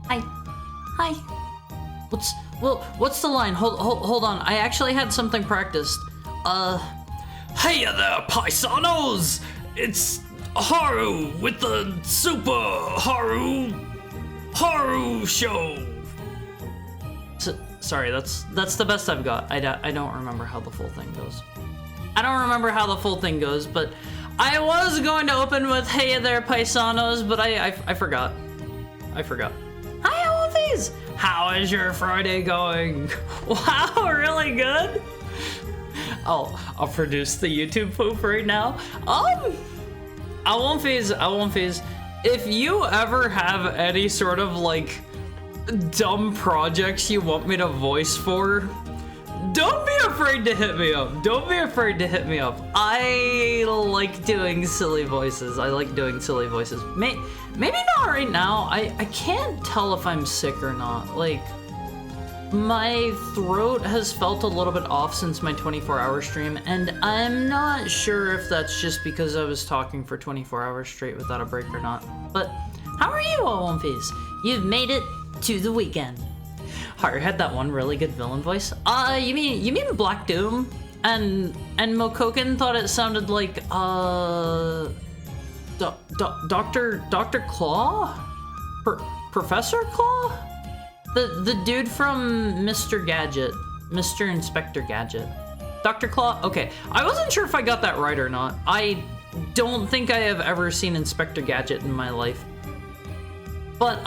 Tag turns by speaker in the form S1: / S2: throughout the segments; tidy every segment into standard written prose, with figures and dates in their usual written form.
S1: Hi. Hi. What's the line? Hold on. I actually had something practiced.
S2: Hey there, paisanos! It's Haru with the Super Haru Show.
S1: Sorry, that's the best I've got. I don't remember how the full thing goes. But I was going to open with "Hey there, paisanos," but I forgot. Hi, Wolfies! How is your Friday going? Wow, really good. I'll produce the YouTube poop right now. Wolfies, if you ever have any sort of like dumb projects you want me to voice for, don't be afraid to hit me up. I like doing silly voices. Maybe not right now. I can't tell if I'm sick or not. Like, my throat has felt a little bit off since my 24-hour stream, and I'm not sure if that's just because I was talking for 24 hours straight without a break or not. But how are you, Wolfies? You've made it to the weekend. Haru had that one really good villain voice. You mean Black Doom? And Mokoken thought it sounded like Dr. Claw? Professor Claw? The dude from Mr. Gadget. Mr. Inspector Gadget. Dr. Claw? Okay, I wasn't sure if I got that right or not. I don't think I have ever seen Inspector Gadget in my life. But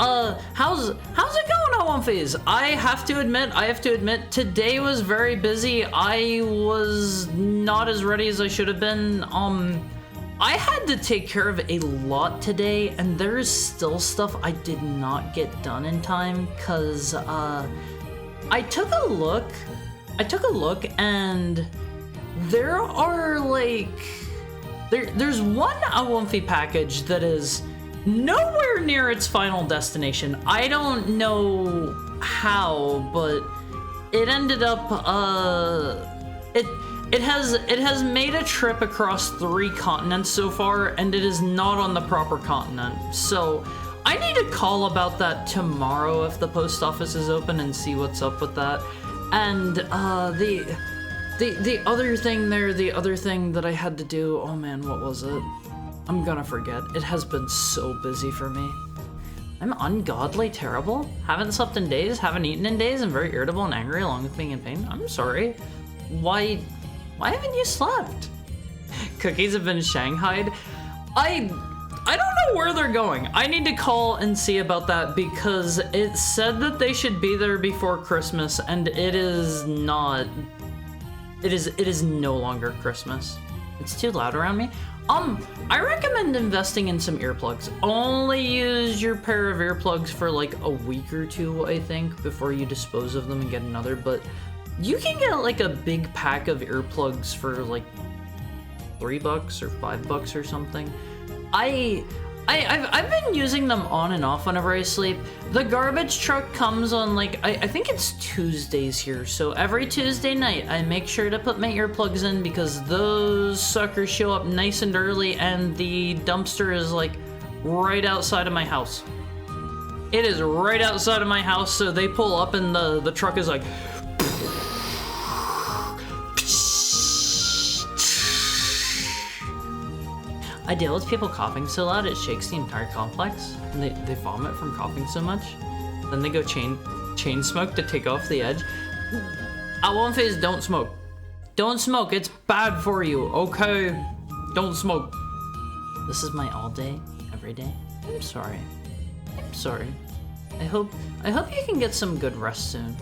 S1: how's it going on One Phase? I have to admit, today was very busy. I was not as ready as I should have been. I had to take care of a lot today, and there is still stuff I did not get done in time, cause I took a look, and there are like, there's one Awumfi package that is nowhere near its final destination. I don't know how, but it ended up, it has made a trip across 3 continents so far, and it is not on the proper continent. So I need to call about that tomorrow if the post office is open and see what's up with that. And the other thing that I had to do, oh man, what was it? I'm gonna forget. It has been so busy for me. I'm ungodly terrible. Haven't slept in days, haven't eaten in days, and very irritable and angry along with being in pain. I'm sorry. Why haven't you slept? Cookies have been shanghaied. I don't know where they're going. I need to call and see about that because it said that they should be there before Christmas, and it is not. It is no longer Christmas. It's too loud around me. I recommend investing in some earplugs. Only use your pair of earplugs for like a week or 2, I think, before you dispose of them and get another, but you can get like a big pack of earplugs for like $3 or $5 or something. I've been using them on and off whenever I sleep. The garbage truck comes on like, I think it's Tuesdays here, so every Tuesday night I make sure to put my earplugs in because those suckers show up nice and early, and the dumpster is like right outside of my house. It is right outside of my house, so they pull up and the truck is like, I deal with people coughing so loud it shakes the entire complex, and they vomit from coughing so much. Then they go chain smoke to take off the edge. At One Phase, don't smoke. Don't smoke, it's bad for you, okay? Don't smoke. This is my all day, every day. I'm sorry. I'm sorry. I hope you can get some good rest soon.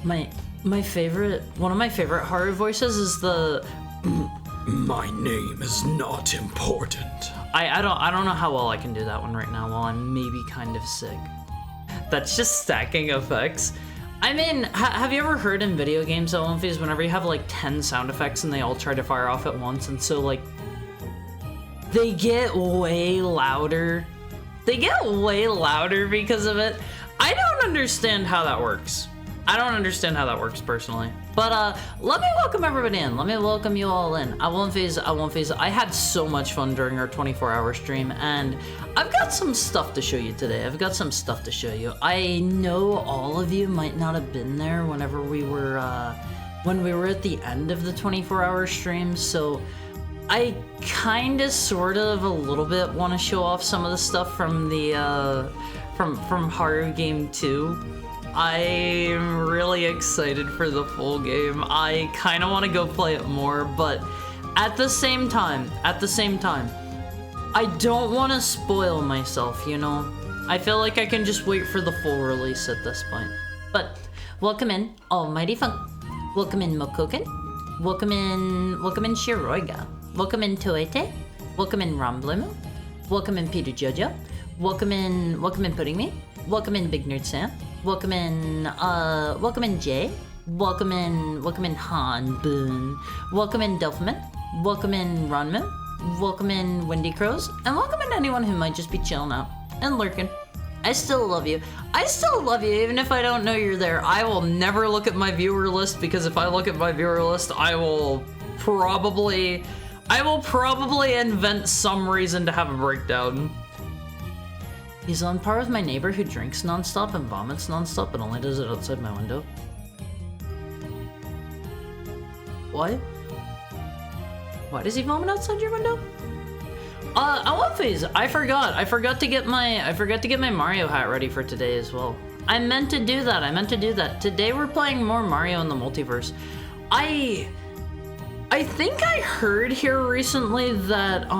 S1: One of my favorite horror voices is the
S2: My name is not important.
S1: I don't know how well I can do that one right now while I'm maybe kind of sick. That's just stacking effects. I mean, have you ever heard in video games at One Phase whenever you have like 10 sound effects and they all try to fire off at once, and so like they get way louder. They get way louder because of it. I don't understand how that works. I don't understand how that works personally. But let me welcome everybody in. Let me welcome you all in. At One Phase, I had so much fun during our 24-hour stream, and I've got some stuff to show you today. I know all of you might not have been there whenever we were, when we were at the end of the 24-hour stream, so I kinda, sort of, a little bit want to show off some of the stuff from the, from Haru Game 2. I'm really excited for the full game. I kind of want to go play it more, but at the same time, I don't want to spoil myself, you know? I feel like I can just wait for the full release at this point. But welcome in Almighty Funk. Welcome in Mokoken. Welcome in Shiroiga. Welcome in Toete. Welcome in Ramblemu. Welcome in Peter Jojo. Welcome in Pudding Me. Welcome in Big Nerd Sam. Welcome in Jay. Welcome in Han Boone. Welcome in Delphiman. Welcome in Ronmu. Welcome in Windy Crows. And welcome in anyone who might just be chilling out and lurking. I still love you. Even if I don't know you're there. I will never look at my viewer list, because if I look at my viewer list, I will probably invent some reason to have a breakdown. He's on par with my neighbor who drinks nonstop and vomits nonstop and only does it outside my window. What? Why does he vomit outside your window? At One Phase, I forgot to get my Mario hat ready for today as well. I meant to do that. Today we're playing more Mario in the Multiverse. I think I heard here recently that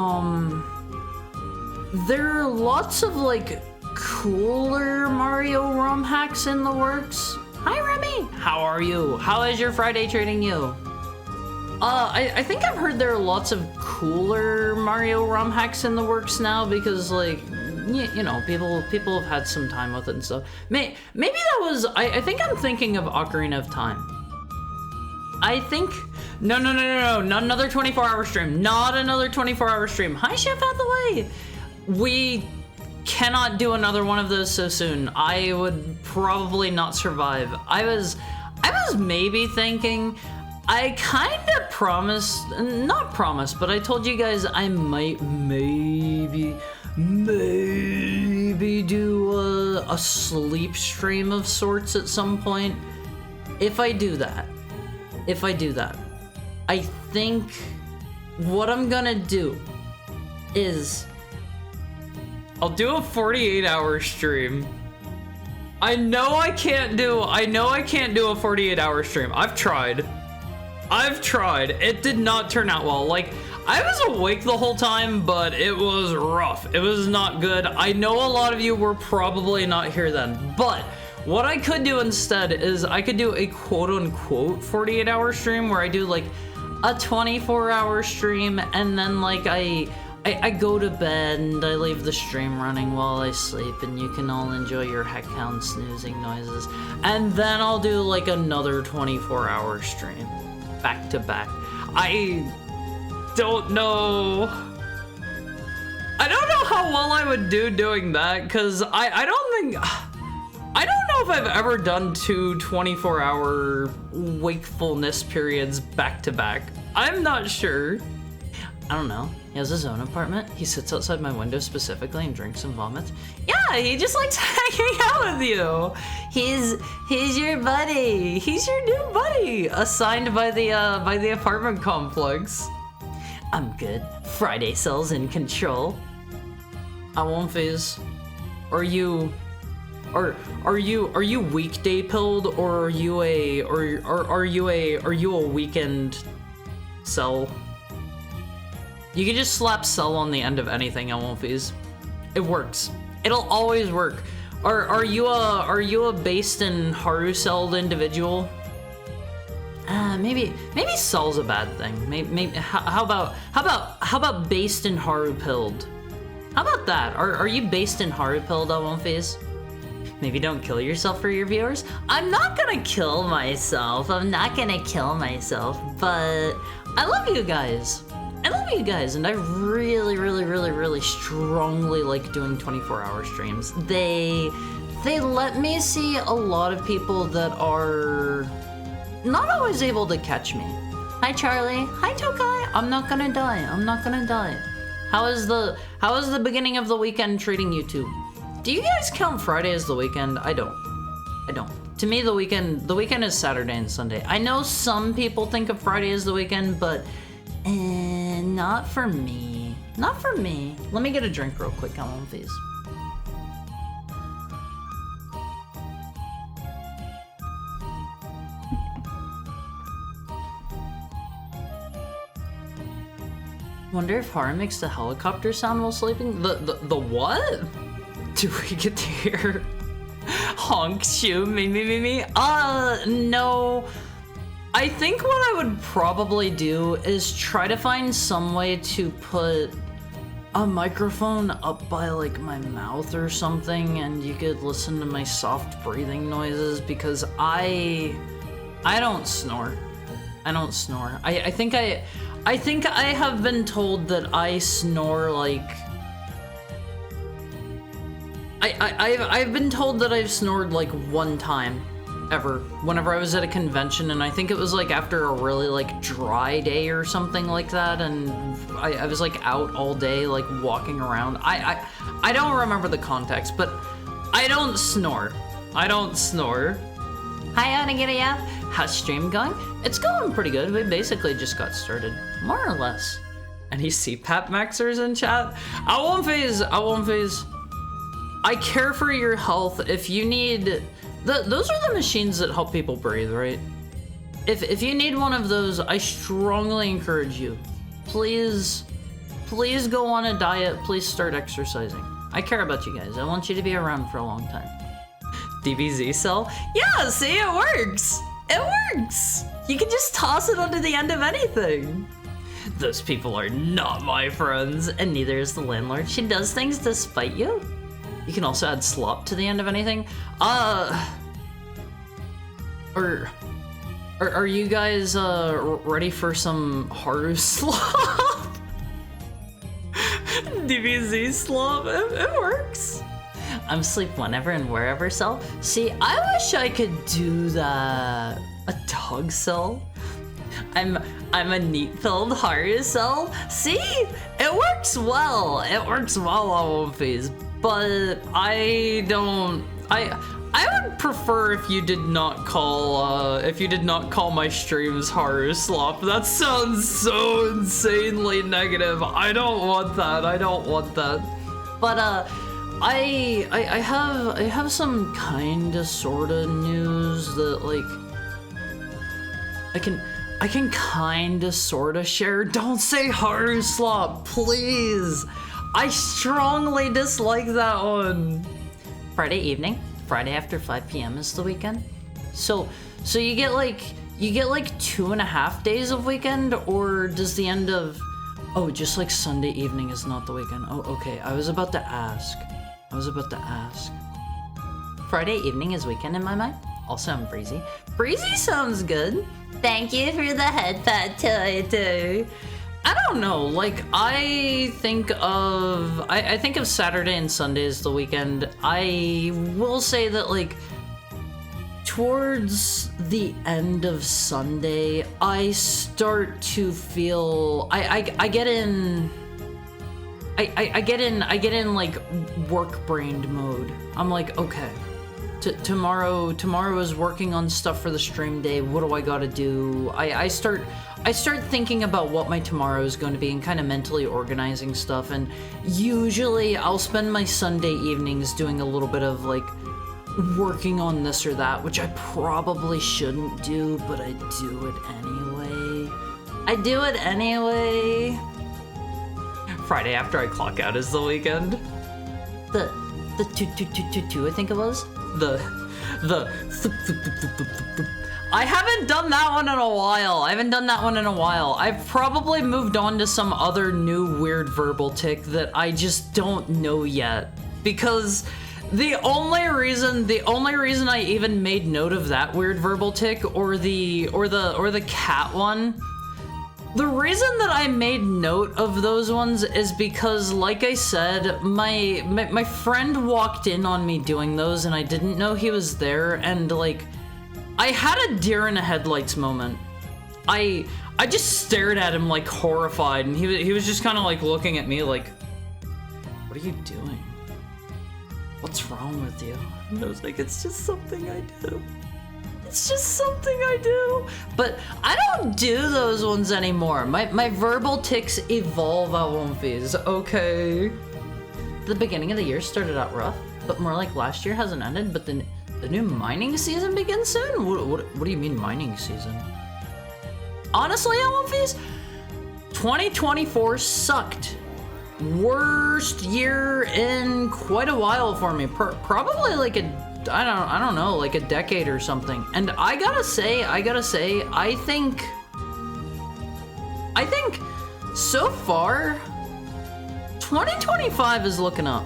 S1: there are lots of like cooler Mario ROM hacks in the works. Hi Remy, how are you? How is your Friday treating you? I think I've heard there are lots of cooler Mario ROM hacks in the works now because like, you know, people have had some time with it and stuff. Maybe that was, I think I'm thinking of Ocarina of Time. I think, no, not another 24-hour stream, not another 24-hour stream. Hi Chef out the way. We cannot do another one of those so soon. I would probably not survive. I was maybe thinking, I kind of not promised, but I told you guys I might maybe do a sleep stream of sorts at some point. If I do that, I think what I'm gonna do is I'll do a 48-hour stream. I know I can't do a 48-hour stream. I've tried. It did not turn out well. Like, I was awake the whole time, but it was rough. It was not good. I know a lot of you were probably not here then, but what I could do instead is I could do a quote-unquote 48-hour stream where I do like a 24-hour stream and then like I go to bed and I leave the stream running while I sleep and you can all enjoy your heckhound snoozing noises. And then I'll do like another 24-hour stream back to back. I don't know how well I would do doing that because I don't know if I've ever done 2 24-hour wakefulness periods back to back. I'm not sure. I don't know. He has his own apartment. He sits outside my window specifically and drinks and vomits. Yeah, he just likes hanging out with you. He's your buddy. He's your new buddy, assigned by the apartment complex. I'm good. Friday Cell's in control. I won't phase. Are you weekday pilled or are you a weekend cell? You can just slap cell on the end of anything, Elmonfies. It works. It'll always work. Are you a based in Haru celled individual? Maybe cell's a bad thing. Maybe how about based in Haru pilled? How about that? Are you based in Haru pilled, Elmonfies? Maybe don't kill yourself for your viewers. I'm not gonna kill myself. But I love you guys. And I really strongly like doing 24-hour streams. They let me see a lot of people that are not always able to catch me. Hi Charlie. Hi Tokai. I'm not gonna die. How is the beginning of the weekend treating you two? Do you guys count Friday as the weekend? I don't. To me, the weekend is Saturday and Sunday. I know some people think of Friday as the weekend, but not for me. Let me get a drink real quick, come on, please. Wonder if Haru makes the helicopter sound while sleeping? The what? Do we get to hear honk shoe me? No. I think what I would probably do is try to find some way to put a microphone up by like my mouth or something and you could listen to my soft breathing noises because I don't snore. I think I have been told that I snore like I've been told that I've snored like one time ever whenever I was at a convention, and I think it was like after a really like dry day or something like that, and I was like out all day like walking around. I don't remember the context, but I don't snore. Hi Onigiri, how's stream going? It's going pretty good. We basically just got started, more or less. Any CPAP maxers in chat? I won't phase. I care for your health. If you need, those are the machines that help people breathe, right? If you need one of those, I strongly encourage you. Please please go on a diet. Please start exercising. I care about you guys. I want you to be around for a long time. DBZ cell? Yeah, see, it works. It works. You can just toss it onto the end of anything. Those people are not my friends, and neither is the landlord. She does things to spite you. You can also add slop to the end of anything. Are you guys ready for some Haru slop? DBZ slop, it works. I'm asleep whenever and wherever cell. See, I wish I could do that. A dog cell? I'm a neat-filled Haru cell. See, it works well. It works well on Phase, but I would prefer if you did not call my streams Haru slop. That sounds so insanely negative. I don't want that. I don't want that. But I have some kinda sorta news that like I can kinda sorta share. Don't say Haru slop, please. I strongly dislike that one. Friday evening, Friday after 5 p.m. is the weekend. So you get like 2.5 days of weekend, or does the end of, oh, just like Sunday evening is not the weekend? Oh, okay, I was about to ask. Friday evening is weekend in my mind. Also, I'm Breezy. Breezy sounds good. Thank you for the head pat toy too. I don't know, like I think of Saturday and Sunday as the weekend. I will say that like towards the end of Sunday, I start to feel I get in like work-brained mode. I'm like, okay, tomorrow is working on stuff for the stream day. What do I gotta do? I start thinking about what my tomorrow is going to be and kind of mentally organizing stuff. And usually I'll spend my Sunday evenings doing a little bit of like working on this or that, which I probably shouldn't do, but I do it anyway. Friday after I clock out is the weekend. The 2 I think it was. I haven't done that one in a while. I've probably moved on to some other new weird verbal tick that I just don't know yet. Because the only reason I even made note of that weird verbal tick or the cat one, the reason that I made note of those ones is because, like I said, my friend walked in on me doing those and I didn't know he was there, and like I had a deer in the headlights moment. I just stared at him like horrified, and he was just kind of like looking at me like, what are you doing? What's wrong with you? And I was like, it's just something I do. But I don't do those ones anymore. My verbal tics evolve at one phase, okay? The beginning of the year started out rough, but more like last year hasn't ended, but the new mining season begins soon? What do you mean mining season? Honestly, at one phase, 2024 sucked. Worst year in quite a while for me. Probably like I don't know, like a decade or something. And I gotta say, I think so far, 2025 is looking up.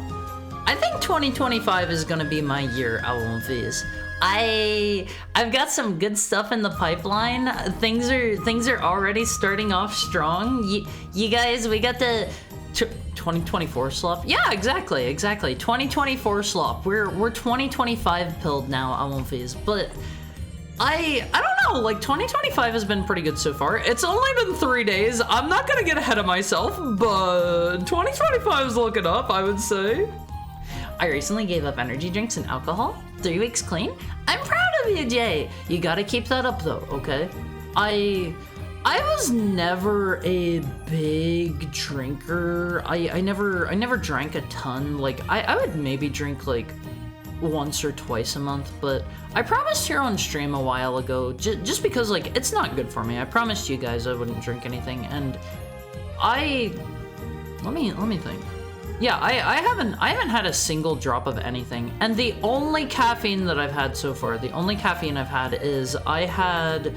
S1: I think 2025 is gonna be my year, Alonfis. I've got some good stuff in the pipeline. Things are already starting off strong. You guys, we got the 2024 slop? Yeah, exactly. 2024 slop. We're 2025 pilled now, Alonfis. But I don't know, like 2025 has been pretty good so far. It's only been 3 days. I'm not gonna get ahead of myself, but 2025 is looking up, I would say. I recently gave up energy drinks and alcohol. 3 weeks clean. I'm proud of you, Jay. You gotta keep that up though, okay? I was never a big drinker. I never drank a ton. Like I would maybe drink like once or twice a month, but I promised here on stream a while ago, just because like it's not good for me. I promised you guys I wouldn't drink anything, and I Let me think. Yeah, I haven't had a single drop of anything. And the only caffeine that I've had so far, the only caffeine I've had is I had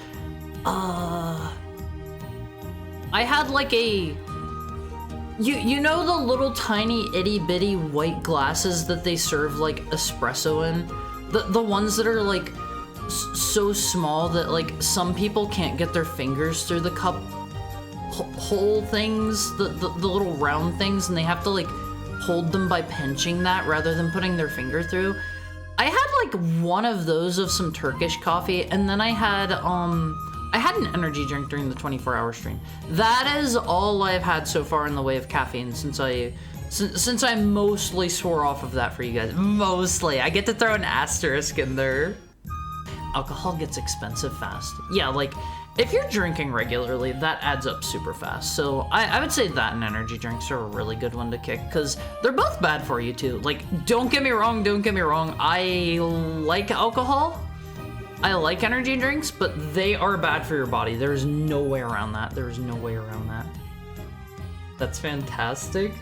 S1: like a, you know the little tiny itty bitty white glasses that they serve like espresso in? The ones that are like so small that like some people can't get their fingers through the cup hole things, the little round things, and they have to like hold them by pinching that rather than putting their finger through. I had like one of those of some Turkish coffee, and then I had an energy drink during the 24-hour stream. That is all I've had so far in the way of caffeine since I mostly swore off of that for you guys. Mostly. I get to throw an asterisk in there. Alcohol gets expensive fast. Yeah, like, if you're drinking regularly, that adds up super fast. So I would say that and energy drinks are a really good one to kick, because they're both bad for you too. Like, don't get me wrong, I like alcohol. I like energy drinks, but they are bad for your body. There's no way around that. That's fantastic.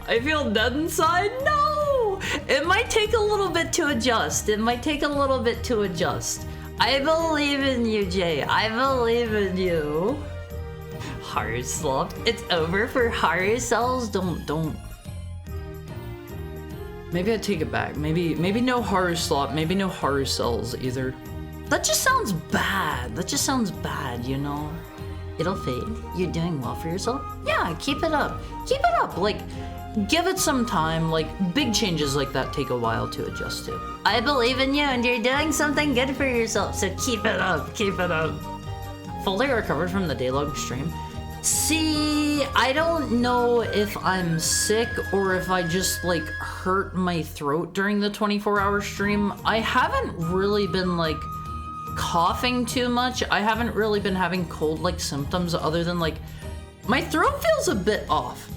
S1: I feel dead inside. No! It might take a little bit to adjust. I believe in you, Jay. I believe in you. Haru slopped. It's over for Haru cells. Don't. Maybe I take it back. Maybe no Haru slop. Maybe no Haru cells either. That just sounds bad, you know? It'll fade. You're doing well for yourself? Yeah, keep it up. Like, give it some time. Like, big changes like that take a while to adjust to. I believe in you and you're doing something good for yourself, so keep it up. Fully recovered from the daylog stream. See, I don't know if I'm sick or if I just, like, hurt my throat during the 24-hour stream. I haven't really been, like, coughing too much. I haven't really been having cold-like symptoms other than, like, my throat feels a bit off.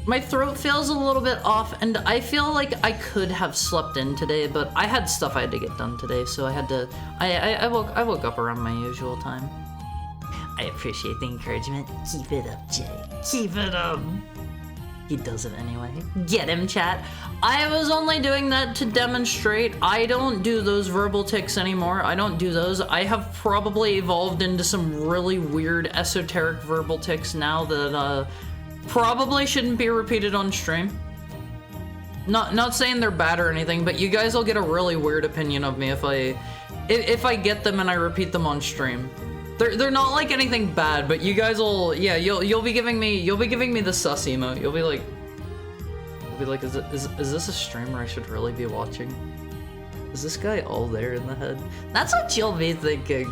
S1: My throat feels a little bit off, and I feel like I could have slept in today, but I had stuff I had to get done today, so I had to... I woke up around my usual time. I appreciate the encouragement. Keep it up, Jay. Keep it up. He does it anyway. Get him, chat. I was only doing that to demonstrate. I don't do those verbal tics anymore. I don't do those. I have probably evolved into some really weird esoteric verbal tics now that probably shouldn't be repeated on stream. Not saying they're bad or anything, but you guys will get a really weird opinion of me if I get them and I repeat them on stream. They're not like anything bad, but you guys will, yeah, you'll be giving me the sus emote. You'll be like, is this a streamer I should really be watching? Is this guy all there in the head? That's what you'll be thinking.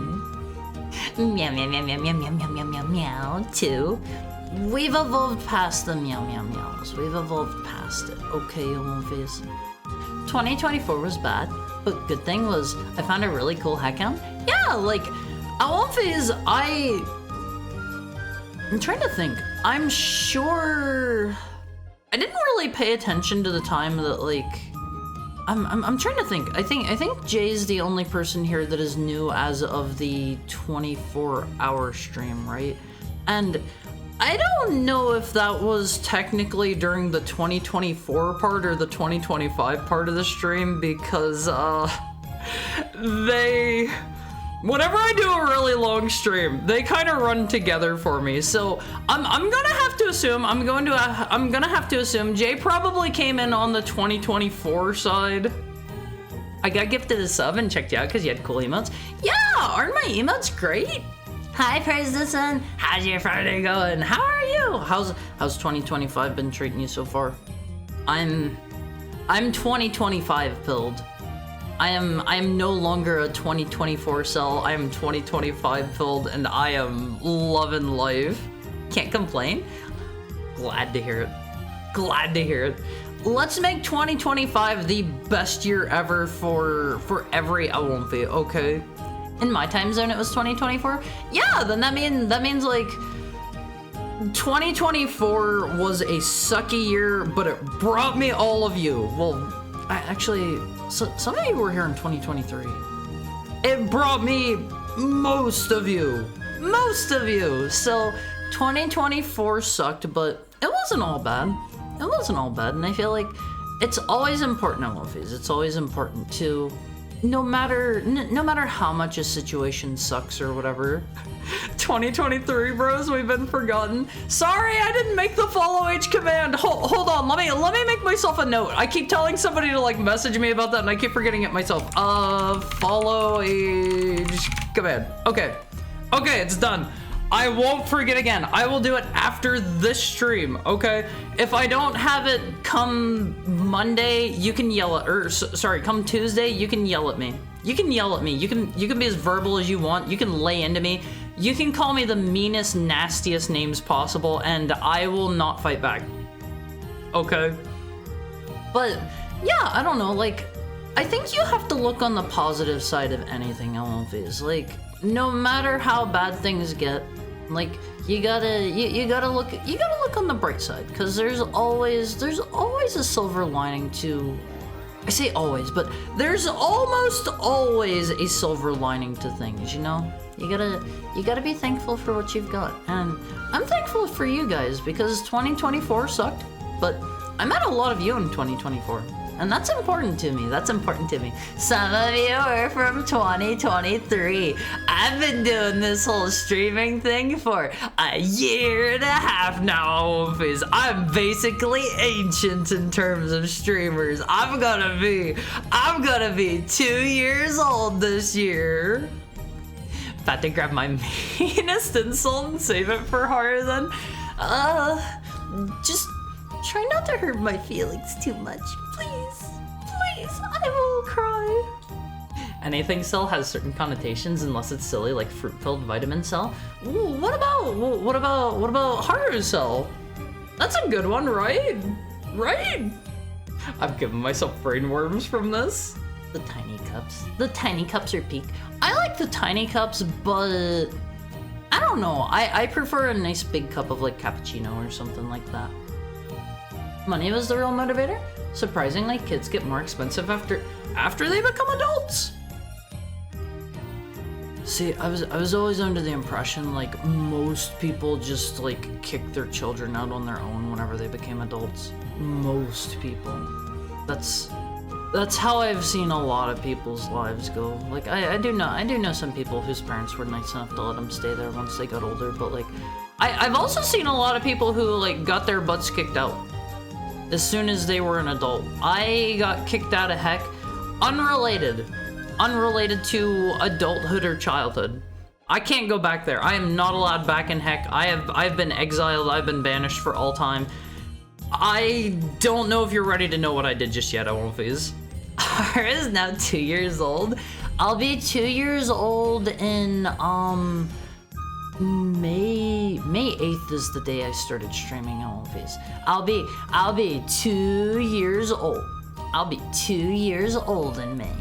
S1: Meow meow meow meow meow meow meow meow meow meow. 2. We've evolved past the meow meow meows. We've evolved past it. Okay, Oneface. 2024 was bad, but good thing was I found a really cool hack count. Yeah, like, Oneface, I'm trying to think. I'm sure I didn't really pay attention to the time that, like, I'm trying to think. I think Jay's the only person here that is new as of the 24-hour stream, right? And I don't know if that was technically during the 2024 part or the 2025 part of the stream, because whenever I do a really long stream, they kind of run together for me. So I'm gonna have to assume Jay probably came in on the 2024 side. I got gifted a sub and checked you out because you had cool emotes. Yeah, aren't my emotes great? Hi, Praise the Sun. How's your Friday going? How are you? How's 2025 been treating you so far? I'm 2025 pilled. I am no longer a 2024 cell. I am 2025 filled, and I am loving life. Can't complain. Glad to hear it. Let's make 2025 the best year ever for every Awomfi, okay? In my time zone, it was 2024. Yeah, then that means like 2024 was a sucky year, but it brought me all of you. Well, so some of you were here in 2023. It brought me most of you. So 2024 sucked, but it wasn't all bad. It wasn't all bad, and I feel like it's always important in movies. It's always important to, no matter how much a situation sucks or whatever. 2023 bros, we've been forgotten. Sorry, I didn't make the follow H command. Hold on, let me make myself a note. I keep telling somebody to like message me about that, and I keep forgetting it myself. Follow H command. Okay, it's done. I won't forget again. I will do it after this stream, okay? If I don't have it come Monday, you can yell at, or sorry, come Tuesday, you can yell at me. You can yell at me. You can be as verbal as you want. You can lay into me. You can call me the meanest, nastiest names possible, and I will not fight back. Okay? But yeah, I don't know, like, I think you have to look on the positive side of anything in movies. Like, no matter how bad things get, like, you gotta look on the bright side, because there's always a silver lining to, I say always, but there's almost always a silver lining to things, you know? You gotta be thankful for what you've got. And I'm thankful for you guys, because 2024 sucked, but I met a lot of you in 2024. And that's important to me. That's important to me. Some of you are from 2023. I've been doing this whole streaming thing for a year and a half now. I'm basically ancient in terms of streamers. I'm gonna be 2 years old this year. About to grab my meanest insult and save it for harder than. Just try not to hurt my feelings too much. Please, I will cry. Anything cell has certain connotations unless it's silly, like fruit-filled vitamin cell. Ooh, what about horror cell? That's a good one, right? Right? I've given myself brainworms from this. The tiny cups are peak. I like the tiny cups, but I don't know. I prefer a nice big cup of like cappuccino or something like that. Money was the real motivator? Surprisingly, kids get more expensive after they become adults. See, I was always under the impression like most people just like kick their children out on their own whenever they became adults. Most people. That's how I've seen a lot of people's lives go. Like I do know some people whose parents were nice enough to let them stay there once they got older, but like I've also seen a lot of people who like got their butts kicked out as soon as they were an adult. I got kicked out of heck, unrelated to adulthood or childhood. I can't go back there. I am not allowed back in heck. I've been exiled. I've been banished for all time. I don't know if you're ready to know what I did just yet, I won't phase. Ara is now 2 years old. I'll be 2 years old in May 8th is the day I started streaming on Face. I'll be 2 years old. I'll be 2 years old in May.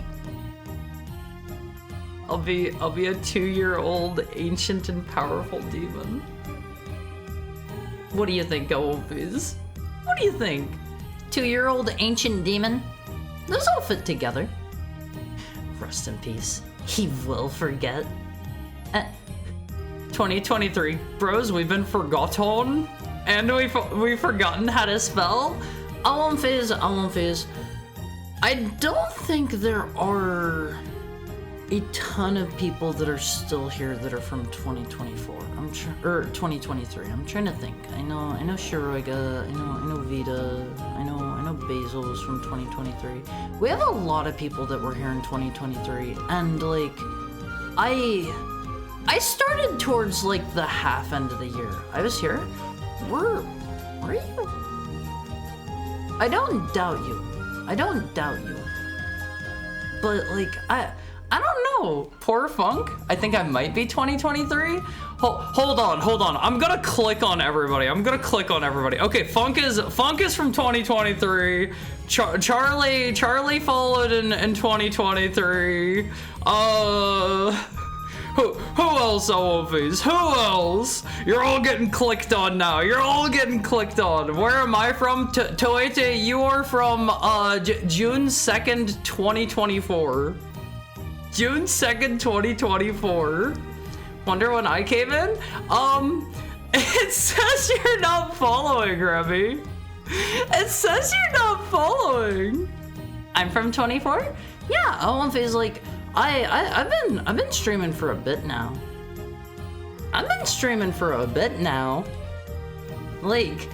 S1: I'll be a 2-year-old ancient and powerful demon. What do you think, Goldfies? What do you think? 2-year-old ancient demon? Those all fit together. Rest in peace. He will forget. 2023. Bros, we've been forgotten. And we've forgotten how to spell. I won't phase. I don't think there are a ton of people that are still here that are from 2024. Or 2023. I'm trying to think. I know Shiroiga, I know Vita, I know Basil was from 2023. We have a lot of people that were here in 2023, and like I started towards like the half end of the year. I was here. Were you? I don't doubt you. But like I don't know. Poor Funk? I think I might be 2023. Hold on. I'm gonna click on everybody. Okay, Funk is from 2023. Charlie followed in 2023. Who else, Olfies? Who else? You're all getting clicked on now. Where am I from? Toete, you are from June 2nd, 2024. June 2nd, 2024. Wonder when I came in? It says you're not following, Remy. It says you're not following. I'm from 24? Yeah, Olympia's like, I've been streaming for a bit now. Like,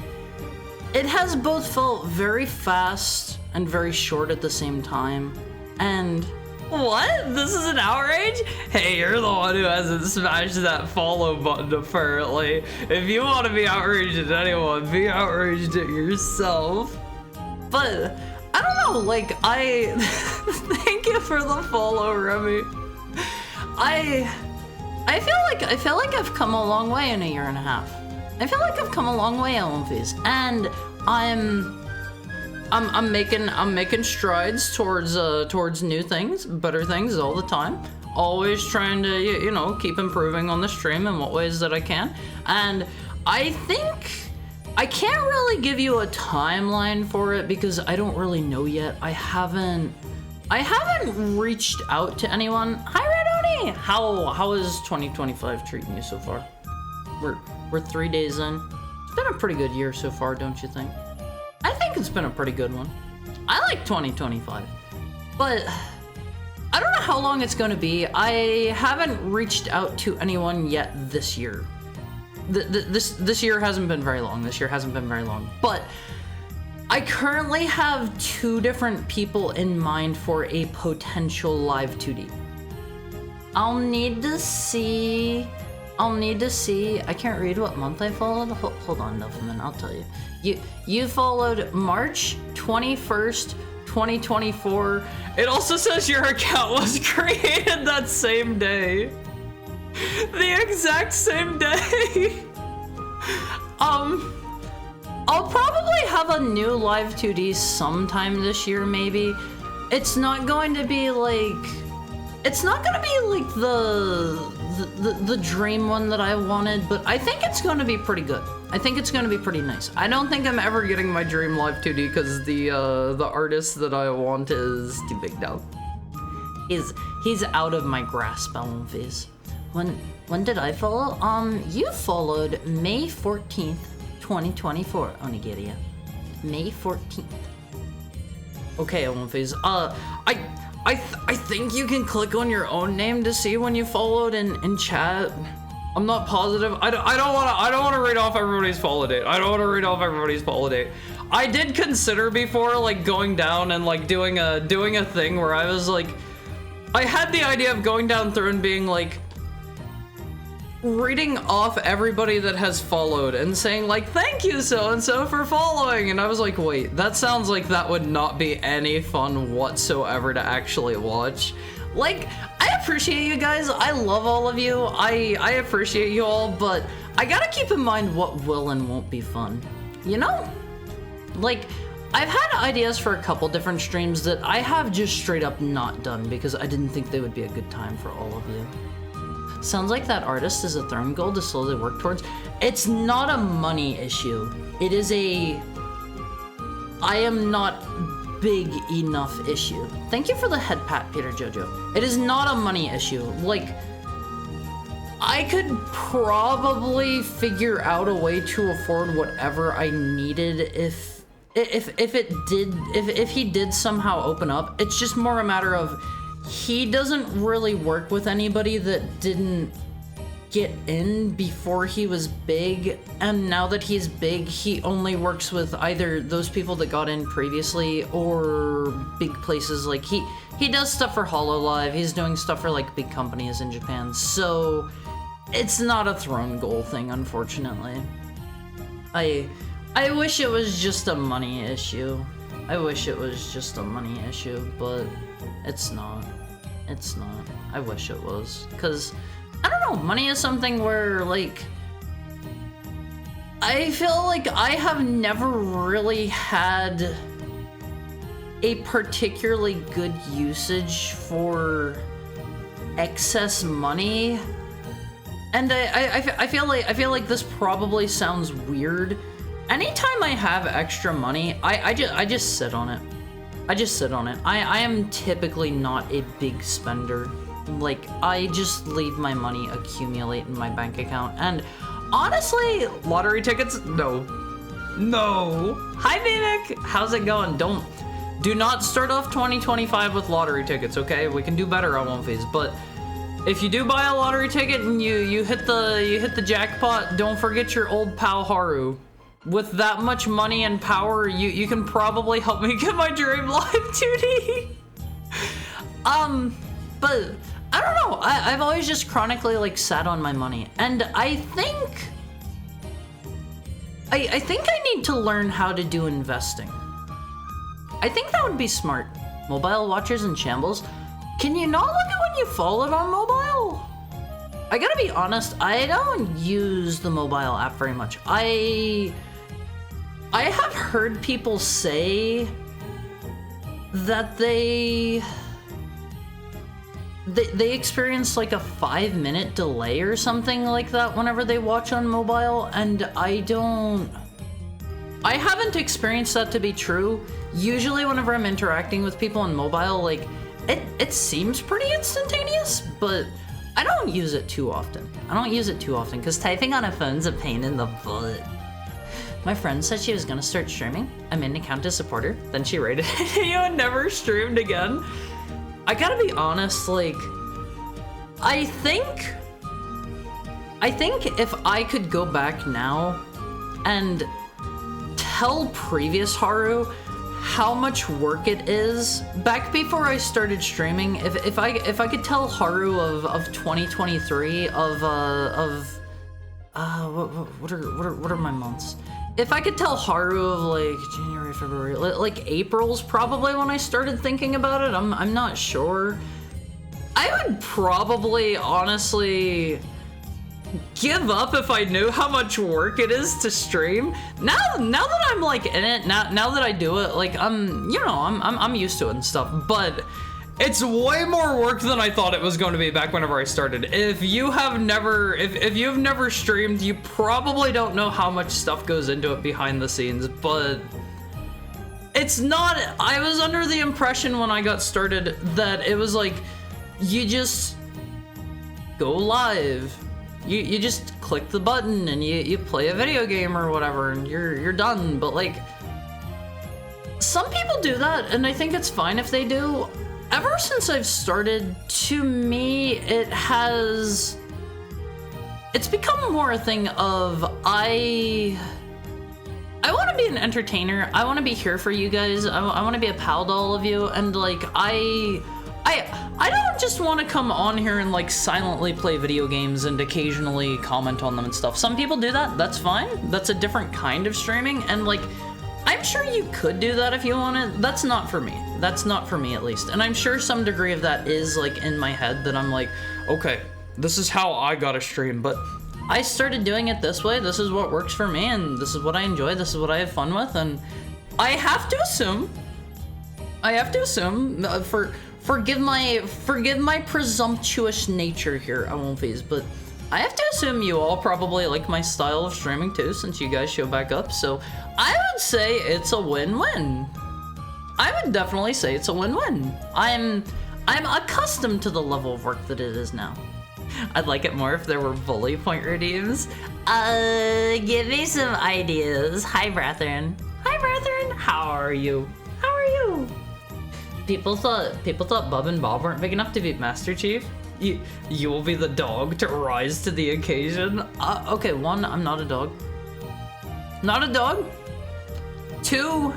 S1: it has both felt very fast and very short at the same time. And what? This is an outrage? Hey, you're the one who hasn't smashed that follow button apparently. If you want to be outraged at anyone, be outraged at yourself. But I don't know, like, thank you for the follow, Remy. I feel like I've come a long way in a year and a half. I feel like I've come a long way on these, and I'm making strides towards new things, better things all the time. Always trying to, you know, keep improving on the stream in what ways that I can. And I think I can't really give you a timeline for it because I don't really know yet. I haven't reached out to anyone. Hi, Redoni! How is 2025 treating you so far? We're 3 days in. It's been a pretty good year so far, don't you think? I think it's been a pretty good one. I like 2025, but I don't know how long it's going to be. I haven't reached out to anyone yet this year. This year hasn't been very long. But I currently have 2 different people in mind for a potential live 2D. I'll need to see. I can't read what month I followed. Hold on, Nilfman, I'll tell you. You followed March 21st, 2024. It also says your account was created that same day. The exact same day. I'll probably have a new live 2D sometime this year, maybe. It's not going to be like the dream one that I wanted, but I think it's going to be pretty good. I think it's going to be pretty nice. I don't think I'm ever getting my dream live 2D because the artist that I want is too big now. He's out of my grasp, Elmfies. When did I follow? You followed May 14th, 2024, Onigiria. May 14th. Okay, Elmfies. I think you can click on your own name to see when you followed in chat. I'm not positive. I don't want to read off everybody's follow date. I did consider before like going down and like doing a thing where I was like, I had the idea of going down through and being like reading off everybody that has followed and saying like, thank you so-and-so for following, and I was like, wait, that sounds like that would not be any fun whatsoever to actually watch. Like, I appreciate you guys, I love all of you, I appreciate you all, but I gotta keep in mind what will and won't be fun, you know? Like, I've had ideas for a couple different streams that I have just straight up not done because I didn't think they would be a good time for all of you. Sounds like that artist is a throne goal to slowly work towards. It's not a money issue. It is a I am not big enough issue. Thank you for the head pat, Peter Jojo. It is not a money issue. Like, I could probably figure out a way to afford whatever I needed if he did somehow open up. It's just more a matter of he doesn't really work with anybody that didn't get in before he was big, and now that he's big, he only works with either those people that got in previously or big places. Like he does stuff for HoloLive, he's doing stuff for like big companies in Japan, so it's not a throne goal thing, unfortunately. I wish it was just a money issue. But it's not. I wish it was. Because, I don't know, money is something where, like, I feel like I have never really had a particularly good usage for excess money. And I feel like this probably sounds weird. Anytime I have extra money, I just sit on it. I am typically not a big spender. Like, I just leave my money accumulate in my bank account, and Honestly, lottery tickets, no. No. Hi, Vivek. How's it going? Do not start off 2025 with lottery tickets, okay? We can do better on One Phase, but if you do buy a lottery ticket and you hit the jackpot, don't forget your old pal Haru. With that much money and power, you can probably help me get my dream live 2D. But I don't know. I've always just chronically like sat on my money, and I think I need to learn how to do investing. I think that would be smart. Mobile watchers in shambles. Can you not look at when you followed on mobile? I gotta be honest, I don't use the mobile app very much. I have heard people say that they experience like a 5-minute delay or something like that whenever they watch on mobile, and I haven't experienced that to be true. Usually whenever I'm interacting with people on mobile, like it seems pretty instantaneous, but I don't use it too often. Because typing on a phone's a pain in the butt. My friend said she was gonna start streaming. I made an account to support her. Then she rated you and never streamed again. I gotta be honest, like, I think if I could go back now and tell previous Haru how much work it is back before I started streaming, if I could tell Haru of 2023 what are my months? If I could tell Haru of like January, February, like April's probably when I started thinking about it. I'm not sure. I would probably honestly give up if I knew how much work it is to stream. Now that I'm like in it, now that I do it, like I'm used to it and stuff, but it's way more work than I thought it was going to be back whenever I started. If you've never streamed, you probably don't know how much stuff goes into it behind the scenes, but it's not, I was under the impression when I got started that it was like, you just go live. You just click the button and you play a video game or whatever and you're done. But like, some people do that and I think it's fine if they do. Ever since I've started, to me, it's become more a thing of I want to be an entertainer. I want to be here for you guys. I want to be a pal to all of you, and like I don't just want to come on here and like silently play video games and occasionally comment on them and stuff. Some people do that. That's fine. That's a different kind of streaming, and like, I'm sure you could do that if you wanted. That's not for me. That's not for me, at least. And I'm sure some degree of that is like in my head, that I'm like, okay, this is how I gotta stream, but I started doing it this way. This is what works for me, and this is what I enjoy. This is what I have fun with, and I have to assume, forgive my presumptuous nature here, I won't phase, but I have to assume you all probably like my style of streaming too, since you guys show back up, so I would say it's a win-win. I would definitely say it's a win-win. I'm accustomed to the level of work that it is now. I'd like it more if there were bully point redeems. Give me some ideas. Hi, Brethren. Hi, Brethren. How are you? How are you? People thought Bub and Bob weren't big enough to beat Master Chief. You will be the dog to rise to the occasion. Okay, 1, I'm not a dog. Not a dog. 2,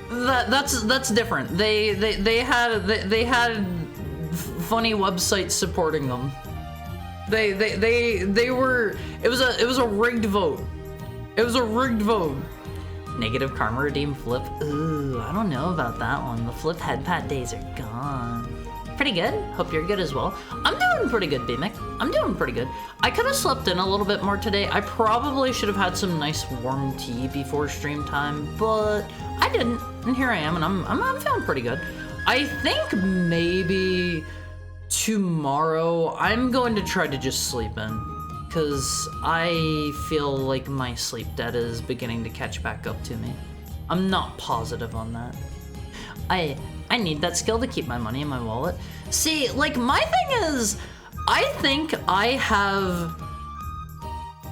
S1: that's different. They had funny websites supporting them. They were. It was a rigged vote. It was a rigged vote. Negative karma redeem flip. Ooh, I don't know about that one. The flip head pat days are gone. Pretty good. Hope you're good as well. I'm doing pretty good, B-Mic. I'm doing pretty good. I could have slept in a little bit more today. I probably should have had some nice warm tea before stream time, but I didn't. And here I am, and I'm feeling pretty good. I think maybe tomorrow I'm going to try to just sleep in, because I feel like my sleep debt is beginning to catch back up to me. I'm not positive on that. I need that skill to keep my money in my wallet. See, like, my thing is, I think I have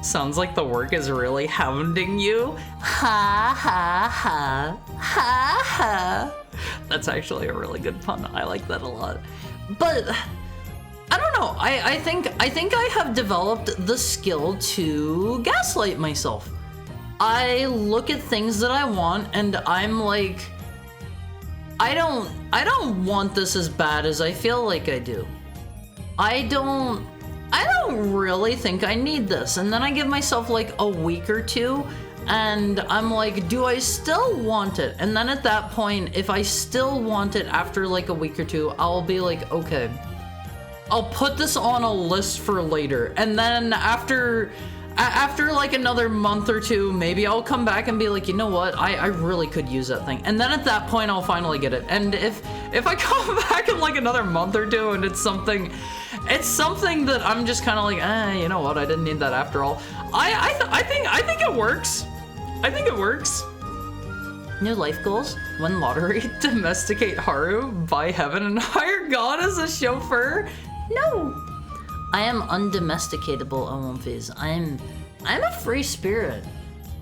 S1: Sounds like the work is really hounding you. Ha ha ha. Ha ha. That's actually a really good pun. I like that a lot. But I don't know. I think I have developed the skill to gaslight myself. I look at things that I want and I'm like, I don't want this as bad as I feel like I do. I don't really think I need this. And then I give myself like a week or two and I'm like, do I still want it? And then at that point, if I still want it after like a week or two, I'll be like, okay, I'll put this on a list for later. And then after like another month or two, maybe I'll come back and be like, you know what? I really could use that thing. And then at that point, I'll finally get it. And if I come back in like another month or two and it's something that I'm just kind of like, you know what? I didn't need that after all. I think it works. I think it works. New life goals: win lottery, domesticate Haru, buy heaven, and hire God as a chauffeur. No. I am undomesticatable, Omphys. I'm a free spirit.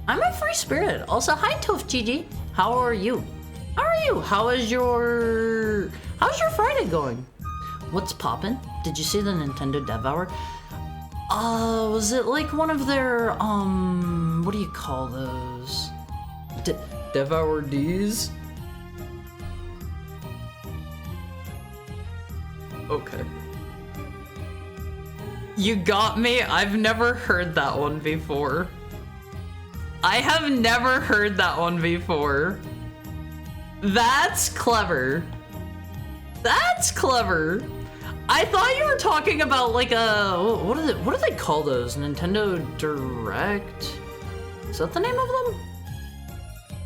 S1: I'm a free spirit. Also, hi Toph Gigi. How are you? How are you? How's your Friday going? What's poppin'? Did you see the Nintendo Dev Hour? Was it like one of their what do you call those? Dev Hour Ds? Okay. You got me. I've never heard that one before. I have never heard that one before. That's clever. That's clever. I thought you were talking about like a what do they call those? Nintendo Direct? Is that the name of them?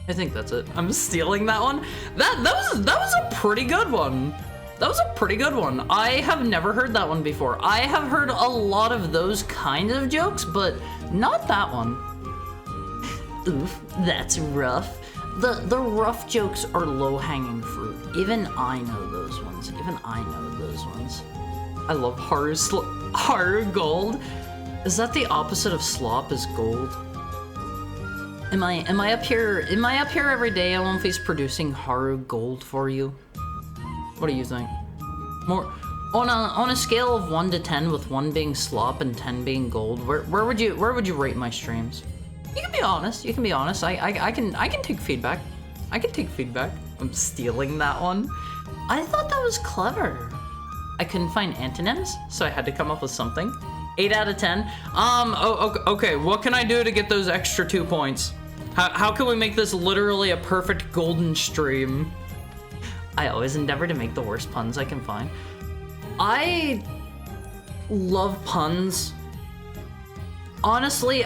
S1: I think that's it. I'm stealing that one. That was a pretty good one. That was a pretty good one. I have never heard that one before. I have heard a lot of those kind of jokes, but not that one. Oof, that's rough. The rough jokes are low-hanging fruit. Even I know those ones. Even I know those ones. I love Haru Gold. Is that the opposite of slop is gold? Am I up here every day? Omphys producing Haru Gold for you. What do you think? More on a scale of 1 to 10, with 1 being slop and 10 being gold. Where would you rate my streams? You can be honest. You can be honest. I can take feedback. I can take feedback. I'm stealing that one. I thought that was clever. I couldn't find antonyms, so I had to come up with something. 8 out of 10. Okay. What can I do to get those extra 2 points? How can we make this literally a perfect golden stream? I always endeavor to make the worst puns I can find. I love puns. Honestly,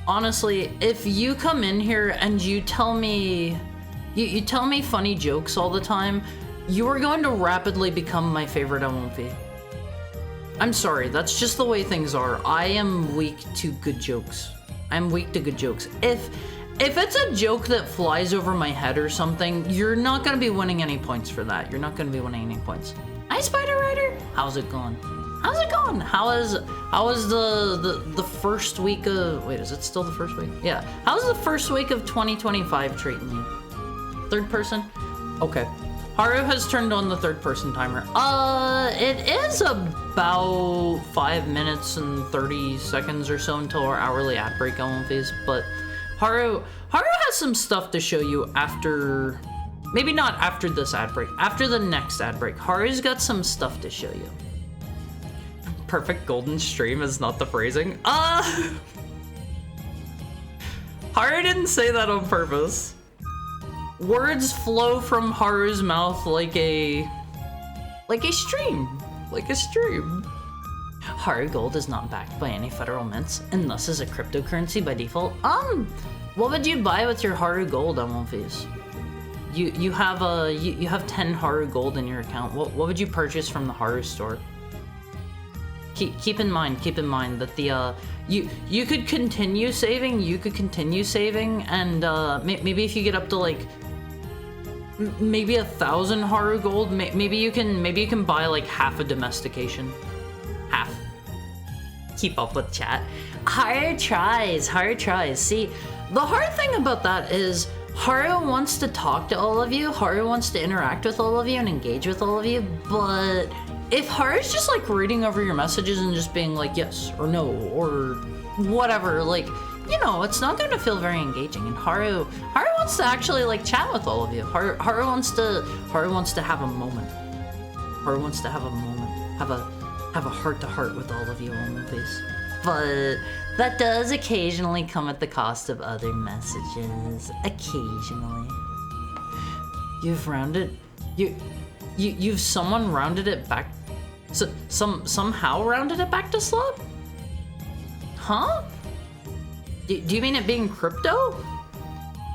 S1: honestly, if you come in here and you tell me funny jokes all the time, you are going to rapidly become my favorite Omphys. I'm sorry, that's just the way things are. I am weak to good jokes. I'm weak to good jokes. If it's a joke that flies over my head or something, you're not gonna be winning any points for that. You're not gonna be winning any points. Hi, Spider Rider. How's it going? How's it going? How is the first week of? Wait, is it still the first week? Yeah. How's the first week of 2025 treating you? Third person? Okay. Haru has turned on the third person timer. It is about 5 minutes and 30 seconds or so until our hourly ad break Omphys, but Haru has some stuff to show you after, maybe not after this ad break, after the next ad break. Haru's got some stuff to show you. Perfect golden stream is not the phrasing. Haru didn't say that on purpose. Words flow from Haru's mouth like a stream. Like a stream. Haru Gold is not backed by any federal mints and thus is a cryptocurrency by default. What would you buy with your Haru Gold, Omphys? You have 10 Haru Gold in your account. What would you purchase from the Haru store? Keep in mind that the you could continue saving. And maybe if you get up to like maybe 1,000 Haru Gold, maybe you can buy like half a domestication. keep up with chat. Haru tries. See, the hard thing about that is Haru wants to talk to all of you. Haru wants to interact with all of you and engage with all of you, but if Haru's just like reading over your messages and just being like yes or no or whatever, like, you know, it's not going to feel very engaging. And Haru wants to actually like chat with all of you. Haru wants to have a moment. Haru wants to have a moment, have a heart to heart with all of you on One Piece. But that does occasionally come at the cost of other messages. Occasionally. You've someone rounded it back. So somehow rounded it back to slot? Huh? Do you mean it being crypto?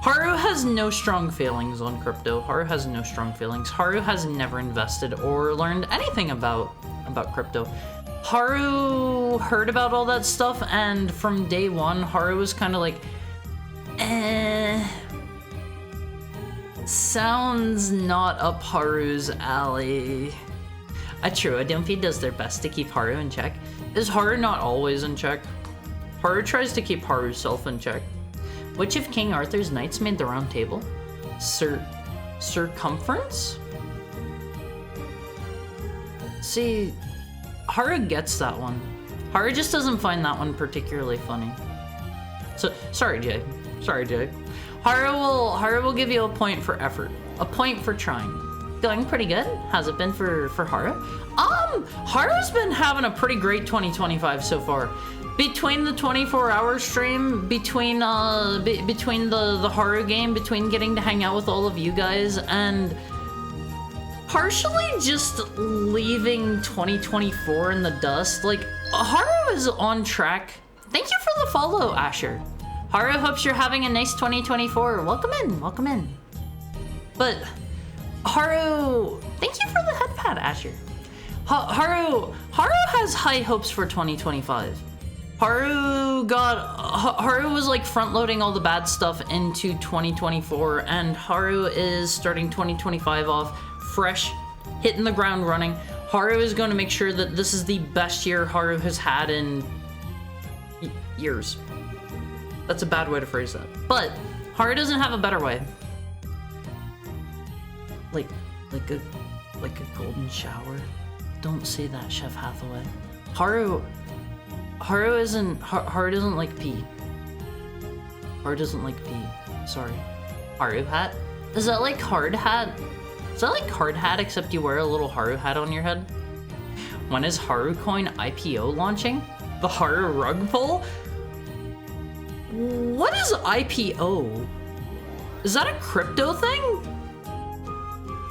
S1: Haru has no strong feelings on crypto. Haru has no strong feelings. Haru has never invested or learned anything about crypto. Haru heard about all that stuff, and from day one, Haru was kind of like, sounds not up Haru's alley. True, Adelphi does their best to keep Haru in check. Is Haru not always in check? Haru tries to keep Haru's self in check. Which of King Arthur's knights made the round table? Circumference? See, Haru gets that one. Haru just doesn't find that one particularly funny. So, sorry, Jay. Haru will give you a point for effort. A point for trying. Going pretty good. Has it been for Haru? Haru's been having a pretty great 2025 so far. Between the 24-hour stream, between the Haru game, between getting to hang out with all of you guys, and partially just leaving 2024 in the dust, like, Haru is on track. Thank you for the follow, Asher. Haru hopes you're having a nice 2024. Welcome in. But Haru, thank you for the headpad, Asher. Haru has high hopes for 2025. Haru was like front loading all the bad stuff into 2024, and Haru is starting 2025 off fresh, hitting the ground running. Haru is going to make sure that this is the best year Haru has had in years. That's a bad way to phrase that. But Haru doesn't have a better way. Like a golden shower. Don't say that, Chef Hathaway. Haru doesn't like pee. Haru doesn't like pee. Sorry. Haru hat? Is that like hard hat? Is that like hard hat except you wear a little Haru hat on your head? When is Haru Coin IPO launching? The Haru rug pull? What is IPO? Is that a crypto thing?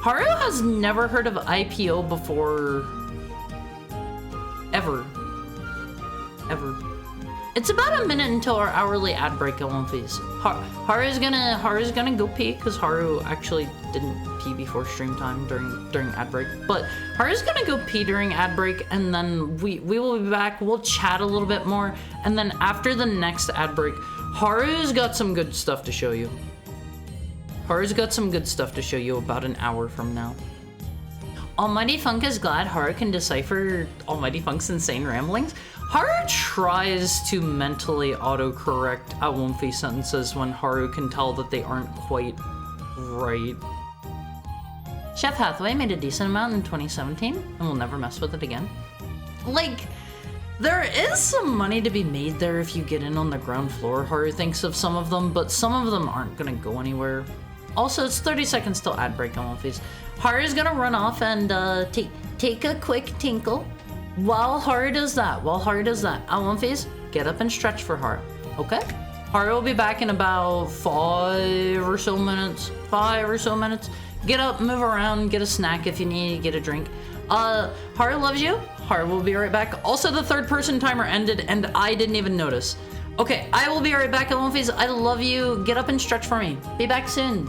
S1: Haru has never heard of IPO before. Ever. It's about a minute until our hourly ad break at One Piece. Haru's gonna go pee, because Haru actually didn't pee before stream time during ad break. But Haru's gonna go pee during ad break, and then we will be back. We'll chat a little bit more, and then after the next ad break, Haru's got some good stuff to show you. Haru's got some good stuff to show you about an hour from now. Almighty Funk is glad Haru can decipher Almighty Funk's insane ramblings. Haru tries to mentally autocorrect at One Piece sentences when Haru can tell that they aren't quite right. Chef Hathaway made a decent amount in 2017 and will never mess with it again. Like, there is some money to be made there if you get in on the ground floor, Haru thinks of some of them, but some of them aren't gonna go anywhere. Also, it's 30 seconds till ad break on One Piece. Haru's gonna run off and take a quick tinkle. While Haru does that, at One Piece, get up and stretch for Haru, okay? Haru will be back in about 5 or so minutes. Get up, move around, get a snack if you need, get a drink. Haru loves you. Haru will be right back. Also, the third person timer ended and I didn't even notice. Okay, I will be right back at One Piece. I love you. Get up and stretch for me. Be back soon.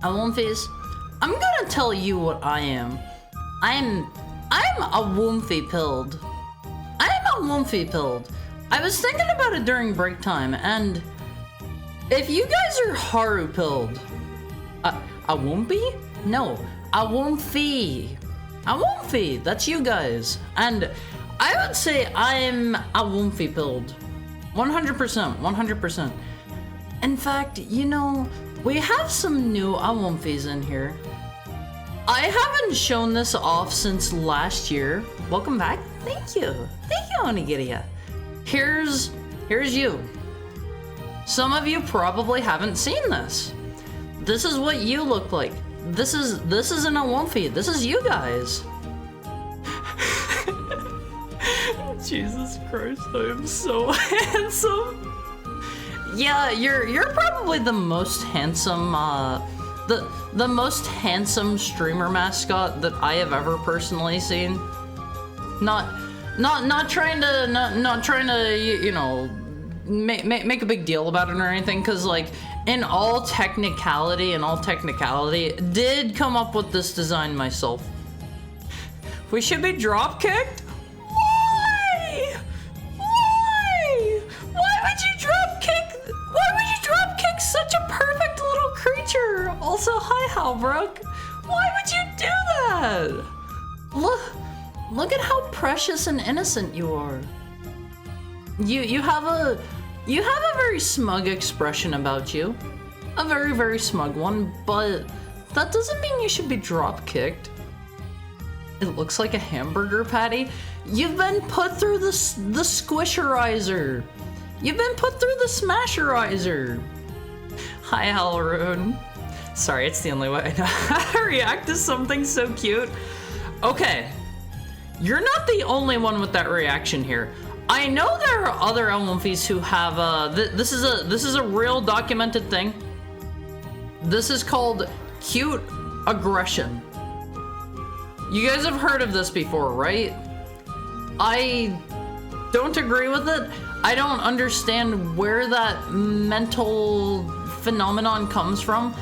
S1: Awomfies, I'm gonna tell you what I am. I'm a Woomfie pilled. I'm a Woomfie pilled. I was thinking about it during break time, and if you guys are Haru pilled, a Woompy? No, a Woomfie. A Woomfie, that's you guys. And I would say I'm a Woomfie pilled. 100%, 100%. In fact, you know, we have some new Awomfies in here. I haven't shown this off since last year. Welcome back. Thank you. Thank you, Onigiria. Here's you. Some of you probably haven't seen this. This is what you look like. This isn't a Awomfie. This is you guys. Jesus Christ, I am so handsome. Yeah, you're probably the most handsome the most handsome streamer mascot that I have ever personally seen. Not trying to you know make a big deal about it or anything, because like in all technicality did come up with this design myself. We should be drop kicked. Such a perfect little creature. Also, hi, Halbrook. Why would you do that? Look at how precious and innocent you are. You have a very smug expression about you, a very, very smug one. But that doesn't mean you should be drop kicked. It looks like a hamburger patty. You've been put through the squisherizer. You've been put through the smasherizer. Hi, Halroon. Sorry, it's the only way I know how to react to something so cute. Okay, you're not the only one with that reaction here. I know there are other Awomfies who have this is a real documented thing. This is called cute aggression. You guys have heard of this before, right? I don't agree with it. I don't understand where that mental phenomenon comes from.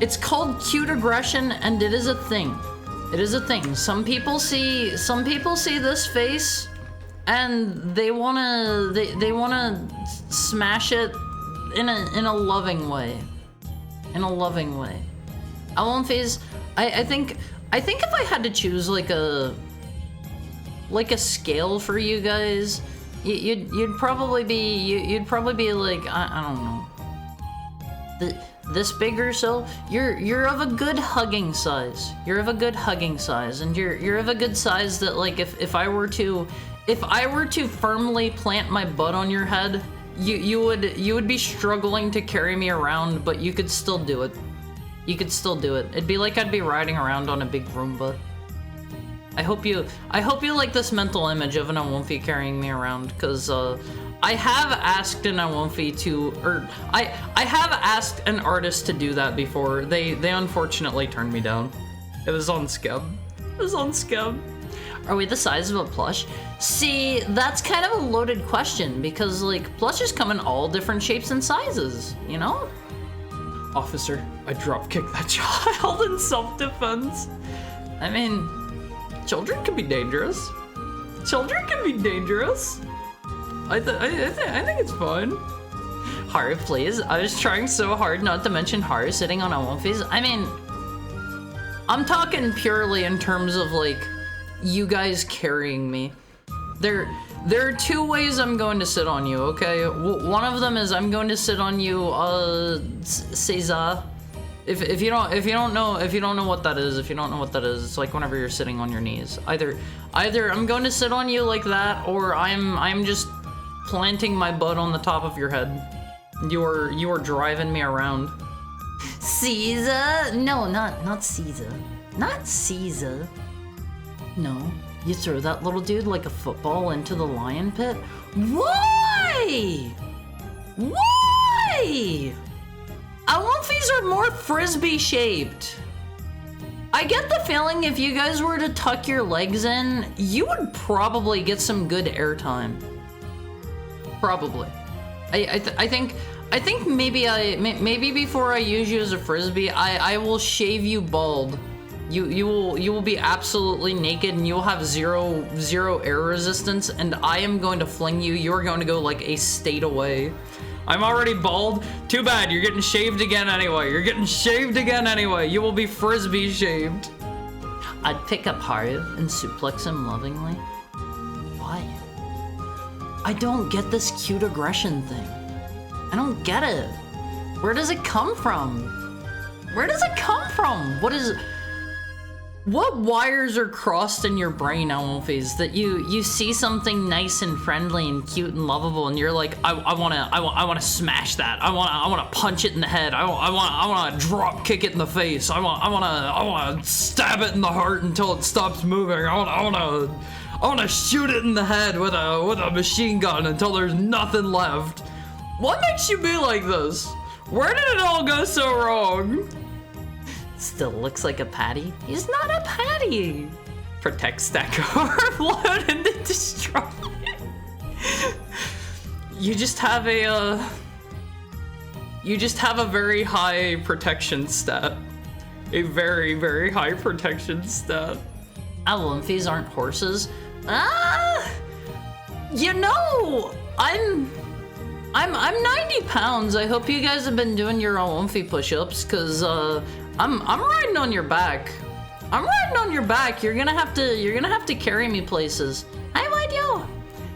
S1: It's called cute aggression, and it is a thing. It is a thing. Some people see this face and they wanna smash it in a loving way. In a loving way. Awomfies, I think if I had to choose like a scale for you guys, you'd probably be like, I don't know, this big or so. You're of a good hugging size. You're of a good hugging size, and you're of a good size that, like, if I were to firmly plant my butt on your head, you would be struggling to carry me around, but you could still do it. You could still do it. It'd be like I'd be riding around on a big Roomba. I hope you like this mental image of an Awomfie carrying me around, because I have asked an Awomfie to, or I have asked an artist to do that before. They unfortunately turned me down. It was on Scub. It was on Scub. Are we the size of a plush? See, that's kind of a loaded question, because like plushes come in all different shapes and sizes, you know? Officer, I drop kicked that child in self-defense. I mean, children can be dangerous. Children can be dangerous. I think it's fun. Haru, please. I was trying so hard not to mention Haru sitting on Awomfies. I mean, I'm talking purely in terms of like you guys carrying me. There are two ways I'm going to sit on you, okay? One of them is I'm going to sit on you, Caesar. If you don't know what that is, it's like whenever you're sitting on your knees. Either I'm going to sit on you like that, or I'm just planting my butt on the top of your head. You are driving me around. Caesar? No, not Caesar. Not Caesar. No. You throw that little dude like a football into the lion pit? Why? Why? Awomfies are more frisbee shaped. I get the feeling if you guys were to tuck your legs in, you would probably get some good airtime. Probably. I I think maybe before I use you as a frisbee, I will shave you bald. You will be absolutely naked and you'll have zero air resistance, and I am going to fling you. You're going to go like a state away. I'm already bald. Too bad, you're getting shaved again anyway. You're getting shaved again anyway. You will be frisbee shaved. I'd pick up Haru and suplex him lovingly. Why? I don't get this cute aggression thing. I don't get it. Where does it come from? Where does it come from? What wires are crossed in your brain, Alphys, that you see something nice and friendly and cute and lovable, and you're like, I wanna smash that. I wanna punch it in the head. I wanna drop kick it in the face. I wanna stab it in the heart until it stops moving. I wanna shoot it in the head with a machine gun until there's nothing left. What makes you be like this? Where did it all go so wrong? Still looks like a patty. He's not a patty. Protect, stack, overload, and then destroy. You just have a very high protection stat. A very, very high protection stat. Alphys aren't horses. You know, I'm 90 pounds. I hope you guys have been doing your Alumphy push-ups, cause I'm riding on your back. I'm riding on your back. You're gonna have to carry me places. I would you.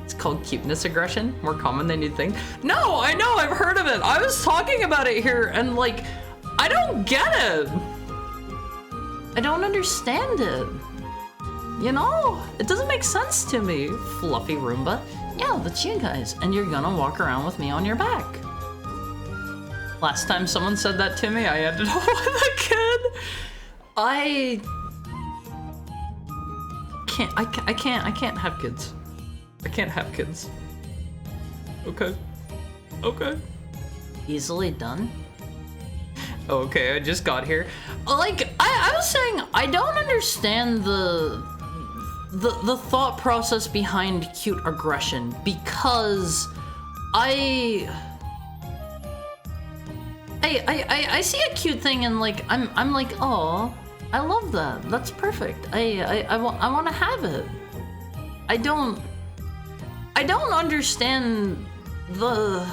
S1: It's called cuteness aggression, more common than you'd think. No, I know, I've heard of it. I was talking about it here, and like, I don't get it. I don't understand it. You know, it doesn't make sense to me. Fluffy Roomba. Yeah, that's you guys, and you're gonna walk around with me on your back. Last time someone said that to me, I ended up with a kid. I can't have kids. I can't have kids. Okay. Easily done. Okay, I just got here. Like, I was saying, I don't understand the thought process behind cute aggression, because I see a cute thing and like I'm like, oh, I love that. That's perfect. I want to have it. I don't understand the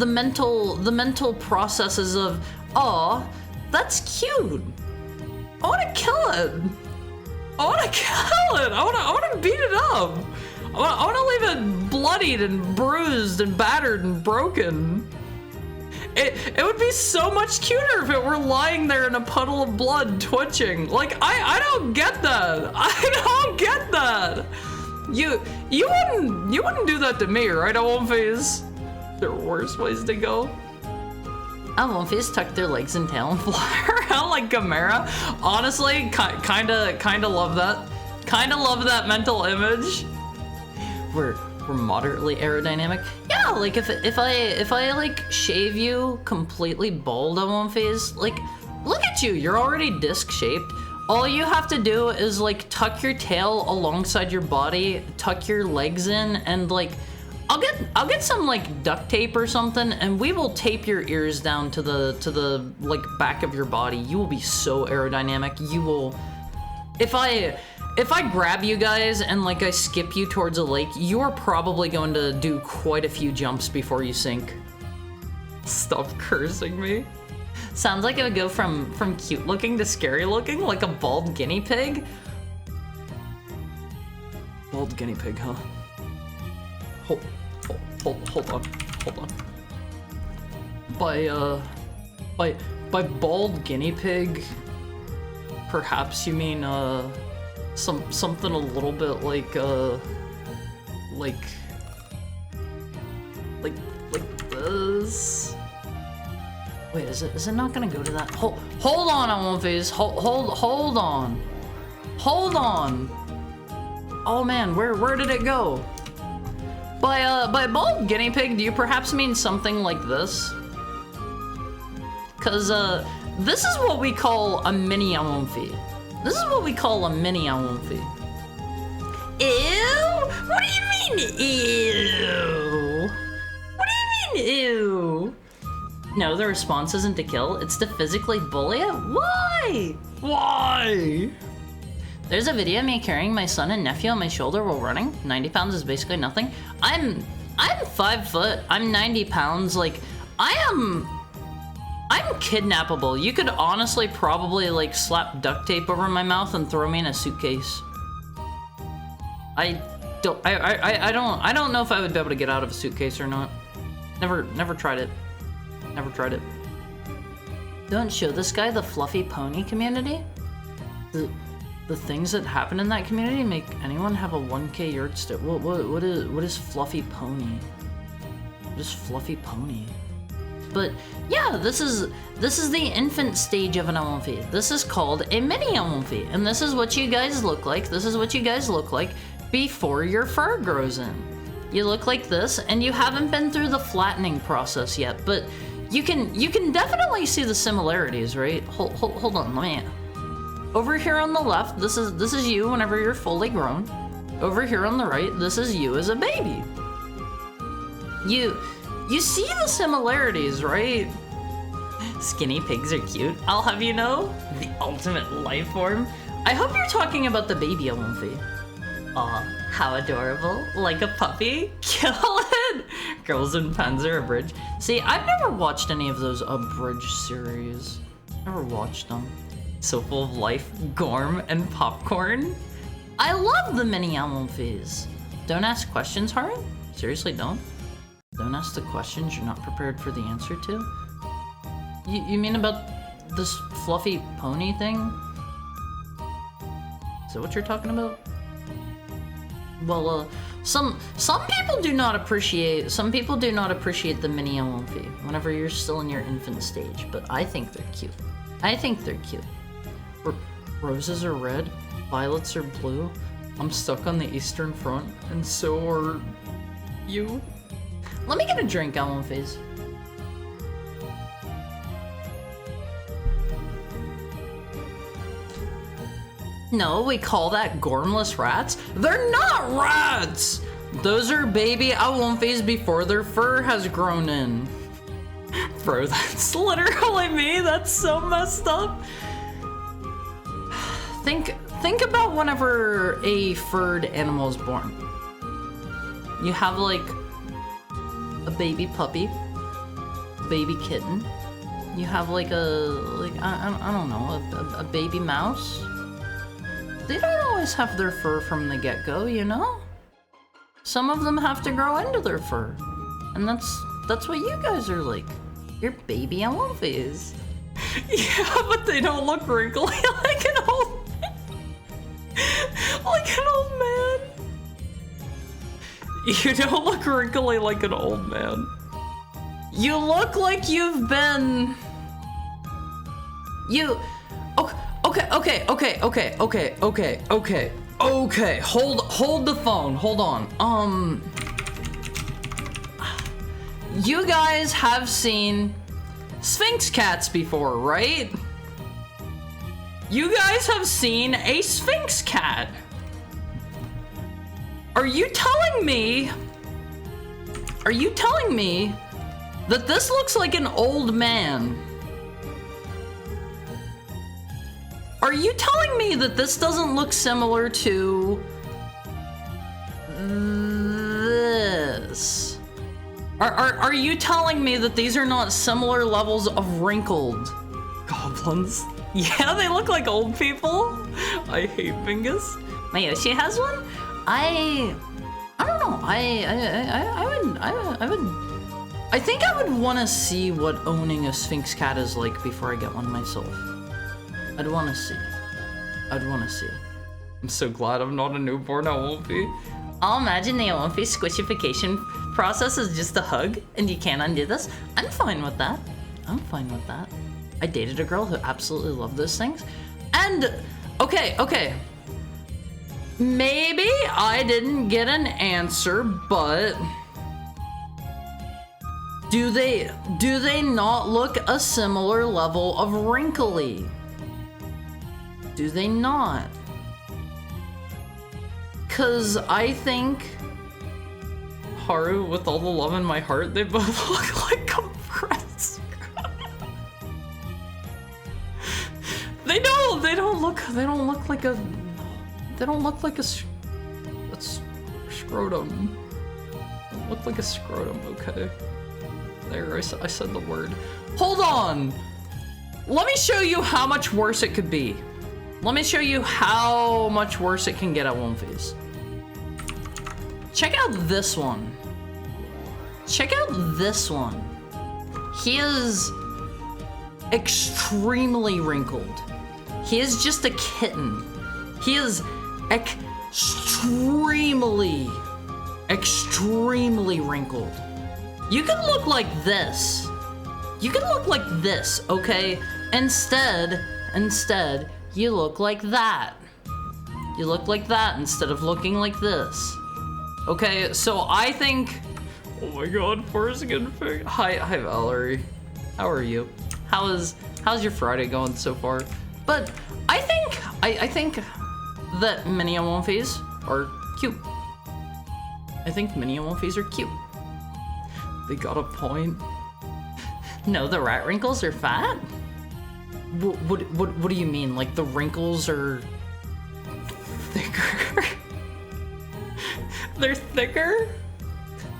S1: mental processes of, oh, that's cute. I want to kill it. I want to beat it up. I want to leave it bloodied and bruised and battered and broken. It would be so much cuter if it were lying there in a puddle of blood twitching. Like, I don't get that. I don't get that. You wouldn't do that to me, right, Alphys? There are worse ways to go. Alphys tuck their legs and tail and fly around like Gamera. Honestly, kinda love that. Kinda love that mental image. We're moderately aerodynamic. Yeah, like if I like shave you completely bald, Alphys, like, look at you, you're already disc shaped. All you have to do is like tuck your tail alongside your body, tuck your legs in, and like I'll get some like duct tape or something, and we will tape your ears down to the like back of your body. You will be so aerodynamic. You will, if I grab you guys and like I skip you towards a lake, you're probably going to do quite a few jumps before you sink. Stop cursing me. Sounds like it would go from cute looking to scary looking, like a bald guinea pig. Bald guinea pig, huh? Hold on. By bald guinea pig, perhaps you mean something a little bit like this. Wait, is it not gonna go to that? Hold on, Alphys. Hold on. Oh man, where did it go? By bald guinea pig, do you perhaps mean something like this? Cause this is what we call a mini Alumphy. This is what we call a mini Alumphy. Ew? What do you mean, ew? What do you Ew. No, the response isn't to kill, it's to physically bully it? Why?
S2: Why?
S1: There's a video of me carrying my son and nephew on my shoulder while running. 90 pounds is basically nothing. I'm 5 foot, I'm 90 pounds, like, I'm kidnappable. You could honestly probably like slap duct tape over my mouth and throw me in a suitcase. I don't know if I would be able to get out of a suitcase or not. Never tried it. Never tried it. Don't show this guy the fluffy pony community. The things that happen in that community make anyone have a 1K yardstick. What is fluffy pony? What is fluffy pony? But yeah, this is the infant stage of an LMV. This is called a mini LMV, and this is what you guys look like. This is what you guys look like before your fur grows in. You look like this, and you haven't been through the flattening process yet, but you can definitely see the similarities, right? Hold on, let me. Over here on the left, this is you whenever you're fully grown. Over here on the right, this is you as a baby. You see the similarities, right? Skinny pigs are cute. I'll have you know, the ultimate life form. I hope you're talking about the baby LMV. Aw, how adorable. Like a puppy. Kill it! Girls in Panzer Abridged. See, I've never watched any of those Abridged series. Never watched them. So full of life, gorm, and popcorn. I love the mini LMVs. Don't ask questions, Haru? Seriously, don't? Don't ask the questions you're not prepared for the answer to? You mean about this fluffy pony thing? Is that what you're talking about? Well, some people do not appreciate the mini LMV whenever you're still in your infant stage, but I think they're cute. I think they're cute. Roses are red, violets are blue. I'm stuck on the Eastern Front, and so are you. Let me get a drink, LMVs. No, we call that gormless rats. They're not rats! Those are baby LMVs before their fur has grown in. Bro, that's literally me. That's so messed up. Think about whenever a furred animal is born. You have like a baby puppy, baby kitten. You have like I don't know, a baby mouse. They don't always have their fur from the get-go, you know? Some of them have to grow into their fur. And that's what you guys are like. You're baby LMVs. Yeah, but they don't look wrinkly like an old man. You don't look wrinkly like an old man. You look like you've been... Okay. Hold the phone. Hold on. You guys have seen Sphinx cats before, right? You guys have seen a Sphinx cat. Are you telling me that this looks like an old man? Are you telling me that this doesn't look similar to this? Are you telling me that these are not similar levels of wrinkled goblins? Yeah, they look like old people. I hate Bingus. My Yoshi has one? I don't know. I think I would want to see what owning a Sphinx cat is like before I get one myself. I'd want to see. I'm so glad I'm not a newborn LMV. I'll imagine the LMV squishification process is just a hug, and you can't undo this. I'm fine with that. I dated a girl who absolutely loved those things. And, okay. Maybe I didn't get an answer, but... Do they not look a similar level of wrinkly? Do they not? 'Cause I think Haru with all the love in my heart. They both look like compressed. They don't look like a scrotum. They don't look like a scrotum, okay. There, I said the word. Hold on! Let me show you how much worse it could be. Let me show you how much worse it can get at One Piece. Check out this one. Check out this one. He is extremely wrinkled. He is just a kitten. He is extremely wrinkled. You can look like this. You can look like this, okay? Instead, you look like that. You look like that instead of looking like this. Okay, so I think... Oh my god, Forrest again. Hi, Valerie. How are you? How's your Friday going so far? But I think that Mini and One Piece are cute. I think Mini and One Piece are cute. They got a point. No, the rat wrinkles are fat? What do you mean? Like the wrinkles are thicker? They're thicker?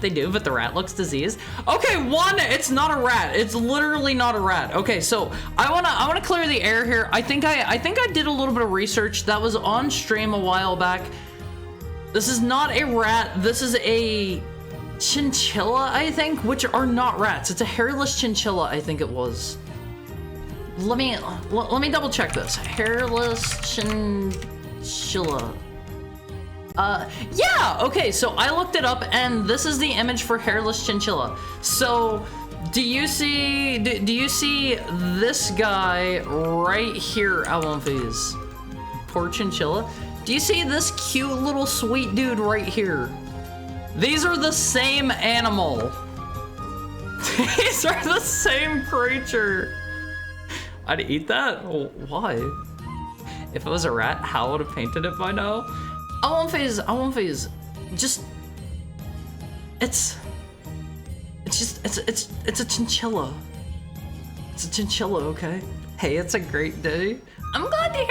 S1: They do, but the rat looks diseased. Okay, one, it's not a rat. It's literally not a rat. Okay, so I wanna clear the air here. I think I did a little bit of research that was on stream a while back. This is not a rat. This is a chinchilla, I think, which are not rats. It's a hairless chinchilla, I think it was. Let me double check this. Hairless chinchilla. Yeah, okay, so I looked it up and this is the image for hairless chinchilla. So, do you see this guy right here at One Piece? Poor chinchilla. Do you see this cute little sweet dude right here? These are the same animal. These are the same creature. I'd eat that? Why? If it was a rat, Hal would have painted it by now. I won't phase. Just, it's a chinchilla. It's a chinchilla, okay? Hey, it's a great day. I'm glad to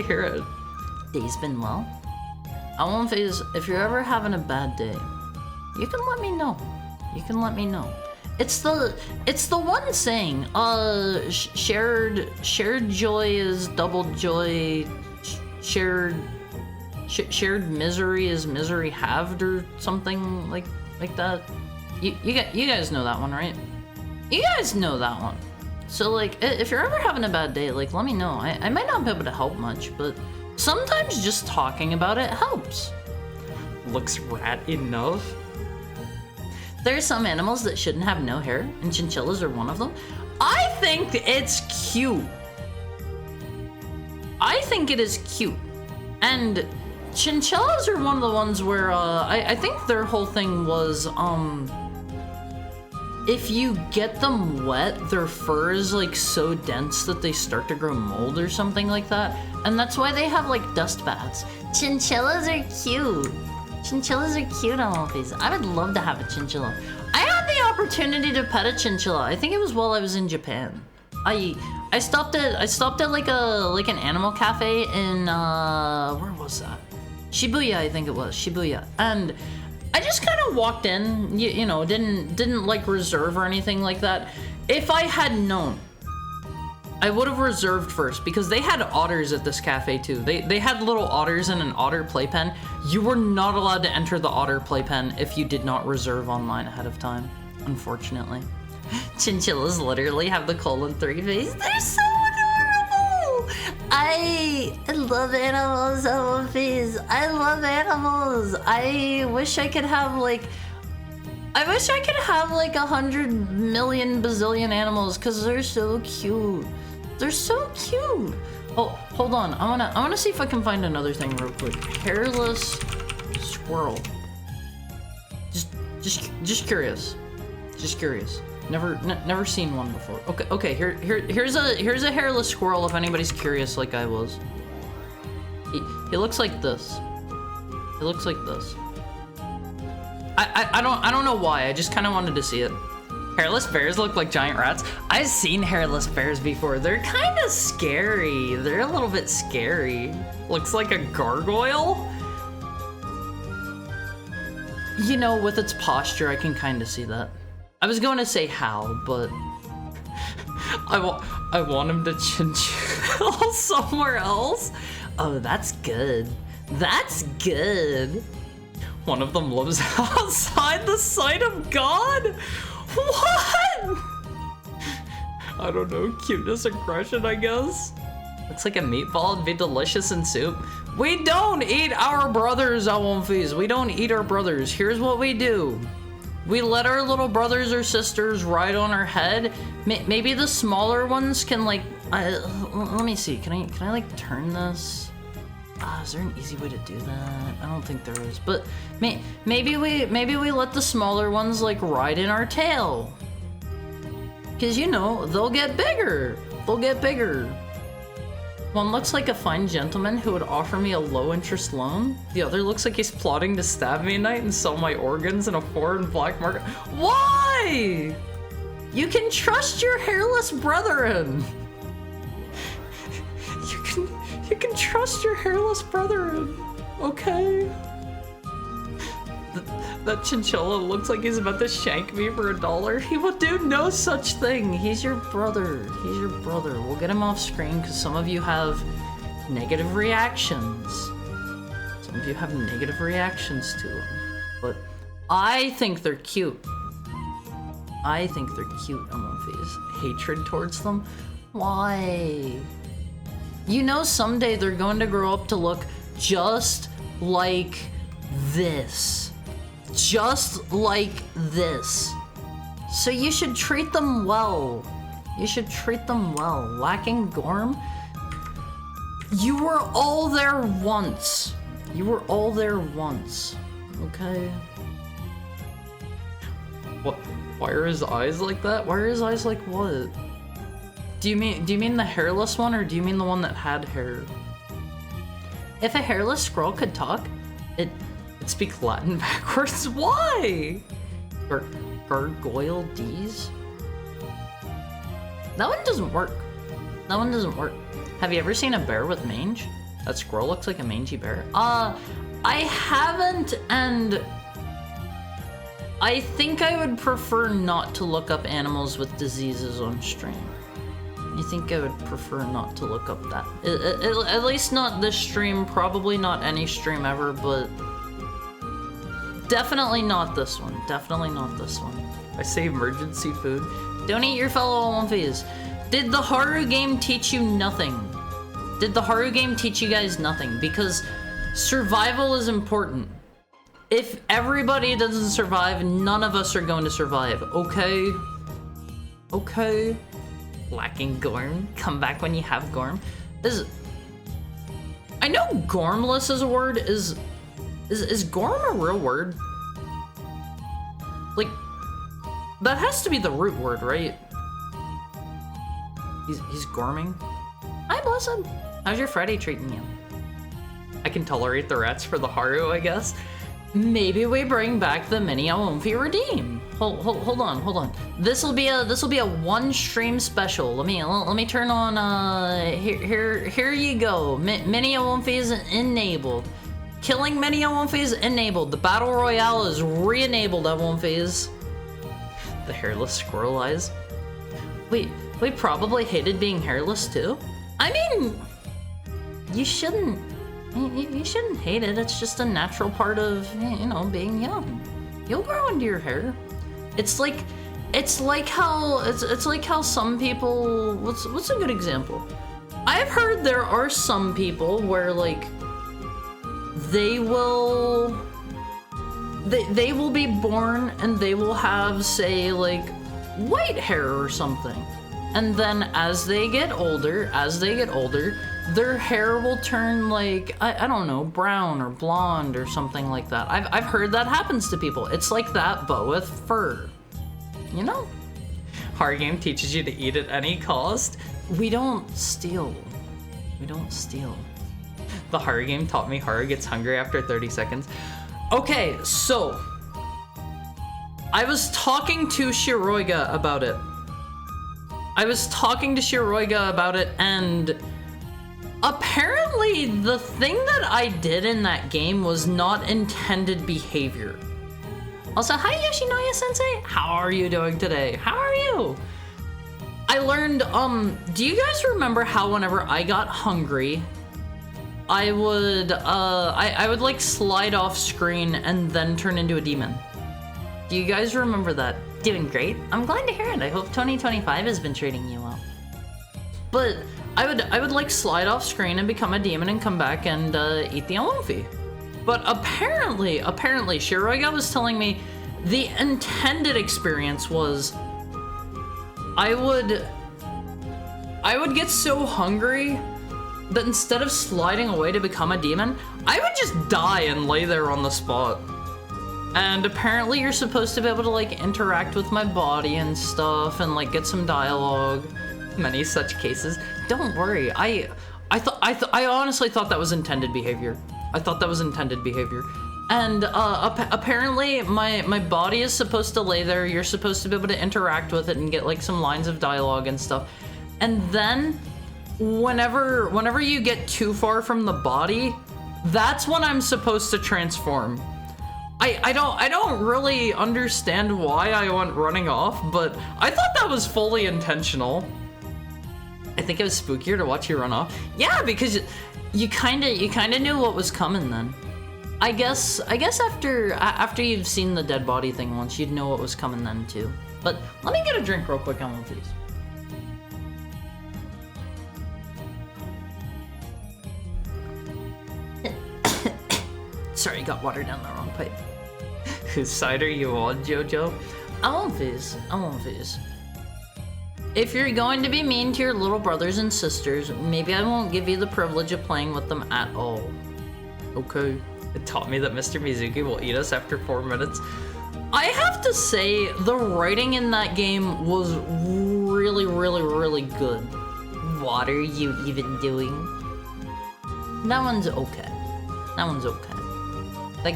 S1: hear it. Day's been well. I won't phase. If you're ever having a bad day, you can let me know. It's the one saying, shared joy is double joy, shared misery is misery halved, or something like that. You guys know that one, right? You guys know that one. So like, if you're ever having a bad day, like, let me know. I might not be able to help much, but sometimes just talking about it helps. Looks rat enough. There are some animals that shouldn't have no hair, and chinchillas are one of them. I think it's cute. I think it is cute. And chinchillas are one of the ones where, I think their whole thing was, if you get them wet, their fur is like so dense that they start to grow mold or something like that. And that's why they have like dust baths. Chinchillas are cute. Chinchillas are cute on One Piece. I would love to have a chinchilla. I had the opportunity to pet a chinchilla. I think it was while I was in Japan. I stopped at like an animal cafe in where was that? Shibuya, I think it was. Shibuya. And I just kind of walked in, you know, didn't like reserve or anything like that. If I had known, I would have reserved first, because they had otters at this cafe too. They had little otters in an otter playpen. You were not allowed to enter the otter playpen if you did not reserve online ahead of time, unfortunately. Chinchillas literally have the 3 face. They're so adorable! I love animals on One Piece. I love animals. I wish I could have like 100 million bazillion animals, because they're so cute. They're so cute. Oh, hold on. I wanna see if I can find another thing real quick. Hairless squirrel. Just curious. Just curious. Never seen one before. Okay. Here's a hairless squirrel if anybody's curious like I was. He looks like this. He looks like this. I don't know why. I just kind of wanted to see it. Hairless bears look like giant rats. I've seen hairless bears before. They're kind of scary. They're a little bit scary. Looks like a gargoyle. You know, with its posture, I can kind of see that. I was going to say how, but I want him to chinchilla somewhere else. Oh, that's good. That's good. One of them lives outside the sight of God? What? I don't know, cuteness, aggression, I guess. Looks like a meatball, it'd be delicious in soup. We don't eat our brothers, Awomfis. We don't eat our brothers. Here's what we do. We let our little brothers or sisters ride on our head. Maybe the smaller ones can like, let me see, can I like turn this? Is there an easy way to do that? I don't think there is, but maybe we let the smaller ones like ride in our tail. Cause you know, they'll get bigger. They'll get bigger. One looks like a fine gentleman who would offer me a low-interest loan. The other looks like he's plotting to stab me at night and sell my organs in a foreign black market. Why? You can trust your hairless brethren. You can trust your hairless brethren, okay? That chinchilla looks like he's about to shank me for $1. He will do no such thing. He's your brother. He's your brother. We'll get him off screen because some of you have negative reactions. Some of you have negative reactions to him. But I think they're cute. I think they're cute, Amorphis. Hatred towards them? Why? You know someday they're going to grow up to look just like this. Just like this. So you should treat them well. You should treat them well. Lacking Gorm? You were all there once. You were all there once. Okay? What? Why are his eyes like that? Why are his eyes like what? Do you mean the hairless one, or do you mean the one that had hair? If a hairless squirrel could talk, it'd speak Latin backwards. Why? Gargoyle D's? That one doesn't work. That one doesn't work. Have you ever seen a bear with mange? That squirrel looks like a mangy bear. I haven't, and I think I would prefer not to look up animals with diseases on stream. I think I would prefer not to look up that. At least not this stream, probably not any stream ever, but definitely not this one. Definitely not this one. I say emergency food. Don't eat your fellow Olympians. Did the Haru game teach you nothing? Did the Haru game teach you guys nothing? Because survival is important. If everybody doesn't survive, none of us are going to survive, okay? Okay? Lacking Gorm. Come back when you have Gorm. I know Gormless is a word. Is Gorm a real word? Like, that has to be the root word, right? He's gorming. Hi, Blessed. How's your Friday treating you? I can tolerate the rats for the Haru, I guess. Maybe we bring back the mini Awomfi Redeem. Hold on. This'll be a one stream special. Let me turn on here you go. Mini Awomfi is enabled. Killing mini Awomfi is enabled. The Battle Royale is re-enabled, Awomfis. The hairless squirrel eyes. Wait, we probably hated being hairless too? I mean, you shouldn't hate it. It's just a natural part of, you know, being young. You'll grow into your hair. It's like how some people, what's a good example? I've heard there are some people where like they will be born and they will have, say, like white hair or something. And then as they get older, their hair will turn like, I don't know, brown or blonde or something like that. I've heard that happens to people. It's like that, but with fur. You know? Hard game teaches you to eat at any cost. We don't steal. We don't steal. The Haru game taught me Haru gets hungry after 30 seconds. Okay, so I was talking to Shiroiga about it. And apparently the thing that I did in that game was not intended behavior. Also, hi Yoshinoya Sensei! How are you doing today? How are you? I learned, do you guys remember how whenever I got hungry, I would like slide off screen and then turn into a demon? Do you guys remember that? Doing great. I'm glad to hear it. I hope 2025 has been treating you well. But I would like slide off screen and become a demon and come back and eat the Luffy. But apparently Shiroiga was telling me the intended experience was I would get so hungry that instead of sliding away to become a demon, I would just die and lay there on the spot. And apparently you're supposed to be able to like interact with my body and stuff and like get some dialogue. Many such cases. Don't worry, I honestly thought that was intended behavior. And apparently my body is supposed to lay there, you're supposed to be able to interact with it and get like some lines of dialogue and stuff. And then whenever you get too far from the body, that's when I'm supposed to transform. I don't really understand why I went running off, but I thought that was fully intentional. I think it was spookier to watch you run off. Yeah, because you kinda knew what was coming then. I guess after you've seen the dead body thing once, you'd know what was coming then too. But let me get a drink real quick on one of these. Sorry, got water down the wrong pipe. Whose side are you on, Jojo? I won't fizz. If you're going to be mean to your little brothers and sisters, maybe I won't give you the privilege of playing with them at all. Okay. It taught me that Mr. Mizuki will eat us after 4 minutes. I have to say, the writing in that game was really, really, really good. What are you even doing? That one's okay. That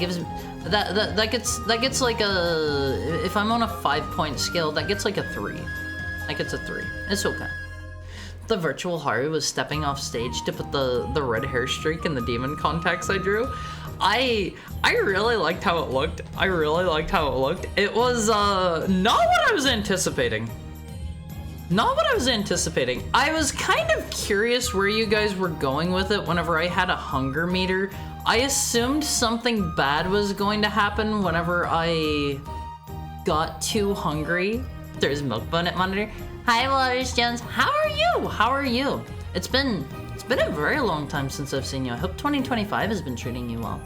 S1: gets like a, if I'm on a 5-point scale, that gets like a 3. That gets a 3. It's okay. The virtual Haru was stepping off stage to put the red hair streak in the demon contacts I drew. I really liked how it looked. It was not what I was anticipating. I was kind of curious where you guys were going with it whenever I had a hunger meter. I assumed something bad was going to happen whenever I got too hungry. There's Milkbone at monitor. Hi, Waters Jones. How are you? It's been a very long time since I've seen you. I hope 2025 has been treating you well.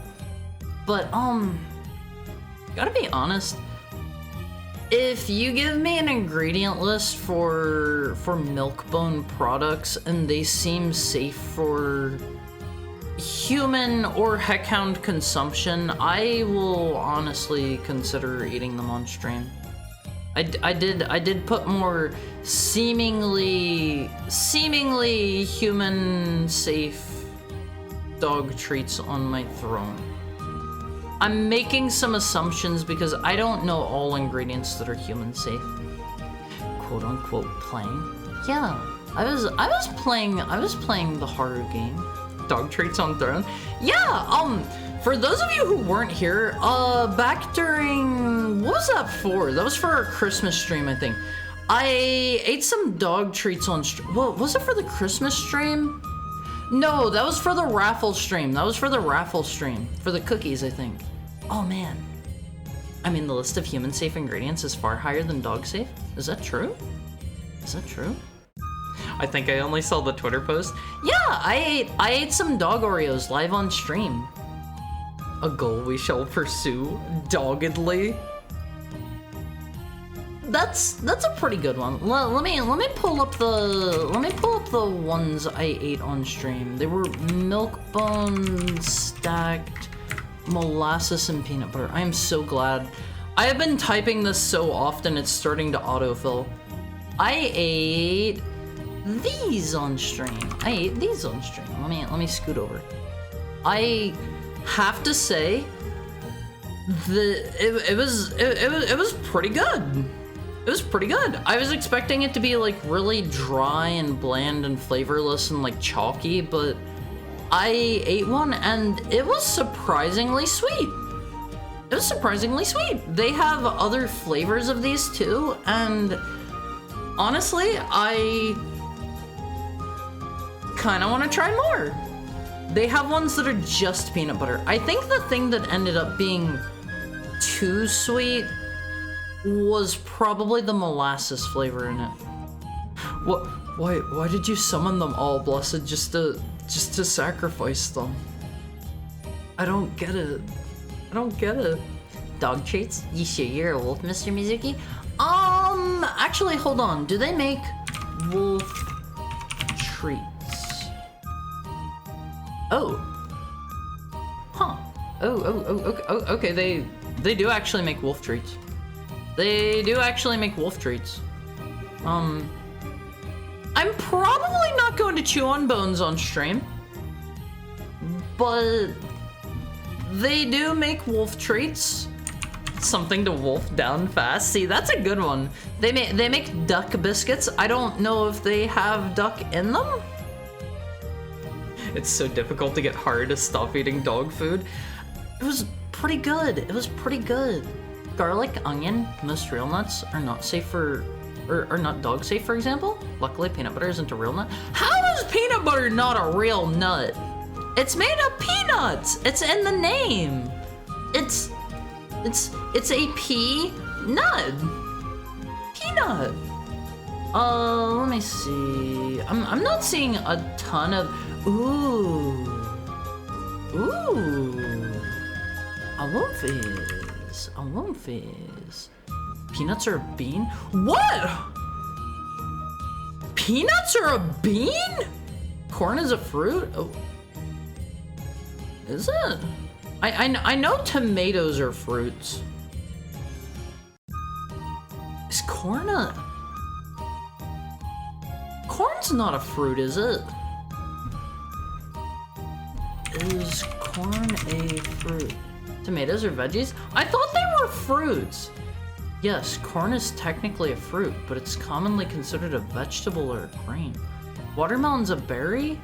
S1: But gotta be honest. If you give me an ingredient list for Milkbone products and they seem safe for human or heckhound consumption, I will honestly consider eating them on stream. I did put more seemingly human safe dog treats on my throne. I'm making some assumptions because I don't know all ingredients that are human safe. Quote unquote playing. Yeah, I was playing the Haru game. Dog treats on throne. Yeah, for those of you who weren't here, back during, what was that for? That was for our Christmas stream, I think. I ate some dog treats on stream. What was it for the Christmas stream? No, that was for the raffle stream. For the cookies, I think. Oh man. I mean, the list of human safe ingredients is far higher than dog safe. Is that true? I think I only saw the Twitter post. Yeah, I ate some dog Oreos live on stream. A goal we shall pursue doggedly. That's a pretty good one. Let me pull up the ones I ate on stream. They were Milkbone stacked molasses and peanut butter. I am so glad. I have been typing this so often it's starting to autofill. I ate these on stream. Let me scoot over. I have to say, it was pretty good. It was pretty good. I was expecting it to be like really dry and bland and flavorless and like chalky, but I ate one and it was surprisingly sweet. It was surprisingly sweet. They have other flavors of these too, and honestly, I kind of want to try more. They have ones that are just peanut butter. I think the thing that ended up being too sweet was probably the molasses flavor in it. What? Why did you summon them all, Blessed, just to sacrifice them? I don't get it. I don't get it. Dog treats? You sure you're a wolf, Mr. Mizuki? Actually, hold on. Do they make wolf treats? Oh. Huh. Okay, they do actually make wolf treats. They do actually make wolf treats. I'm probably not going to chew on bones on stream, but they do make wolf treats. Something to wolf down fast. See, that's a good one. They make duck biscuits. I don't know if they have duck in them. It's so difficult to get hard to stop eating dog food. It was pretty good. It was pretty good. Garlic, onion, most real nuts are not safe for, or are not dog safe, for example. Luckily, peanut butter isn't a real nut. How is peanut butter not a real nut? It's made of peanuts. It's in the name. It's a pea nut. Peanut. Let me see. I'm not seeing a ton of. Ooh. I want fizz. I want fizz. Peanuts are a bean? What? Peanuts are a bean? Corn is a fruit? Oh. Is it? I know tomatoes are fruits. Is corn a... Corn's not a fruit, is it? Is corn a fruit? Tomatoes are veggies? I thought they were fruits. Yes, corn is technically a fruit, but it's commonly considered a vegetable or a grain. Watermelon's a berry?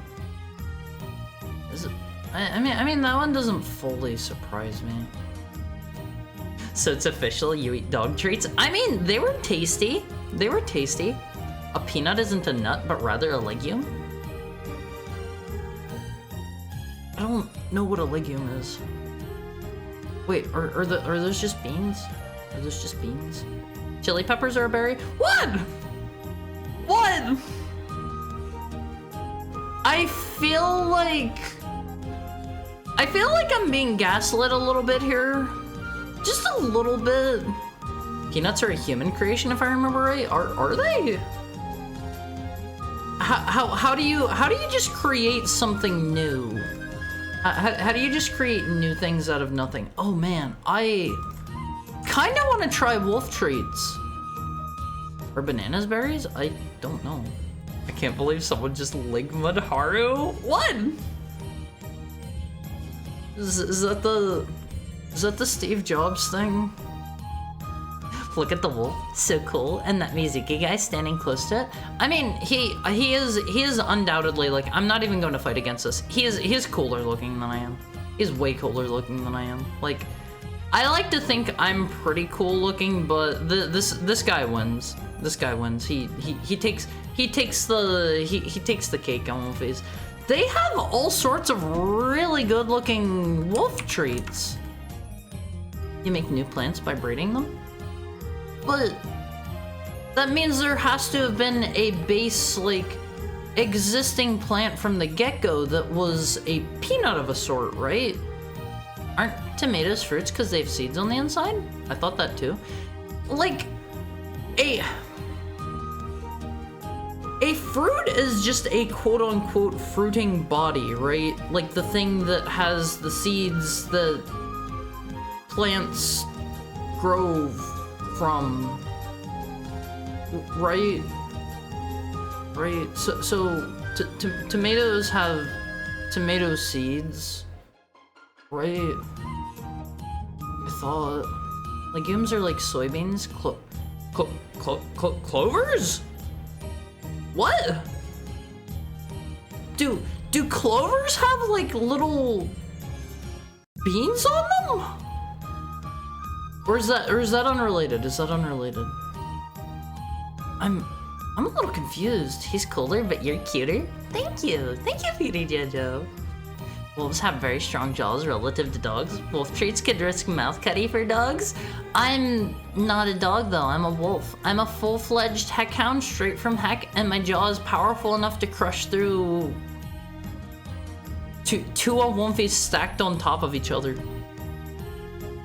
S1: Is it? I mean, that one doesn't fully surprise me. So it's official, you eat dog treats? I mean, they were tasty. They were tasty. A peanut isn't a nut, but rather a legume? I don't know what a legume is. Wait, are those just beans? Are those just beans? Chili peppers are a berry? What? What? I feel like I'm being gaslit a little bit here. Just a little bit. Peanuts are a human creation, if I remember right. Are they? How do you just create something new? How do you just create new things out of nothing? Oh man, I kind of want to try wolf treats. Are bananas berries? I don't know. I can't believe someone just ligma'd Haru. What? Is that the Steve Jobs thing? Look at the wolf, so cool, and that Mizuki guy standing close to it. I mean, he is undoubtedly, like, I'm not even going to fight against this. He is cooler looking than I am. He's way cooler looking than I am. Like, I like to think I'm pretty cool looking, but this guy wins. This guy wins. He takes the cake on Wolfies. They have all sorts of really good looking wolf treats. You make new plants by breeding them? But that means there has to have been a base, like, existing plant from the get-go that was a peanut of a sort, right? Aren't tomatoes fruits because they have seeds on the inside? I thought that too. Like, a fruit is just a quote-unquote fruiting body, right? Like the thing that has the seeds that plants grow from, right? So tomatoes have tomato seeds, right? I thought. Legumes are like soybeans. Clovers? What? Do clovers have like little beans on them? Or is that unrelated? Is that unrelated? I'm a little confused. He's cooler, but you're cuter. Thank you, Peter Jojo. Wolves have very strong jaws relative to dogs. Wolf traits could risk mouth cutty for dogs. I'm not a dog though, I'm a wolf. I'm a full-fledged heck hound straight from heck, and my jaw is powerful enough to crush through two Wolfies stacked on top of each other.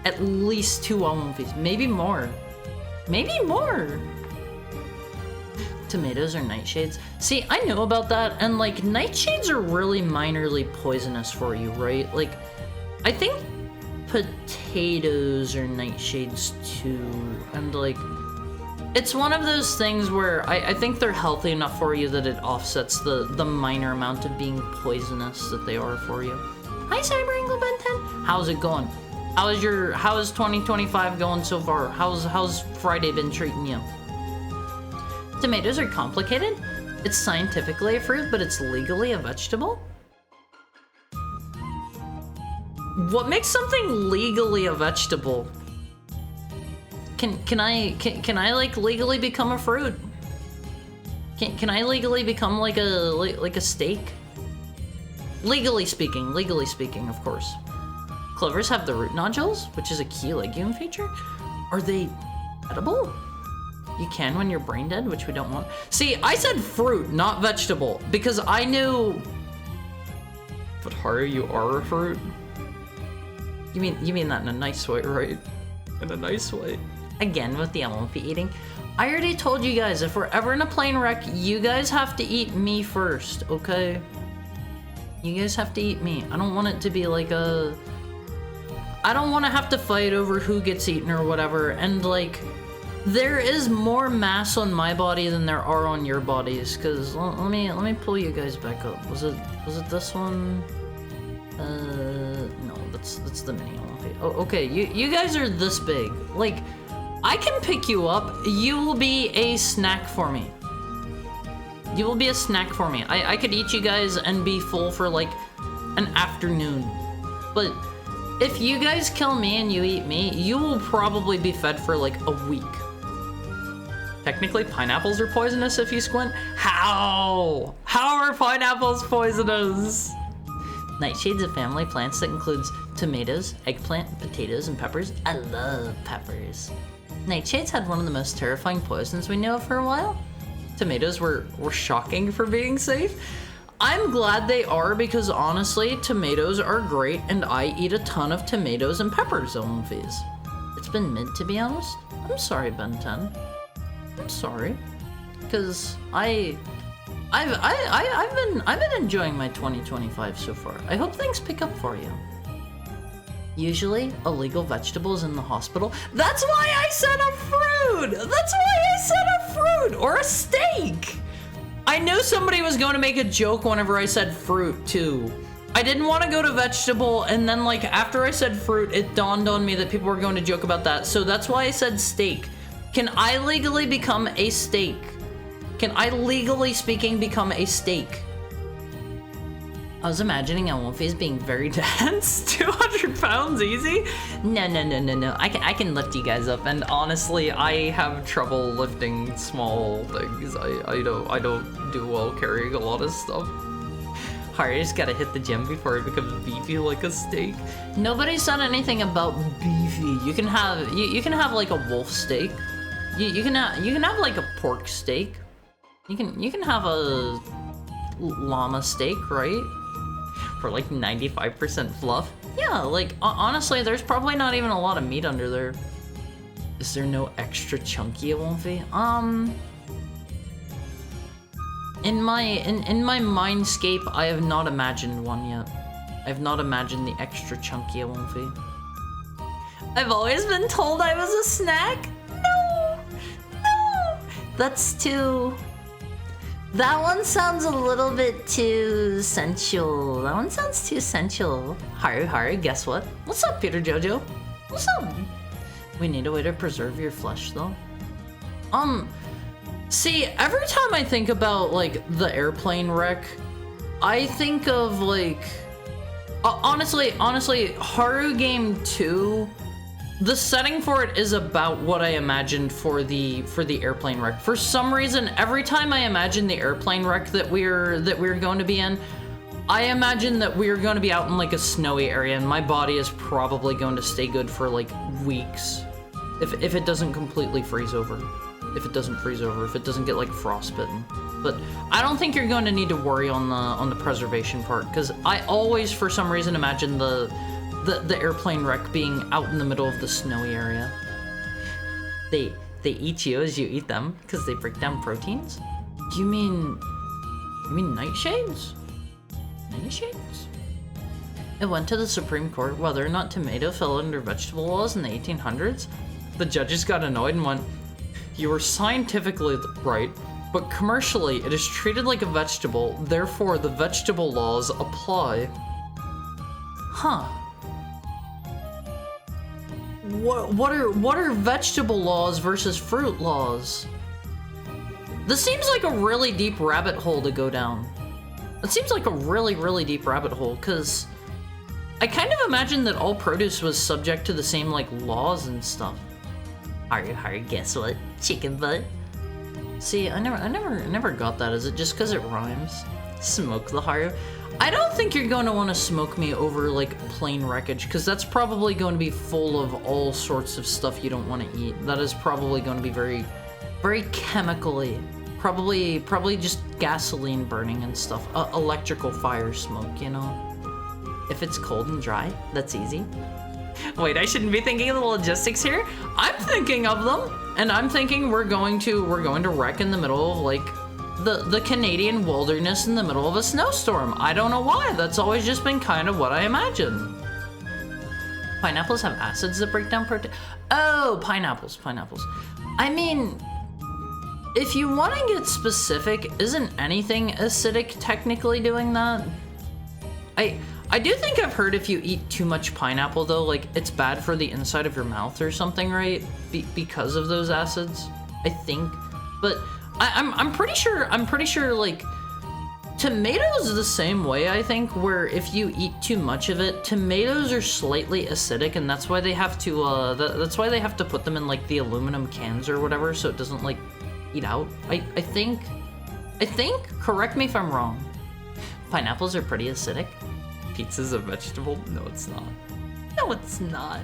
S1: At least 2 Wolfies, maybe more. Maybe more. Tomatoes are nightshades. See, I know about that, and like nightshades are really minorly poisonous for you, right? Like, I think potatoes are nightshades too, and like, it's one of those things where I think they're healthy enough for you that it offsets the minor amount of being poisonous that they are for you. Hi, Cyber Ben 10. How's it going? How is 2025 going so far? How's Friday been treating you? Tomatoes are complicated. It's scientifically a fruit, but it's legally a vegetable. What makes something legally a vegetable? Can I like legally become a fruit? Can I legally become like a steak? Legally speaking, of course. Clovers have the root nodules, which is a key legume feature. Are they edible? You can when you're brain dead, which we don't want. See, I said fruit, not vegetable, because I knew. But Haru, you are a fruit. You mean that in a nice way, right? In a nice way. Again, with the I won't be eating. I already told you guys, if we're ever in a plane wreck, you guys have to eat me first, okay? You guys have to eat me. I don't want it to be like a. I don't want to have to fight over who gets eaten or whatever, and like. There is more mass on my body than there are on your bodies, cause let me pull you guys back up. Was it this one? No, that's the mini one. Oh, okay, you guys are this big. Like, I can pick you up. You will be a snack for me. You will be a snack for me. I could eat you guys and be full for like an afternoon. But if you guys kill me and you eat me, you will probably be fed for like a week. Technically, pineapples are poisonous if you squint. How? How are pineapples poisonous? Nightshade's a family of plants that includes tomatoes, eggplant, potatoes, and peppers. I love peppers. Nightshades had one of the most terrifying poisons we know of for a while. Tomatoes were shocking for being safe. I'm glad they are, because honestly, tomatoes are great, and I eat a ton of tomatoes and peppers on these. It's been mid, to be honest. I'm sorry, Ben 10. I'm sorry, because I've been enjoying my 2025 so far. I hope things pick up for you. Usually, illegal vegetables in the hospital. That's why I said a fruit. That's why I said a fruit or a steak. I knew somebody was going to make a joke whenever I said fruit too. I didn't want to go to vegetable, and then like after I said fruit, it dawned on me that people were going to joke about that. So that's why I said steak. Can I legally become a steak? Can I legally speaking become a steak? I was imagining Wolfies being very dense. 200 pounds easy? No. I can lift you guys up, and honestly, I have trouble lifting small things. I don't do well carrying a lot of stuff. Haru's gotta hit the gym before it becomes beefy like a steak. Nobody said anything about beefy. You can have like a wolf steak. You can have like a pork steak. You can have a llama steak, right? For like 95% fluff. Yeah, like honestly, there's probably not even a lot of meat under there. Is there no extra chunky Wolfie? In my mindscape, I have not imagined one yet. I have not imagined the extra chunky Wolfie. I've always been told I was a snack. No, that's too. That one sounds a little bit too sensual. That one sounds too sensual. Haru, guess what? What's up, Peter Jojo? Awesome. We need a way to preserve your flesh, though. See, every time I think about, like, the airplane wreck, I think of, like... honestly, Haru Game 2, the setting for it is about what I imagined for the airplane wreck. For some reason, every time I imagine the airplane wreck that we're going to be in, I imagine that we're going to be out in, like, a snowy area, and my body is probably going to stay good for, like, weeks. If it doesn't completely freeze over. If it doesn't freeze over, if it doesn't get, like, frostbitten. But I don't think you're going to need to worry on the preservation part, because I always, for some reason, imagine the airplane wreck being out in the middle of the snowy area. They eat you as you eat them, because they break down proteins? You mean nightshades? Nightshades? It went to the Supreme Court whether or not tomato fell under vegetable laws in the 1800s. The judges got annoyed and went, "You were scientifically right, but commercially it is treated like a vegetable, therefore the vegetable laws apply." Huh. What are vegetable laws versus fruit laws? This seems like a really deep rabbit hole to go down. It seems like a really, really deep rabbit hole, because I kind of imagined that all produce was subject to the same, like, laws and stuff. Haru, guess what? Chicken butt. See, I never got that. Is it just because it rhymes? Smoke the Haru. I don't think you're going to want to smoke me over, like, plane wreckage, because that's probably going to be full of all sorts of stuff you don't want to eat. That is probably going to be very, very chemically. Probably just gasoline burning and stuff. Electrical fire smoke, you know? If it's cold and dry, that's easy. Wait, I shouldn't be thinking of the logistics here. I'm thinking of them, and I'm thinking we're going to wreck in the middle of, like, the Canadian wilderness in the middle of a snowstorm. I don't know why. That's always just been kind of what I imagine. Pineapples have acids that break down protein. Oh, pineapples. I mean, if you want to get specific, isn't anything acidic technically doing that? I do think I've heard if you eat too much pineapple, though, like, it's bad for the inside of your mouth or something, right? Because of those acids, I think. But I'm pretty sure, like, tomatoes is the same way, I think, where if you eat too much of it, tomatoes are slightly acidic, and that's why they have to, that's why they have to put them in, like, the aluminum cans or whatever, so it doesn't, like, eat out. I think, correct me if I'm wrong. Pineapples are pretty acidic. Pizza's a vegetable? No, it's not. No, it's not.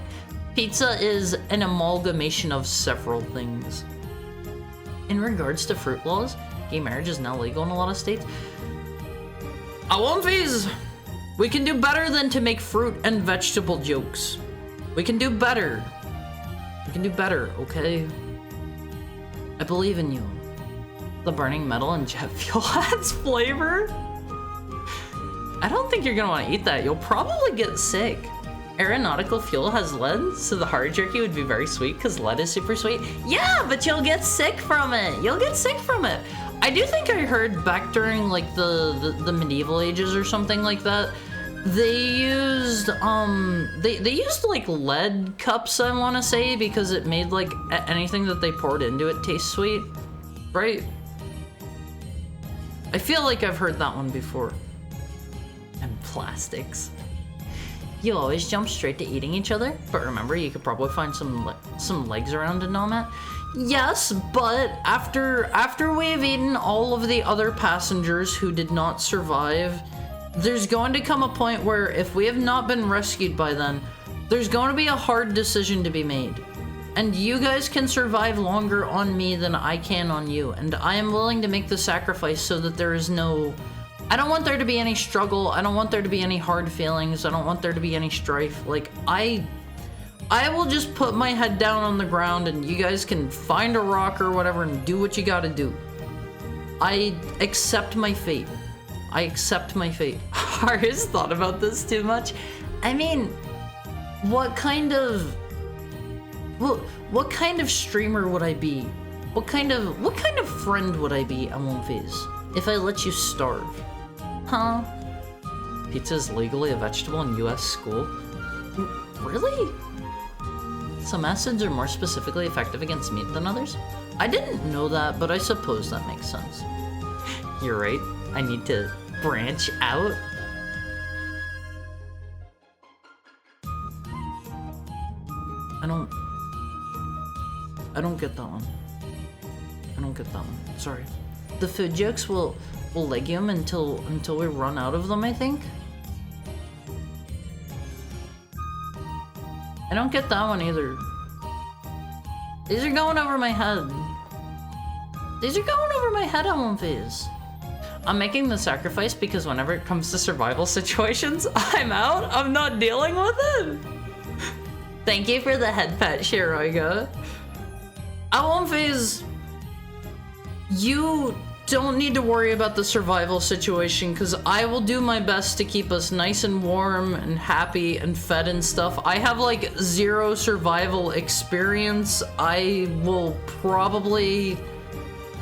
S1: Pizza is an amalgamation of several things. In regards to fruit laws, gay marriage is now legal in a lot of states. Awamfis! We can do better than to make fruit and vegetable jokes. We can do better. We can do better, okay? I believe in you. The burning metal and jet fuel adds flavor? I don't think you're gonna want to eat that. You'll probably get sick. Aeronautical fuel has lead, so the hard jerky would be very sweet because lead is super sweet. Yeah, but you'll get sick from it. You'll get sick from it. I do think I heard back during, like, the medieval ages or something like that, they used they used, like, lead cups, I want to say, because it made, like, anything that they poured into it taste sweet, right? I feel like I've heard that one before. And plastics. You always jump straight to eating each other, but remember, you could probably find some legs around to gnaw at. Yes, but after we've eaten all of the other passengers who did not survive, there's going to come a point where if we have not been rescued by then, there's going to be a hard decision to be made. And you guys can survive longer on me than I can on you, and I am willing to make the sacrifice so that there is no... I don't want there to be any struggle. I don't want there to be any hard feelings. I don't want there to be any strife. Like, I will just put my head down on the ground and you guys can find a rock or whatever and do what you gotta do. I accept my fate. I accept my fate. Haru's thought about this too much. I mean, what kind of streamer would I be? What kind of friend would I be, Amonfis, if I let you starve? Huh? Pizza is legally a vegetable in US school? Really? Some acids are more specifically effective against meat than others. I didn't know that, but I suppose that makes sense. You're right. I need to branch out. I don't get that one. I don't get that one. Sorry. The food jokes will legume until we run out of them, I think. I don't get that one either. These are going over my head. These are going over my head on One Phase. I'm making the sacrifice because whenever it comes to survival situations, I'm out. I'm not dealing with it. Thank you for the head pat, Shiroiga. At One Phase, you don't need to worry about the survival situation because I will do my best to keep us nice and warm and happy and fed and stuff. I have like 0 survival experience. I will probably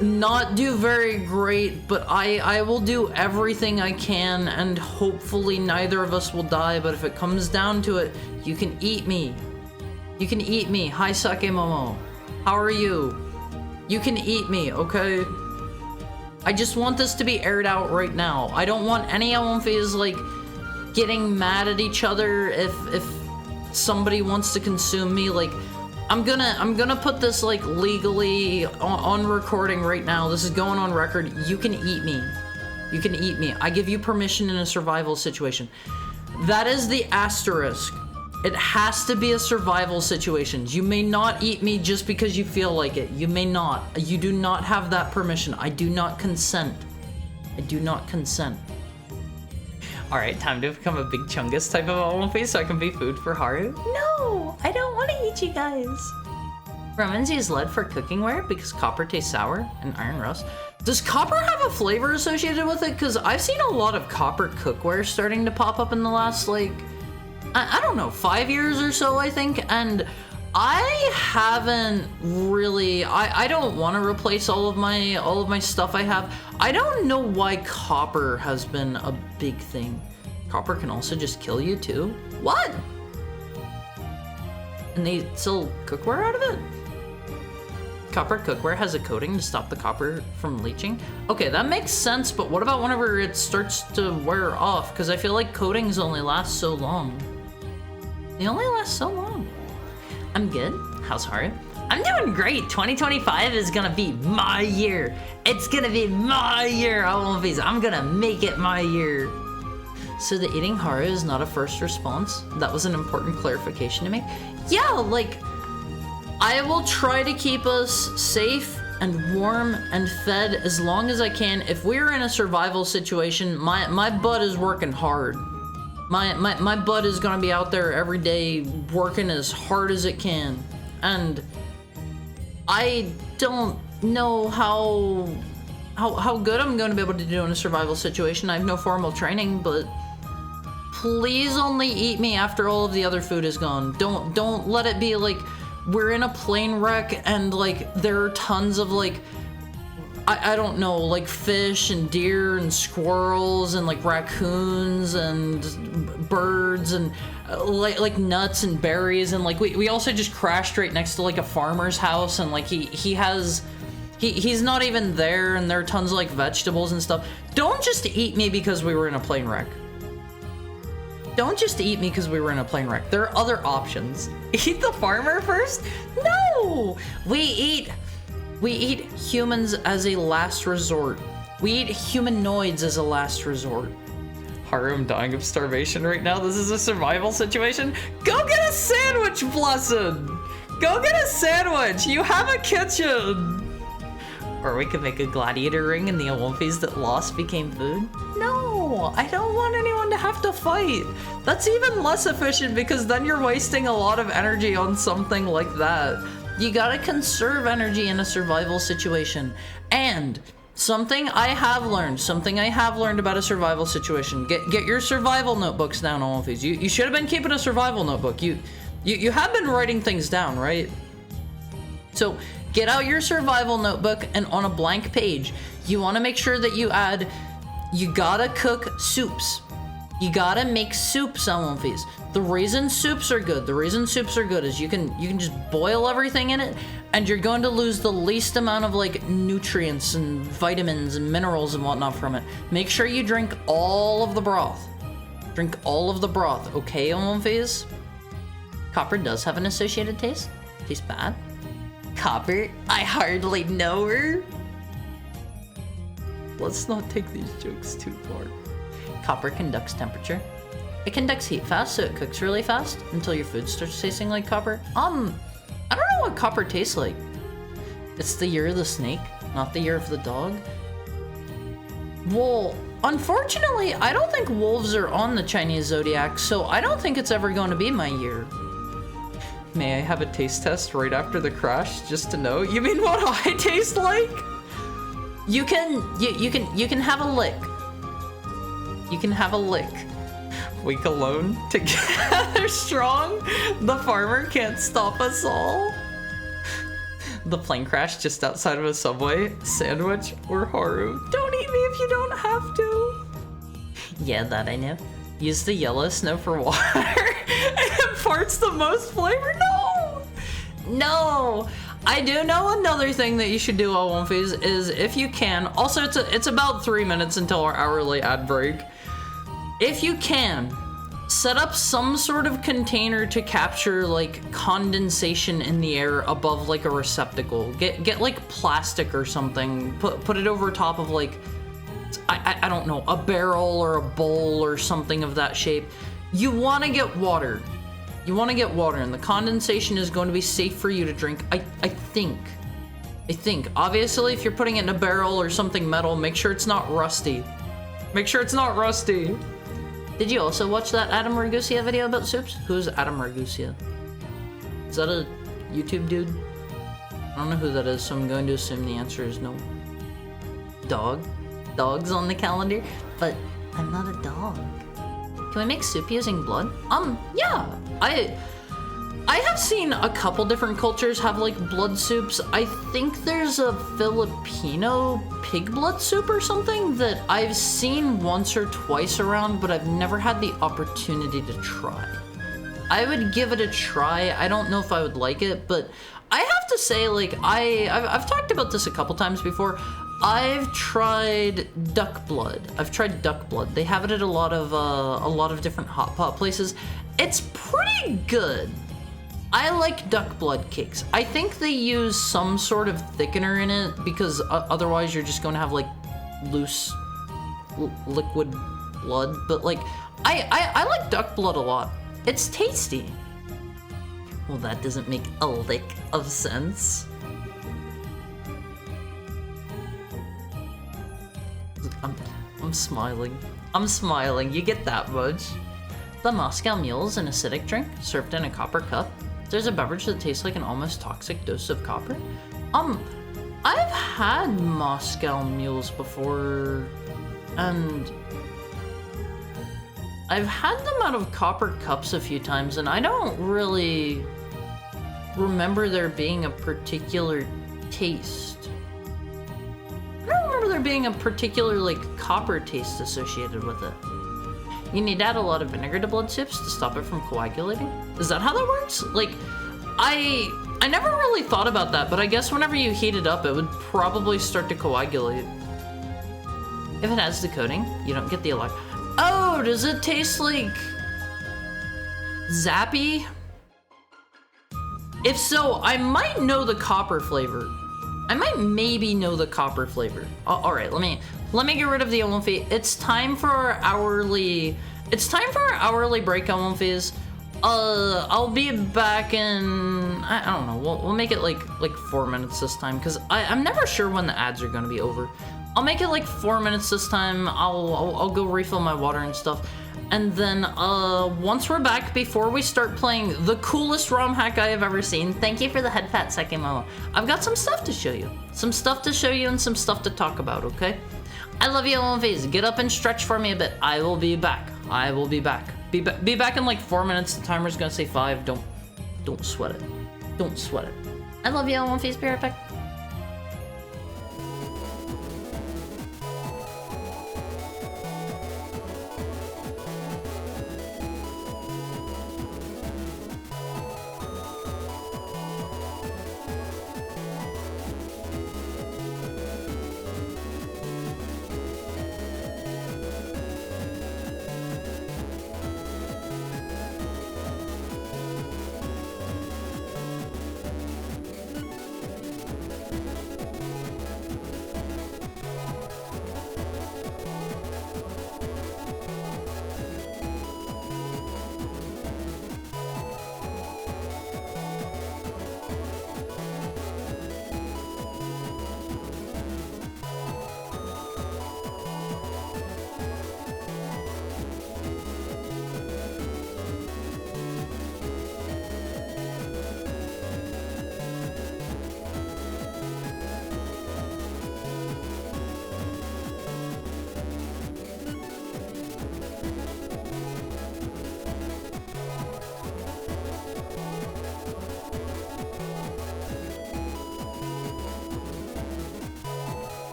S1: not do very great, but I will do everything I can and hopefully neither of us will die. But if it comes down to it, you can eat me. You can eat me. Hi, Sake Momo. How are you? You can eat me, okay? I just want this to be aired out right now. I don't want any One Phase like getting mad at each other if somebody wants to consume me. Like, I'm gonna put this like legally on recording right now. This is going on record. You can eat me. You can eat me. I give you permission in a survival situation. That is the asterisk. It has to be a survival situation. You may not eat me just because you feel like it. You may not. You do not have that permission. I do not consent. I do not consent. Alright, time to become a big chungus type of One Phase so I can be food for Haru. No! I don't want to eat you guys. Romans use lead for cooking ware because copper tastes sour and iron rust. Does copper have a flavor associated with it? Because I've seen a lot of copper cookware starting to pop up in the last, like, I don't know, 5 years or so, I think, and I haven't really, I don't want to replace all of my stuff I have. I don't know why copper has been a big thing. Copper can also just kill you too. What? And they sell cookware out of it? Copper cookware has a coating to stop the copper from leaching. Okay, that makes sense, but what about whenever it starts to wear off? Because I feel like coatings only last so long. They only last so long. I'm good. How's Haru? I'm doing great. 2025 is gonna be my year. It's gonna be my year. I'm gonna make it my year. So the eating Haru is not a first response? That was an important clarification to make. Yeah, like, I will try to keep us safe and warm and fed as long as I can. If we're in a survival situation, my butt is working hard. My butt is gonna be out there every day working as hard as it can. And I don't know how good I'm gonna be able to do in a survival situation. I have no formal training, but please only eat me after all of the other food is gone. Don't let it be like we're in a plane wreck and like there are tons of like I don't know, like fish and deer and squirrels and like raccoons and birds and like nuts and berries, and like we also just crashed right next to like a farmer's house, and like he's not even there, and there are tons of like vegetables and stuff. Don't just eat me because we were in a plane wreck. Don't just eat me because we were in a plane wreck. There are other options. Eat the farmer first? No! We eat humans as a last resort. We eat humanoids as a last resort. Haru, I'm dying of starvation right now. This is a survival situation. Go get a sandwich, Blessed! Go get a sandwich! You have a kitchen! Or we could make a gladiator ring and the One Phase that lost became food. No, I don't want anyone to have to fight. That's even less efficient because then you're wasting a lot of energy on something like that. You gotta conserve energy in a survival situation. And something I have learned about a survival situation. Get your survival notebooks down on One Phase. You should have been keeping a survival notebook. You have been writing things down, right? So get out your survival notebook, and on a blank page, you want to make sure that you add, you gotta cook soups. You gotta make soups on one of these. The reason soups are good, is you can just boil everything in it, and you're going to lose the least amount of like nutrients and vitamins and minerals and whatnot from it. Make sure you drink all of the broth. Drink all of the broth, okay, on one of these? Copper does have an associated taste. Tastes bad. Copper? I hardly know her. Let's not take these jokes too far. Copper conducts temperature. It conducts heat fast, so it cooks really fast until your food starts tasting like copper. I don't know what copper tastes like. It's the year of the snake, not the year of the dog. Well, unfortunately, I don't think wolves are on the Chinese zodiac, so I don't think it's ever going to be my year. May I have a taste test right after the crash, just to know? You mean what I taste like? You can have a lick. You can have a lick. Weak alone, together strong. The farmer can't stop us all. The plane crash just outside of a Subway. Sandwich or Haru. Don't eat me if you don't have to. Yeah, that I know. Use the yellow snow for water. It imparts the most flavor. No! No! I do know another thing that you should do all one phase is if you can. Also, it's about 3 minutes until our hourly ad break. If you can, set up some sort of container to capture like condensation in the air above like a receptacle. Get like plastic or something. Put it over top of like I don't know, a barrel or a bowl or something of that shape. You want to get water. You want to get water, and the condensation is going to be safe for you to drink. I think. Obviously, if you're putting it in a barrel or something metal, make sure it's not rusty. Make sure it's not rusty. Did you also watch that Adam Ragusia video about soups? Who's Adam Ragusia? Is that a YouTube dude? I don't know who that is, so I'm going to assume the answer is no. Dog? Dog's on the calendar? But I'm not a dog. Can we make soup using blood? Yeah. I have seen a couple different cultures have like blood soups. I think there's a Filipino pig blood soup or something that I've seen once or twice around, but I've never had the opportunity to try. I would give it a try. I don't know if I would like it, but I have to say, like, I've talked about this a couple times before. I've tried duck blood. They have it at a lot of different hot pot places. It's pretty good. I like duck blood cakes. I think they use some sort of thickener in it because otherwise you're just going to have like loose liquid blood. But like, I like duck blood a lot. It's tasty. Well, that doesn't make a lick of sense. I'm smiling. You get that much. The Moscow Mule is an acidic drink served in a copper cup. There's a beverage that tastes like an almost toxic dose of copper. I've had Moscow Mules before, and I've had them out of copper cups a few times, and I don't really remember there being a particular taste. I don't remember there being a particular, like, copper taste associated with it. You need to add a lot of vinegar to blood soups to stop it from coagulating? Is that how that works? Like, I never really thought about that, but I guess whenever you heat it up, it would probably start to coagulate. If it has the coating, you don't get the Oh, does it taste like Zappy? If so, I might know the copper flavor. I might maybe know the copper flavor. All right, let me get rid of the Olympi. It's time for our hourly break on Olympi's. I'll be back in, I don't know, we'll make it like 4 minutes this time, because I'm never sure when the ads are gonna be over. I'll make it like 4 minutes this time. I'll go refill my water and stuff. And then once we're back, before we start playing the coolest ROM hack I have ever seen, thank you for the head pat, Sekimomo. I've got some stuff to show you. and some stuff to talk about, okay? I love you, Olympies. Get up and stretch for me a bit. I will be back. Be back in like 4 minutes. The timer's gonna say 5. Don't sweat it. Don't sweat it. I love you, Olympies. Be right back.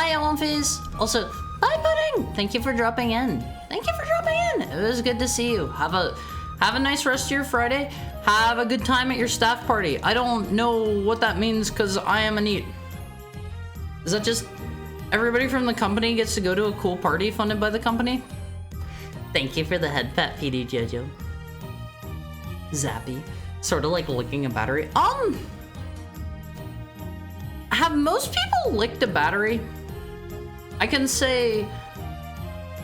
S1: Bye, Omphis. Also, bye, Pudding. Thank you for dropping in. Thank you for dropping in. It was good to see you. Have a nice rest of your Friday. Have a good time at your staff party. I don't know what that means because I am a NEET. Is that just everybody from the company gets to go to a cool party funded by the company? Thank you for the head pat, PD Jojo. Zappy. Sort of like licking a battery. Have most people licked a battery? I can say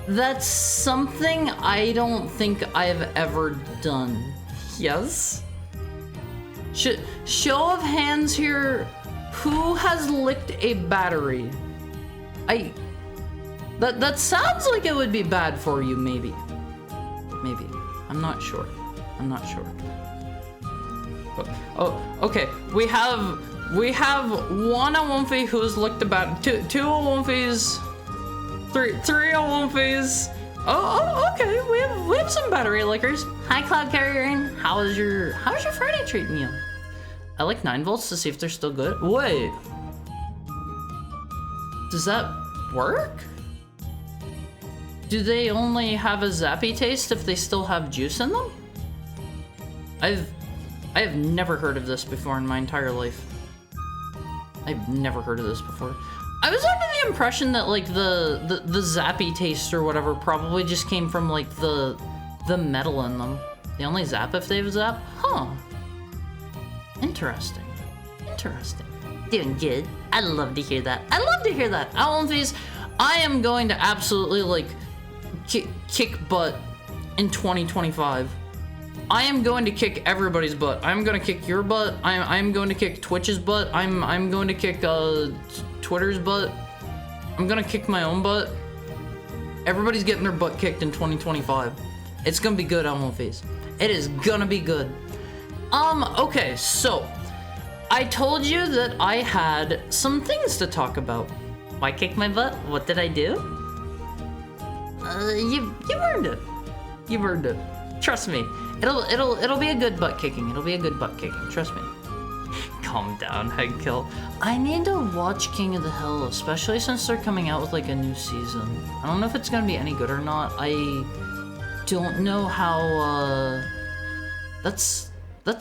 S1: that's something I don't think I've ever done. Yes? Show of hands here, who has licked a battery? That sounds like it would be bad for you, maybe. Maybe. I'm not sure. Oh, okay. We have one Awomfi who's licked about two Awomfis, three Awomfis. Oh, okay. We have some battery lickers. Hi, Cloud Carrier. How's your Friday treating you? I like 9 volts to see if they're still good. Wait. Does that work? Do they only have a zappy taste if they still have juice in them? I have never heard of this before in my entire life. I've never heard of this before. I was under the impression that like the zappy taste or whatever probably just came from like the metal in them. They only zap if they've zapped? Huh. Interesting. Doing good. I love to hear that. Alonthese, I am going to absolutely like kick butt in 2025. I am going to kick everybody's butt. I'm going to kick your butt. I'm going to kick Twitch's butt. I'm going to kick Twitter's butt. I'm going to kick my own butt. Everybody's getting their butt kicked in 2025. It's going to be good, Alonthese. It is going to be good. Okay, so I told you that I had some things to talk about. Why kick my butt? What did I do? You earned it. You earned it. Trust me. It'll be a good butt kicking. Trust me. Calm down, Headkill. I need to watch King of the Hill, especially since they're coming out with like a new season. I don't know if it's gonna be any good or not. I don't know how that's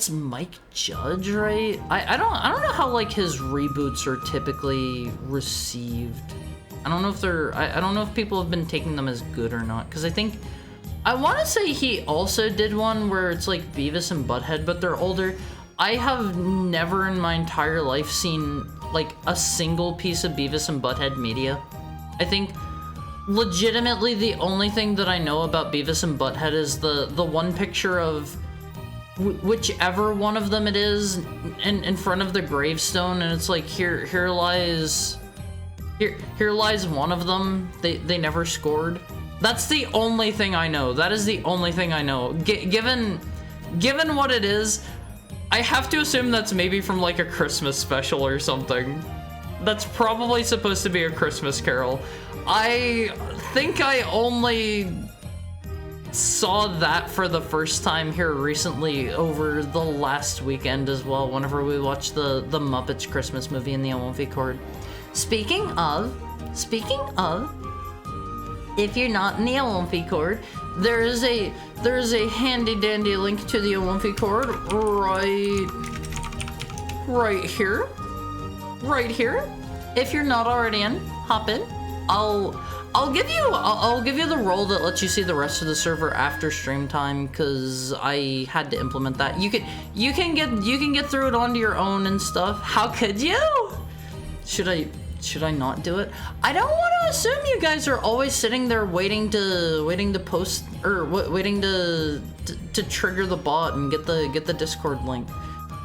S1: Mike Judge, right? I don't know how like his reboots are typically received. I don't know if I don't know if people have been taking them as good or not, because I want to say he also did one where it's like Beavis and Butthead, but they're older. I have never in my entire life seen like a single piece of Beavis and Butthead media. I think legitimately the only thing that I know about Beavis and Butthead is the one picture of whichever one of them it is in front of the gravestone, and it's like here lies one of them. They never scored. That's the only thing I know. That is the only thing I know. Given what it is, I have to assume that's maybe from like a Christmas special or something. That's probably supposed to be a Christmas Carol. I think I only saw that for the first time here recently over the last weekend as well, whenever we watched the Muppets Christmas movie in the Amalfi Court. Speaking of, if you're not in the Amalfi Court, there is a handy dandy link to the Amalfi Court right here. If you're not already in, hop in. I'll give you the role that lets you see the rest of the server after stream time, because I had to implement that. You can get through it onto your own and stuff. How could you? Should I not do it? I don't want to assume you guys are always sitting there waiting to post or waiting to trigger the bot and get the Discord link.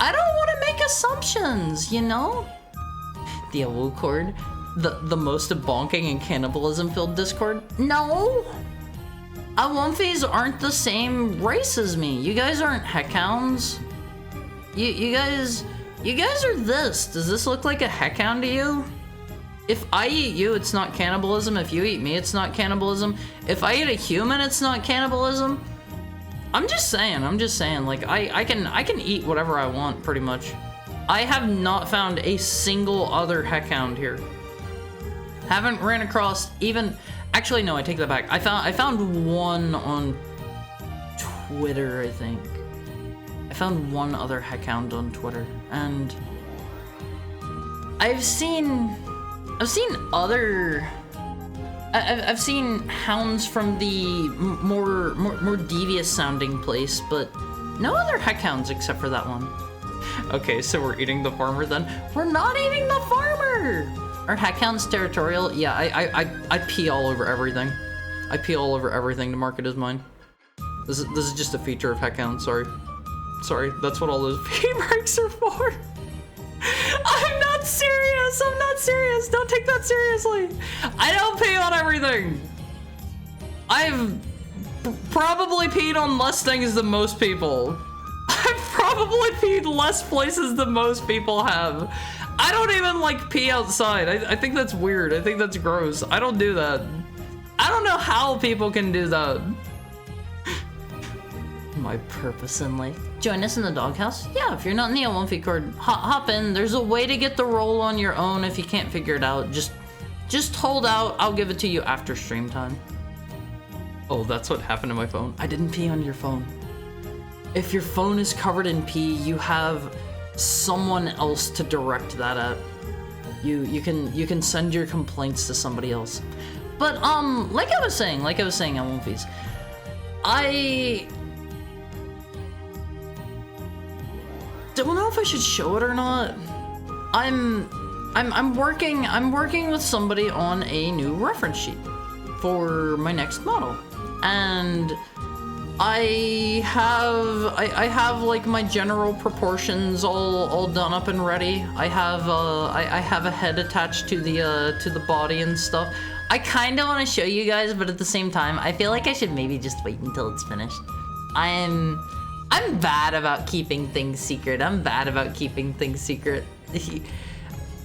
S1: I don't want to make assumptions, you know? The Awucord, the most bonking and cannibalism filled Discord. No, Awumfies aren't the same race as me. You guys aren't heckhounds. You guys are this. Does this look like a heckhound to you? If I eat you, it's not cannibalism. If you eat me, it's not cannibalism. If I eat a human, it's not cannibalism. I'm just saying, like, I can eat whatever I want, pretty much. I have not found a single other heckhound here. Haven't ran across even... Actually, no, I take that back. I found one on Twitter, I think. I found one other heckhound on Twitter, and I've seen hounds from the more devious sounding place, but no other heckhounds except for that one. Okay, so we're eating the farmer then. We're not eating the farmer! Are heckhounds territorial? Yeah, I pee all over everything. I pee all over everything to mark it as mine. This is just a feature of heckhounds, sorry. Sorry, that's what all those pee marks are for. I'm not serious, I'm not serious. Don't take that seriously. I don't pee on everything. I've probably peed on less things than most people. I've probably peed less places than most people have. I don't even like pee outside. I think that's weird. I think that's gross. I don't do that. I don't know how people can do that. My purpose in life. Join us in the doghouse? Yeah, if you're not in the L1 feed cord, hop in. There's a way to get the role on your own if you can't figure it out. Just hold out. I'll give it to you after stream time. Oh, that's what happened to my phone. I didn't pee on your phone. If your phone is covered in pee, you have someone else to direct that at. You can send your complaints to somebody else. But like I was saying, L1 feeds. I don't know if I should show it or not. I'm working with somebody on a new reference sheet for my next model, and I have like my general proportions all done up and ready. I have a head attached to the body and stuff. I kind of want to show you guys, but at the same time, I feel like I should maybe just wait until it's finished. I'm bad about keeping things secret. I'm bad about keeping things secret.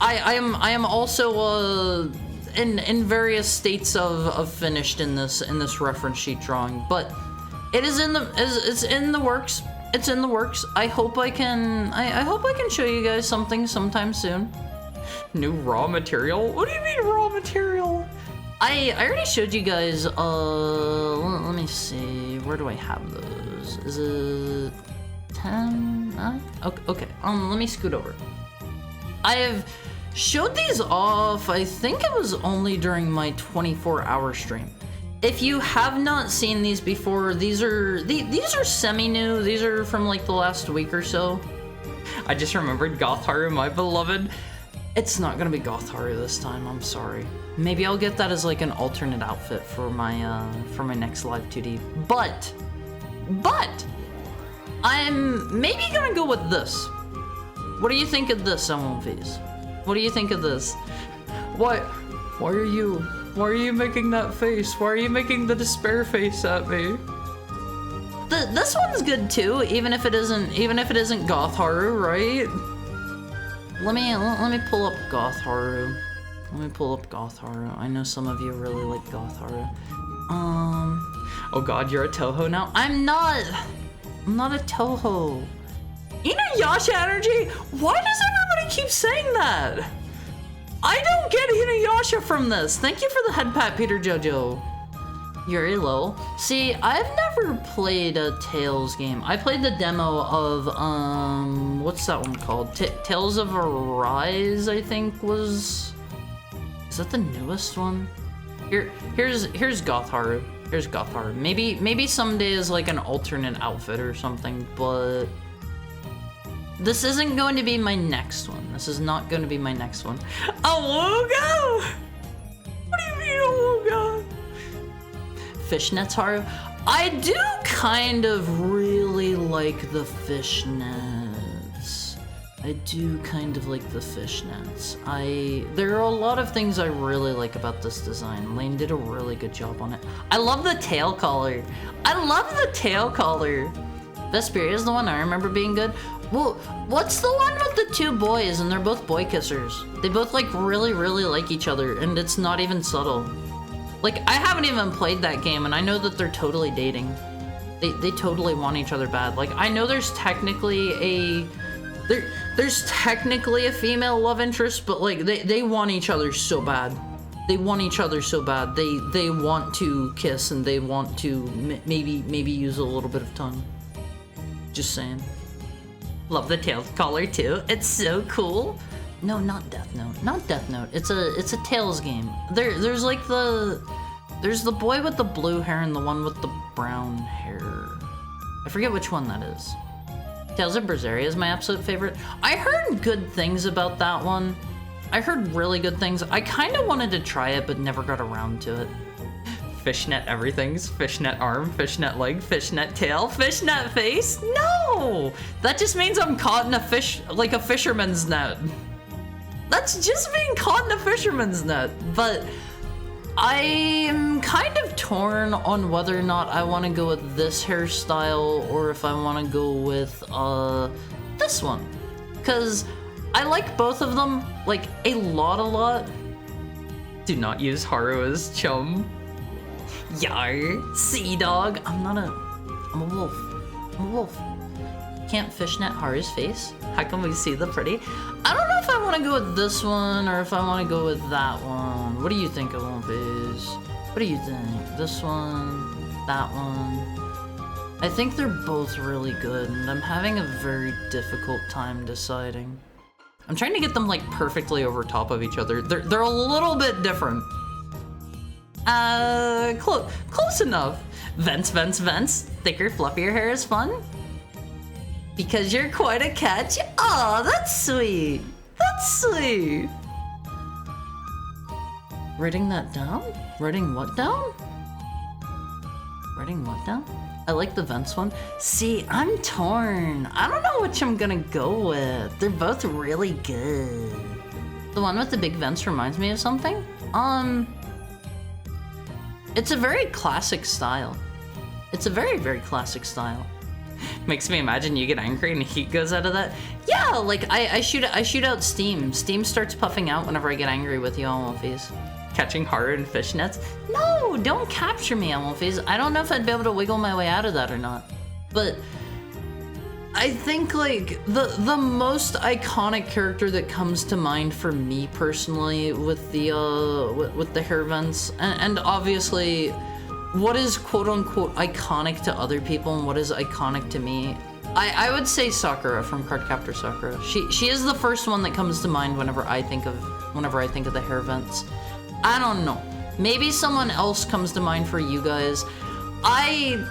S1: I am also in various states of finished in this reference sheet drawing, but it is it's in the works. It's in the works. I hope I can show you guys something sometime soon. New raw material? What do you mean raw material? I already showed you guys, let me see, where do I have those? Is it 10, 9? Okay, let me scoot over. I have showed these off, I think it was only during my 24-hour stream. If you have not seen these before, these are semi-new, these are from like the last week or so. I just remembered Gotharu, my beloved. It's not gonna be Gotharu this time, I'm sorry. Maybe I'll get that as like an alternate outfit for my next live 2D. But I'm maybe gonna go with this. What do you think of this, MLVs? What do you think of this? Why are you making that face? Why are you making the despair face at me? This one's good too, even if it isn't Gotharu, right? Let me pull up Gotharu. I know some of you really like Gotharu. Oh god, you're a Toho now? I'm not a Toho. Inuyasha energy? Why does everybody keep saying that? I don't get Inuyasha from this. Thank you for the head pat, Peter Jojo. Yuri lol. See, I've never played a Tales game. I played the demo of, what's that one called? Tales of Arise, I think was... Is that the newest one? Here's Gotharu. Here's Gotharu. Maybe someday is like an alternate outfit or something, but... This isn't going to be my next one. This is not going to be my next one. Awooga! What do you mean, Awooga? Fishnets, Haru? I do kind of really like the fishnets. I do kind of like the fishnets. There are a lot of things I really like about this design. Lane did a really good job on it. I love the tail collar. I love the tail collar. Vesperia is the one I remember being good. Well, what's the one with the two boys and they're both boy kissers? They both like really like each other and it's not even subtle. Like, I haven't even played that game and I know that they're totally dating. They totally want each other bad. Like, I know there's technically a female love interest, but like they want each other so bad. They want each other so bad. They want to kiss and they want to maybe use a little bit of tongue. Just saying. Love the Tails collar too. It's so cool. No, not Death Note. Not Death Note. It's a Tails game. There's like there's the boy with the blue hair and the one with the brown hair. I forget which one that is. Tales of Berseria is my absolute favorite. I heard good things about that one. I heard really good things. I kind of wanted to try it, but never got around to it. Fishnet everything's. Fishnet arm, fishnet leg, fishnet tail, fishnet face? No! That just means I'm caught in a fish, like a fisherman's net. That's just being caught in a fisherman's net. But I'm kind of torn on whether or not I want to go with this hairstyle or if I want to go with this one. Because I like both of them, like, a lot. Do not use Haru as chum. Yar, sea dog. I'm a wolf. I'm a wolf. Can't fishnet Haru's face? How can we see the pretty? I don't know if I want to go with this one or if I want to go with that one. What do you think, Olympus? What do you think? This one? That one? I think they're both really good, and I'm having a very difficult time deciding. I'm trying to get them, like, perfectly over top of each other. They're a little bit different. Close enough. Vents. Thicker, fluffier hair is fun. Because you're quite a catch. Aw, that's sweet. That's sweet. Writing that down? Writing what down? Writing what down? I like the Vents one. See, I'm torn. I don't know which I'm gonna go with. They're both really good. The one with the big vents reminds me of something. It's a very classic style. It's a very, very classic style. Makes me imagine you get angry and heat goes out of that. Yeah, like I shoot out steam. Steam starts puffing out whenever I get angry with you, Almofis. Catching Haru in fishnets? No, don't capture me, Almofis. I don't know if I'd be able to wiggle my way out of that or not. But I think like the most iconic character that comes to mind for me personally with the hair vents and obviously what is quote unquote iconic to other people and what is iconic to me, I would say Sakura from Cardcaptor Sakura. She is the first one that comes to mind whenever I think of the hair vents. I don't know. Maybe someone else comes to mind for you guys. I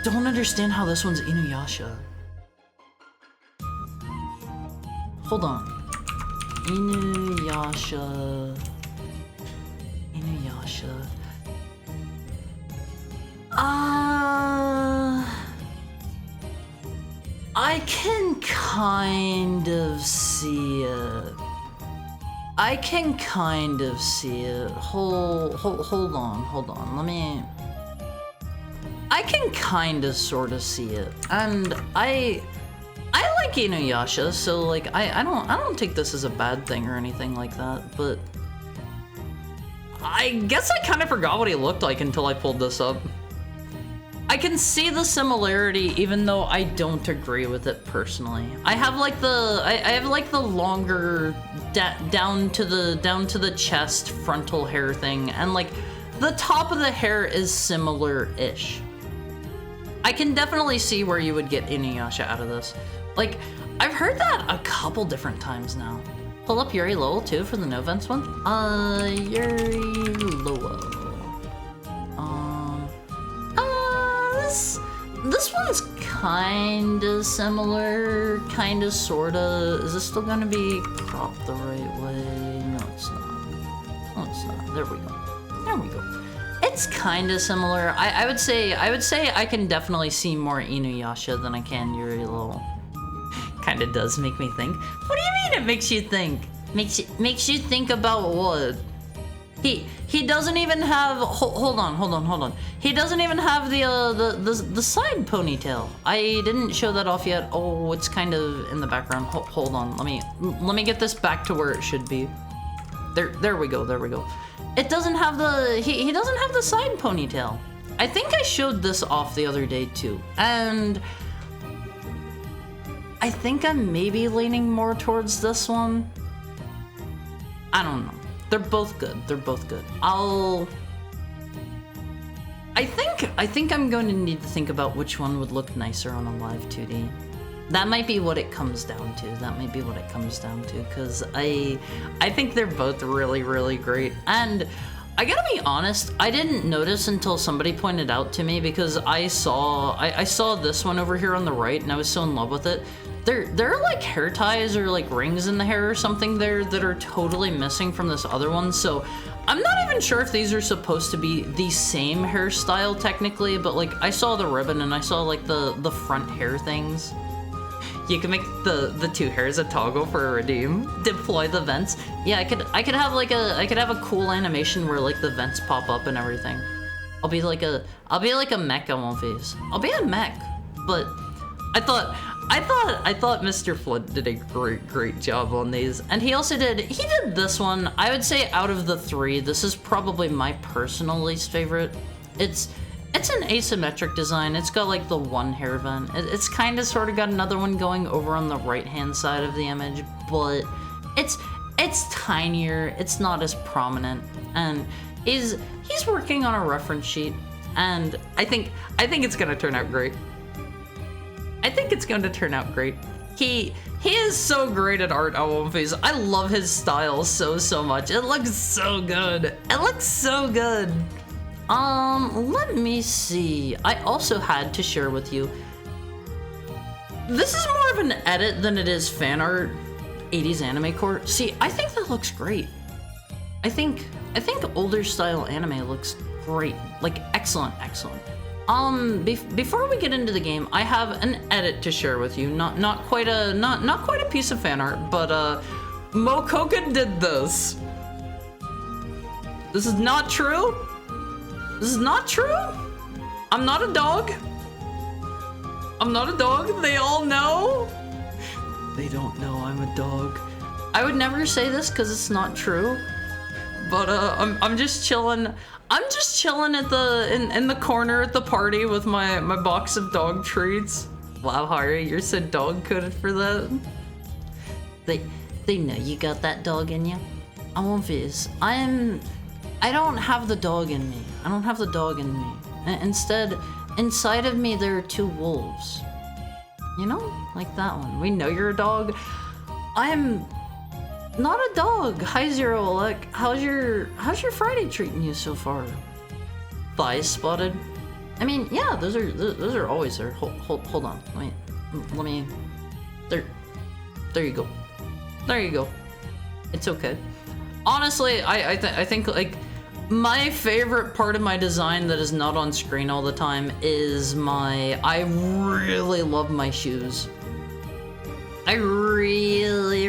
S1: don't understand how this one's Inuyasha. Hold on. Inuyasha. I can kind of see it. Hold on. I can kind of sort of see it. And I like Inuyasha, so like I don't take this as a bad thing or anything like that, but I guess I kind of forgot what he looked like until I pulled this up. I can see the similarity even though I don't agree with it personally. I have like the longer down to the chest frontal hair thing, and like the top of the hair is similar-ish. I can definitely see where you would get Inuyasha out of this. Like, I've heard that a couple different times now. Pull up Yuri Lowell too for the no vents one. Yuri Lowell. This one's kinda similar, kinda sorta. Is this still gonna be cropped the right way? No, it's not. No, it's not. There we go. It's kinda similar. I would say I can definitely see more Inuyasha than I can Yuri Lowell. Kinda does make me think. What do you mean it makes you think? Makes you think about what? He doesn't even have. Hold on. He doesn't even have the side ponytail. I didn't show that off yet. Oh, it's kind of in the background. Hold on. Let me get this back to where it should be. There we go. It doesn't have the. He doesn't have the side ponytail. I think I showed this off the other day too, and I think I'm maybe leaning more towards this one. I don't know. They're both good. They're both good. I think I'm going to need to think about which one would look nicer on a live 2D. That might be what it comes down to. That might be what it comes down to, because I think they're both really, really great. And I gotta be honest, I didn't notice until somebody pointed out to me, because I saw this one over here on the right, and I was so in love with it. There are like hair ties or like rings in the hair or something there that are totally missing from this other one. So I'm not even sure if these are supposed to be the same hairstyle technically, but like I saw the ribbon and I saw like the front hair things. You can make the two hairs a toggle for a redeem. Deploy the vents. Yeah, I could have like a cool animation where like the vents pop up and everything. I'll be like a mech on one face. I'll be a mech, but I thought Mr. Flint did a great job on these, and he did this one. I would say out of the three, this is probably my personal least favorite. It's an asymmetric design. It's got like the one hair vent. It's kind of sort of got another one going over on the right hand side of the image, but it's tinier. It's not as prominent, and he's working on a reference sheet, and I think it's gonna turn out great. I think it's going to turn out great. He is so great at art on One Piece. I love his style so much. It looks so good. It looks so good. Let me see. I also had to share with you. This is more of an edit than it is fan art. 80s anime core. See, I think that looks great. I think older style anime looks great. Like excellent. Before we get into the game, I have an edit to share with you. Not quite a piece of fan art, but Mokoka did this. This is not true. This is not true. I'm not a dog. I'm not a dog. They all know. They don't know I'm a dog. I would never say this because it's not true. But I'm just chilling. I'm just chilling at in the corner at the party with my box of dog treats. Wow, Hari, you're so dog coded for that. They know you got that dog in you. I'm obvious. I don't have the dog in me. I don't have the dog in me. Instead, inside of me there are two wolves. You know, like that one. We know you're a dog. I'm not a dog. Hi Zero Alec. How's your Friday treating you so far? Thighs spotted. I mean, yeah, those are always there. Hold on. Let me. There you go. There you go. It's okay. Honestly, I think like my favorite part of my design that is not on screen all the time is I really love my shoes. I really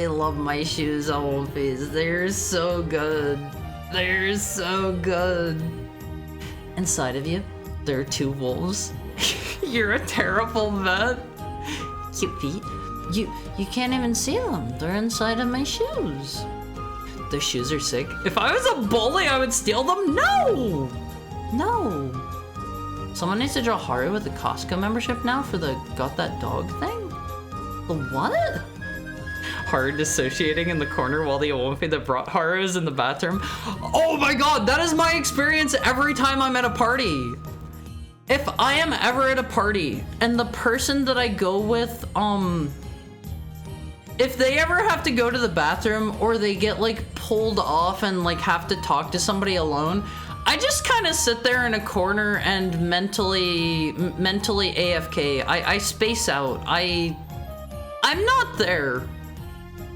S1: love my shoes on One Piece. They're so good. They're so good. Inside of you, there are two wolves. You're a terrible vet. Cute feet. You can't even see them. They're inside of my shoes. Those shoes are sick. If I was a bully, I would steal them? No! Someone needs to draw Haru with a Costco membership now for the got that dog thing? The what? Haru dissociating in the corner while the Owampi that brought Haru is in the bathroom. Oh my god, that is my experience every time I'm at a party. If I am ever at a party and the person that I go with, if they ever have to go to the bathroom or they get like pulled off and like have to talk to somebody alone, I just kind of sit there in a corner and mentally AFK. I space out. I'm not there.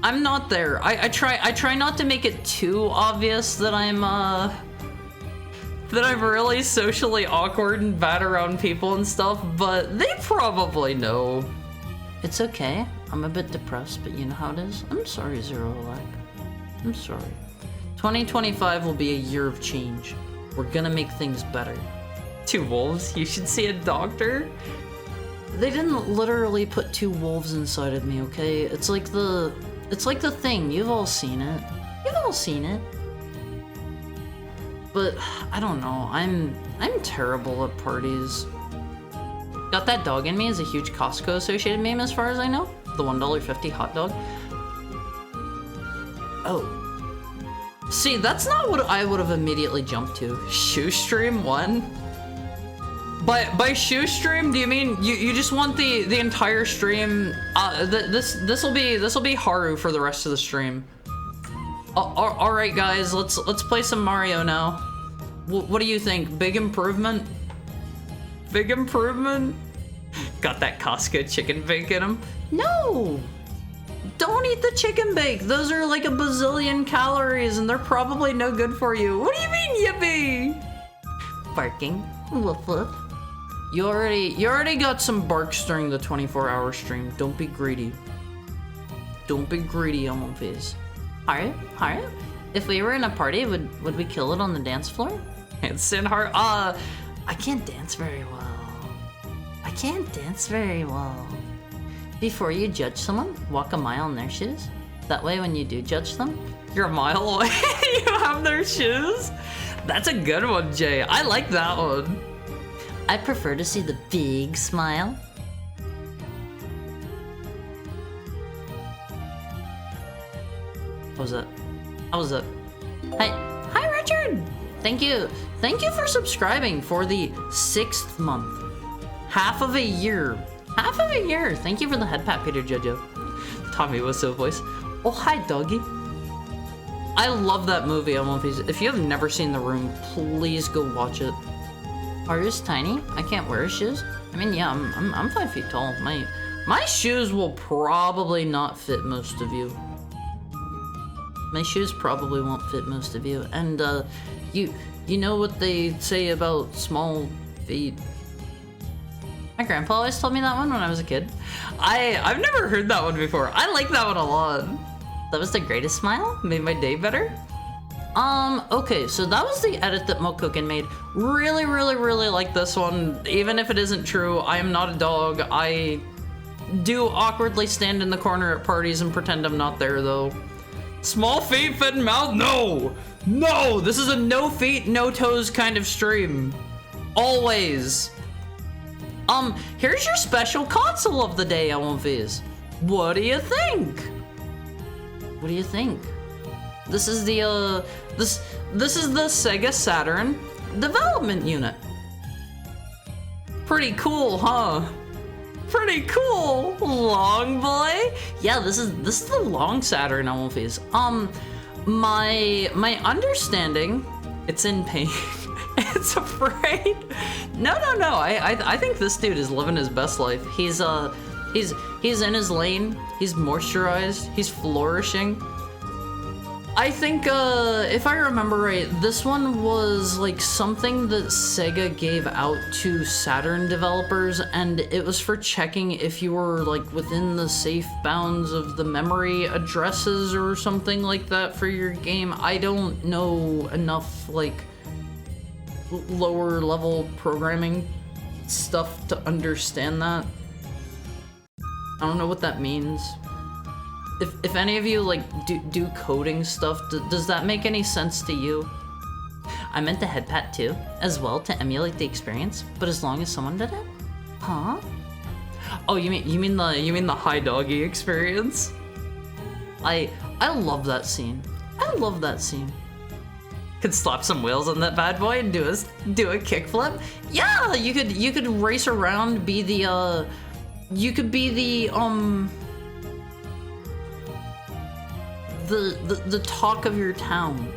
S1: I'm not there. I try not to make it too obvious that I'm really socially awkward and bad around people and stuff, but they probably know. It's okay. I'm a bit depressed, but you know how it is. I'm sorry, Zero Alec. I'm sorry. 2025 will be a year of change. We're gonna make things better. Two wolves? You should see a doctor? They didn't literally put two wolves inside of me, okay? It's like the thing. You've all seen it. You've all seen it. But I don't know. I'm terrible at parties. Got that dog in me is a huge Costco associated meme as far as I know. The $1.50 hot dog. Oh, See, that's not what I would have immediately jumped to. Shoestream 1? By shoestream, do you mean you just want the entire stream? This'll be Haru for the rest of the stream. All right, guys, let's play some Mario now. What do you think? Big improvement? Big improvement? Got that Costco chicken bake in him? No! Don't eat the chicken bake. Those are like a bazillion calories and they're probably no good for you. What do you mean, yippee? Barking. Woof woof. You already got some barks during the 24-hour stream. Don't be greedy. Don't be greedy, Elmophase. Haru? If we were in a party, would we kill it on the dance floor? It's in Haru. I can't dance very well. Before you judge someone, walk a mile in their shoes. That way when you do judge them, you're a mile away. You have their shoes? That's a good one, Jay. I like that one. I prefer to see the big smile. What was that? How was that? Hi, Richard. Thank you for subscribing for the 6th month. Half of a year. Thank you for the head pat, Peter Jojo. Tommy Wiseau voice. Oh, hi, doggy. I love that movie. If you have never seen The Room, please go watch it. Haru's tiny. I can't wear his shoes. I mean, yeah, I'm 5 feet tall. My shoes will probably not fit most of you. My shoes probably won't fit most of you. And you know what they say about small feet. My grandpa always told me that one when I was a kid. I've never heard that one before. I like that one a lot. That was the greatest smile? Made my day better? Okay, so that was the edit that Mokoken made. Really like this one. Even if it isn't true, I am not a dog. I do awkwardly stand in the corner at parties and pretend I'm not there, though. Small feet, fit and mouth? No! This is a no feet, no toes kind of stream. Always. Here's your special console of the day, Elmophase. What do you think? This is the, this is the Sega Saturn development unit. Pretty cool, huh? Pretty cool, long boy. Yeah, this is the long Saturn, Elmophase. My understanding, it's in pain. It's afraid. No. I think this dude is living his best life. He's in his lane. He's moisturized. He's flourishing. I think, if I remember right, this one was like something that Sega gave out to Saturn developers, and it was for checking if you were like within the safe bounds of the memory addresses or something like that for your game. I don't know enough like lower level programming stuff to understand that. I don't know what that means. If any of you like do coding stuff, does that make any sense to you? I meant the head pat too, as well, to emulate the experience, but as long as someone did it? Huh? Oh, you mean the hi doggy experience? I love that scene. Could slap some wheels on that bad boy and do a kickflip. Yeah, you could race around, be the you could be the talk of your town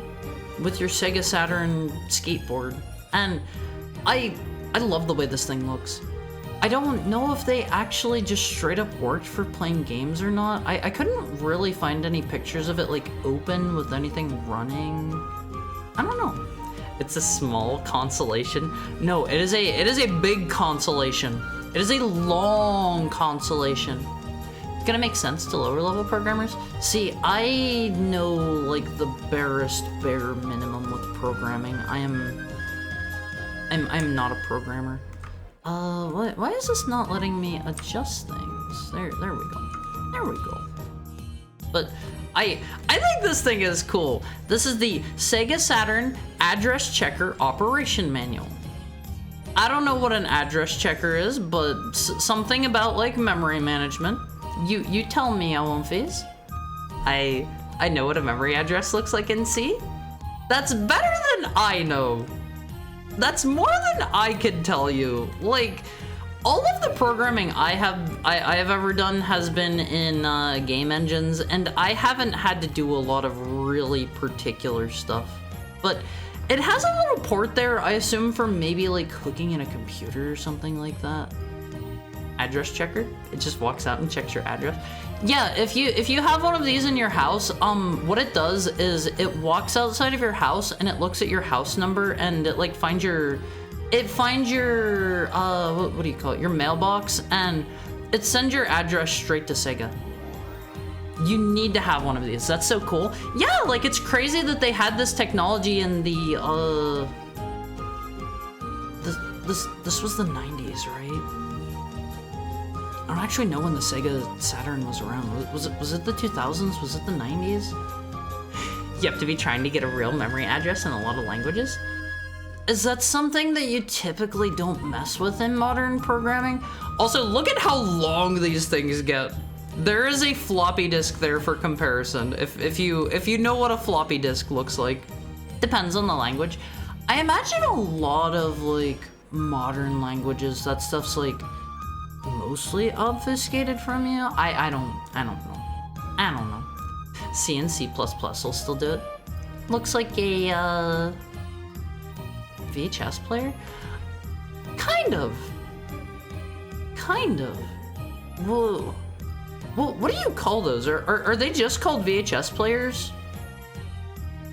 S1: with your Sega Saturn skateboard. And I love the way this thing looks. I don't know if they actually just straight up worked for playing games or not. I couldn't really find any pictures of it like open with anything running. I don't know. It's a small consolation. No, it is a big consolation. It is a long consolation. It's gonna make sense to lower level programmers. See, I know like the barest bare minimum with programming. I'm not a programmer. Why is this not letting me adjust things? There we go. But I think this thing is cool. This is the Sega Saturn Address Checker Operation Manual. I don't know what an address checker is, but something about like memory management. You tell me, Elmophase. I know what a memory address looks like in C. That's better than I know. That's more than I could tell you. Like, all of the programming I have ever done has been in game engines, and I haven't had to do a lot of really particular stuff. But it has a little port there, I assume, for maybe like hooking in a computer or something like that. Address checker. It just walks out and checks your address. Yeah, if you have one of these in your house, what it does is it walks outside of your house and it looks at your house number and it like finds your what do you call it? Your mailbox, and it sends your address straight to Sega. You need to have one of these. That's so cool. Yeah, like it's crazy that they had this technology in the this was the 90s, right? I don't actually know when the Sega Saturn was around. Was it the 2000s? Was it the 90s? You have to be trying to get a real memory address in a lot of languages. Is that something that you typically don't mess with in modern programming? Also, look at how long these things get. There is a floppy disk there for comparison. If you know what a floppy disk looks like. Depends on the language. I imagine a lot of like modern languages, that stuff's like mostly obfuscated from you. I don't know. C and C++ will still do it. Looks like a VHS player? Kind of. Whoa. Well, what do you call those? Are they just called VHS players?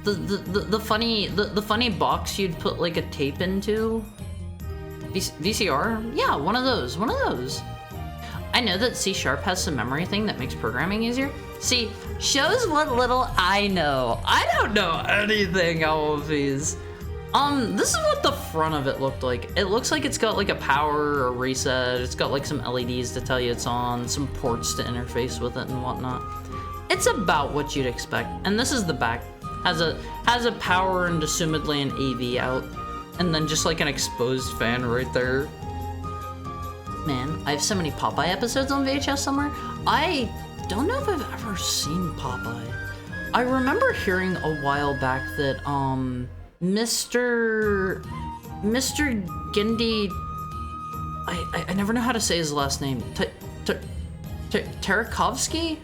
S1: The funny box you'd put like a tape into? VCR? Yeah, one of those. I know that C# has some memory thing that makes programming easier. See, shows what little I know. I don't know anything all of these. This is what the front of it looked like. It looks like it's got like a power or reset. It's got like some LEDs to tell you it's on, some ports to interface with it and whatnot. It's about what you'd expect. And this is the back. Has a power and assumedly an AV out. And then just like an exposed fan right there. Man, I have so many Popeye episodes on VHS somewhere. I don't know if I've ever seen Popeye. I remember hearing a while back that Mr. Gendy, I never know how to say his last name. Tchaikovsky?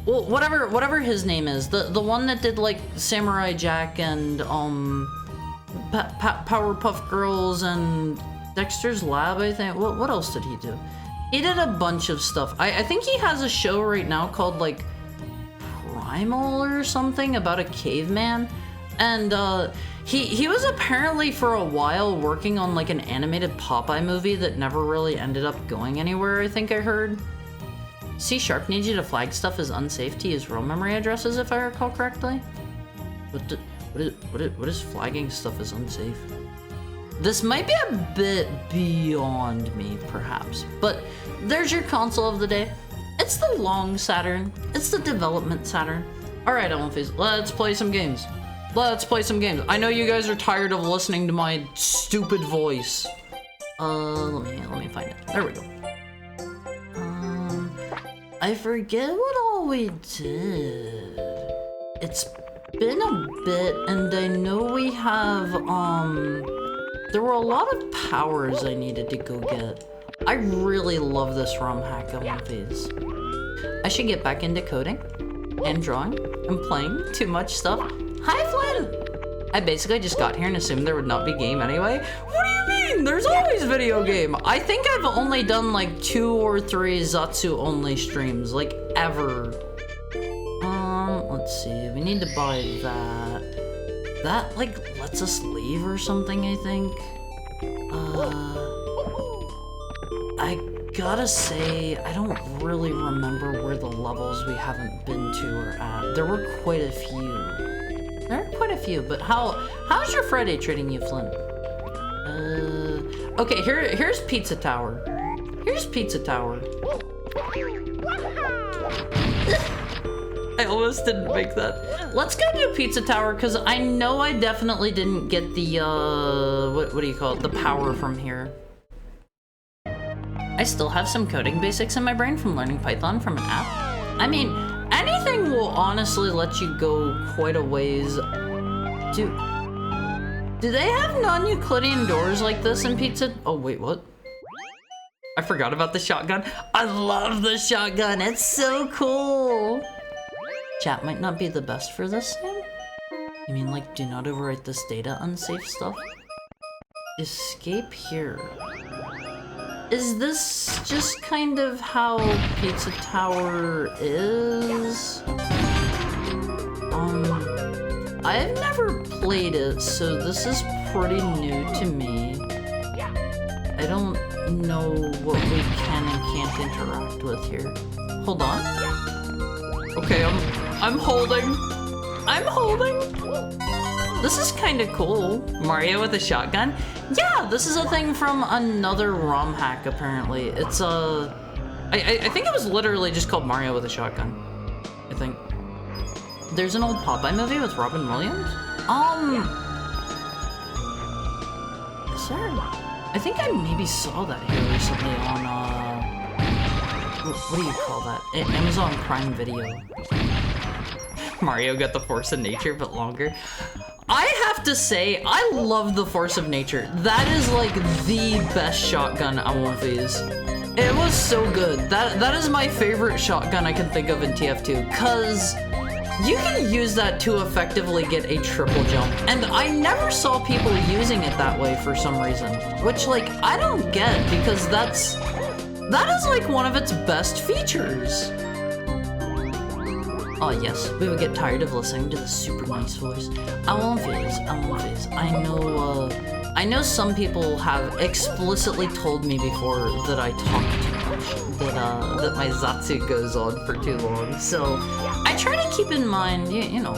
S1: Well, whatever his name is, the one that did like Samurai Jack and Powerpuff Girls and Dexter's Lab, I think. What else did he do? He did a bunch of stuff. I think he has a show right now called like Primal or something about a caveman. And he was apparently for a while working on like an animated Popeye movie that never really ended up going anywhere, I think I heard. C# needs you to flag stuff as unsafe to use real memory addresses, if I recall correctly. What is flagging stuff as unsafe? This might be a bit beyond me, perhaps, but there's your console of the day. It's the long Saturn. It's the development Saturn. All right, Elmfies, let's play some games. I know you guys are tired of listening to my stupid voice. Let me find it. There we go. I forget what all we did. It's been a bit, and I know we have, there were a lot of powers I needed to go get. I really love this romhack on One Piece. I should get back into coding, and drawing, and playing too much stuff. Hi, Flynn! I basically just got here and assumed there would not be game anyway. What do you mean? There's always video game. I think I've only done like 2 or 3 Zatsu only streams, like ever. Let's see, we need to buy that. That like lets us leave or something, I think. I gotta say, I don't really remember where the levels we haven't been to are at. There were quite a few. But how's your Friday treating you, Flynn? Okay, here's Pizza Tower. I almost didn't make that. Let's go do Pizza Tower, because I know I definitely didn't get the, what do you call it? The power from here. I still have some coding basics in my brain from learning Python from an app. I mean, anything timing will honestly let you go quite a ways. Do they have non-Euclidean doors like this in Pizza? Oh, wait, what? I forgot about the shotgun. I love the shotgun. It's so cool. Chat might not be the best for this thing. You mean like do not overwrite this data unsafe stuff? Escape here. Is this just kind of how Pizza Tower is? I've never played it, so this is pretty new to me. I don't know what we can and can't interact with here. Hold on. Okay, I'm holding. I'm holding. This is kind of cool. Mario with a shotgun? Yeah, this is a thing from another ROM hack, apparently. It's I think it was literally just called Mario with a shotgun. I think. There's an old Popeye movie with Robin Williams? Is there? I think I maybe saw that here recently on, what do you call that? Amazon Prime Video. Mario got the Force of Nature, but longer. I have to say, I love the Force of Nature. That is like the best shotgun I won't phase. It was so good. That is my favorite shotgun I can think of in TF2, cause you can use that to effectively get a triple jump, and I never saw people using it that way for some reason, which like I don't get, because that is like one of its best features. Oh yes, we would get tired of listening to the super nice voice. I won't phase. I know some people have explicitly told me before that I talk too much, that my Zatsu goes on for too long, so I try to keep in mind, you know,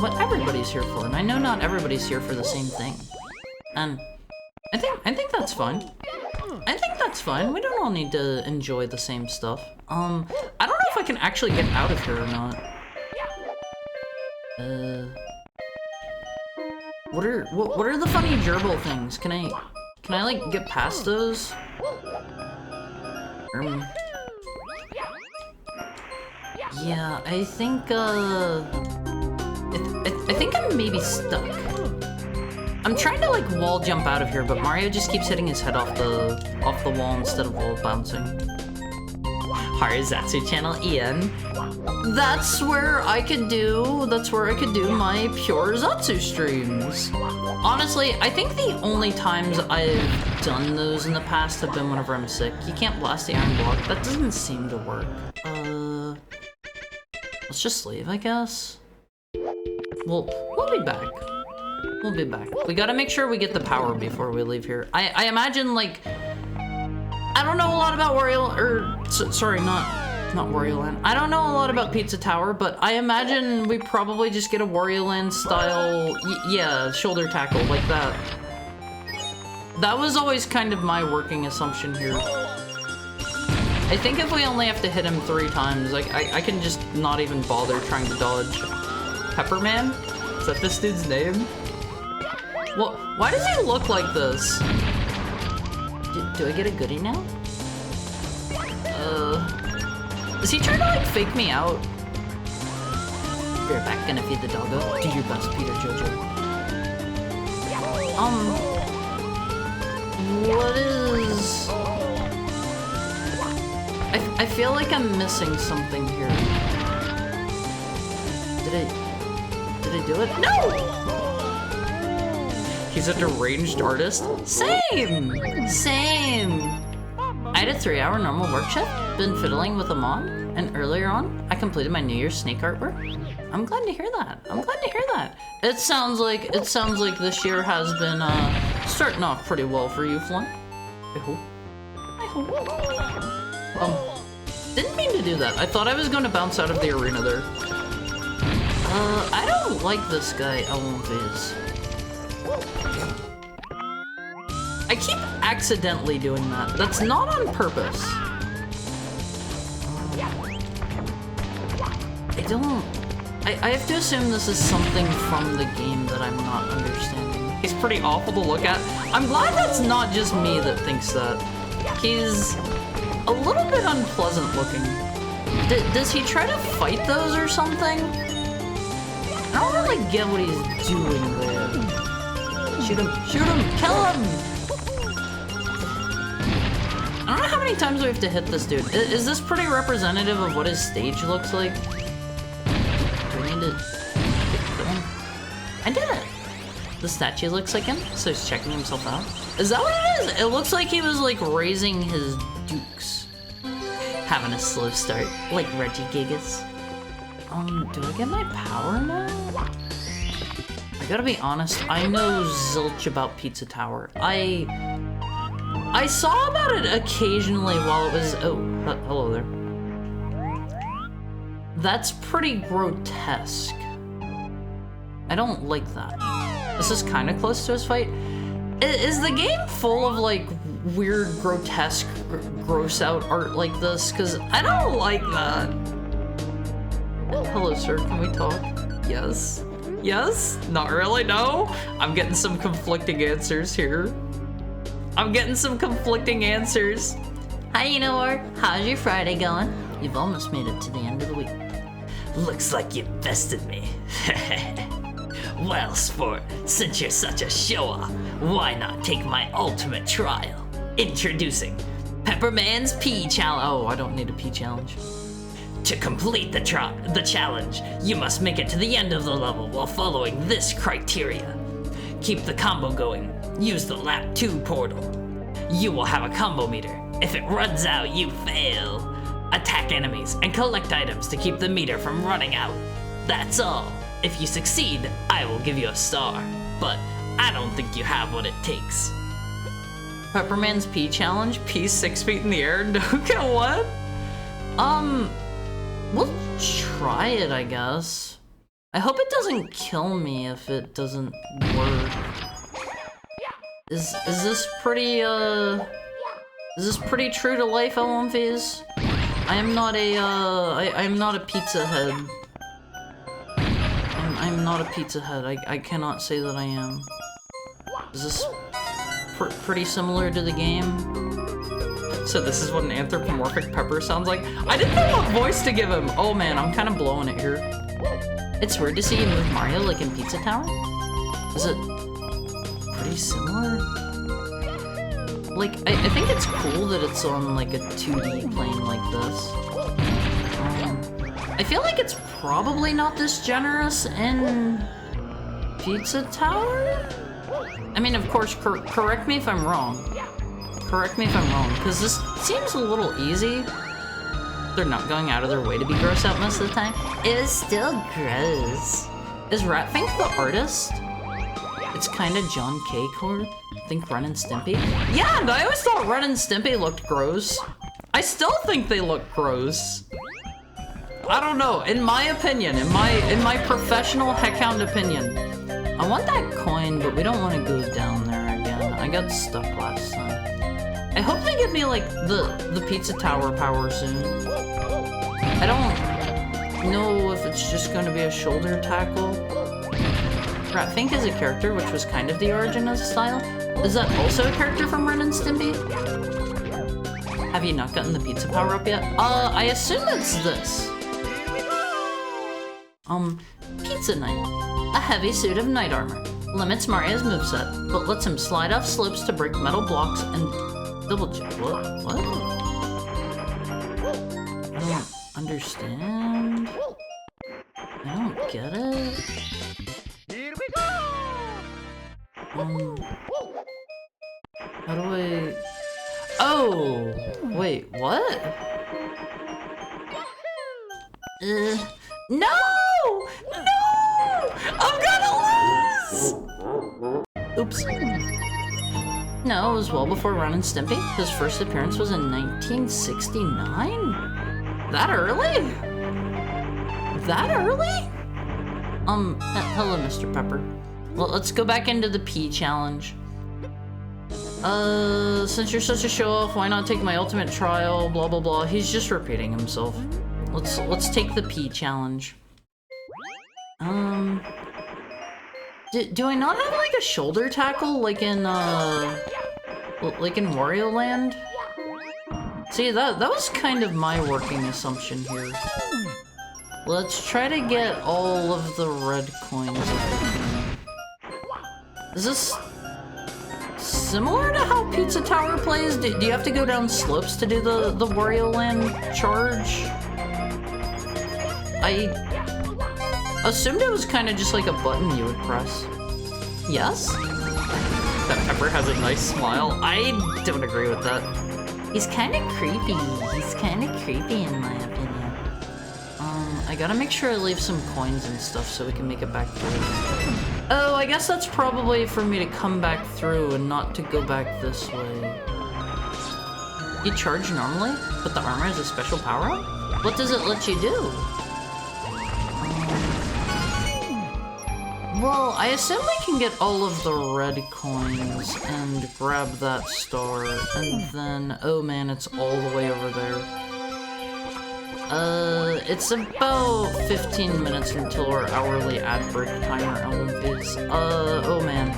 S1: what everybody's here for, and I know not everybody's here for the same thing. And I think that's fine. I think that's fine. We don't all need to enjoy the same stuff. I don't know if I can actually get out of here or not. What are the funny gerbil things? Can I like get past those? Yeah, I think I think I'm maybe stuck. I'm trying to like wall jump out of here, but Mario just keeps hitting his head off the wall instead of wall bouncing. Harizatsu channel Ian. That's where I could do my pure Zatsu streams. Honestly, I think the only times I've done those in the past have been whenever I'm sick. You can't blast the iron block. That doesn't seem to work. Let's just leave, I guess. We'll be back. We'll be back. We gotta make sure we get the power before we leave here. I imagine, like, I don't know a lot about sorry, not Wario Land. I don't know a lot about Pizza Tower, but I imagine we probably just get a Wario Land style, yeah, shoulder tackle like that. That was always kind of my working assumption here. I think if we only have to hit him 3 times, like, I can just not even bother trying to dodge. Pepperman? Is that this dude's name? Well, why does he look like this? Do I get a goodie now? Is he trying to like fake me out? You're back, gonna feed the doggo. Do your best, Peter Jojo. What is... I feel like I'm missing something here. Did I do it? No! He's a deranged artist? Same! I had a 3-hour normal work shift, been fiddling with a mod, and earlier on, I completed my New Year's snake artwork. I'm glad to hear that. It sounds like this year has been starting off pretty well for you, Flint. I hope. Didn't mean to do that. I thought I was going to bounce out of the arena there. I don't like this guy, Elmonphase. I keep accidentally doing that. That's not on purpose. I have to assume this is something from the game that I'm not understanding. He's pretty awful to look at. I'm glad that's not just me that thinks that. He's a little bit unpleasant looking. Does he try to fight those or something? I don't really get what he's doing there. Shoot him, kill him! I don't know how many times we have to hit this dude. Is this pretty representative of what his stage looks like? Do I need to kill him? I did it! The statue looks like him, so he's checking himself out. Is that what it is? It looks like he was like raising his dukes. Having a slow start, like Reggie Gigas. Do I get my power now? I gotta be honest, I know zilch about Pizza Tower. I saw about it occasionally while it was, oh, hello there. That's pretty grotesque. I don't like that. This is kind of close to his fight. Is the game full of like weird, grotesque, gross out art like this? Because I don't like that. Hello, sir, can we talk? Yes. Yes? Not really, no? I'm getting some conflicting answers here. I'm getting some conflicting answers. Hi, Enor. How's your Friday going? You've almost made it to the end of the week. Looks like you bested me. Well, sport, since you're such a show-off, why not take my ultimate trial? Introducing Pepperman's Pea Challenge. Oh, I don't need a pea challenge. To complete the challenge, you must make it to the end of the level while following this criteria. Keep the combo going. Use the lap 2 portal. You will have a combo meter. If it runs out, you fail. Attack enemies and collect items to keep the meter from running out. That's all. If you succeed, I will give you a star. But I don't think you have what it takes. Pepperman's Pea Challenge? Pea 6 feet in the air? Okay, what? We'll try it, I guess. I hope it doesn't kill me if it doesn't work. Is this pretty, is this pretty true to life, LMVs? I am not a, I am not a pizza head. I'm not a pizza head. I cannot say that I am. Is this pretty similar to the game? So this is what an anthropomorphic pepper sounds like? I didn't know what voice to give him! Oh man, I'm kind of blowing it here. It's weird to see you move Mario like in Pizza Tower? Is it pretty similar? Like, I think it's cool that it's on like a 2D plane like this. I feel like it's probably not this generous in Pizza Tower? I mean, of course, correct me if I'm wrong. Correct me if I'm wrong, because this seems a little easy. They're not going out of their way to be gross out most of the time. It is still gross. Is Ratfink the artist? It's kind of John K. Cord. Think Ren and Stimpy? Yeah, and I always thought Ren and Stimpy looked gross. I still think they look gross. I don't know, in my opinion, in my professional heckhound opinion. I want that coin, but we don't want to go down there again. I got stuck last time. I hope they give me like the Pizza Tower power soon. I don't know if it's just going to be a shoulder tackle. Ratfink is a character, which was kind of the origin of the style. Is that also a character from Ren and Stimpy? Have you not gotten the pizza power up yet? I assume it's this. Pizza Knight. A heavy suit of knight armor. Limits Mario's moveset, but lets him slide off slopes to break metal blocks and double jump. What? I don't understand. I don't get it.
S3: Here we go!
S1: How do I... Oh! Wait, what? No! No! I'm gonna lose! Oops. No, it was well before Ren and Stimpy. His first appearance was in 1969? That early? That early? Hello, Mr. Pepper. Well, let's go back into the Pea Challenge. Since you're such a show-off, why not take my ultimate trial, blah blah blah. He's just repeating himself. Let's take the Pea Challenge. Do I not have like a shoulder tackle like in Wario Land? See, that was kind of my working assumption here. Let's try to get all of the red coins if we can. Is this similar to how Pizza Tower plays? Do you have to go down slopes to do the Wario Land charge? I assumed it was kind of just like a button you would press. Yes? That Pepper has a nice smile. I don't agree with that. He's kind of creepy. He's kind of creepy in my opinion. I gotta make sure I leave some coins and stuff so we can make it back through. Oh, I guess that's probably for me to come back through and not to go back this way. You charge normally, but the armor is a special power-up? What does it let you do? Well, I assume we can get all of the red coins and grab that star, and then, oh man, it's all the way over there. It's about 15 minutes until our hourly ad break timer is. Oh man,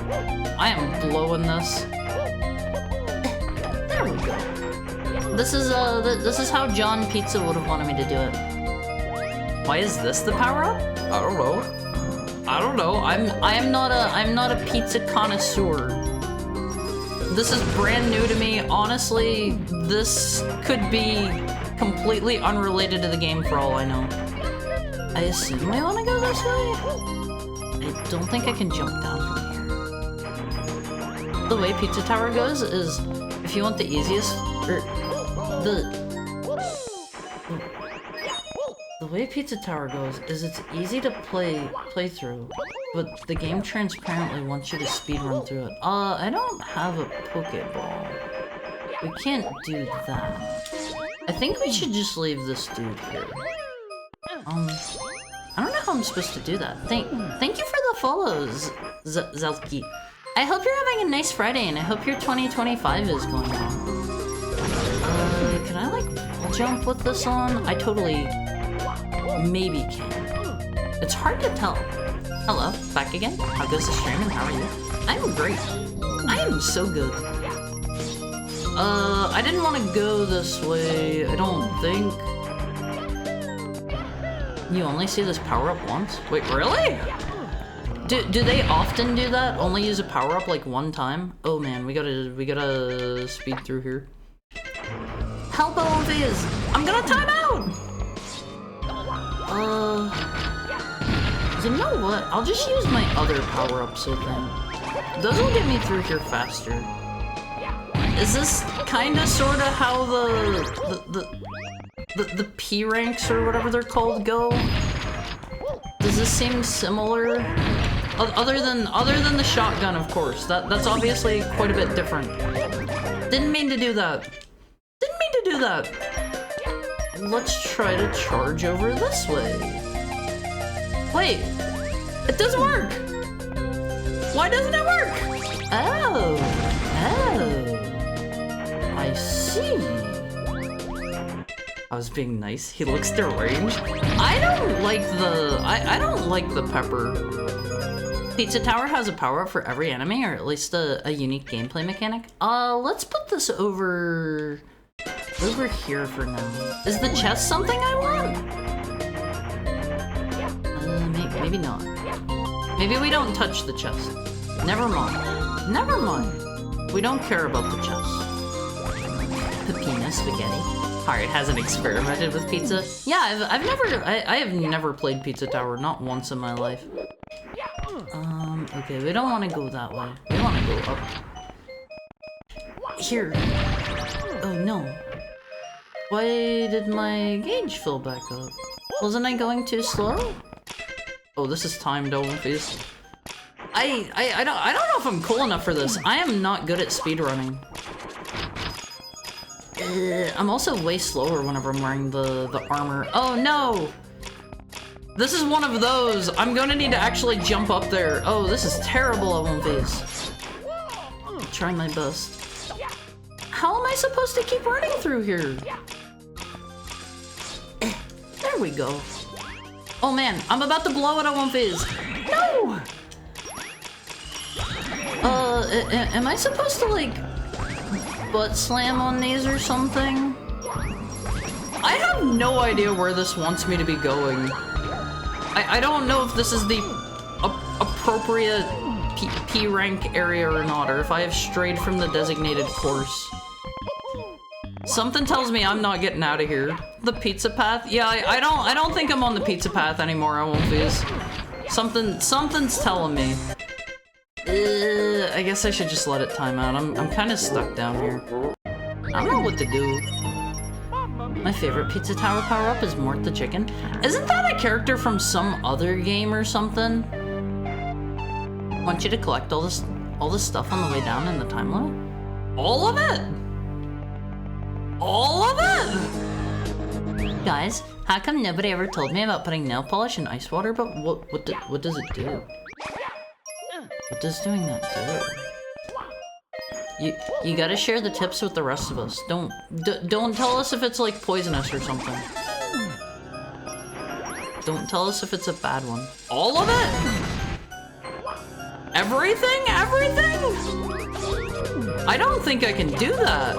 S1: I am blowing this. There we go. This is how John Pizza would have wanted me to do it. Why is this the power-up? I don't know. I'm not a pizza connoisseur. This is brand new to me. Honestly, this could be completely unrelated to the game for all I know. I assume I want to go this way? I don't think I can jump down from here. The way Pizza Tower goes is, if you want the easiest, or the way Pizza Tower goes is it's easy to play through, but the game transparently wants you to speedrun through it. I don't have a Pokeball. We can't do that. I think we should just leave this dude here. I don't know how I'm supposed to do that. Thank you for the follows, Zelki. I hope you're having a nice Friday, and I hope your 2025 is going on. Can I, like, wall jump with this on? I totally maybe can. It's hard to tell. Hello, back again. How goes the stream, and how are you? I'm great. I am so good. I didn't want to go this way, I don't think. You only see this power-up once? Wait, really? Do they often do that? Only use a power-up like one time? Oh man, we gotta speed through here. Help, Olympias! I'm gonna time out! You know what? I'll just use my other power-ups then. Those will get me through here faster. Is this kinda sorta how the P ranks or whatever they're called go? Does this seem similar? Other than the shotgun, of course. That's obviously quite a bit different. Didn't mean to do that. Let's try to charge over this way. Wait, it doesn't work. Why doesn't it work? Oh. I see. I was being nice. He looks deranged. I don't like the pepper. Pizza Tower has a power-up for every enemy, or at least a unique gameplay mechanic. Let's put this over here for now. Is the chest something I want? Maybe not. Maybe we don't touch the chest. Never mind. We don't care about the chest. Pepino spaghetti. Heart hasn't experimented with pizza. Yeah, I have never played Pizza Tower, not once in my life. Okay, we don't want to go that way. We want to go up. Here. Oh no. Why did my gauge fill back up? Wasn't I going too slow? Oh, this is timed over face. I don't know if I'm cool enough for this. I am not good at speedrunning. I'm also way slower whenever I'm wearing the armor. Oh no! This is one of those. I'm gonna need to actually jump up there. Oh, this is terrible, I won't face. I'll try my best. How am I supposed to keep running through here? There we go. Oh man, I'm about to blow it, I won't face. No! Am I supposed to, like, butt slam on these or something? I have no idea where this wants me to be going. I don't know if this is the appropriate P rank area or not, or if I have strayed from the designated course. Something tells me I'm not getting out of here. The pizza path? Yeah, I don't think I'm on the pizza path anymore, I won't face. Something's telling me. I guess I should just let it time out. I'm kind of stuck down here. I don't know what to do. My favorite pizza tower power-up is Mort the chicken. Isn't that a character from some other game or something? I want you to collect all this stuff on the way down in the time limit. All of it? All of it? Guys, how come nobody ever told me about putting nail polish in ice water? But what does it do? What does doing that do? You gotta share the tips with the rest of us. Don't tell us if it's like poisonous or something. Don't tell us if it's a bad one. All of it? Everything? Everything? I don't think I can do that.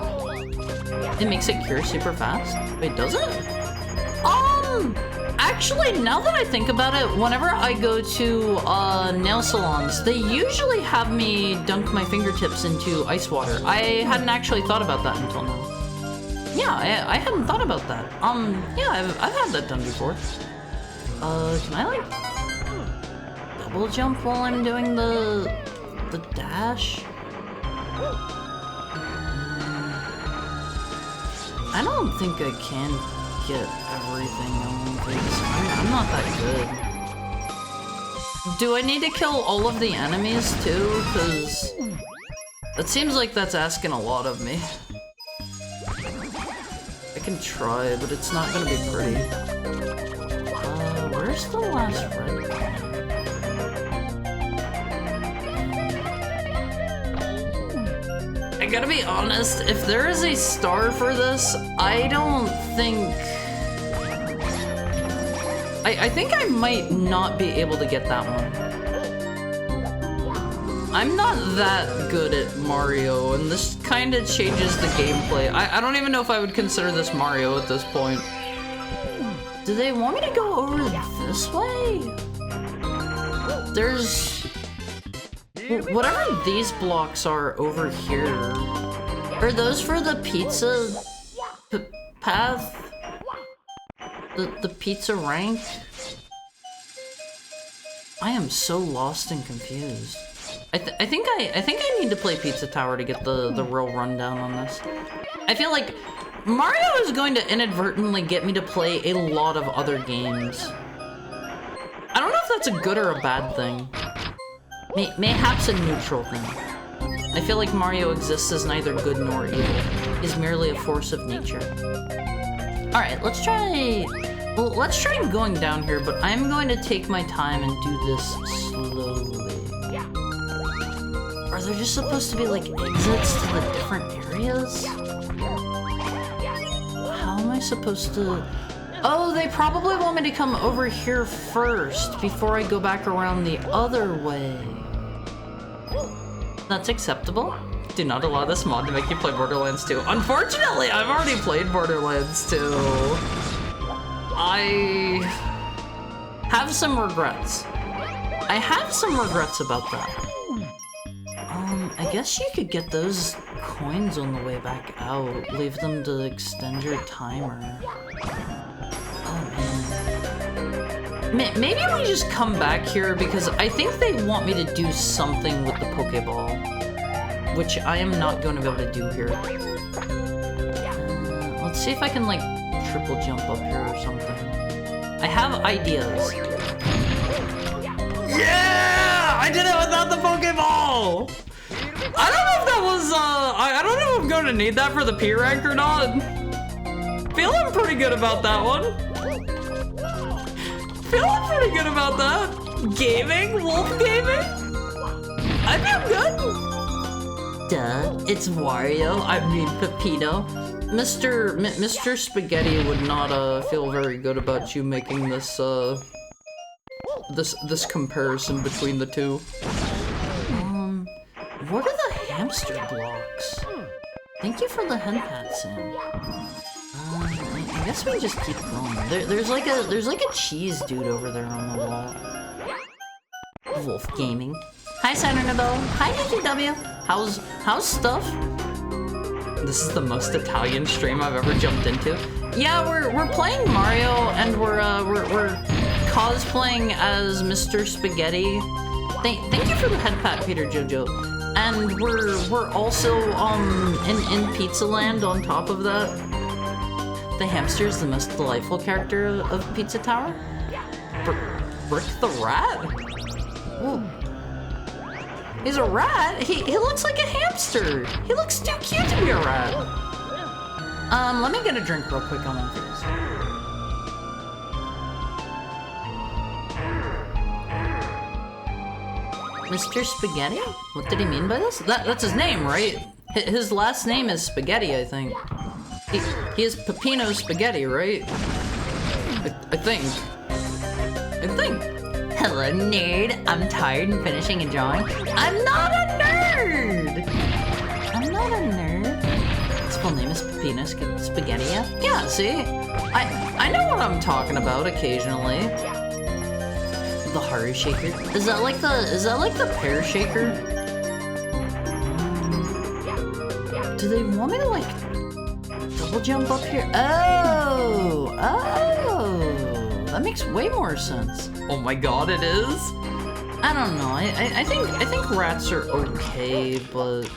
S1: It makes it cure super fast. Wait, does it? Actually, now that I think about it, whenever I go to nail salons, they usually have me dunk my fingertips into ice water. I hadn't actually thought about that until now. Yeah, I hadn't thought about that. Yeah, I've had that done before. Can I like double jump while I'm doing the dash? I don't think I can get everything on face. I'm not that good. Do I need to kill all of the enemies too? Cause that seems like that's asking a lot of me. I can try, but it's not gonna be pretty. Where's the last red coin? I gotta be honest, if there is a star for this, I don't think... I think I might not be able to get that one. I'm not that good at Mario, and this kind of changes the gameplay. I don't even know if I would consider this Mario at this point. Do they want me to go over this way? There's... whatever these blocks are over here. Are those for the pizza path? The pizza rank? I am so lost and confused. I think I need to play Pizza Tower to get the real rundown on this. I feel like Mario is going to inadvertently get me to play a lot of other games. I don't know if that's a good or a bad thing. Mayhaps a neutral thing. I feel like Mario exists as neither good nor evil. He's merely a force of nature. Alright, let's try going down here, but I'm going to take my time and do this slowly. Are there just supposed to be like exits to the different areas? How am I supposed to... Oh, they probably want me to come over here first before I go back around the other way. That's acceptable. Do not allow this mod to make you play Borderlands 2. Unfortunately, I've already played Borderlands 2. I have some regrets. I have some regrets about that. I guess you could get those coins on the way back out. Leave them to extend your timer. Oh man. Maybe we just come back here because I think they want me to do something with the Pokeball, which I am not going to be able to do here. Let's see if I can like triple jump up here or something. I have ideas. Yeah! I did it without the Pokeball! I don't know if that was, I don't know if I'm going to need that for the P rank or not. Feeling pretty good about that one. Feeling pretty good about that. Gaming? Wolf gaming? I feel good. Duh, it's Wario. I mean Pepito. Mr. Spaghetti would not feel very good about you making this this comparison between the two. What are the hamster blocks? Thank you for the hen pat, Sam. I guess we just keep going. There's like a cheese dude over there on the wall. Wolf Gaming. Hi, Cynernado. Hi, DGW. How's stuff? This is the most Italian stream I've ever jumped into. Yeah, we're playing Mario and we're cosplaying as Mr. Spaghetti. Thank you for the head pat, Peter Jojo. And we're also in Pizza Land on top of that. The hamster is the most delightful character of Pizza Tower. Brick the rat? Ooh. He's a rat? He looks like a hamster. He looks too cute to be a rat. Let me get a drink real quick on one of these. Mr. Spaghetti? What did he mean by this? That's his name, right? His last name is Spaghetti, I think. He is Peppino Spaghetti, right? I think. Hello, nerd. I'm tired and finishing a drawing. I'm not a nerd! His full name is Peppino Spaghetti. Yeah, see? I know what I'm talking about occasionally. The Haru Shaker. Is that like the pear shaker? Do they want me to like double jump up here? Oh, that makes way more sense. Oh my god, it is? I don't know. I think rats are okay, but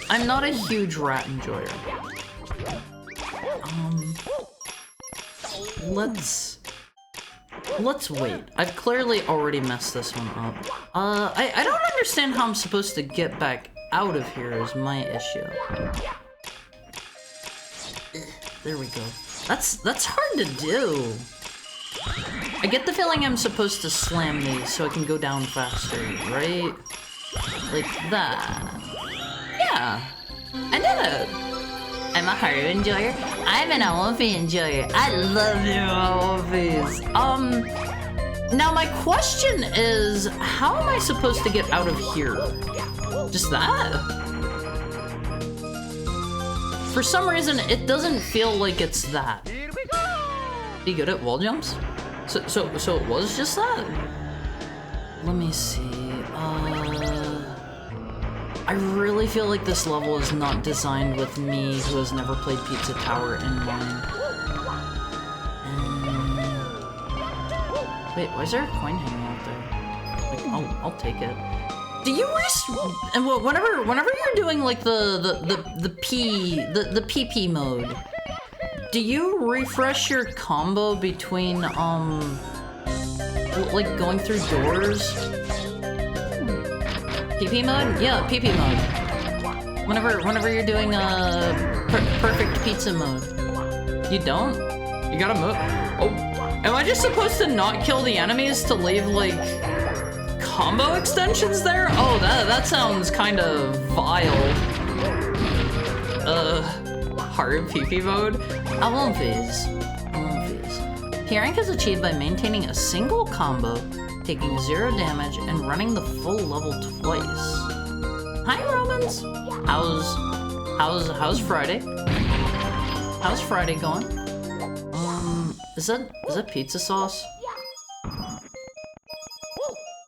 S1: I'm not a huge rat enjoyer. Let's wait. I've clearly already messed this one up. I don't understand how I'm supposed to get back out of here is my issue. There we go. That's hard to do. I get the feeling I'm supposed to slam these so I can go down faster, right? Like that. Yeah, I did it. I'm a Haru enjoyer. I'm an Wolfie enjoyer. I love you, Wolfies. Now my question is, how am I supposed to get out of here? Just that? For some reason, it doesn't feel like it's that. Be good at wall jumps? So it was just that? Let me see. I really feel like this level is not designed with me, who has never played Pizza Tower, in mind. Wait, why is there a coin hanging out there? Like, I'll take it. Do you and whenever you're doing like the PP mode, do you refresh your combo between like going through doors? PP mode? Yeah, PP mode. Whenever you're doing perfect pizza mode. You don't? You gotta move. Oh, am I just supposed to not kill the enemies to leave like combo extensions there? Oh, that sounds kind of vile. Hard PP mode? I won't phase. P rank is achieved by maintaining a single combo, taking 0 damage, and running the full level twice. Hi, Romans. How's Friday? How's Friday going? Is that pizza sauce?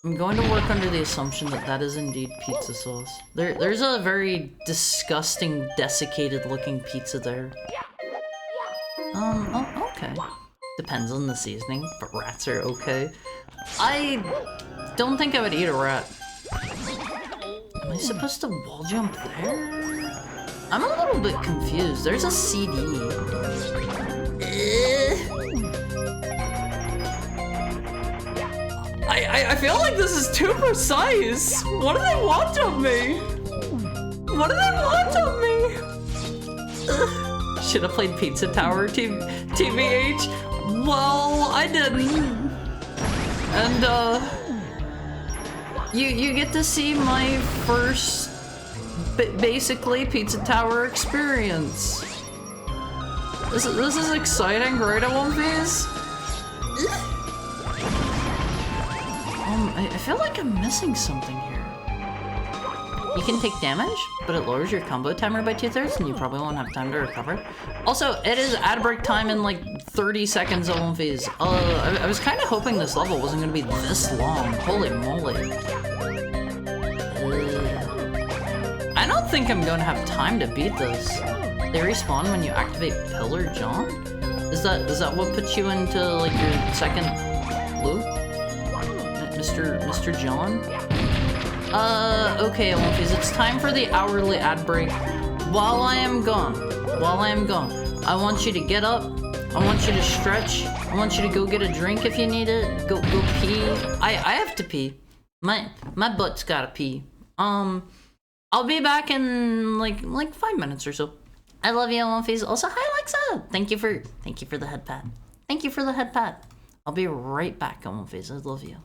S1: I'm going to work under the assumption that that is indeed pizza sauce. There's a very disgusting, desiccated looking pizza there. Oh, okay. Depends on the seasoning, but rats are okay. I don't think I would eat a rat. Am I supposed to wall jump there? I'm a little bit confused. There's a CD. I feel like this is too precise. What do they want of me? What do they want of me? Should have played Pizza Tower, TBH. Well, I didn't. And, you get to see my first, basically, Pizza Tower experience. This is exciting, right, One Piece? I feel like I'm missing something here. You can take damage, but it lowers your combo timer by 2/3, and you probably won't have time to recover. Also, it is ad break time in like 30 seconds of phase. I was kind of hoping this level wasn't going to be this long. Holy moly. I don't think I'm going to have time to beat this. They respawn when you activate Pillar John? Is that what puts you into like your second loop? Mr. John? Okay, Olympies, it's time for the hourly ad break. While I am gone, I want you to get up, I want you to stretch, I want you to go get a drink if you need it, go pee. I have to pee. My butt's gotta pee. I'll be back in like 5 minutes or so. I love you, Olympies. Also, hi Alexa! Thank you for the head pat. Thank you for the head pat. I'll be right back, Olympies. I love you.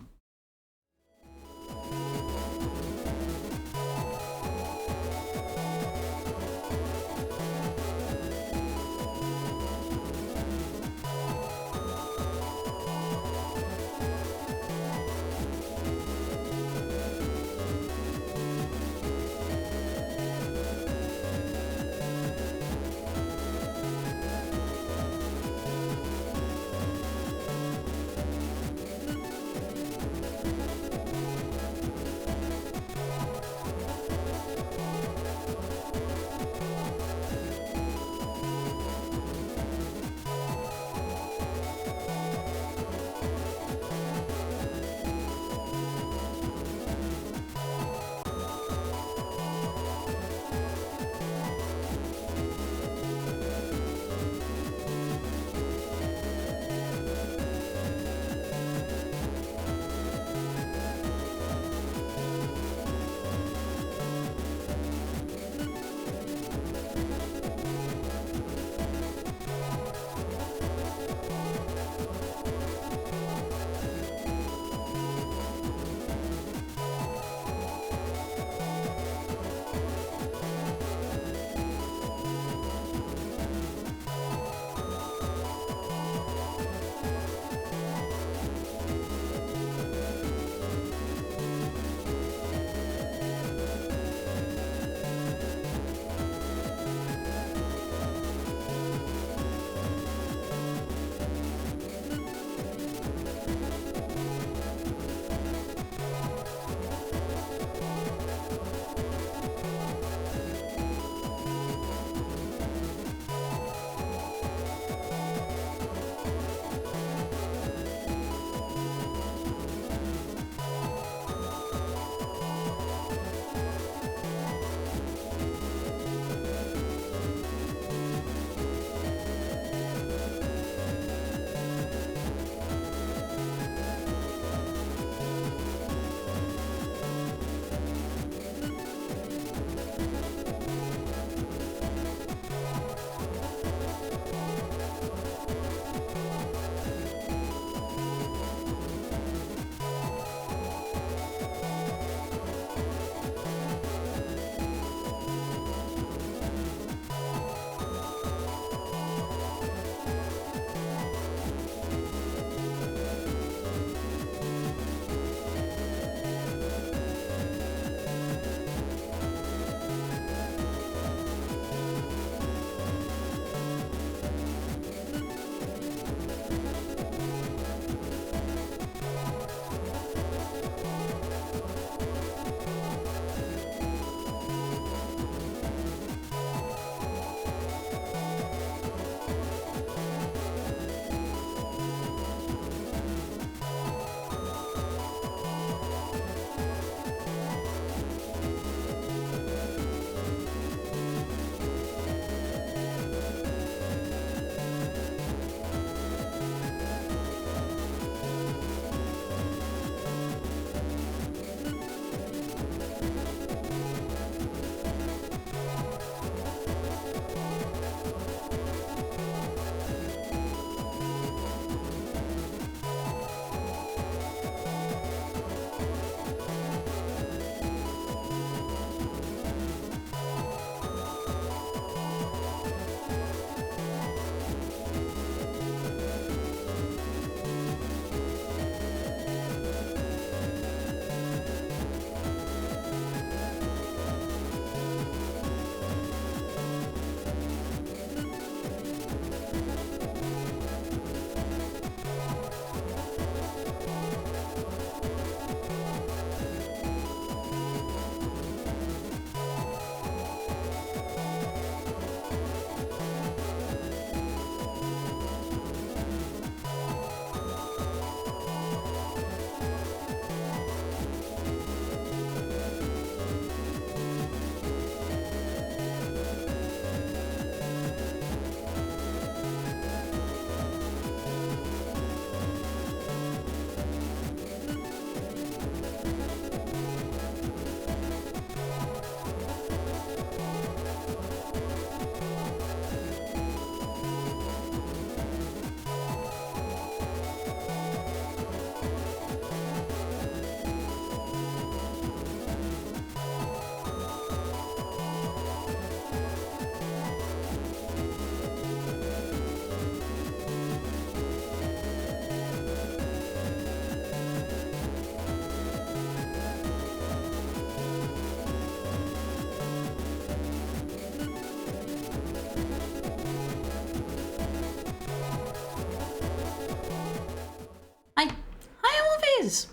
S1: guys.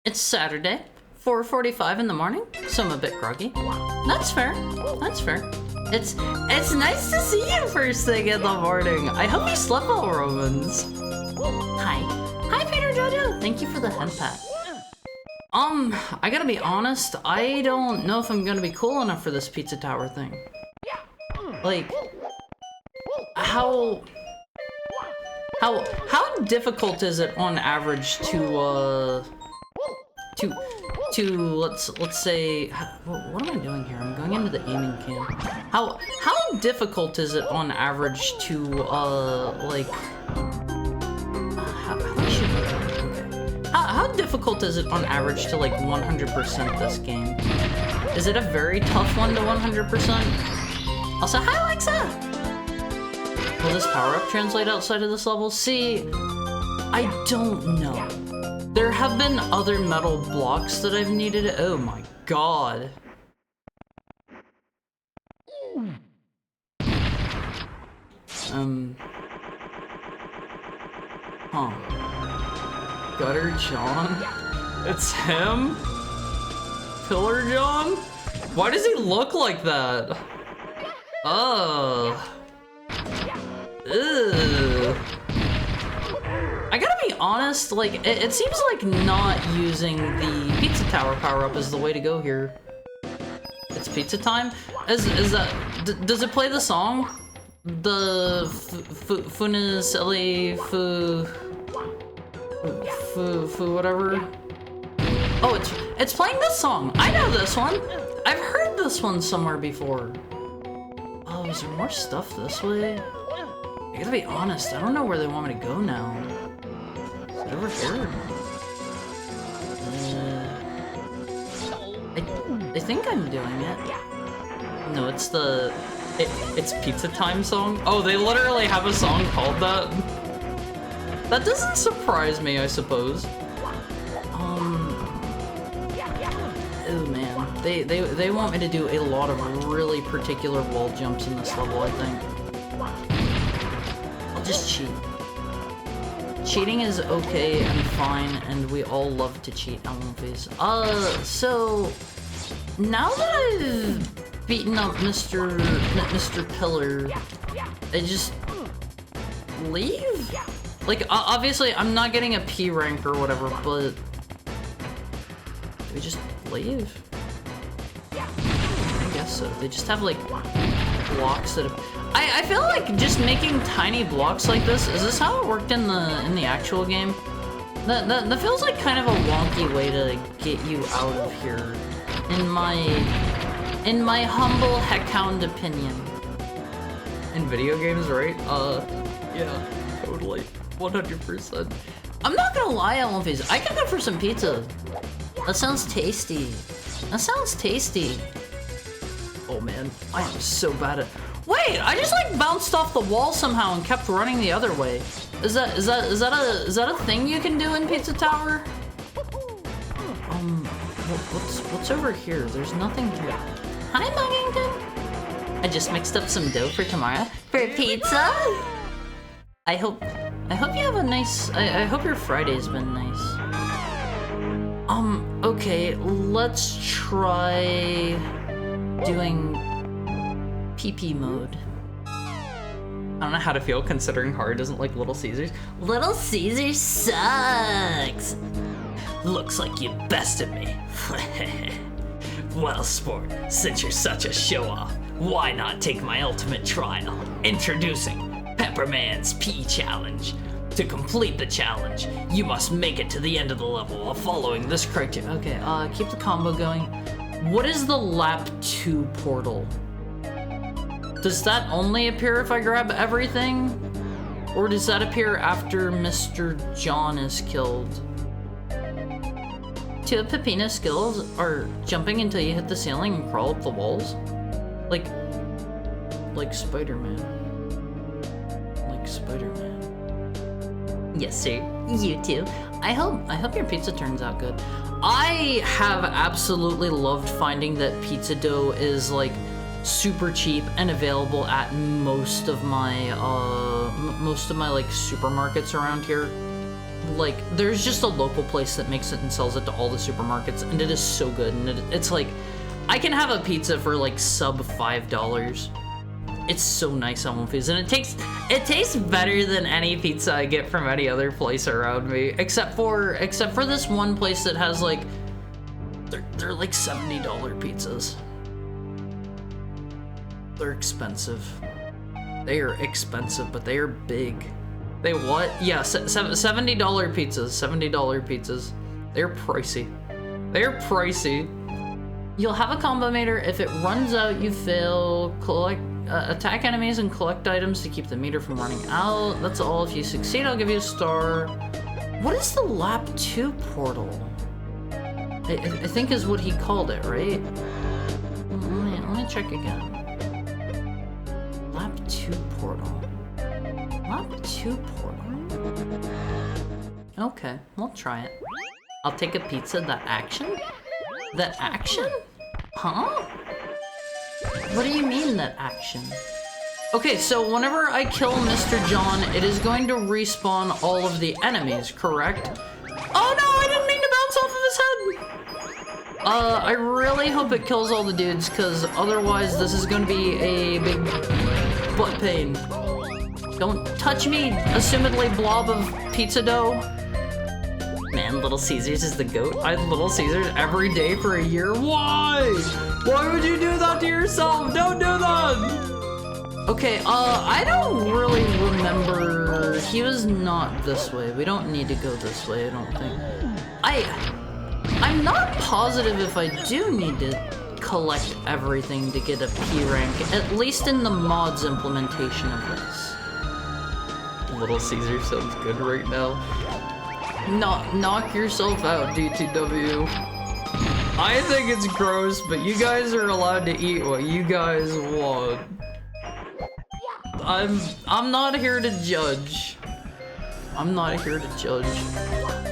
S1: It's Saturday, 4:45 in the morning, so I'm a bit groggy. That's fair. That's fair. It's nice to see you first thing in the morning. I hope you slept well, Romans. Hi. Hi, Peter Jojo. Thank you for the head pat. I gotta be honest, I don't know if I'm gonna be cool enough for this pizza tower thing. Like, how difficult is it on average to let's say, what am I doing here? I'm going into the aiming cam. How difficult is it on average to how difficult is it on average to like 100% this game? Is it a very tough one to 100%? Also, hi Alexa! Will this power-up translate outside of this level? See, I don't know. There have been other metal blocks that I've needed. Oh my god. Huh. Gutter John? It's him? Pillar John? Why does he look like that? Ugh. Ugh. I gotta be honest, like, it seems like not using the pizza tower power-up is the way to go here. It's pizza time? Does it play the song? The Funes LA Fu whatever? Oh, it's playing this song. I know this one. I've heard this one somewhere before. Oh, is there more stuff this way? I gotta be honest, I don't know where they want me to go now. Is it over here? I think I'm doing it. No, it's it's Pizza Time song? Oh, they literally have a song called that? That doesn't surprise me, I suppose. Oh man, they want me to do a lot of really particular wall jumps in this level, I think. I'll just cheat. Cheating is okay and fine, and we all love to cheat on movies. So now that I've beaten up Mr. Pillar, I just leave? Like, obviously, I'm not getting a P rank or whatever, but do we just leave? I guess so. They just have, like, blocks that have... I feel like just making tiny blocks like this, is this how it worked in the actual game? That feels like kind of a wonky way to get you out of here, in my humble heckhound opinion. In video games, right? Yeah, totally. 100%. I'm not gonna lie, Olympies. I could go for some pizza. That sounds tasty. That sounds tasty. Oh man, I am so bad at... Wait, I just like bounced off the wall somehow and kept running the other way. Is that a thing you can do in Pizza Tower? What's over here? There's nothing here. Hi, Muggington. I just mixed up some dough for tomorrow for pizza. I hope you have a nice. I hope your Friday's been nice. Okay, let's try doing PP mode. I don't know how to feel considering Hard doesn't like Little Caesars. Little Caesars sucks. Looks like you bested me. Well, sport, since you're such a show-off, why not take my ultimate trial? Introducing Pepperman's P Challenge. To complete the challenge, you must make it to the end of the level while following this criteria. Okay, keep the combo going. What is the Lap 2 portal? Does that only appear if I grab everything? Or does that appear after Mr. John is killed? Two of Peppina's skills are jumping until you hit the ceiling and crawl up the walls? Like Spider-Man. Like Spider-Man. Yes, sir. You too. I hope your pizza turns out good. I have absolutely loved finding that pizza dough is like super cheap and available at most of my like supermarkets around here. like, there's just a local place that makes it and sells it to all the supermarkets, and it is so good. And it's like, I can have a pizza for like sub $5. It's so nice on Wolfies, and it tastes better than any pizza I get from any other place around me, except for this one place that has like, they're like $70 pizzas. They're expensive. They are expensive, but they are big. They what? Yeah, $70 pizzas. $70 pizzas. They're pricey. They're pricey. You'll have a combo meter. If it runs out, you fail. Attack enemies and collect items to keep the meter from running out. That's all. If you succeed, I'll give you a star. What is the Lap 2 portal? I think is what he called it, right? Let me check again. Lap 2 portal. Lap 2 portal. Okay, we'll try it. I'll take a pizza. That action? That action? Huh? What do you mean, that action? Okay, so whenever I kill Mr. John, it is going to respawn all of the enemies, correct? Oh no, I didn't mean to bounce off of his head! I really hope it kills all the dudes, because otherwise this is going to be a big butt pain. Don't touch me, assumedly blob of pizza dough. Man, Little Caesars is the GOAT. I had Little Caesars every day for a year. Why? Why would you do that to yourself? Don't do that! Okay, I don't really remember. He was not this way. We don't need to go this way, I don't think. I'm not positive if I do need to collect everything to get a P rank, at least in the mods implementation of this. Little Caesar sounds good right now. Knock yourself out, DTW. I think it's gross, but you guys are allowed to eat what you guys want. I'm not here to judge. I'm not here to judge.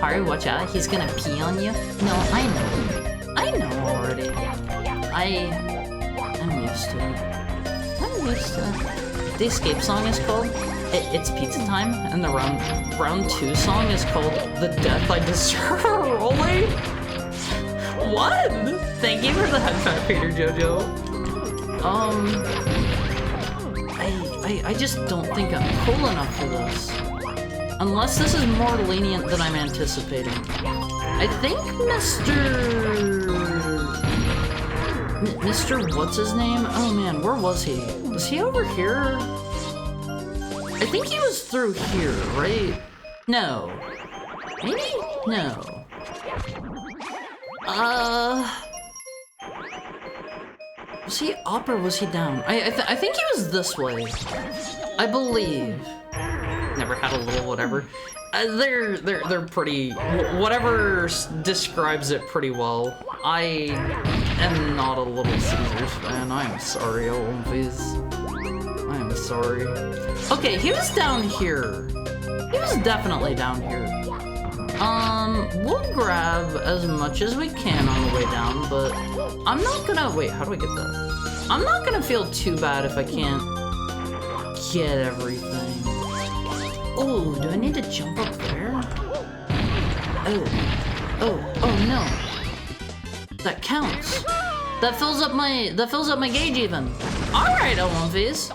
S1: Harry, watch out. He's gonna pee on you. No, I know. I know already. I'm used to it. I'm used to it. The escape song is called It's Pizza Time, and the round 2 song is called The Death I Deserve. Rolly? What? Thank you for the headband, Peter Jojo. I just don't think I'm cool enough for this. Unless this is more lenient than I'm anticipating. I think Mr. what's his name? Oh man, where was he? Was he over here? I think he was through here, right? No. Maybe? No. Was he up or was he down? I think he was this way. I believe. Never had a little whatever. They're pretty. Whatever describes it pretty well. I am not a Little Caesars fan. I'm sorry, Olympies. I am sorry. Okay, he was down here. He was definitely down here. We'll grab as much as we can on the way down, but I'm not gonna, wait, how do I get that? I'm not gonna feel too bad if I can't get everything. Oh, do I need to jump up there? Oh no. That counts. That fills up my gauge even. Alright, Olympies.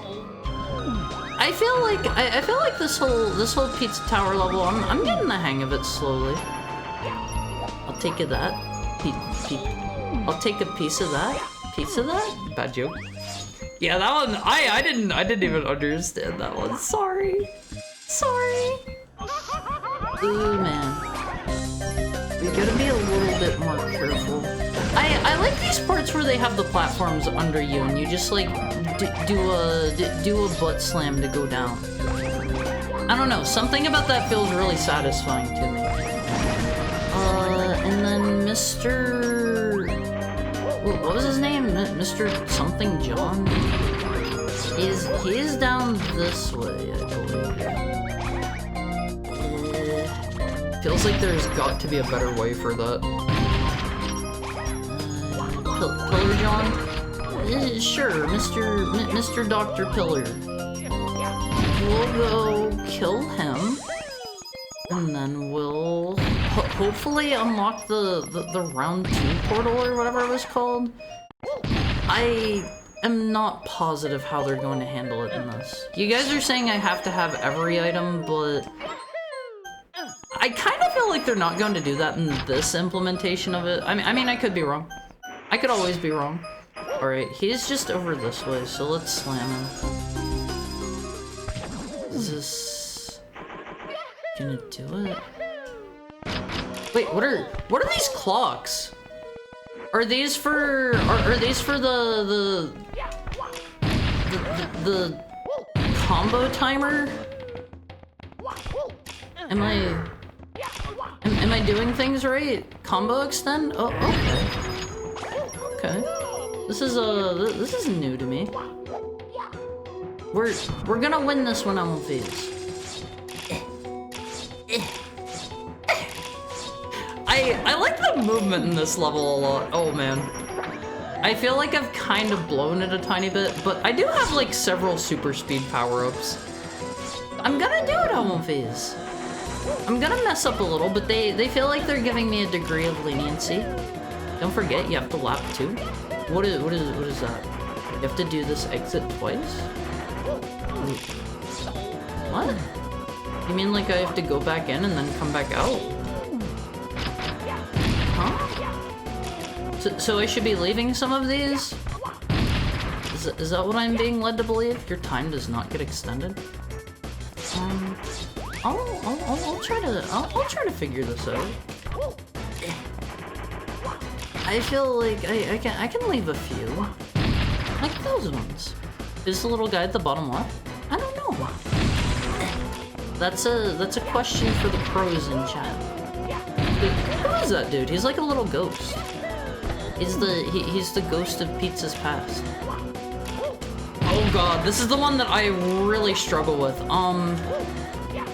S1: I feel like this whole pizza tower level, I'm getting the hang of it slowly. I'll take a that. I'll take a piece of that. Piece of that? Bad joke. Yeah, that one I didn't even understand that one. Sorry. Ooh man. We gotta be a little bit more careful. I like these parts where they have the platforms under you and you just like do a butt slam to go down. I don't know, something about that feels really satisfying to me. And then Mr. What was his name? Mr. something John? He is down this way, I believe. Feels like there's got to be a better way for that. Pillar John? Sure, Mr. Dr. Pillar. We'll go kill him. And then we'll hopefully unlock the round 2 portal or whatever it was called. I am not positive how they're going to handle it in this. You guys are saying I have to have every item, but I kind of feel like they're not going to do that in this implementation of it. I mean, I could be wrong. I could always be wrong. Alright, he's just over this way, so let's slam him. Is this gonna do it? Wait, what are these clocks? Are these for the combo timer? Am I doing things right? Combo extend? Oh, okay. Okay. This is new to me. We're gonna win this one on Multiverse. I like the movement in this level a lot. Oh man. I feel like I've kind of blown it a tiny bit, but I do have like several super speed power-ups. I'm gonna do it on Multiverse. I'm gonna mess up a little, but they feel like they're giving me a degree of leniency. Don't forget, you have to lap 2. What is that? You have to do this exit twice? What? You mean like I have to go back in and then come back out? Huh? So I should be leaving some of these? Is that what I'm being led to believe? Your time does not get extended? I'll try to figure this out. I feel like I can leave a few. Like those ones. Is the little guy at the bottom left? I don't know. That's a question for the pros in chat. Who is that dude? He's like a little ghost. He's the ghost of pizza's past. Oh god, this is the one that I really struggle with.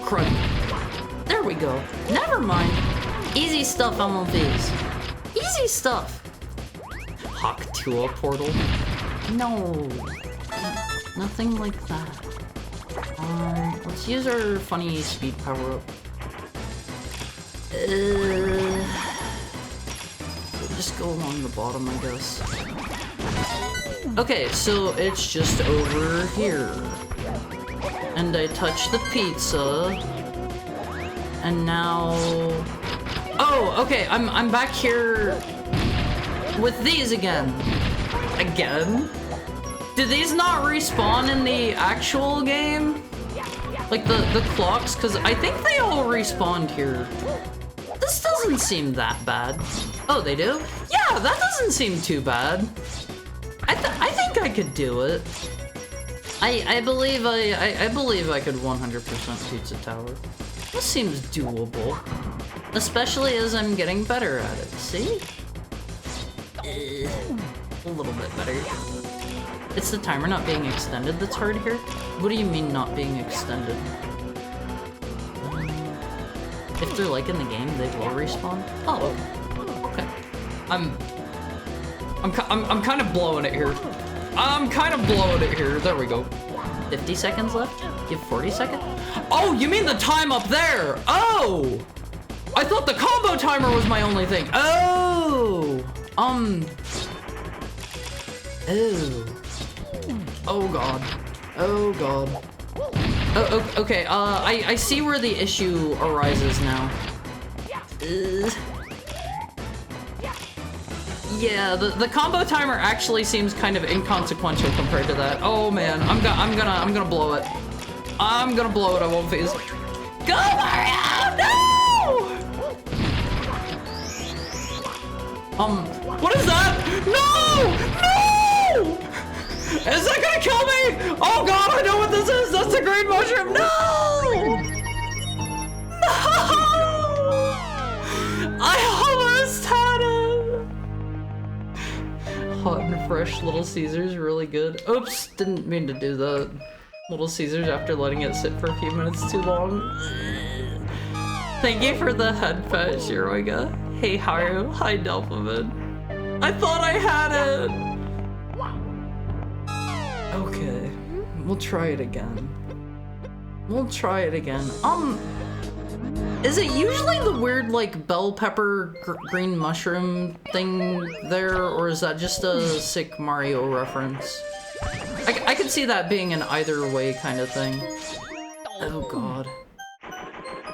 S1: Crud. There we go. Never mind. Easy stuff on these. Easy stuff. Hawk to a portal. No. Nothing like that. Let's use our funny speed power up. We'll just go along the bottom, I guess. Okay, so it's just over here. And I touch the pizza. And now... Oh, okay, I'm back here with these again. Again? Do these not respawn in the actual game? Like the clocks? Because I think they all respawned here. This doesn't seem that bad. Oh, they do? Yeah, that doesn't seem too bad. I think I could do it. I believe I could 100% Pizza Tower. This seems doable. Especially as I'm getting better at it, see? A little bit better. It's the timer not being extended that's hard here? What do you mean not being extended? If they're like in the game, they will respawn? Oh, okay. I'm kind of blowing it here. There we go. 50 seconds left? You have 40 seconds? Oh, you mean the time up there? Oh! I thought the combo timer was my only thing. Oh! Oh. Oh god. Oh god. Oh, okay, I see where the issue arises now. Yeah, the combo timer actually seems kind of inconsequential compared to that. Oh man, I'm gonna blow it. I'm gonna blow it, I won't phase. Go Mario! No! What is that? No! No! Is that gonna kill me? Oh god, I know what this is! That's the green mushroom! No! No! I almost had it! Hot and fresh Little Caesars, really good. Oops, didn't mean to do that. Little Caesars after letting it sit for a few minutes too long. Thank you for the head pet, Shiroiga. Hey Haru, hi Delphiman. I thought I had it! Okay, we'll try it again. Is it usually the weird, like, bell pepper green mushroom thing there, or is that just a sick Mario reference? I could see that being an either way kind of thing. Oh god.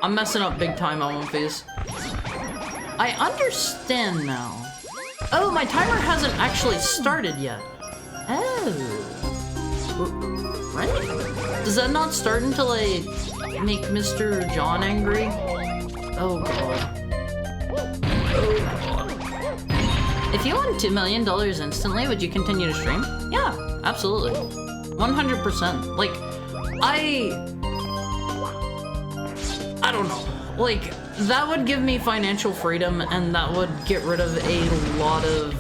S1: I'm messing up big time, Elmphase. I understand now. Oh, my timer hasn't actually started yet. Oh. Right? Does that not start until I make Mr. John angry? Oh god. Oh god. If you won $2 million instantly, would you continue to stream? Yeah, absolutely. 100%. Like, I don't know. Like, that would give me financial freedom and that would get rid of a lot of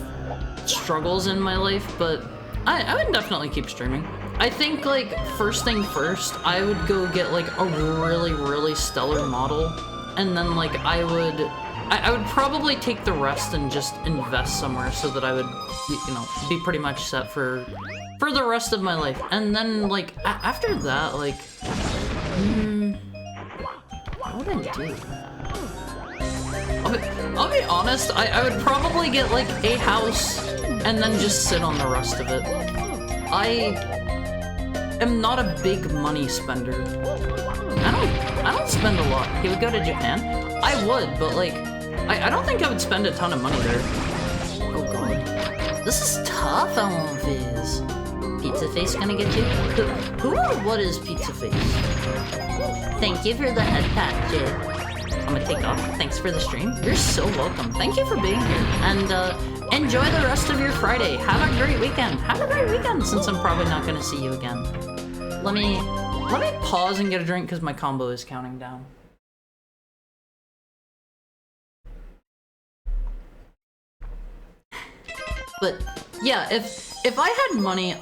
S1: struggles in my life, but I would definitely keep streaming. I think, like, first thing first, I would go get, like, a really, really stellar model, and then, like, I would probably take the rest and just invest somewhere so that I would, you know, be pretty much set for the rest of my life. And then, like, after that, like, what would I do? I'll be honest, I would probably get, like, a house and then just sit on the rest of it. I am not a big money spender. I don't spend a lot. He would go to Japan? I would, but, like, I don't think I would spend a ton of money there. Oh god. This is tough, Elmphase. Pizza Face gonna get you? Who or what is Pizza Face? Thank you for the head pat, Jid. I'm gonna take off. Thanks for the stream. You're so welcome. Thank you for being here. And enjoy the rest of your Friday. Have a great weekend. Have a great weekend, since I'm probably not gonna see you again. Let me pause and get a drink because my combo is counting down. But yeah, if I had money,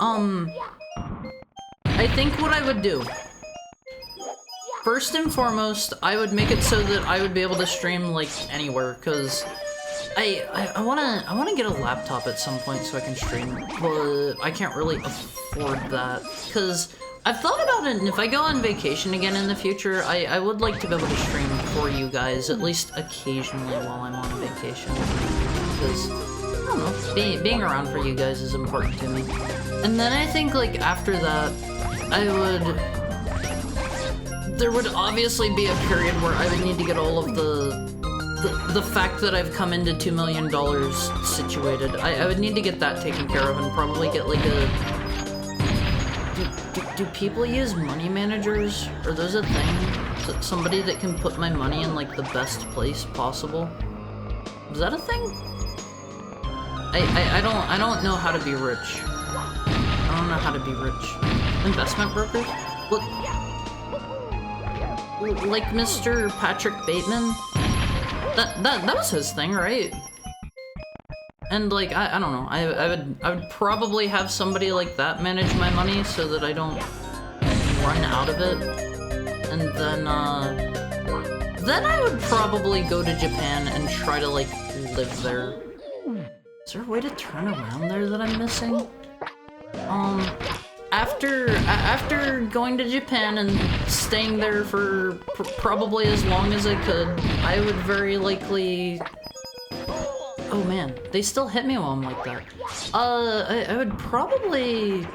S1: I think what I would do, first and foremost, I would make it so that I would be able to stream, like, anywhere, because I wanna get a laptop at some point so I can stream, but I can't really afford that, because I've thought about it, and if I go on vacation again in the future, I would like to be able to stream for you guys, at least occasionally while I'm on vacation, because, I don't know, being around for you guys is important to me. And then I think, like, after that, there would obviously be a period where I would need to get all of the fact that I've come into $2 million situated. I would need to get that taken care of and probably get, like, a... Do people use money managers? Are those a thing? Somebody that can put my money in, like, the best place possible? Is that a thing? I don't know how to be rich. I don't know how to be rich. Investment brokers? Look, like Mr. Patrick Bateman? That was his thing, right? And, like, I don't know. I would probably have somebody like that manage my money so that I don't run out of it. And then I would probably go to Japan and try to, like, live there. Is there a way to turn around there that I'm missing? After going to Japan and staying there for probably as long as I could, I would very likely... Oh man, they still hit me while I'm like that. I would probably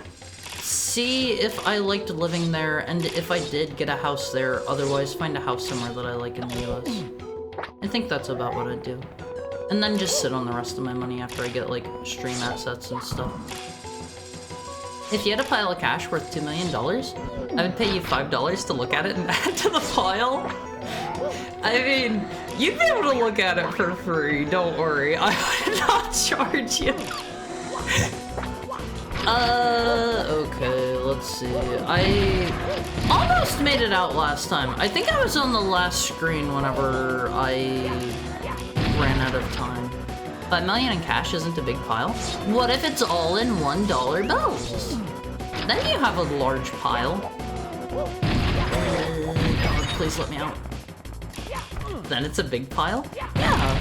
S1: see if I liked living there, and if I did, get a house there, otherwise find a house somewhere that I like in the US. I think that's about what I'd do. And then just sit on the rest of my money after I get, like, stream assets and stuff. If you had a pile of cash worth $2 million, I would pay you $5 to look at it and add to the pile. I mean, you'd be able to look at it for free, don't worry. I would not charge you. Okay, let's see. I almost made it out last time. I think I was on the last screen whenever I ran out of time. $5 million in cash isn't a big pile. What if it's all in $1 bills? Then you have a large pile. God, please let me out. Then it's a big pile? Yeah.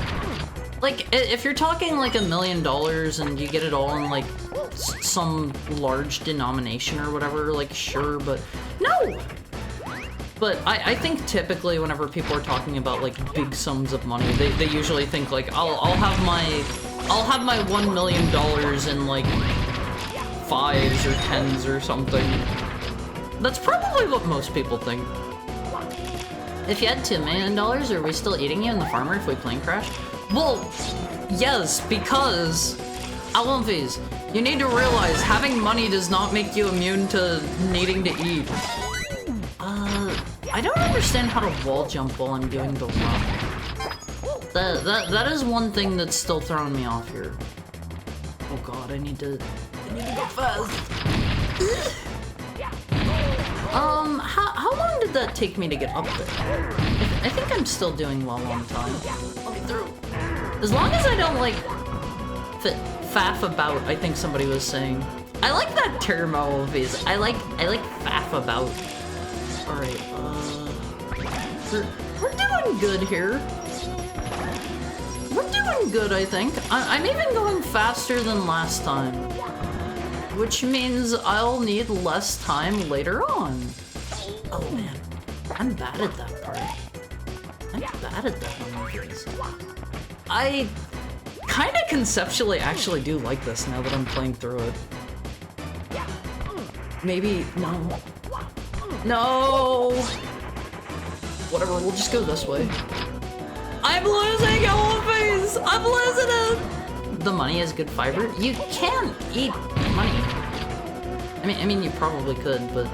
S1: Like, if you're talking like $1 million and you get it all in like some large denomination or whatever, like, sure, but no! But I think typically whenever people are talking about like big sums of money, they usually think like I'll have my $1 million in like 5s or 10s or something. That's probably what most people think. If you had $2 million, are we still eating you in the farmer if we plane crash? Well, yes, because Alonvies, you need to realize having money does not make you immune to needing to eat. I don't understand how to wall jump while I'm doing the run. That is one thing that's still throwing me off here. Oh god, I need to go fast. How long did that take me to get up there? I think I'm still doing well on time. Let me through. As long as I don't like faff about, I think somebody was saying. I like that term, Always. I like faff about. Alright, we're doing good here. We're doing good, I think. I'm even going faster than last time. Which means I'll need less time later on. Oh man, I'm bad at that part. I'm bad at that one. I kinda conceptually actually do like this now that I'm playing through it. Maybe, no. No! Whatever, we'll just go this way. I'm losing Elephants! I'm losing it! The money is good fiber? You can eat money. I mean, you probably could, but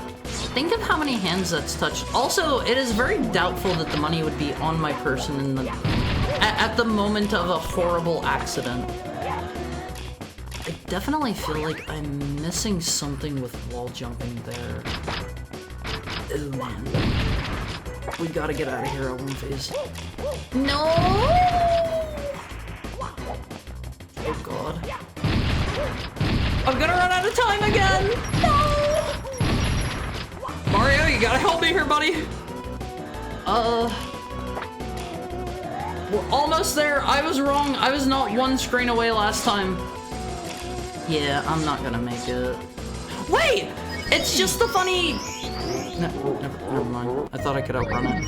S1: think of how many hands that's touched. Also, it is very doubtful that the money would be on my person in the at the moment of a horrible accident. I definitely feel like I'm missing something with wall jumping there. Oh man. We gotta get out of here at one phase. No! Oh god. I'm gonna run out of time again! No! Mario, you gotta help me here, buddy! We're almost there. I was wrong. I was not one screen away last time. Yeah, I'm not gonna make it. Wait! It's just the funny... Never mind. I thought I could outrun it.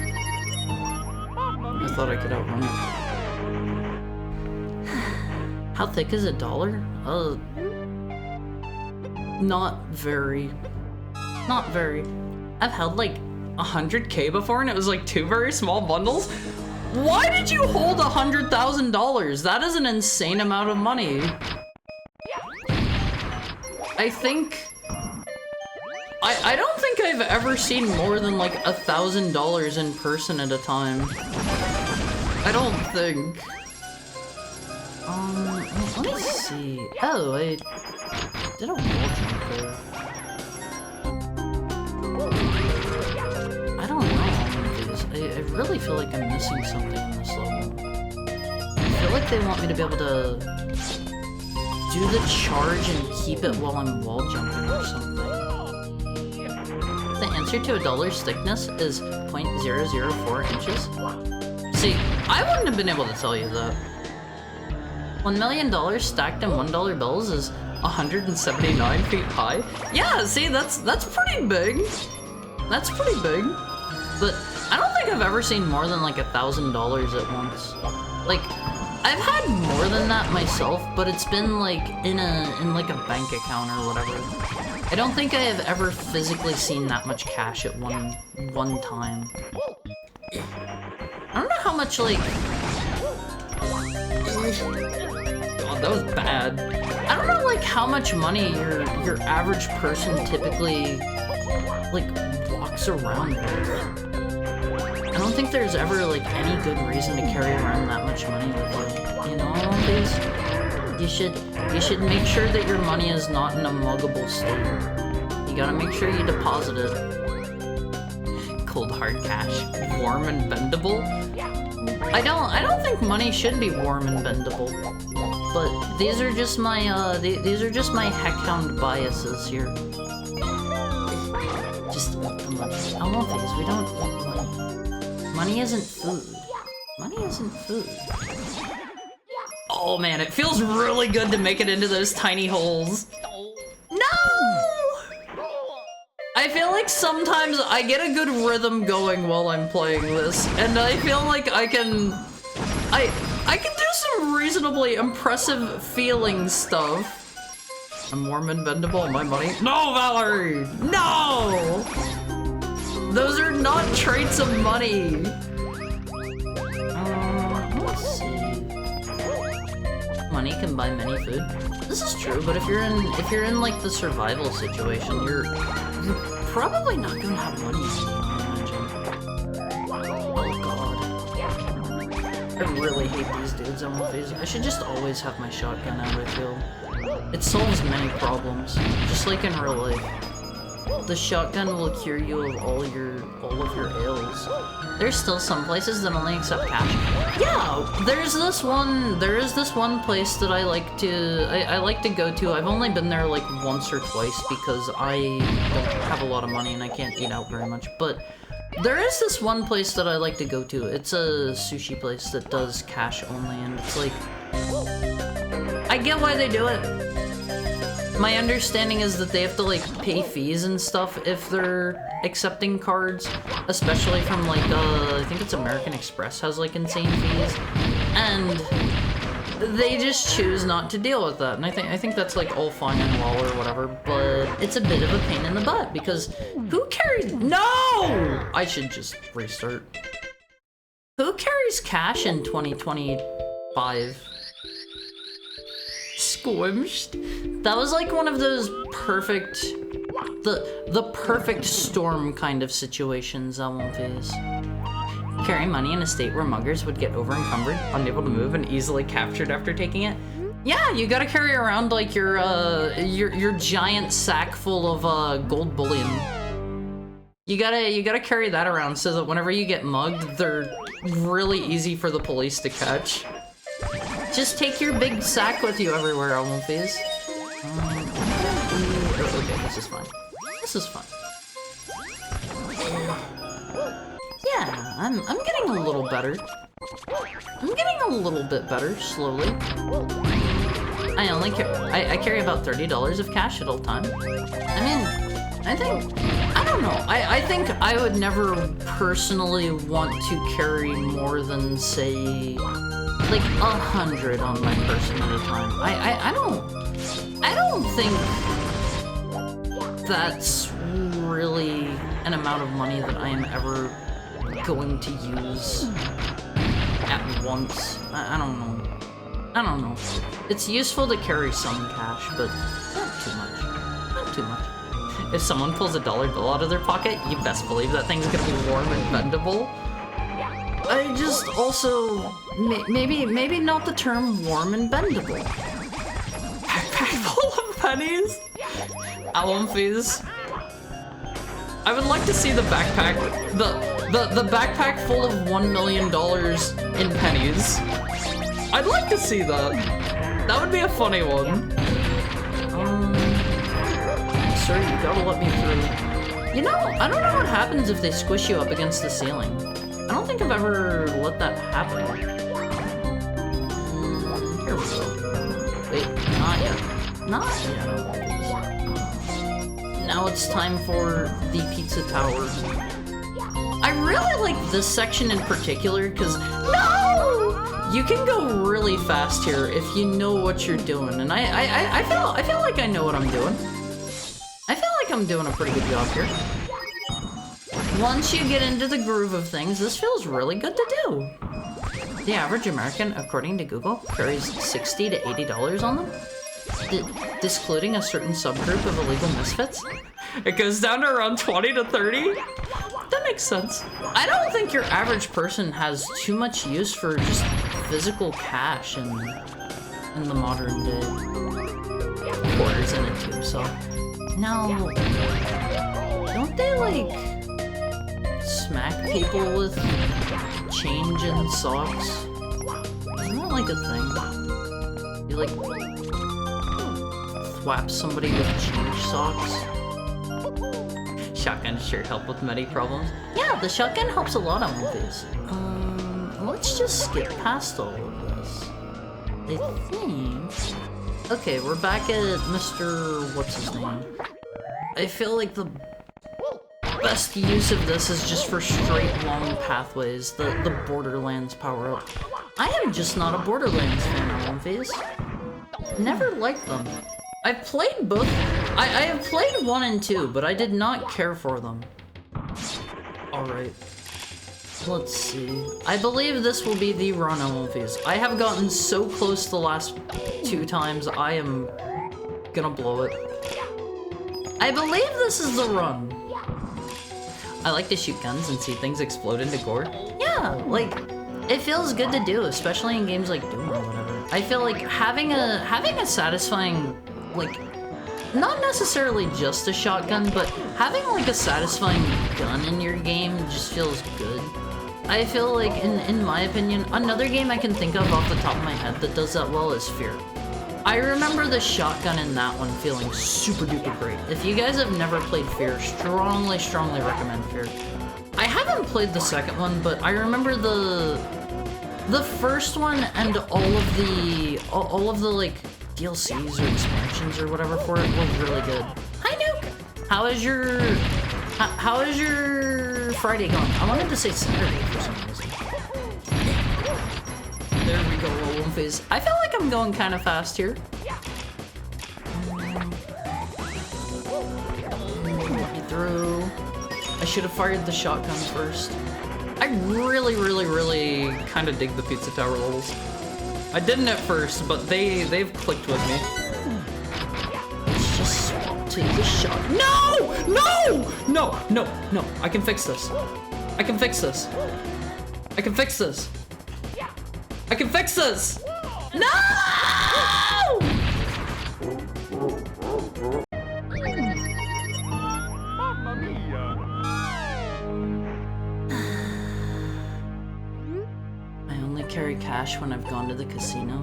S1: How thick is $1? Not very. Not very. I've held like 100K before and it was like 2 very small bundles. Why did you hold $100,000? That is an insane amount of money. I don't think I've ever seen more than like $1,000 in person at a time. I don't think. Let me see. Oh, I did a wall jump there. I don't know. I really feel like I'm missing something in this level. I feel like they want me to be able to do the charge and keep it while I'm wall jumping or something. The answer to $1's thickness is 0.004 inches. See, I wouldn't have been able to tell you that. $1 million stacked in $1 bills is 179 feet high. Yeah, see, that's pretty big. That's pretty big. But I don't think I've ever seen more than like $1,000 at once. Like, I've had more than that myself, but it's been like in like a bank account or whatever. I don't think I have ever physically seen that much cash at one time. I don't know how much like... God, that was bad. I don't know like how much money your average person typically like walks around with. I don't think there's ever like any good reason to carry around that much money with you. You know, please? You should make sure that your money is not in a muggable state. You gotta make sure you deposit it. Cold hard cash, warm and bendable. I don't think money should be warm and bendable. But these are just my heckhound biases here. Just want the money. I want these. We don't want money. Money isn't food. Money isn't food. Oh man, it feels really good to make it into those tiny holes. No! I feel like sometimes I get a good rhythm going while I'm playing this, and I feel like I can do some reasonably impressive feeling stuff. I'm warm and bendable, my money. No, Valerie! No! Those are not traits of money. Let's see. Money can buy many food. This is true, but if you're in like the survival situation, you're probably not gonna have money, I imagine. Oh god. I really hate these dudes on my face. I should just always have my shotgun out, I feel. It solves many problems, just like in real life. The shotgun will cure you of all of your ails. There's still some places that only accept cash. Yeah, there is this one place that I like to go to. I've only been there like once or twice because I don't have a lot of money and I can't eat out very much. But there is this one place that I like to go to. It's a sushi place that does cash only, and it's like, I get why they do it. My understanding is that they have to like pay fees and stuff if they're accepting cards, especially from like I think it's American Express has like insane fees, and they just choose not to deal with that. And I think that's like all fine and well or whatever, but it's a bit of a pain in the butt because who carries? No! I should just restart. Who carries cash in 2025? Squished. That was like one of those perfect, the perfect storm kind of situations on One Piece. Carry money in a state where muggers would get over encumbered, unable to move, and easily captured after taking it. Yeah, you gotta carry around like your giant sack full of gold bullion. You gotta carry that around so that whenever you get mugged, they're really easy for the police to catch. Just take your big sack with you everywhere, One Piece. Okay, this is fine. This is fine. Yeah, I'm getting a little better. I'm getting a little bit better, slowly. I carry about $30 of cash at all time. I mean, I don't know. I think I would never personally want to carry more than, say, like 100 on my person at a time. I don't think that's really an amount of money that I am ever going to use at once. I don't know. I don't know. It's useful to carry some cash, but not too much. Not too much. If someone pulls a dollar bill out of their pocket, you best believe that thing's gonna be warm and bendable. I just also maybe not the term warm and bendable. Backpack full of pennies? Alum fees. I would like to see the backpack, the backpack full of $1 million in pennies. I'd like to see that. That would be a funny one. Sir, you gotta let me through. You know, I don't know what happens if they squish you up against the ceiling. I don't think I've ever let that happen. Here we go. Wait, not yet. Not yet. Now it's time for the pizza tower. I really like this section in particular because you can go really fast here if you know what you're doing, and I feel like I know what I'm doing. I feel like I'm doing a pretty good job here. Once you get into the groove of things, this feels really good to do. The average American, according to Google, carries $60 to $80 on them, discluding a certain subgroup of illegal misfits. It goes down to around 20 to 30. That makes sense. I don't think your average person has too much use for just physical cash in the modern day. Quarters in it too, so. Now, don't they like smack people with change and socks? Isn't that like a thing? You like thwap somebody with change socks? Shotgun sure help with many problems. Yeah, the shotgun helps a lot on One Piece. Let's just skip past all of this. I think. Okay, we're back at Mr. What's his name? I feel like the best use of this is just for straight long pathways, the Borderlands power-up. I am just not a Borderlands fan, on Phase. Never liked them. I've played both. I have played 1 and 2, but I did not care for them. Alright. Let's see. I believe this will be the run on Phase. I have gotten so close the last 2 times, I am gonna blow it. I believe this is the run. I like to shoot guns and see things explode into gore. Yeah, like, it feels good to do, especially in games like Doom or whatever. I feel like having a satisfying, like, not necessarily just a shotgun, but having like a satisfying gun in your game just feels good. I feel like, in my opinion, another game I can think of off the top of my head that does that well is Fear. I remember the shotgun in that one feeling super duper great. If you guys have never played Fear, strongly recommend Fear. I haven't played the second one, but I remember the first one and all of the like DLCs or expansions or whatever for it were really good. Hi Nuke! How is your Friday going? I wanted to say Saturday for some reason. There we go, roll one phase. I feel like I'm going kind of fast here. Let me through. I should have fired the shotgun first. I really kind of dig the Pizza Tower levels. I didn't at first, but they've clicked with me. Let's just swap to the shot. No! No! No! No! No! I can fix this. I can fix this. I can fix this. I can fix this! No!
S3: Mamma mia!
S1: I only carry cash when I've gone to the casino.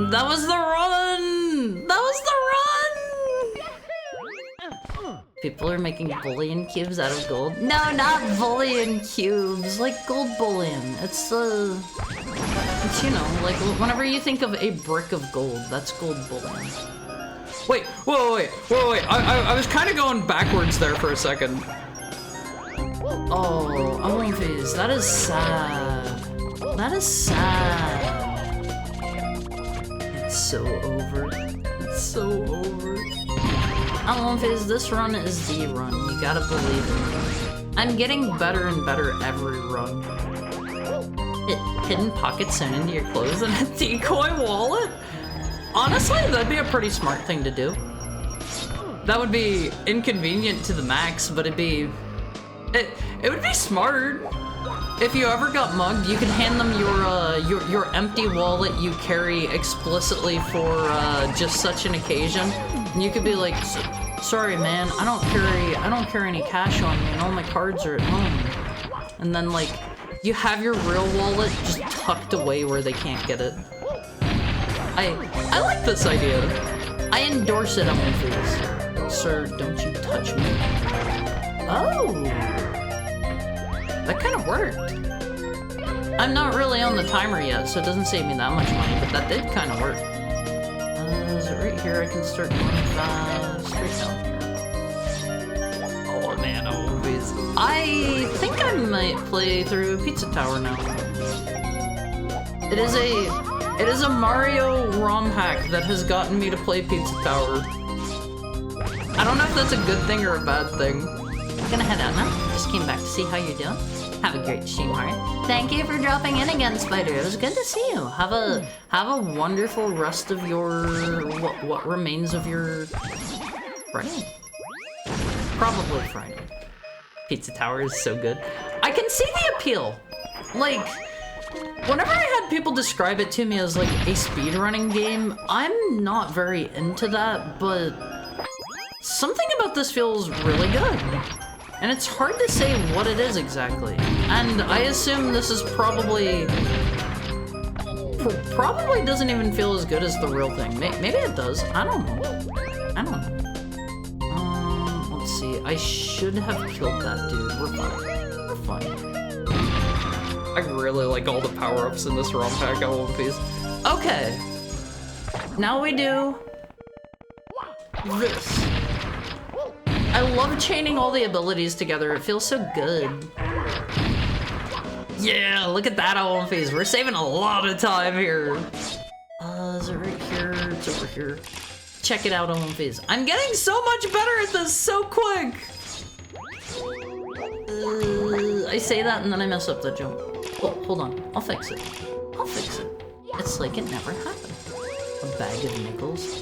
S1: That was the run! That was the run! People are making bullion cubes out of gold. No, not bullion cubes, like gold bullion. It's you know, like whenever you think of a brick of gold, that's gold bullion. Wait, wait. I was kind of going backwards there for a second. Oh, Phase, that is sad. That is sad. It's so over. It's so over. Phase, this run is the run. You gotta believe it. I'm getting better and better every run. Hidden pockets sewn into your clothes and a decoy wallet? Honestly, that'd be a pretty smart thing to do. That would be inconvenient to the max, but it would be smart. If you ever got mugged, you can hand them your empty wallet you carry explicitly for just such an occasion. And you could be like, sorry man, I don't carry any cash on me and all my cards are at home. And then like, you have your real wallet just tucked away where they can't get it. I like this idea. I endorse it, Phase. Sir, don't you touch me. Oh! That kind of worked. I'm not really on the timer yet, so it doesn't save me that much money, but that did kind of work. Is it right here? I can start going straight down here. Oh man, Phase. I think I might play through Pizza Tower now. It is a Mario ROM hack that has gotten me to play Pizza Tower. I don't know if that's a good thing or a bad thing. I'm gonna head out now. Just came back to see how you're doing. Have a great stream, Heart. Thank you for dropping in again, Spider. It was good to see you. Have a wonderful rest of your what remains of your Friday. Probably Friday. Pizza Tower is so good. I can see the appeal. Like, whenever I had people describe it to me as like a speedrunning game, I'm not very into that, but something about this feels really good. And it's hard to say what it is exactly. And I assume this is probably doesn't even feel as good as the real thing. Maybe it does. I don't know. Let's see. I should have killed that dude. We're fine. I really like all the power-ups in this ROM pack. I love these. Okay. Now we do this. I love chaining all the abilities together. It feels so good. Yeah, look at that Owen phase. We're saving a lot of time here. Is it right here? It's over here. Check it out, Owen phase. I'm getting so much better at this so quick. I say that and then I mess up the jump. Oh, hold on. I'll fix it. I'll fix it. It's like it never happened. A bag of nickels.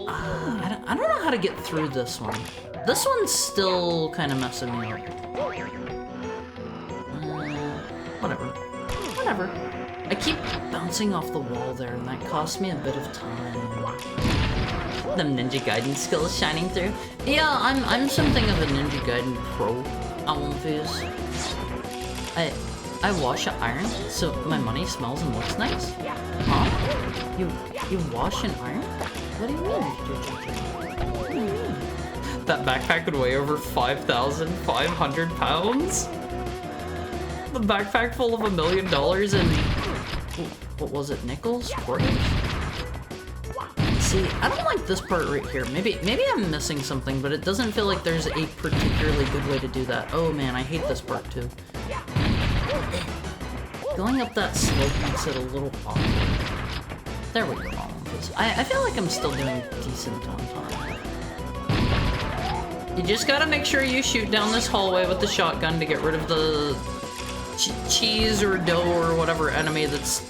S1: I don't know how to get through this one. This one's still kind of messing me up. Whatever. Whatever. I keep bouncing off the wall there, and that costs me a bit of time. Them Ninja Gaiden skills shining through. Yeah, I'm something of a Ninja Gaiden pro. I won't fuse. I wash an iron so my money smells and looks nice. Huh? You wash an iron? What do you mean? What do you mean? That backpack would weigh over 5,500 pounds? The backpack full of $1 million and what was it? Nickels? Quarters? See, I don't like this part right here. Maybe I'm missing something, but it doesn't feel like there's a particularly good way to do that. Oh man, I hate this part too. Going up that slope makes it a little awkward. There we go. I feel like I'm still doing decent on time. You just gotta make sure you shoot down this hallway with the shotgun to get rid of the cheese or dough or whatever enemy that's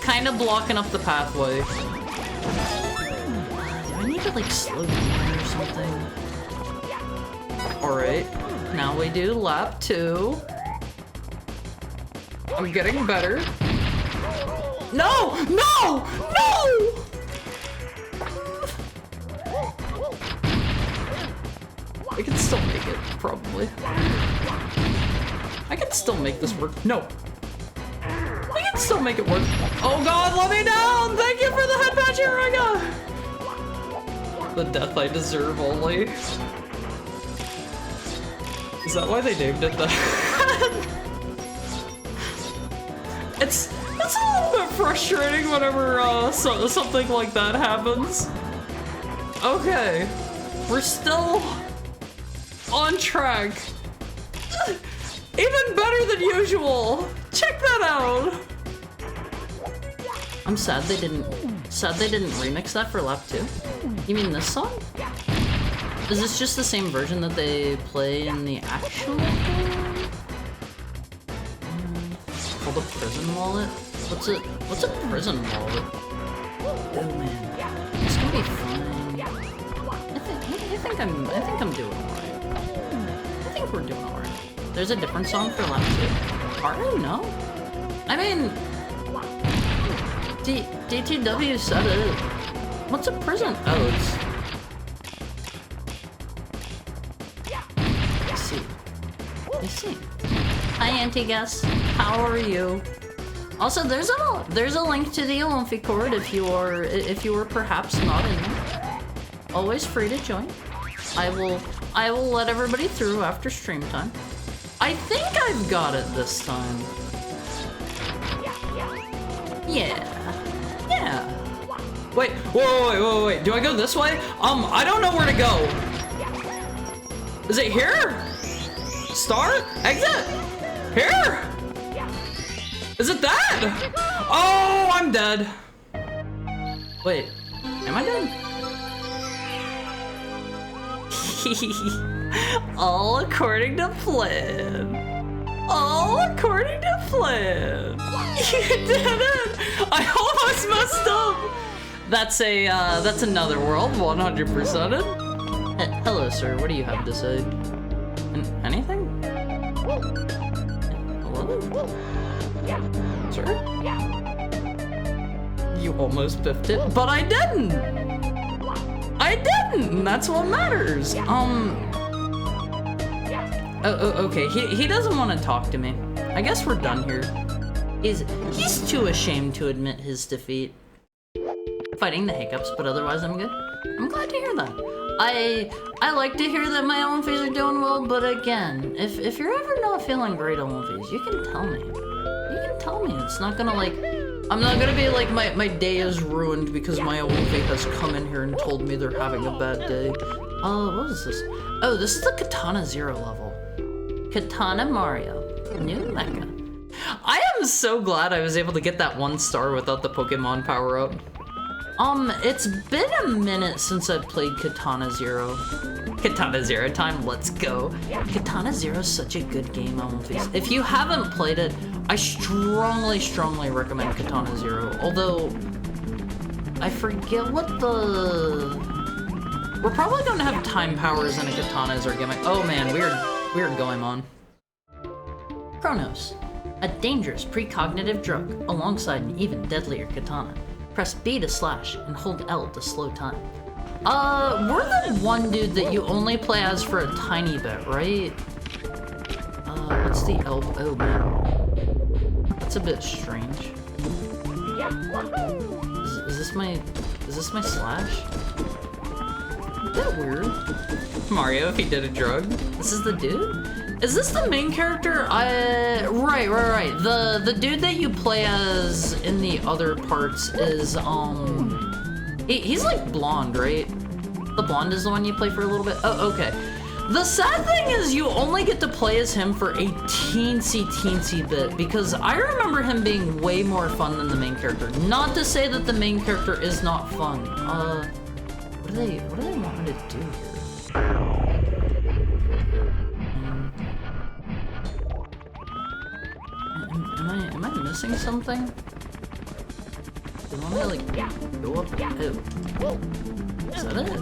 S1: kind of blocking up the pathway. Do I need to like slow down or something? Alright, now we do lap 2. I'm getting better. No! No! No! I can still make it, probably. I can still make this work. No. I can still make it work. Oh god, let me down! Thank you for the head patch, Eureka! The death I deserve only. Is that why they named it that? It's a little bit frustrating whenever something like that happens. Okay, we're still on track. Even better than usual. Check that out. I'm sad they didn't remix that for lap 2. You mean this song? Is this just the same version that they play in the actual game? Called a prison wallet? What's a prison wallet? Oh man, it's gonna be fine. I think I'm doing alright. I think we're doing alright. There's a different song for lap 2. Are you? No? I mean, DTW said it. What's a prison? Oh, I see. Hi, Auntie Guess. How are you? Also, there's a link to the Olympic Chord if you are perhaps not in there. Always free to join. I will let everybody through after stream time. I think I've got it this time. Yeah. Wait, wait. Do I go this way? I don't know where to go. Is it here? Start? Exit? Here? Is it that? Oh, I'm dead. Wait, am I dead? All according to plan. All according to plan. You did it! I almost messed up. That's another world, 100%. Hello, sir. What do you have to say? Anything? Hello? Sir? You almost biffed it, but I didn't! And that's what matters. Okay, he doesn't want to talk to me. I guess we're done here. He's too ashamed to admit his defeat. Fighting the hiccups, but otherwise I'm good. I'm glad to hear that. I like to hear that my own phase are doing well, but again, if you're ever not feeling great on phase, you can tell me. You can tell me. It's not gonna like I'm not gonna be like, my day is ruined because my Wolfie has come in here and told me they're having a bad day. What is this? Oh, this is the Katana Zero level. Katana Mario, new mecha. I am so glad I was able to get that 1 star without the Pokemon power-up. It's been a minute since I've played Katana Zero. Katana Zero time, let's go. Katana Zero is such a good game, Wolfies. If you haven't played it, I strongly, strongly recommend Katana Zero. Although, I forget what the... We're probably gonna have time powers in a katana as our gimmick. Oh man, weird going on. Chronos, a dangerous precognitive drug alongside an even deadlier katana. Press B to slash and hold L to slow time. We're the one dude that you only play as for a tiny bit, right? What's the elbow? Oh man. That's a bit strange. Is this my slash? A bit weird. Mario, if he did a drug. This is the dude? Is this the main character? Right. The dude that you play as in the other parts is, he's like blonde, right? The blonde is the one you play for a little bit? Oh, okay. The sad thing is you only get to play as him for a teensy bit, because I remember him being way more fun than the main character. Not to say that the main character is not fun. What do they want me to do here? Am I missing something? They want me to like go up? Oh. Is that it?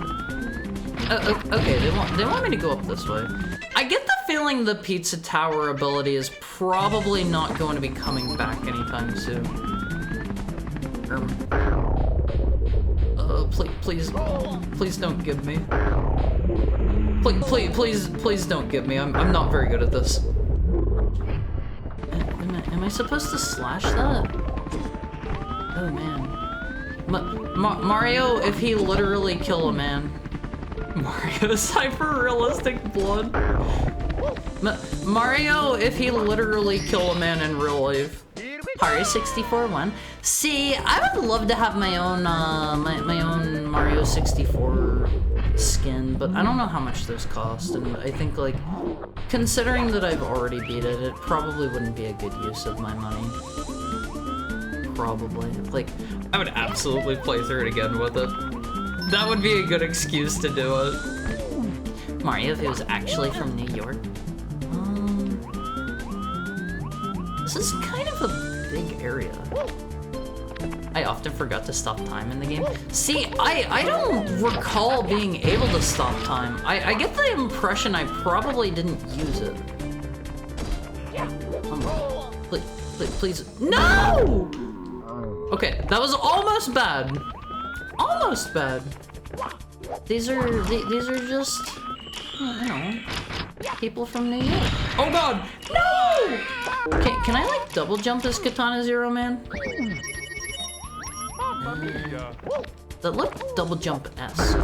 S1: Oh, okay, they want me to go up this way. I get the feeling the pizza tower ability is probably not going to be coming back anytime soon. Please don't give me. Please don't give me. I'm not very good at this. Am I supposed to slash that? Oh man. Mario, if he literally kill a man. Mario's hyper-realistic blood. Mario, if he literally kill a man in real life. Hari 64-1. See, I would love to have my own my own Mario 64 skin, but I don't know how much those cost, and I think like considering that I've already beat it, it probably wouldn't be a good use of my money. Probably. Like, I would absolutely play through it again with it. That would be a good excuse to do it. Mario, if he was actually from New York. This is kind of a big area. I often forgot to stop time in the game. See, I don't recall being able to stop time. I get the impression I probably didn't use it. Please. No! Okay, that was almost bad. Almost bad. These are just, you know, people from New York. Oh god! No! Can I like double jump as Katana Zero Man? That looked double jump-esque.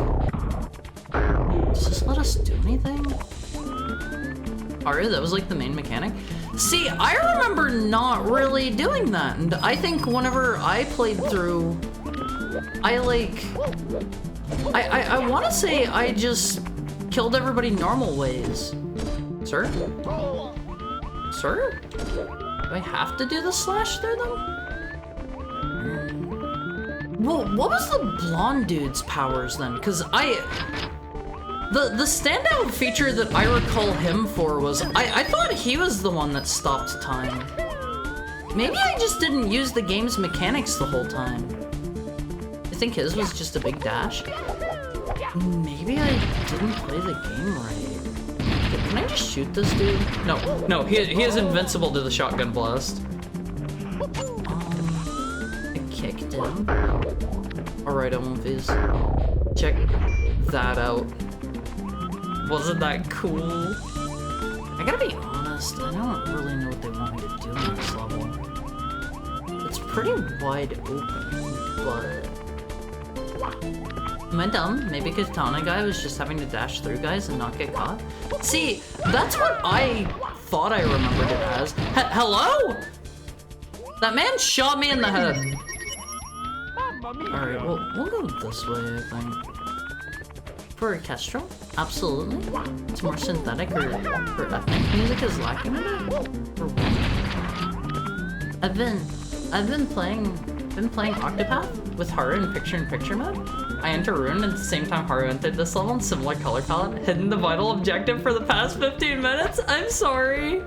S1: Does this let us do anything? Alright, that was like the main mechanic. See, I remember not really doing that, and I think whenever I played through, I want to say I just killed everybody normal ways. Sir? Sir? Do I have to do the slash through them? Well, what was the blonde dude's powers then? Because the standout feature that I recall him for was, I thought he was the one that stopped time. Maybe I just didn't use the game's mechanics the whole time. I think his was just a big dash. Maybe I didn't play the game right. Can I just shoot this dude? No, he is invincible to the shotgun blast. I kicked him. Alright, Wolfies. Check that out. Wasn't that cool? I gotta be honest, I don't really know what they want me to do in this level. It's pretty wide open, but... Am I dumb? Maybe Katana guy was just having to dash through guys and not get caught? See, that's what I thought I remembered it as. Hello? That man shot me in the head.
S3: Mamma mia!
S1: Alright, we'll go this way, I think. For orchestral? Absolutely. It's more synthetic or ethnic music is lacking in it? Or what? I've been playing Octopath with Haru in picture-in-picture mode. I enter Rune at the same time Haru entered this level in similar color palette, hidden the vital objective for the past 15 minutes. I'm sorry.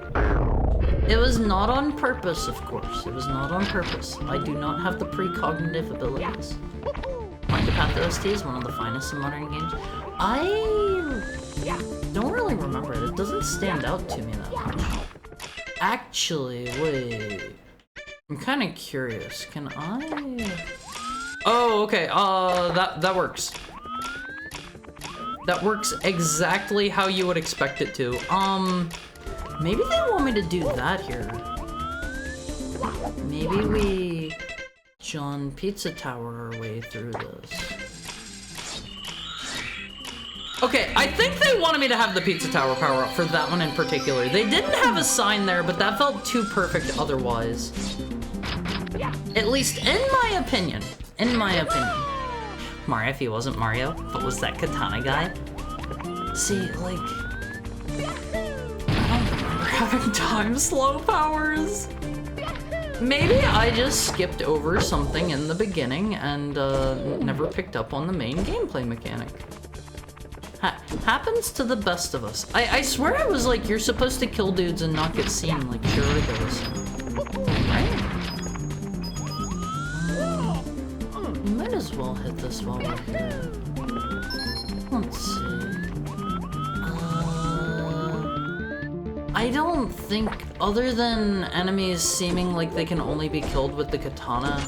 S1: It was not on purpose, of course. It was not on purpose. I do not have the precognitive abilities. Octopath OST is one of the finest in modern games. I don't really remember it. It doesn't stand out to me that much. Actually, wait. I'm kind of curious. Can I? Oh, okay. That works. That works exactly how you would expect it to. Maybe they want me to do that here. Maybe we John Pizza Tower our way through this. Okay, I think they wanted me to have the Pizza Tower power up for that one in particular. They didn't have a sign there, but that felt too perfect otherwise. At least in my opinion. In my opinion. Mario, if he wasn't Mario, but was that Katana guy? See, like, I don't remember having time slow powers. Maybe I just skipped over something in the beginning and never picked up on the main gameplay mechanic. Happens to the best of us. I swear I was like, you're supposed to kill dudes and not get seen like Shuriga was. Right? We might as well hit this while we're here. Let's see. I don't think, other than enemies seeming like they can only be killed with the katana,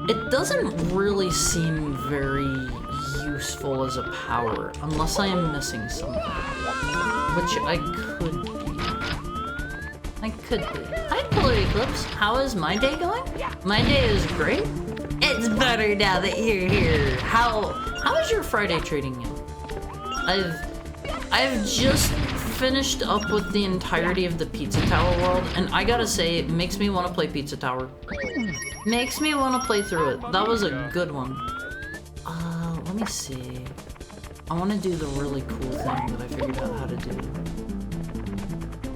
S1: it doesn't really seem very useful as a power, unless I am missing something. Which I could be. Hi, Polar Eclipse. How is my day going? My day is great. It's better now that you're here. How is your Friday treating you? I've just finished up with the entirety of the Pizza Tower world, and I gotta say, it makes me want to play Pizza Tower. Makes me want to play through it. That was a good one. Let me see. I want to do the really cool thing that I figured out how to do.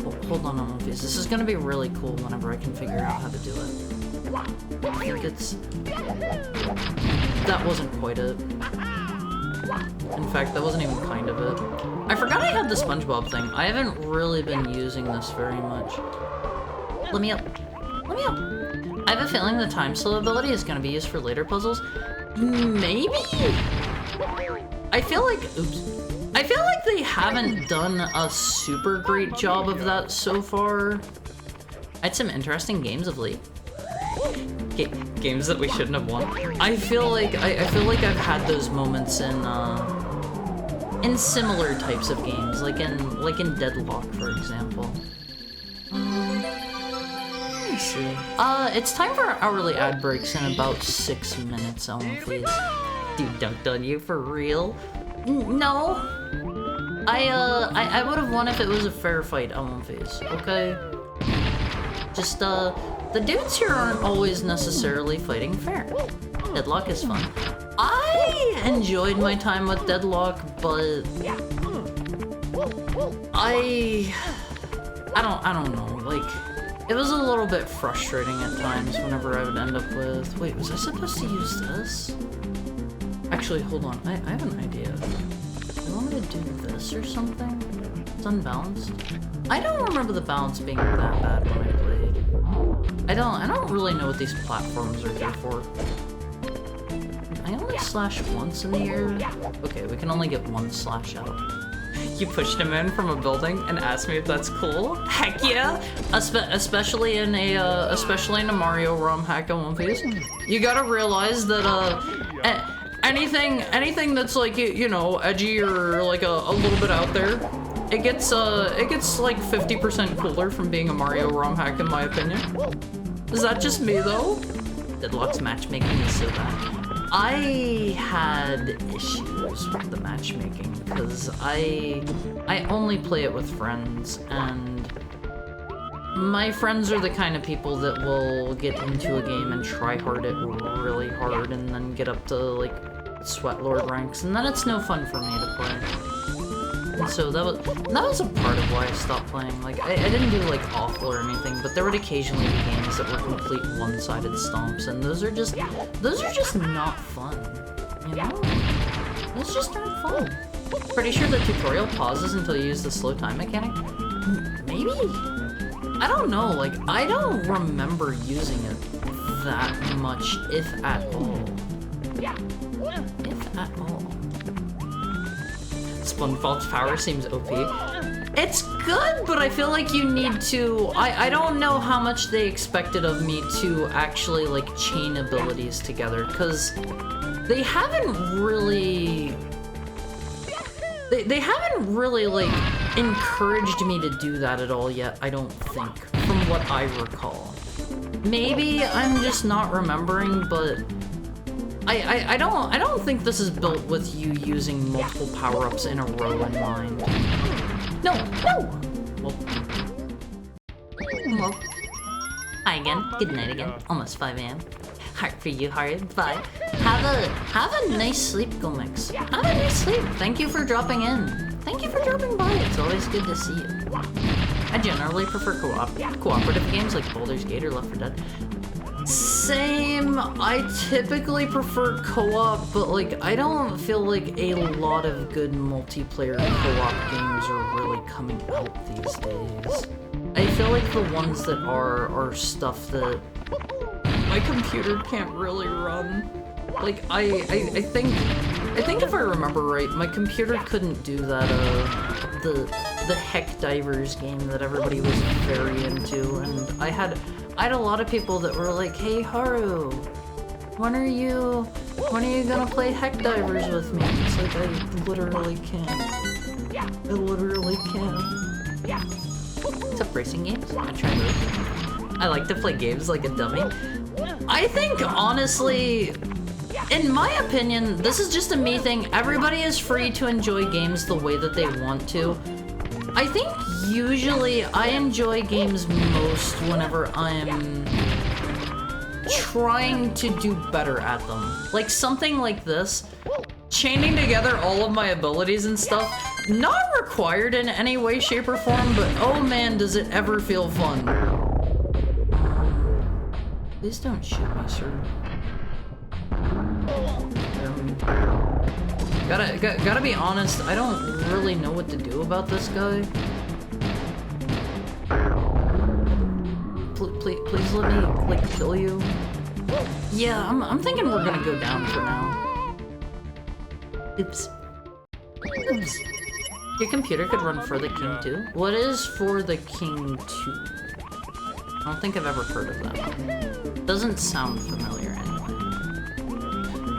S1: Oh, hold on, Monkeys. This is gonna be really cool whenever I can figure out how to do it. I think it's... That wasn't quite it. In fact, that wasn't even kind of it. I forgot I had the SpongeBob thing. I haven't really been using this very much. Let me up. Let me up. I have a feeling the time slow ability is going to be used for later puzzles. Maybe? I feel like... Oops. I feel like they haven't done a super great job of that so far. I had some interesting games of late. Games that we shouldn't have won. I feel like I've had those moments in similar types of games, like in Deadlock, for example. Let me see. It's time for our hourly ad breaks in about 6 minutes, Ellen, please. Dude dunked on you for real? No. I would have won if it was a fair fight, Ellen Face. Okay. Just the dudes here aren't always necessarily fighting fair. Deadlock is fun. I enjoyed my time with Deadlock, but I don't know, like, it was a little bit frustrating at times whenever I would end up with, wait, was I supposed to use this? Actually, hold on, I have an idea. Do you want me to do this or something? It's unbalanced. I don't remember the balance being that bad when I played. I don't really know what these platforms are here for. I only slash once in the air. Okay, we can only get one slash out. You pushed him in from a building and asked me if that's cool? Heck yeah! Especially in a Mario ROM hack on One Piece. You gotta realize that anything that's like, you know, edgy or like a little bit out there, it gets like 50% cooler from being a Mario ROM hack, in my opinion. Is that just me though? Deadlock's matchmaking is so bad. I had issues with the matchmaking because I only play it with friends, and My friends are the kind of people that will get into a game and try hard it really hard and then get up to, like, Sweat Lord ranks, and then it's no fun for me to play. And so that was a part of why I stopped playing. Like, I didn't do, like, awful or anything, but there would occasionally be games that were complete one-sided stomps, and those are just not fun, you know? Those just aren't fun. Pretty sure the tutorial pauses until you use the slow time mechanic? Maybe? I don't know, like, I don't remember using it that much, if at all. If at all. SpongeBob's power seems OP. It's good, but I feel like you need to... I don't know how much they expected of me to actually, like, chain abilities together, because they haven't really... They haven't really, like, encouraged me to do that at all yet, I don't think, from what I recall. Maybe I'm just not remembering, but I don't think this is built with you using multiple power-ups in a row in mind. No! Well, hi again. Good night again. Almost 5 AM. Heart for you, heart. Bye. Have a nice sleep, Gomix. Have a nice sleep. Thank you for dropping in. Thank you for dropping by. It's always good to see you. I generally prefer cooperative games like Baldur's Gate or Left 4 Dead. Same. I typically prefer co-op, but like I don't feel like a lot of good multiplayer co-op games are really coming out these days. I feel like the ones that are stuff that my computer can't really run. Like I think if I remember right, my computer couldn't do that the Heck Divers game that everybody was very into, and I had a lot of people that were like, "Hey Haru, when are you gonna play Heck Divers with me?" It's like I literally can't. I literally can't. Except racing games. I try those. I like to play games like a dummy. I think honestly, in my opinion, this is just a me thing. Everybody is free to enjoy games the way that they want to. I think usually I enjoy games most whenever I'm trying to do better at them. Like something like this, chaining together all of my abilities and stuff, not required in any way, shape, or form, but oh man, does it ever feel fun. Please don't shoot me, sir. Gotta be honest, I don't really know what to do about this guy. Please let me, like, kill you. Yeah, I'm thinking we're gonna go down for now. Oops. Oops. Your computer could run For the King 2? What is For the King 2? I don't think I've ever heard of that. Doesn't sound familiar anyway.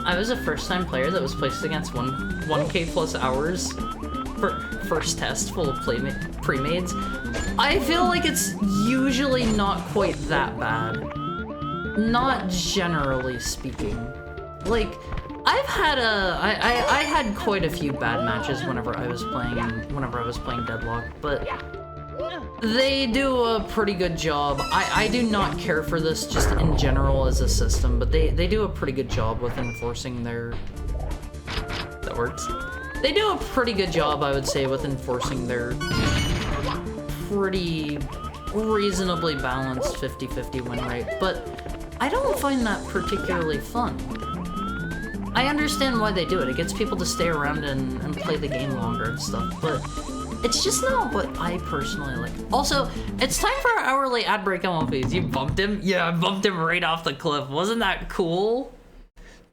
S1: I was a first-time player that was placed against 1K plus hours for first test full of pre-mades. I feel like it's usually not quite that bad. Not generally speaking. Like, I had quite a few bad matches whenever I was playing Deadlock, but they do a pretty good job. I do not care for this just in general as a system, but they do a pretty good job with enforcing their... That works. They do a pretty good job, I would say, with enforcing their pretty reasonably balanced 50-50 win rate, but I don't find that particularly fun. I understand why they do it. It gets people to stay around and play the game longer and stuff, but it's just not what I personally like. Also, it's time for our hourly ad break on One Piece. You bumped him? Yeah, I bumped him right off the cliff. Wasn't that cool?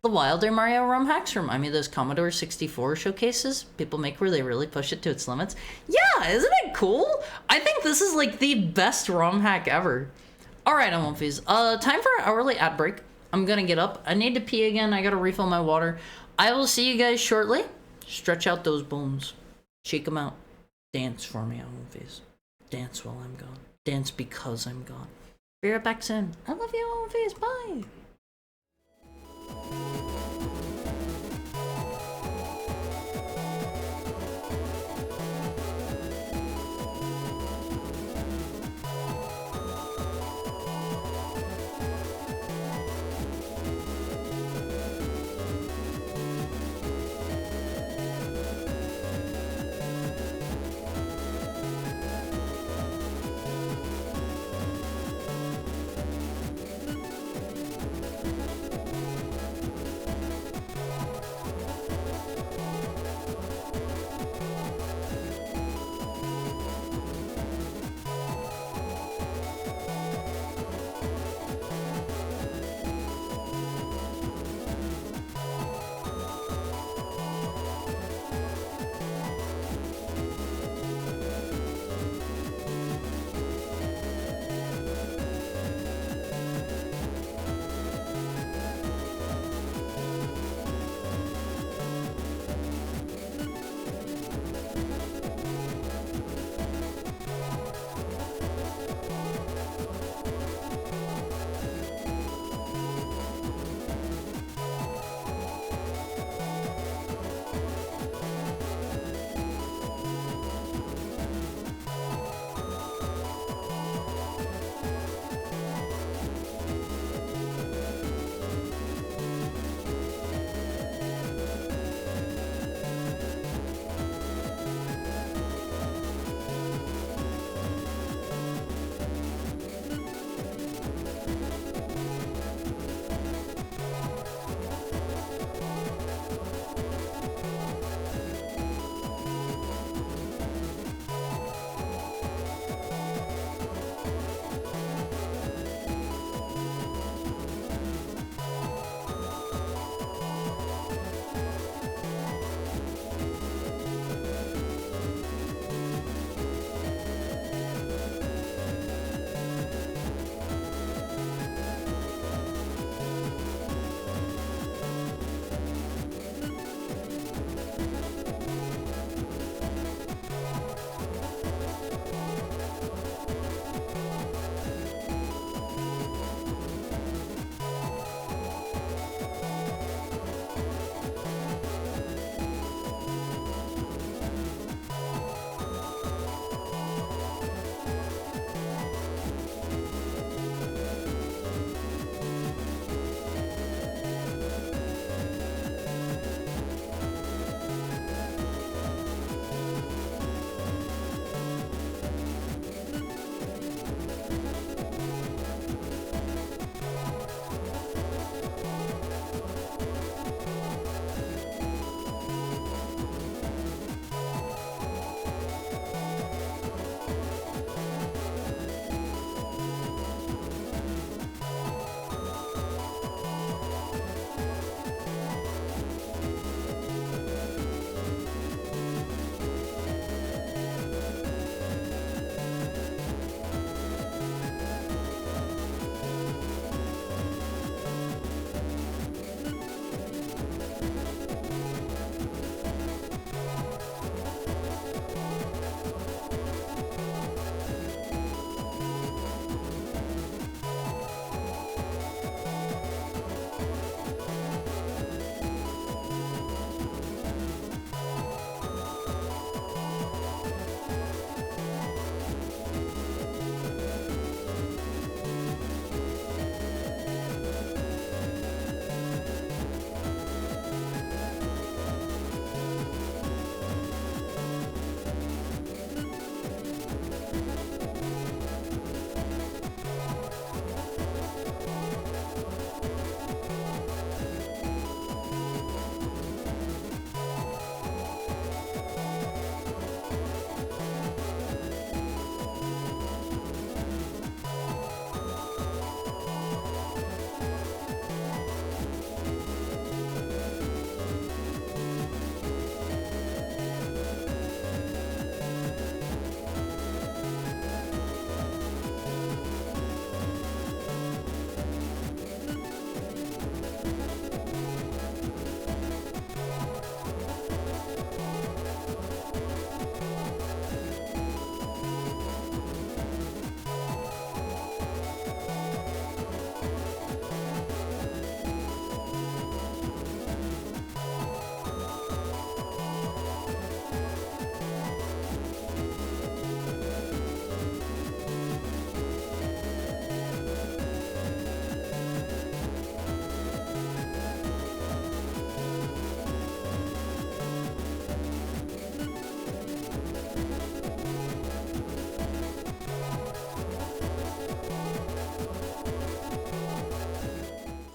S1: The Wilder Mario ROM hacks remind me of those Commodore 64 showcases people make where they really push it to its limits. Yeah, isn't it cool? I think this is like the best ROM hack ever. Alright, on One Piece. Time for our hourly ad break. I'm gonna get up. I need to pee again. I gotta refill my water. I will see you guys shortly. Stretch out those bones. Shake them out. Dance for me on One Piece. Dance while I'm gone. Dance because I'm gone. Be right back soon. I love you on One Piece. Bye.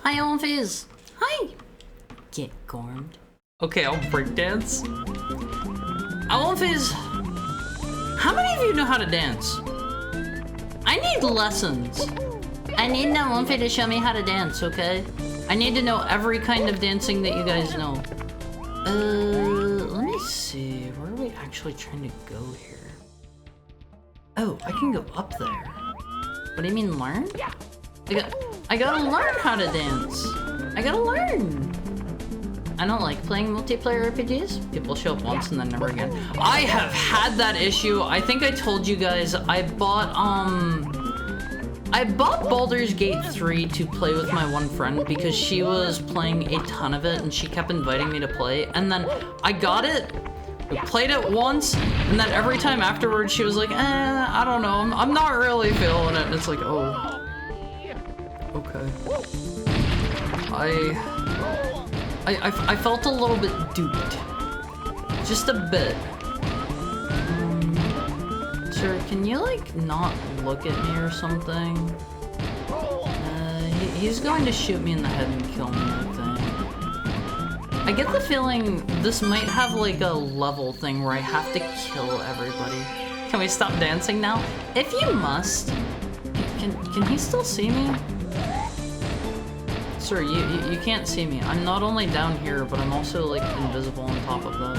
S1: Hi, Olmphase. Hi. Get gormed. Okay, I'll breakdance. Olmphase, how many of you know how to dance? I need lessons. I need Olmphase to show me how to dance, okay? I need to know every kind of dancing that you guys know. Let me see. Where are we actually trying to go here? Oh, I can go up there. What do you mean, learn? I gotta learn how to dance. I gotta learn. I don't like playing multiplayer RPGs. People show up once and then never again. I have had that issue. I think I told you guys I bought Baldur's Gate 3 to play with my one friend because she was playing a ton of it and she kept inviting me to play. And then I got it, we played it once, and then every time afterwards she was like, I don't know, I'm not really feeling it. And it's like, oh, okay. I felt a little bit duped. Just a bit. Sir, can you, like, not look at me or something? He's going to shoot me in the head and kill me, I think. I get the feeling this might have, like, a level thing where I have to kill everybody. Can we stop dancing now? If you must. Can he still see me? Sir, you can't see me. I'm not only down here, but I'm also, like, invisible on top of that.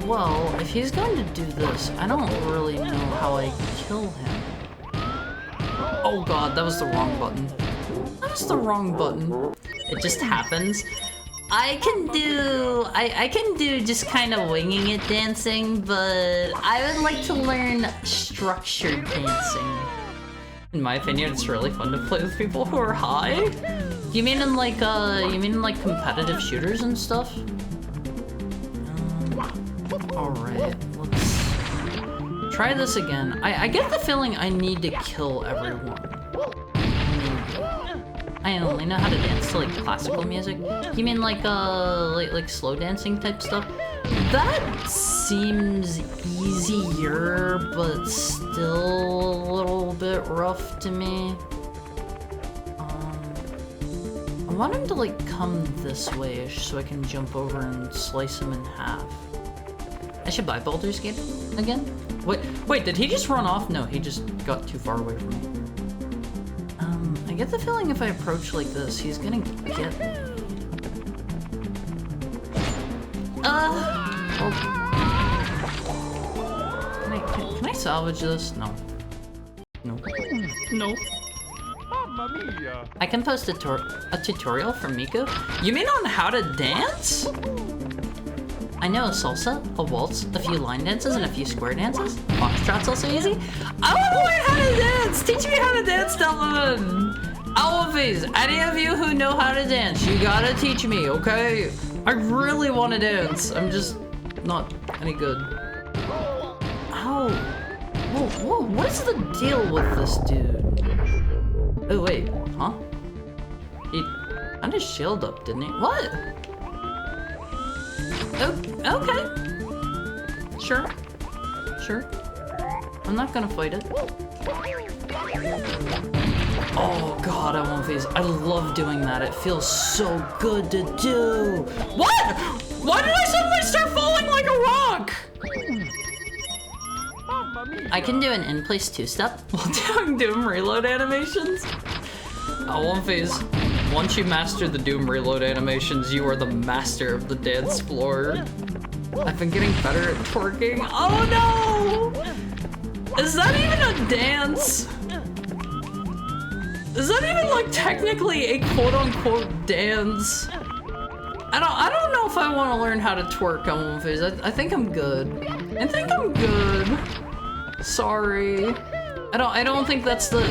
S1: Well, if he's going to do this, I don't really know how I kill him. Oh god, that was the wrong button. That was the wrong button. It just happens. I can do just kind of winging it dancing, but I would like to learn structured dancing. In my opinion, it's really fun to play with people who are high. You mean in like competitive shooters and stuff? Alright, let's try this again. I get the feeling I need to kill everyone. I only know how to dance to like classical music. You mean like slow dancing type stuff? That seems easier, but still a little bit rough to me. I want him to like come this way-ish so I can jump over and slice him in half. I should buy Baldur's Gate again? Wait, did he just run off? No, he just got too far away from me. I get the feeling if I approach like this, he's gonna get me. Oh. Can I salvage this? No. No. No.
S3: Mamma mia!
S1: I can post a tutorial from Miku? You mean on how to dance? I know a salsa, a waltz, a few line dances, and a few square dances. Foxtrot's also easy. I want to learn how to dance! Teach me how to dance, Delvin! Olmphase, any of you who know how to dance, you gotta teach me, okay? I really want to dance. I'm just not any good. Ow. Whoa, what is the deal with this dude? Oh, wait, huh? He had his shield up, didn't he? What? Oh, okay. Sure. I'm not gonna fight it. Oh god, I want these. I love doing that. It feels so good to do. What? Why did I suddenly start falling like a rock? I can do an in-place two-step while doing Doom reload animations. Olmphase, once you master the Doom reload animations, you are the master of the dance floor. I've been getting better at twerking. Oh no! Is that even a dance? Is that even like technically a quote-unquote dance? I don't know if I want to learn how to twerk, Olmphase. I think I'm good. Sorry. I don't think that's the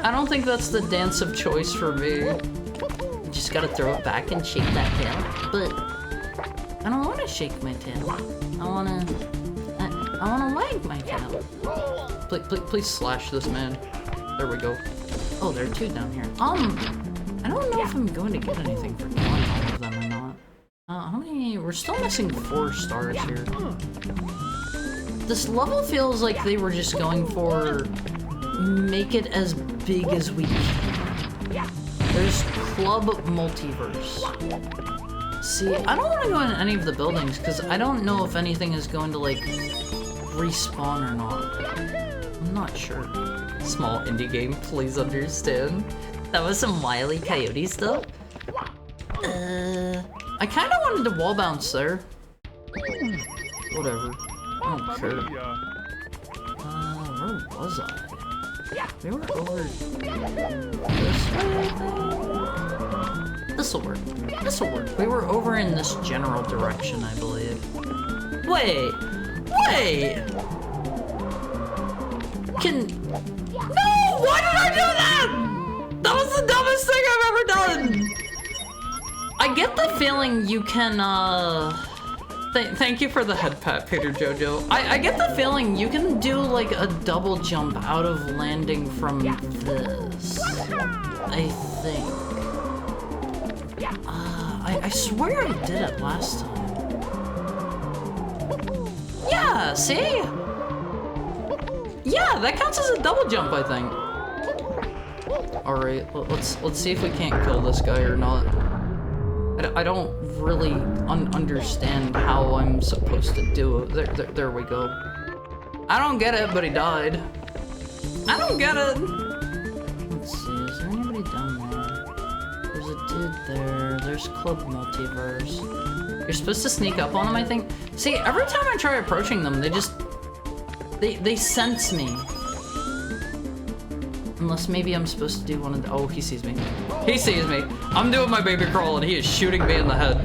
S1: I don't think that's the dance of choice for me. You just gotta throw it back and shake that tail. But I don't want to shake my tail. I wanna wag my tail. Please slash this man. There we go. Oh, there are two down here. I don't know if I'm going to get anything for killing all of them or not. How many? We're still missing 4 stars here. This level feels like they were just going for make it as big as we can. There's Club Multiverse. See, I don't want to go in any of the buildings because I don't know if anything is going to like respawn or not. I'm not sure. Small indie game, please understand. That was some Wile E. Coyote stuff. I kind of wanted to wall bounce there. Whatever. I don't care. Where was I? We were over this way, I think? This'll work. This'll work. We were over in this general direction, I believe. Wait! Wait! No! Why did I do that? That was the dumbest thing I've ever done! I get the feeling you can, Thank you for the head pat, Peter Jojo. I get the feeling you can do like a double jump out of landing from this. I think. I swear I did it last time. Yeah, see? Yeah, that counts as a double jump, I think. All right, let's see if we can't kill this guy or not. I don't really understand how I'm supposed to do it. There we go. I don't get it, but he died. I don't get it. Let's see, is there anybody down there? There's a dude there. There's Club Multiverse. You're supposed to sneak up on them, I think. See, every time I try approaching them, they sense me. Unless maybe I'm supposed to do one of the— oh, he sees me. He sees me. I'm doing my baby crawl and he is shooting me in the head.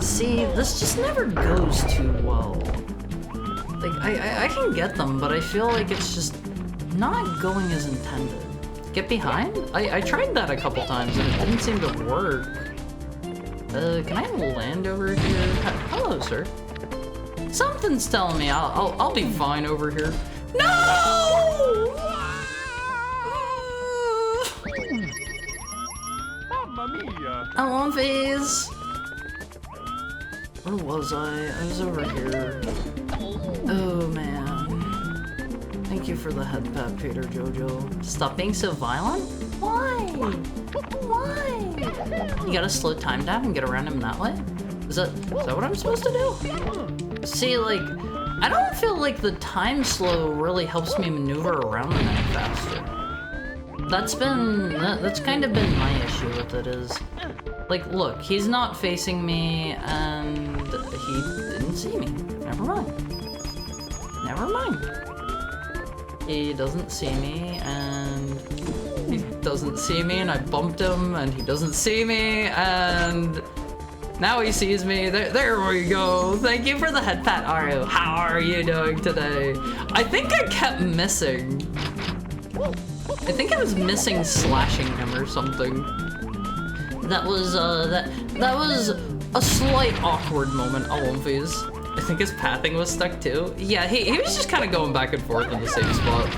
S1: See, this just never goes too well. Like, I can get them, but I feel like it's just not going as intended. Get behind? I tried that a couple times and it didn't seem to work. Can I land over here? Hello, sir. Something's telling me I'll be fine over here. No!
S3: Mamma mia!
S1: I want these. Where was I? I was over here. Oh man. Thank you for the head pat, Peter Jojo. Stop being so violent? Why? Why? You gotta slow time down and get around him that way? Is that what I'm supposed to do? See, like, I don't feel like the time slow really helps me maneuver around them any faster. That's kind of been my issue with it is, like, look, he's not facing me and he didn't see me. Never mind. Never mind. He doesn't see me and he doesn't see me and I bumped him and he doesn't see me and now he sees me. There we go. Thank you for the head pat, Aru. How are you doing today? I think I kept missing. I think I was missing slashing him or something. That was a slight awkward moment, Alonfi's. I think his pathing was stuck too. Yeah, he was just kind of going back and forth in the same spot.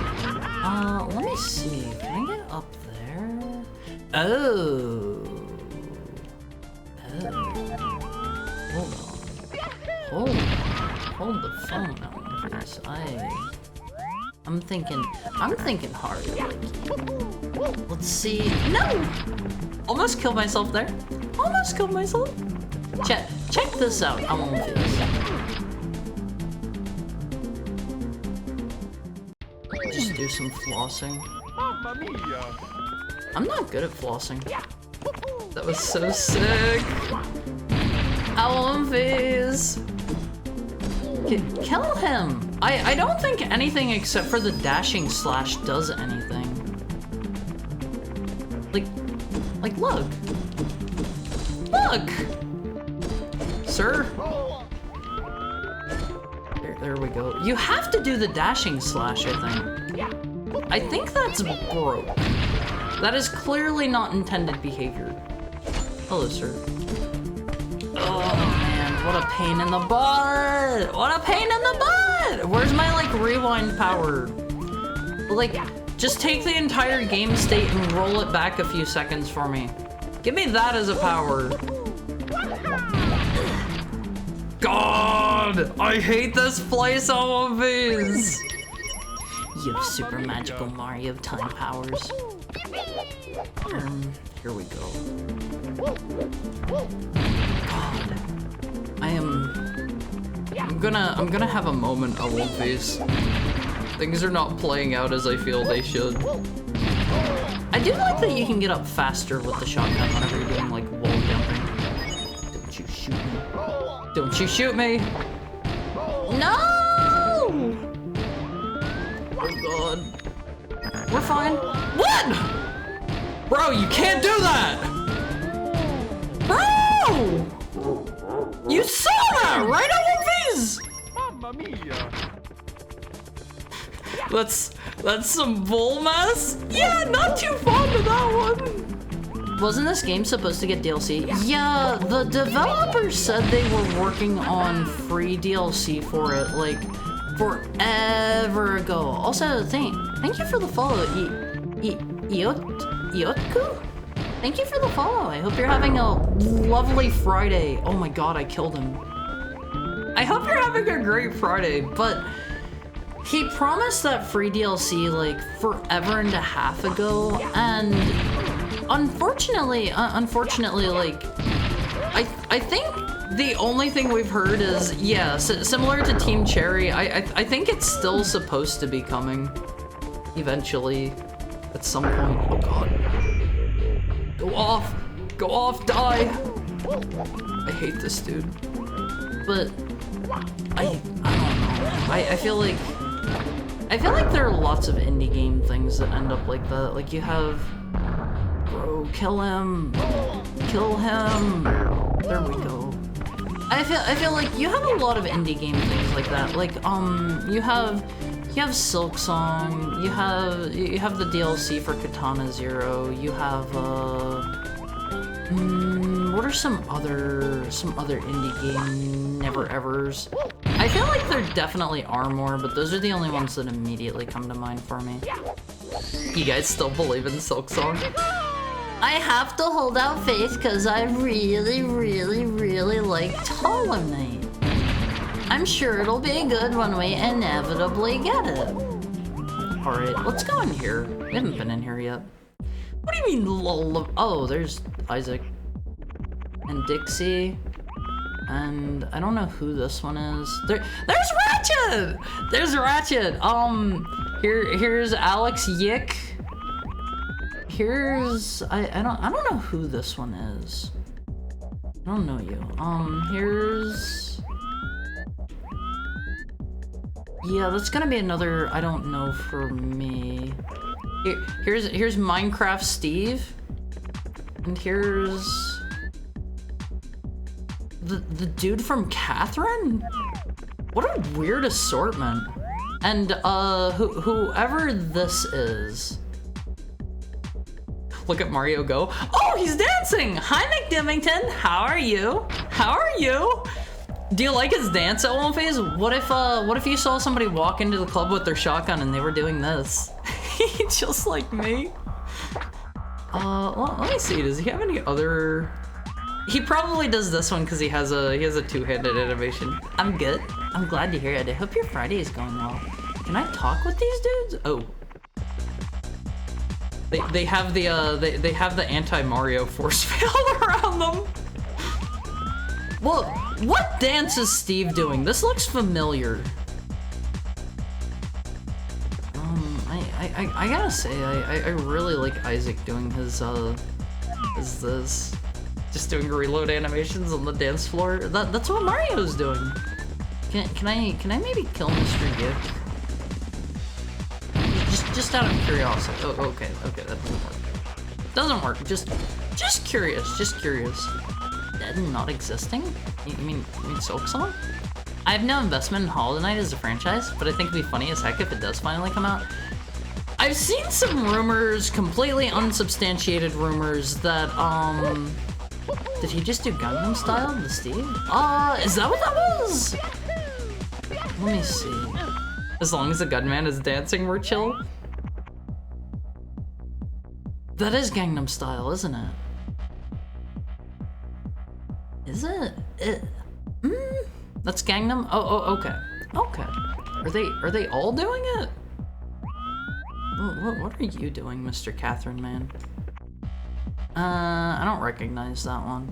S1: Let me see. Can I get up there? Oh. Hold the phone on this. I'm thinking hard. Let's see. No! Almost killed myself there. Almost killed myself. Check this out. I won't do this. Just do some flossing.
S3: Mamma mia!
S1: I'm not good at flossing. That was so sick. Alonfi's. Kill him. I don't think anything except for the dashing slash does anything. Like look. Look! Sir? There we go. You have to do the dashing slash, I think. I think that's broke. That is clearly not intended behavior. Hello, sir. Oh man, what a pain in the butt! What a pain in the butt! Where's my like rewind power? Like, just take the entire game state and roll it back a few seconds for me. Give me that as a power. God, I hate this place, all of these. You have super magical Mario time powers. Here we go. God. I'm gonna have a moment, I won't face. Things are not playing out as I feel they should. I do like that you can get up faster with the shotgun whenever you're doing like wall jumping. Don't you shoot me. Don't you shoot me! No! Oh god. We're fine. What? Bro, you can't do that! Bro! You saw that, right on your face?
S3: Mamma mia!
S1: That's some bull mess? Yeah, not too fond of that one. Wasn't this game supposed to get DLC? Yeah, the developers said they were working on free DLC for it, like, forever ago. Also, thank you for the follow, Iotku? Thank you for the follow. I hope you're having a lovely Friday. Oh my god, I killed him. I hope you're having a great Friday, but he promised that free DLC like forever and a half ago, and unfortunately, like, I think the only thing we've heard is, yeah, similar to Team Cherry, I think it's still supposed to be coming eventually at some point. Oh god. Go off, die. I hate this dude. But I don't know. I feel like there are lots of indie game things that end up like that. Like you have, bro, kill him. There we go. I feel like you have a lot of indie game things like that. Like you have Silk Song. You have the DLC for Katana Zero. You have what are some other indie game never evers? I feel like there definitely are more, but those are the only ones that immediately come to mind for me. You guys still believe in Silk Song? I have to hold out faith because I really like Hollow Knight. I'm sure it'll be good when we inevitably get it. Alright, let's go in here. We haven't been in here yet. What do you mean, lol? Oh, there's Isaac. And Dixie. And I don't know who this one is. There's Ratchet! There's Ratchet! Here's Alex Yick. Here's I don't know who this one is. I don't know you. Here's, yeah, that's gonna be another I don't know for me. Here's Minecraft Steve. And here's the dude from Catherine? What a weird assortment. And whoever this is. Look at Mario go. Oh, he's dancing! Hi, McDimmington. How are you? How are you? Do you like his dance at one phase? What if you saw somebody walk into the club with their shotgun and they were doing this? Just like me. Let me see. Does he have any other? He probably does this one because he has a two-handed animation. I'm good. I'm glad to hear it. I hope your Friday is going well. Can I talk with these dudes? Oh. They have the anti-Mario force field around them. Well, what dance is Steve doing? This looks familiar. I gotta say, I really like Isaac doing his this. Just doing reload animations on the dance floor. That's what Mario's doing. Can I maybe kill Mr. Gick? Just out of curiosity. Oh, okay, that doesn't work. Just curious. Dead and not existing? You mean Silk Song? I have no investment in Hollow Knight as a franchise, but I think it'd be funny as heck if it does finally come out. I've seen some rumors, completely unsubstantiated rumors, that did he just do Gangnam Style to Steve? Is that what that was? Let me see. As long as the gunman is dancing, we're chill. That is Gangnam Style, isn't it? Is it? That's Gangnam? Oh, okay. Okay. Are they all doing it? What are you doing, Mr. Catherine Man? I don't recognize that one.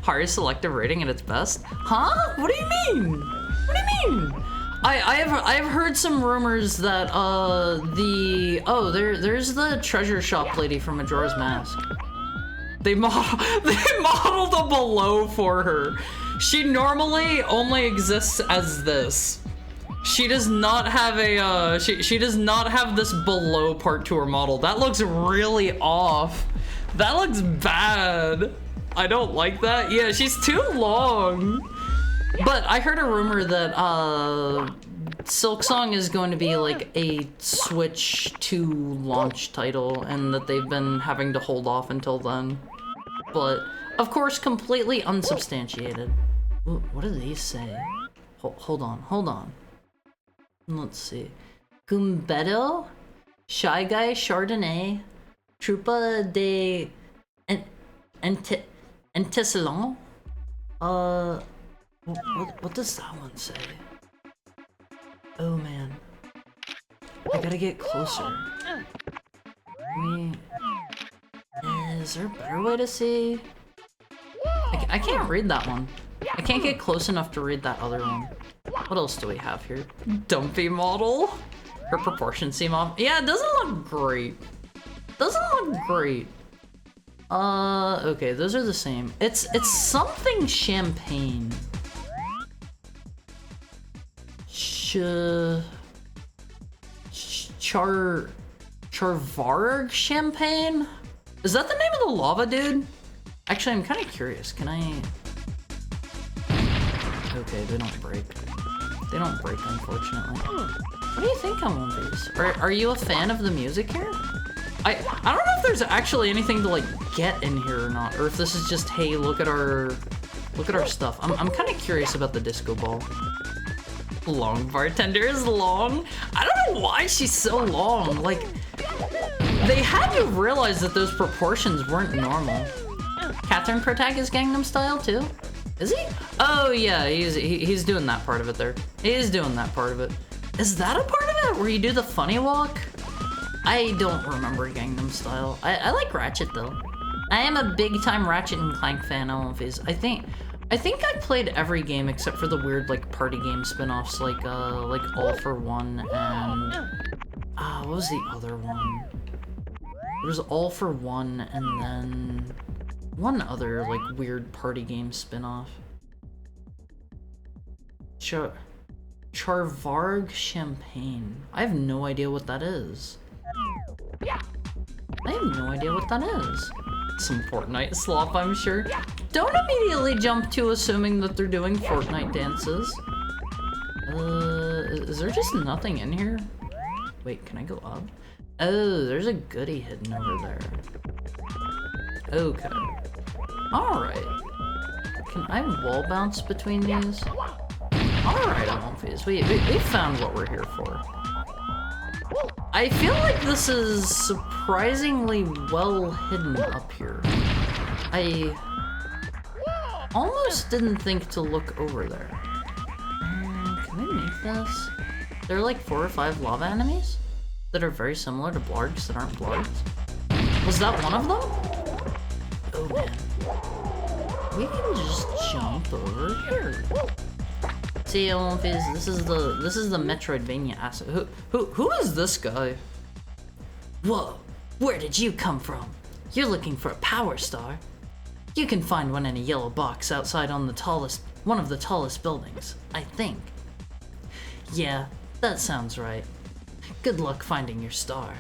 S1: Highest selective rating at its best? Huh? What do you mean? What do you mean? I've heard some rumors that there's the treasure shop lady from Majora's Mask. They modeled a below for her. She normally only exists as this. She does not have a she does not have this below part to her model. That looks really off. That looks bad. I don't like that. Yeah, she's too long. But I heard a rumor that Silksong is going to be like a Switch 2 launch title and that they've been having to hold off until then. But of course, completely unsubstantiated. What do these say? Hold on. Let's see. Gumbedo, Shy Guy Chardonnay, Troupa de Anticelon. What does that one say? Oh man, I gotta get closer. Is there a better way to see? I can't read that one. I can't get close enough to read that other one. What else do we have here? Dumpy model? Her proportions seem off. Yeah, it doesn't look great. Okay, those are the same. It's something champagne. Charvarg champagne? Is that the name of the lava dude? Actually, I'm kind of curious. Can I? Okay, they don't break. They don't break, unfortunately. What do you think on one of these? Are you a fan of the music here? I don't know if there's actually anything to like get in here or not, or if this is just, hey, look at our stuff. I'm kind of curious about the disco ball. Long bartender is long. I don't know why she's so long. Like, they had to realize that those proportions weren't normal. Catherine Protag is Gangnam Style too. Is he? Oh yeah, he's doing that part of it there. He is doing that part of it. Is that a part of it where you do the funny walk? I don't remember Gangnam Style. I like Ratchet though. I am a big time Ratchet and Clank fan. I think I played every game except for the weird like party game spin-offs like All for One and what was the other one? There was All for One and then one other like weird party game spin-off. Charvarg Champagne. I have no idea what that is. Some Fortnite slop, I'm sure. Don't immediately jump to assuming that they're doing Fortnite dances. Is there just nothing in here? Wait, can I go up? Oh, there's a goodie hidden over there. Okay. Alright. Can I wall bounce between these? Alright, Monfees. We found what we're here for. I feel like this is surprisingly well hidden up here. I almost didn't think to look over there. Can we make this? There are like 4 or 5 lava enemies that are very similar to blargs that aren't blargs. Was that one of them? Oh man. We can just jump over here. See, this is the Metroidvania asset. Who is this guy? Whoa, where did you come from? You're looking for a power star? You can find one in a yellow box outside on one of the tallest buildings, I think. Yeah, that sounds right. Good luck finding your star.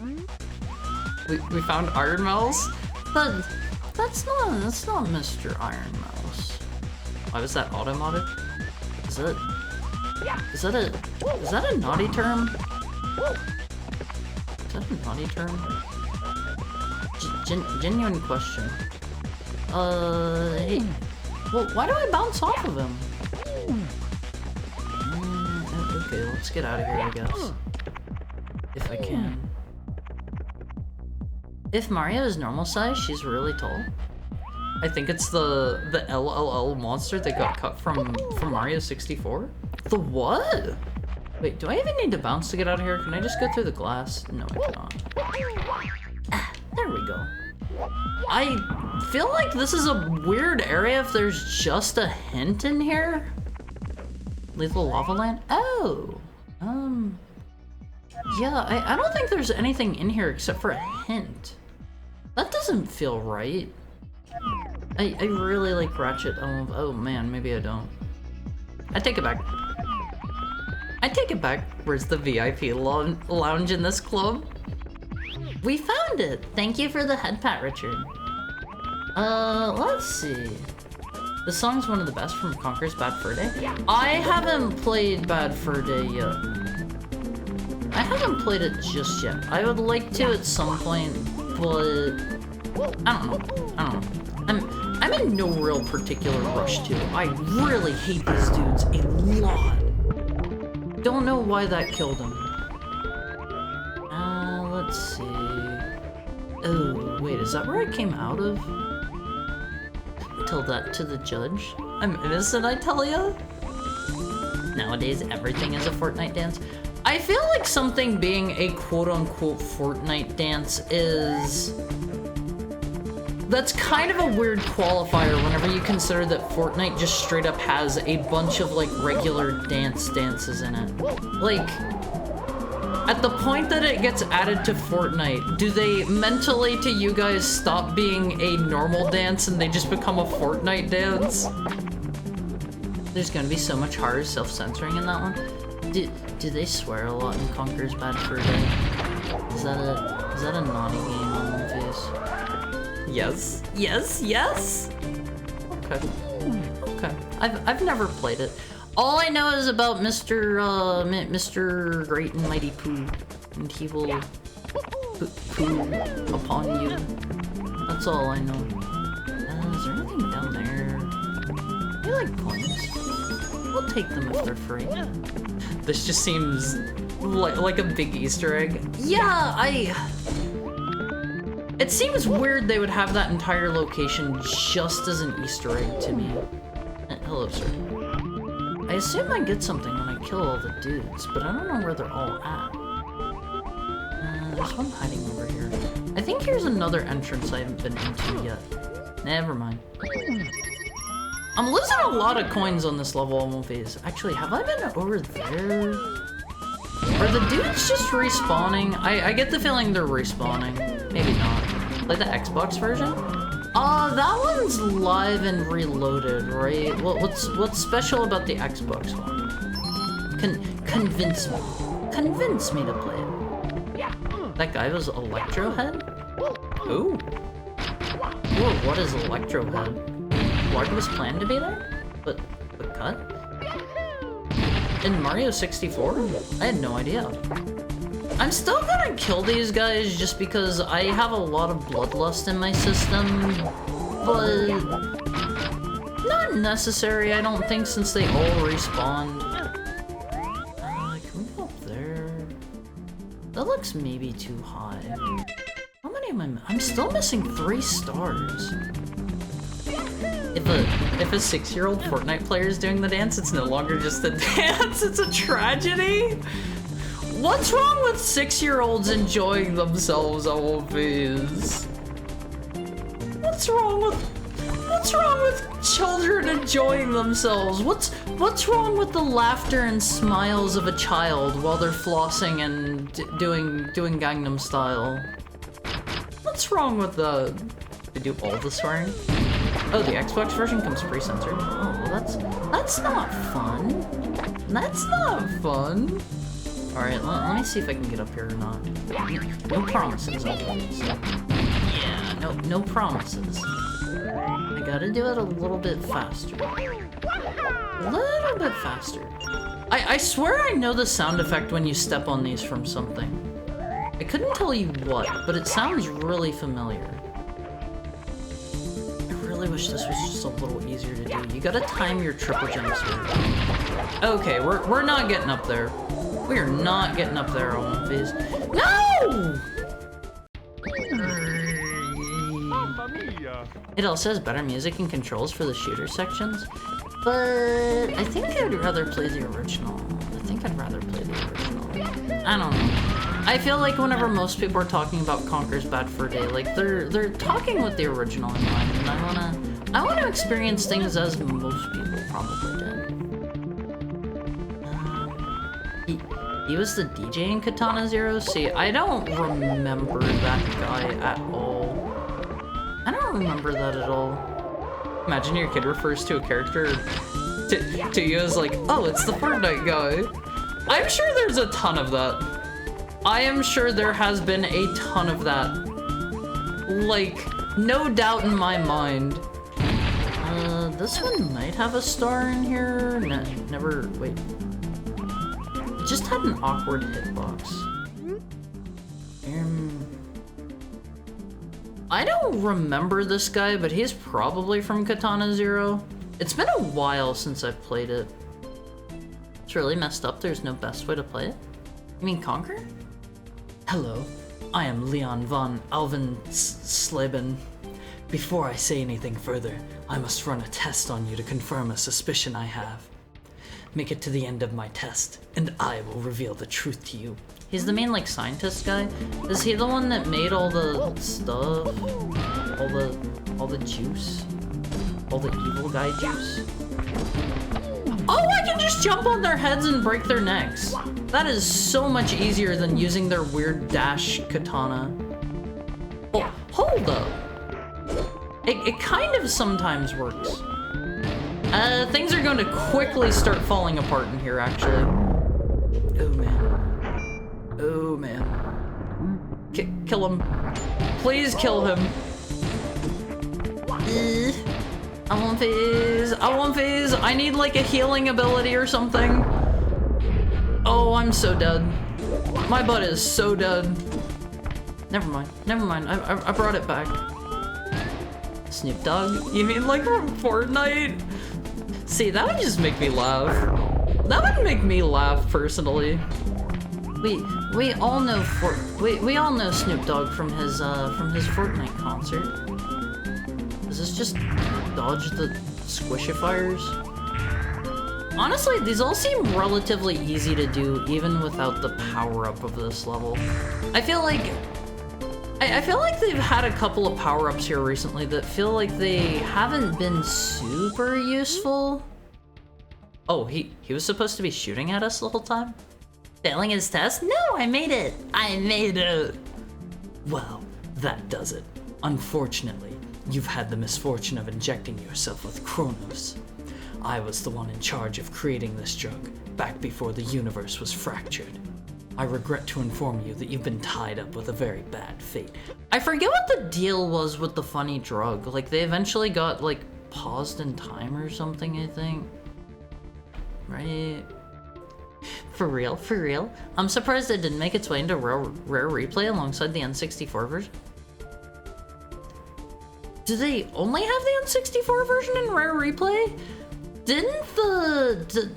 S1: We found Iron Mouse? But that's not Mr. Iron Mouse. Why was that auto-modded? Is that a naughty term? Is that a naughty term? Genuine question. Hey. Well, why do I bounce off of him? Okay, let's get out of here, I guess. If I can. If Mario is normal size, she's really tall. I think it's the LLL monster that got cut from Mario 64. The what? Wait, do I even need to bounce to get out of here? Can I just go through the glass? No, I cannot. Ah, there we go. I feel like this is a weird area if there's just a hint in here. Lethal lava land? Oh! Yeah, I don't think there's anything in here except for a hint. That doesn't feel right. I really like Ratchet. Oh man, maybe I don't. I take it back. I take it back. Where's the VIP lounge in this club? We found it! Thank you for the head pat, Richard. Let's see. This song's one of the best from Conker's Bad Fur Day. I haven't played Bad Fur Day yet. I haven't played it just yet. I would like to at some point, but I don't know. I'm in no real particular rush to. I really hate these dudes a lot. Don't know why that killed him. Let's see. Oh, wait, is that where I came out of? Tell that to the judge. I'm innocent, I tell ya. Nowadays, everything is a Fortnite dance. I feel like something being a quote-unquote Fortnite dance is... That's kind of a weird qualifier whenever you consider that Fortnite just straight up has a bunch of, like, regular dances in it. Like, at the point that it gets added to Fortnite, do they mentally to you guys stop being a normal dance and they just become a Fortnite dance? There's gonna be so much harder self-censoring in that one. Do they swear a lot in Conker's Bad Fur Day? Is that a naughty game on the face? Yes. Yes, yes! Okay. Okay. I've never played it. All I know is about Mr. Great and Mighty Pooh, and he will poo upon you. That's all I know. Is there anything down there? I like coins. We'll take them if they're free. This just seems like a big Easter egg. Yeah, it seems weird they would have that entire location just as an Easter egg to me. Hello, sir. I assume I get something when I kill all the dudes, but I don't know where they're all at. There's one hiding over here. I think here's another entrance I haven't been into yet. Never mind. I'm losing a lot of coins on this level on one phase. Actually, have I been over there? Are the dudes just respawning? I get the feeling they're respawning. Maybe not. Like the Xbox version? That one's live and reloaded, right? What's special about the Xbox one? Convince me. Convince me to play it. That guy was Electro Head? Ooh. Whoa, what is Electro Head? Lark was planned to be there? But cut? In Mario 64? I had no idea. I'm still gonna kill these guys just because I have a lot of bloodlust in my system, but not necessary, I don't think, since they all respawned. Can we go up there? That looks maybe too high. How many am I? I'm still missing 3 stars. If a 6-year-old Fortnite player is doing the dance, it's no longer just a dance, it's a tragedy. What's wrong with 6-year-olds enjoying themselves on Viz? What's wrong with children enjoying themselves? What's wrong with the laughter and smiles of a child while they're flossing and doing Gangnam Style? What's wrong with the... They do all the swearing? Oh, the Xbox version comes pre-censored. Oh, well that's not fun. That's not fun. Alright, let me see if I can get up here or not. No promises, always. Yeah, no promises. I gotta do it a little bit faster. A little bit faster. I swear I know the sound effect when you step on these from something. I couldn't tell you what, but it sounds really familiar. I really wish this was just a little easier to do. You gotta time your triple jumps here. Okay, we're not getting up there. We are not getting up there on one phase. No!
S3: Mamma mia!
S1: It also has better music and controls for the shooter sections, but I think I'd rather play the original. I think I'd rather play the I don't know. I feel like whenever most people are talking about Conker's Bad Fur Day, like they're talking with the original in mind, and I wanna experience things as most people probably did. He was the DJ in Katana Zero? See, I don't remember that guy at all. I don't remember that at all. Imagine your kid refers to a character to you as like, oh, it's the Fortnite guy. I'm sure there's a ton of that. I am sure there has been a ton of that. Like, no doubt in my mind. This one might have a star in here. Never, wait. It just had an awkward hitbox. I don't remember this guy, but he's probably from Katana Zero. It's been a while since I've played it. It's really messed up. There's no best way to play it. You mean Conker? Hello, I am Leon von Alvensleben. Before I say anything further, I must run a test on you to confirm a suspicion I have. Make it to the end of my test, and I will reveal the truth to you. He's the main, like, scientist guy? Is he the one that made all the stuff? All the juice? All the evil guy juice? Oh, I can just jump on their heads and break their necks. That is so much easier than using their weird dash katana. Oh, hold up. It kind of sometimes works. Things are going to quickly start falling apart in here, actually. Oh, man. Oh, man. Kill him. Please kill him. I want phase. I want phase. I need, like, a healing ability or something. Oh, I'm so dead. My butt is so dead. Never mind. Never mind. I brought it back. Snoop Dogg? You mean like from Fortnite? See, that would just make me laugh. That would make me laugh personally. We all know we all know Snoop Dogg from his Fortnite concert. Does this just dodge the squishifiers? Honestly, these all seem relatively easy to do even without the power-up of this level. I feel like they've had a couple of power-ups here recently that feel like they haven't been super useful. Oh, he was supposed to be shooting at us the whole time? Failing his test? No, I made it! I made it! Well, that does it. Unfortunately, you've had the misfortune of injecting yourself with Chronos. I was the one in charge of creating this drug, back before the universe was fractured. I regret to inform you that you've been tied up with a very bad fate. I forget what the deal was with the funny drug. Like, they eventually got, like, paused in time or something, I think. Right? For real, for real? I'm surprised it didn't make its way into Rare Replay alongside the N64 version. Do they only have the N64 version in Rare Replay?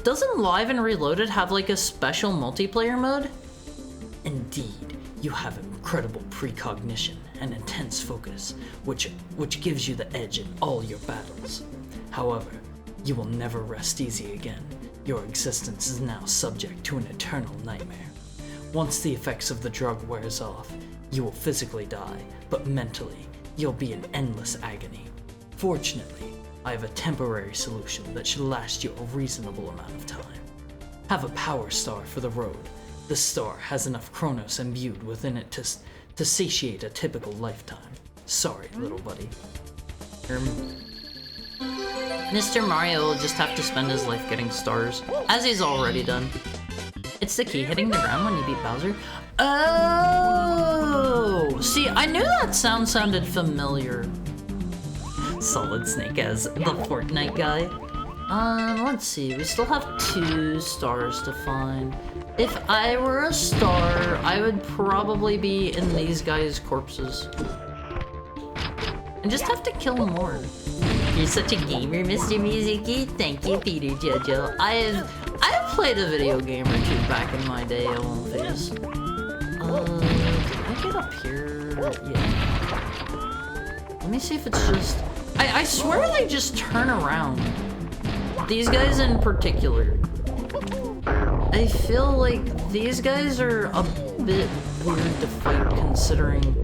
S1: Doesn't Live and Reloaded have, like, a special multiplayer mode? Indeed, you have incredible precognition and intense focus, which gives you the edge in all your battles. However, you will never rest easy again. Your existence is now subject to an eternal nightmare. Once the effects of the drug wears off, you will physically die, but mentally, you'll be in endless agony. Fortunately, I have a temporary solution that should last you a reasonable amount of time. Have a power star for the road. The star has enough Chronos imbued within it to satiate a typical lifetime. Sorry, little buddy. Mr. Mario will just have to spend his life getting stars, as he's already done. It's the key hitting the ground when you beat Bowser. Oh! See, I knew that sound sounded familiar. Solid Snake as the Fortnite guy. Let's see, we still have 2 stars to find. If I were a star, I would probably be in these guys' corpses. And just have to kill more. You're such a gamer, Mr. Mizuki. Thank you, Peter Jojo. I've played a video game or 2 back in my day, I won't face. Did I get up here? Yeah. Let me see if it's just... I swear they just turn around. These guys in particular. I feel like these guys are a bit weird to fight considering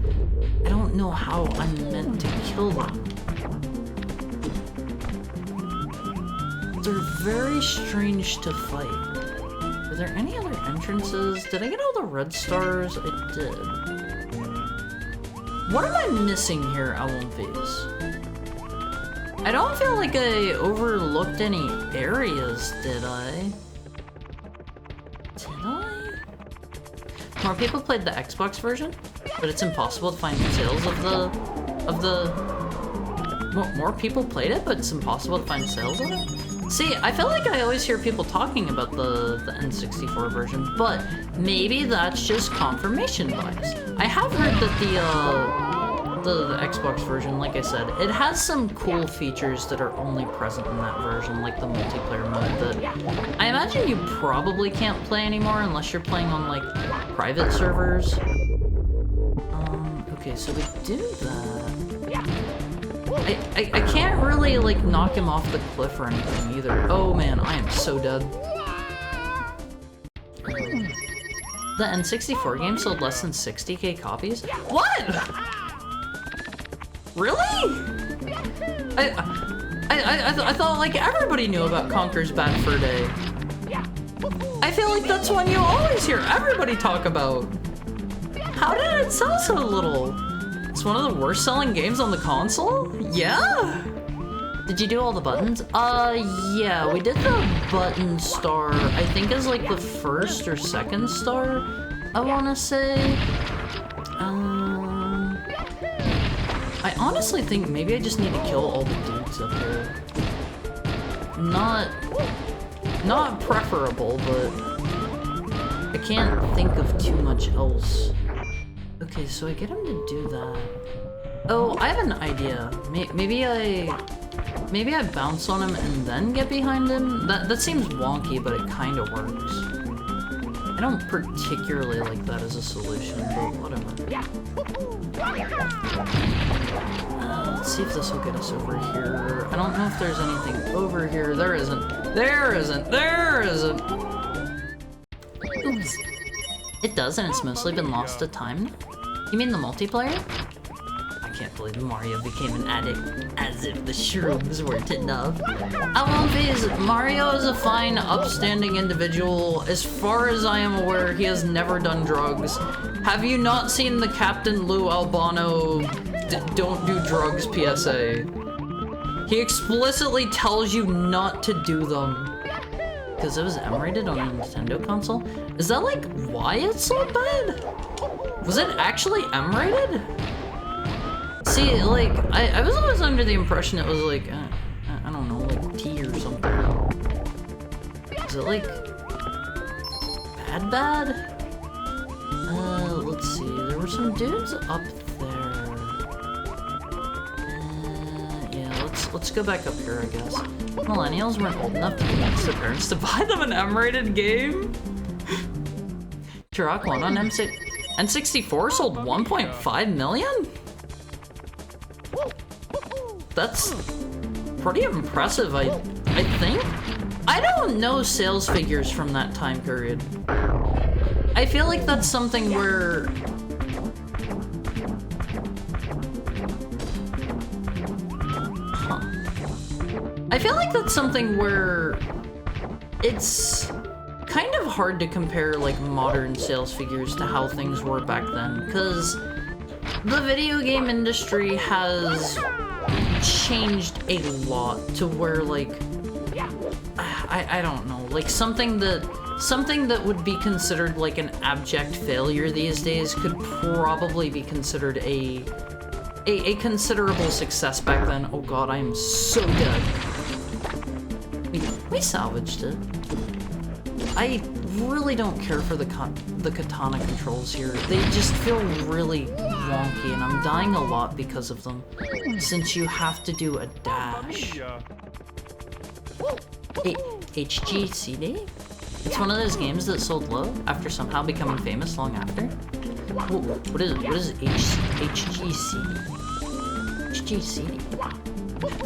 S1: I don't know how I'm meant to kill them. They're very strange to fight. Are there any other entrances? Did I get all the red stars? I did. What am I missing here, Alonvies? I don't feel like I overlooked any areas, did I? Did I? More people played the Xbox version, but it's impossible to find sales of the... More people played it, but it's impossible to find sales of it? See, I feel like I always hear people talking about the N64 version, but maybe that's just confirmation bias. I have heard that the Xbox version, like I said, it has some cool features that are only present in that version, like the multiplayer mode that I imagine you probably can't play anymore unless you're playing on, like, private servers. Okay, so we do that. I can't really, like, knock him off the cliff or anything either. Oh man, I am so dead. The N64 game sold less than 60k copies? What?! Really?! I thought, like, everybody knew about Conker's Bad Fur Day. I feel like that's one you always hear everybody talk about. How did it sell so little? It's one of the worst selling games on the console? Yeah? Did you do all the buttons? Yeah, we did the button star, I think as like the first or second star, I wanna say. I honestly think maybe I just need to kill all the dudes up here. Not preferable, but I can't think of too much else. Okay, so I get him to do that. Oh, I have an idea. Maybe I bounce on him and then get behind him? That seems wonky, but it kind of works. I don't particularly like that as a solution, but whatever. Let's see if this will get us over here. I don't know if there's anything over here. There isn't. There isn't. There isn't. Oops. It does, and it's mostly been lost to time. You mean the multiplayer? I can't believe Mario became an addict, as if the shrooms weren't enough. Alonvies, Mario is a fine, upstanding individual. As far as I am aware, he has never done drugs. Have you not seen the Captain Lou Albano don't do drugs PSA? He explicitly tells you not to do them. Because it was M-rated on a Nintendo console? Is that like why it's so bad? Was it actually M-rated? See, like, I was always under the impression it was like, I don't know, like T or something. Is it like bad? Let's see, there were some dudes up there. Yeah, let's go back up here, I guess. Millennials weren't old enough to convince their parents to buy them an M-rated game? Turok 1 on N64 sold 1.5 million? That's pretty impressive, I think. I don't know sales figures from that time period. I feel like that's something where... I feel like that's something where it's kind of hard to compare like modern sales figures to how things were back then, because the video game industry has changed a lot to where like I don't know, like something that would be considered like an abject failure these days could probably be considered a considerable success back then. Oh god, I am so dead. We salvaged it. I really don't care for the katana controls here. They just feel really wonky, and I'm dying a lot because of them, since you have to do a dash. HGCD? It's one of those games that sold low after somehow becoming famous long after. What is HGCD? HGCD?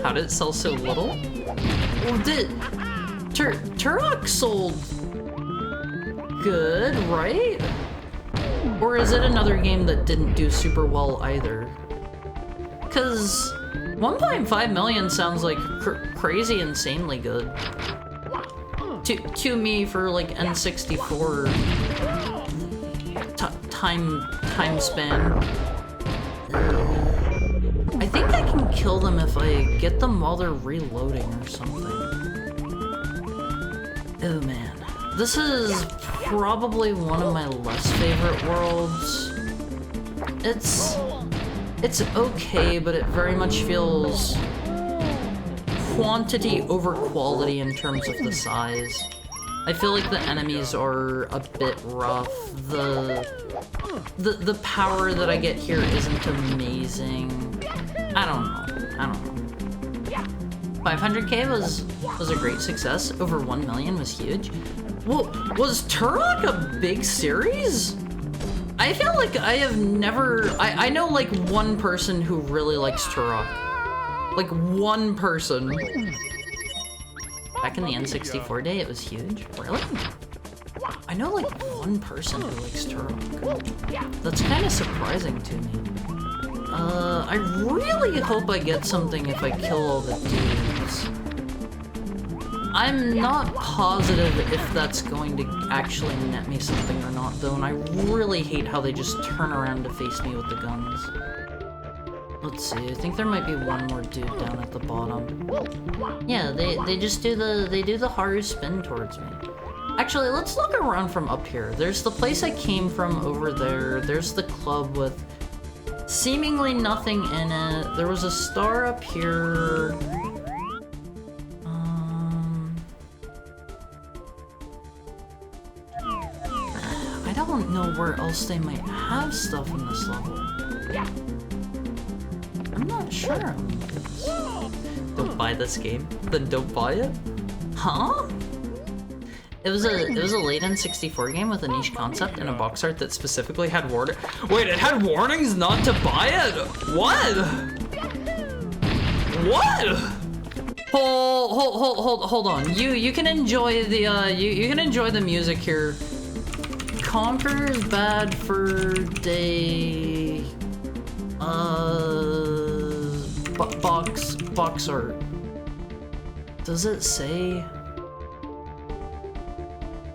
S1: How did it sell so little? Well, Turok sold good, right? Or is it another game that didn't do super well either? Because 1.5 million sounds like crazy insanely good. To me for like N64 time span. I think I can kill them if I get them while they're reloading or something. Oh man. This is probably one of my less favorite worlds. It's okay, but it very much feels quantity over quality in terms of the size. I feel like the enemies are a bit rough. The power that I get here isn't amazing. I don't know. 500k was a great success. Over 1 million was huge. Well, was Turok a big series? I feel like I have never... I know like one person who really likes Turok. Like one person. Back in the N64 day, it was huge. Really? I know like one person who likes Turok. That's kind of surprising to me. I really hope I get something if I kill all the dudes. I'm not positive if that's going to actually net me something or not, though, and I really hate how they just turn around to face me with the guns. Let's see, I think there might be one more dude down at the bottom. Yeah, they just do the Haru spin towards me. Actually, let's look around from up here. There's the place I came from over there. There's the club with seemingly nothing in it. There was a star up here. I don't know where else they might have stuff in this level. I'm not sure. Don't buy this game? Then don't buy it? Huh? It was a late N64 game with a niche concept and a box art that specifically had warning. Wait, it had warnings not to buy it? What? What? Hold on. You can enjoy the you can enjoy the music here. Conqueror's Bad Fur Day. Box art. Does it say?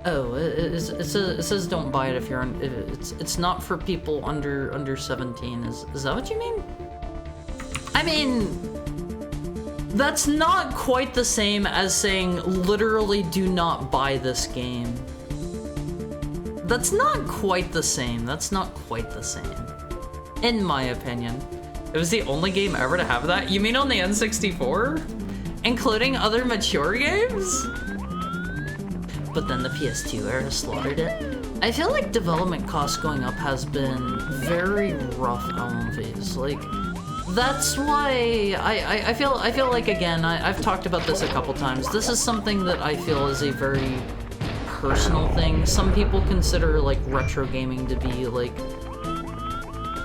S1: Oh, it says don't buy it if you're on. It's not for people under 17. Is that what you mean? I mean, that's not quite the same as saying literally do not buy this game. That's not quite the same. That's not quite the same, in my opinion. It was the only game ever to have that. You mean on the N64, including other mature games? But then the PS2 era slaughtered it. I feel like development costs going up has been very rough on these. Like, that's why I feel like, again, I've talked about this a couple times. This is something that I feel is a very personal thing. Some people consider like retro gaming to be like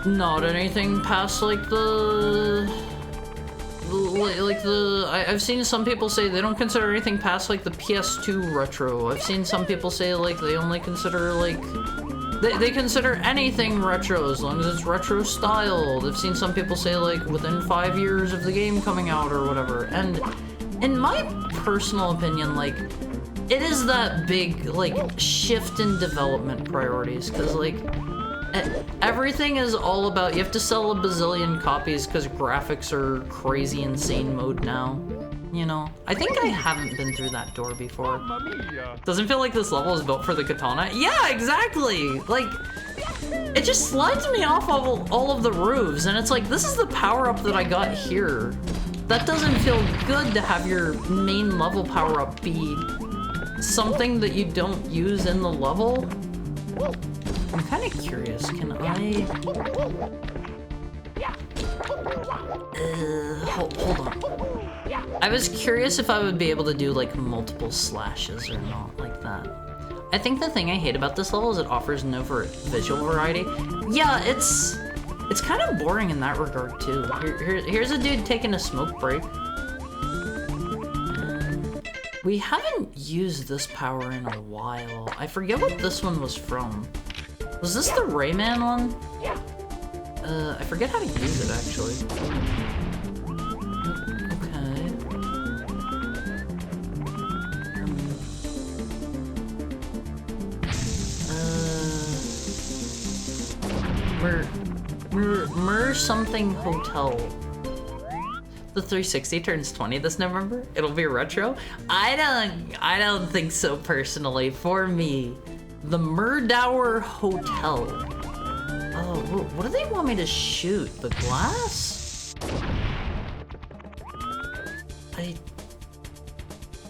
S1: not anything past like I've seen some people say they don't consider anything past like the PS2 retro. I've seen some people say like they only consider like they consider anything retro as long as it's retro styled. I've seen some people say like within 5 years of the game coming out or whatever. And in my personal opinion, like it is that big like shift in development priorities, because like everything is all about, you have to sell a bazillion copies because graphics are crazy insane mode now. You know, I think I haven't been through that door before. Doesn't feel like this level is built for the katana. Yeah, exactly. Like, it just slides me off all of the roofs, and it's like, this is the power-up that I got here. That doesn't feel good to have your main level power-up be something that you don't use in the level. I'm kind of curious, can I... hold on. I was curious if I would be able to do like multiple slashes or not like that. I think the thing I hate about this level is it offers no visual variety. Yeah, it's kind of boring in that regard too. Here's a dude taking a smoke break. We haven't used this power in a while. I forget what this one was from. Was this the Rayman one? I forget how to use it actually. Something Hotel. The 360 turns 20 this November. It'll be retro. I don't think so personally. For me, the Murdower Hotel. Oh, what do they want me to shoot? The glass?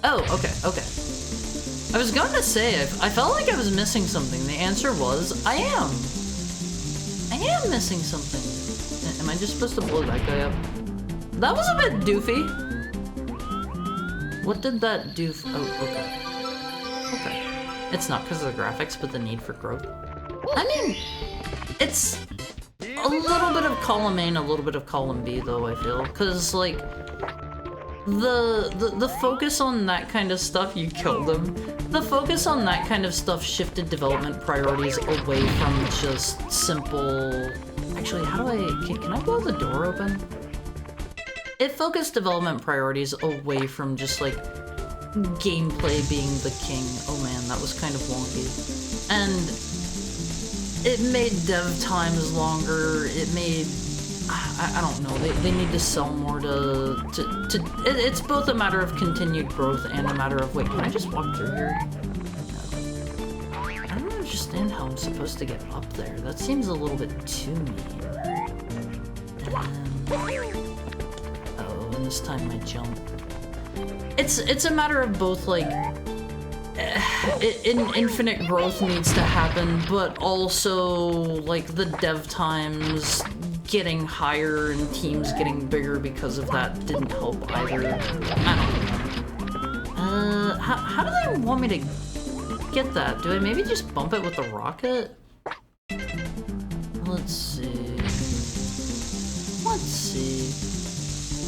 S1: Oh, okay. I was going to say I felt like I was missing something. The answer was I am missing something. Am I just supposed to blow that guy up? That was a bit doofy. What did that do? Oh, okay. It's not because of the graphics, but the need for growth. I mean, it's a little bit of column A and a little bit of column B, though, I feel. Because, like, the focus on that kind of stuff, you killed them. The focus on that kind of stuff shifted development priorities away from just simple... Actually, how do I... Can I blow the door open? It focused development priorities away from just, like, gameplay being the king. Oh man, that was kind of wonky. And it made dev times longer. It made... I don't know, they need to sell more to it's both a matter of continued growth and a matter of, wait, can I just walk through here? No. I don't understand how I'm supposed to get up there. That seems a little bit too mean. Oh, and this time I jump. It's a matter of both, like, infinite growth needs to happen, but also, like, the dev times getting higher and teams getting bigger because of that didn't help either. I don't know. How do they want me to get that? Do I maybe just bump it with the rocket? Let's see.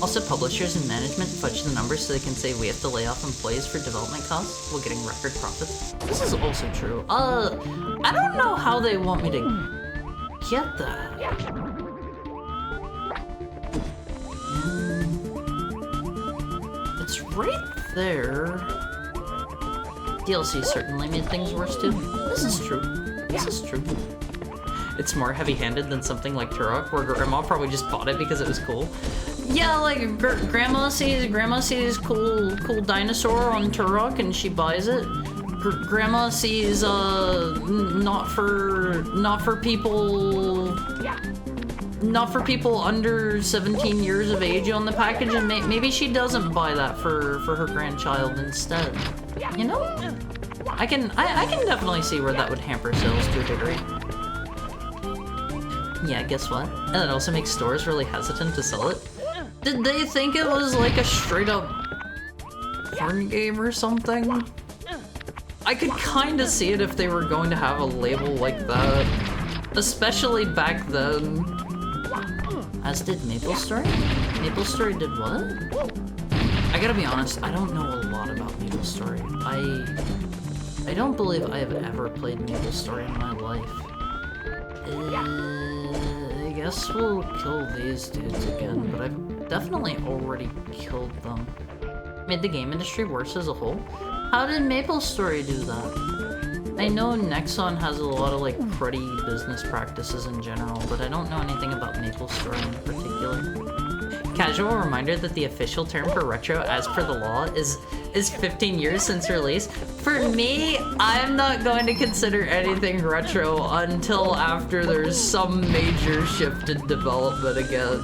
S1: Also, publishers and management fudge the numbers so they can say we have to lay off employees for development costs while getting record profits. This is also true. I don't know how they want me to get that. It's right there. DLC certainly made things worse too. This is true. It's more heavy-handed than something like Turok, where Grandma probably just bought it because it was cool. Yeah, like Grandma sees cool dinosaur on Turok and she buys it. Grandma sees not for people under 17 years of age on the package, and maybe she doesn't buy that for her grandchild instead. You know? I can definitely see where that would hamper sales to a degree. Yeah, guess what? And it also makes stores really hesitant to sell it. Did they think it was like a straight up porn game or something? I could kinda see it if they were going to have a label like that. Especially back then. As did MapleStory? MapleStory did what? I gotta be honest, I don't know a lot about MapleStory. I don't believe I have ever played MapleStory in my life. I guess we'll kill these dudes again, but I've definitely already killed them. Made the game industry worse as a whole? How did MapleStory do that? I know Nexon has a lot of, like, cruddy business practices in general, but I don't know anything about MapleStory in particular. Casual reminder that the official term for retro, as per the law, is 15 years since release. For me, I'm not going to consider anything retro until after there's some major shift in development again.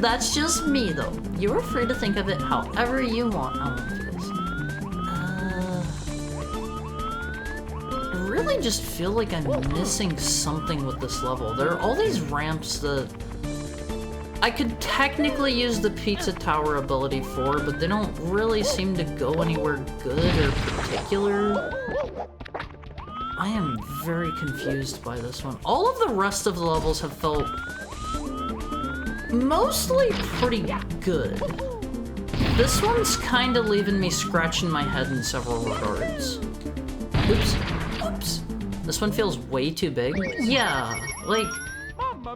S1: That's just me, though. You're free to think of it however you want. I won't do this. I really just feel like I'm missing something with this level. There are all these ramps that I could technically use the Pizza Tower ability for, but they don't really seem to go anywhere good or particular. I am very confused by this one. All of the rest of the levels have felt mostly pretty good. This one's kind of leaving me scratching my head in several regards. Oops. Oops. This one feels way too big. Yeah, like,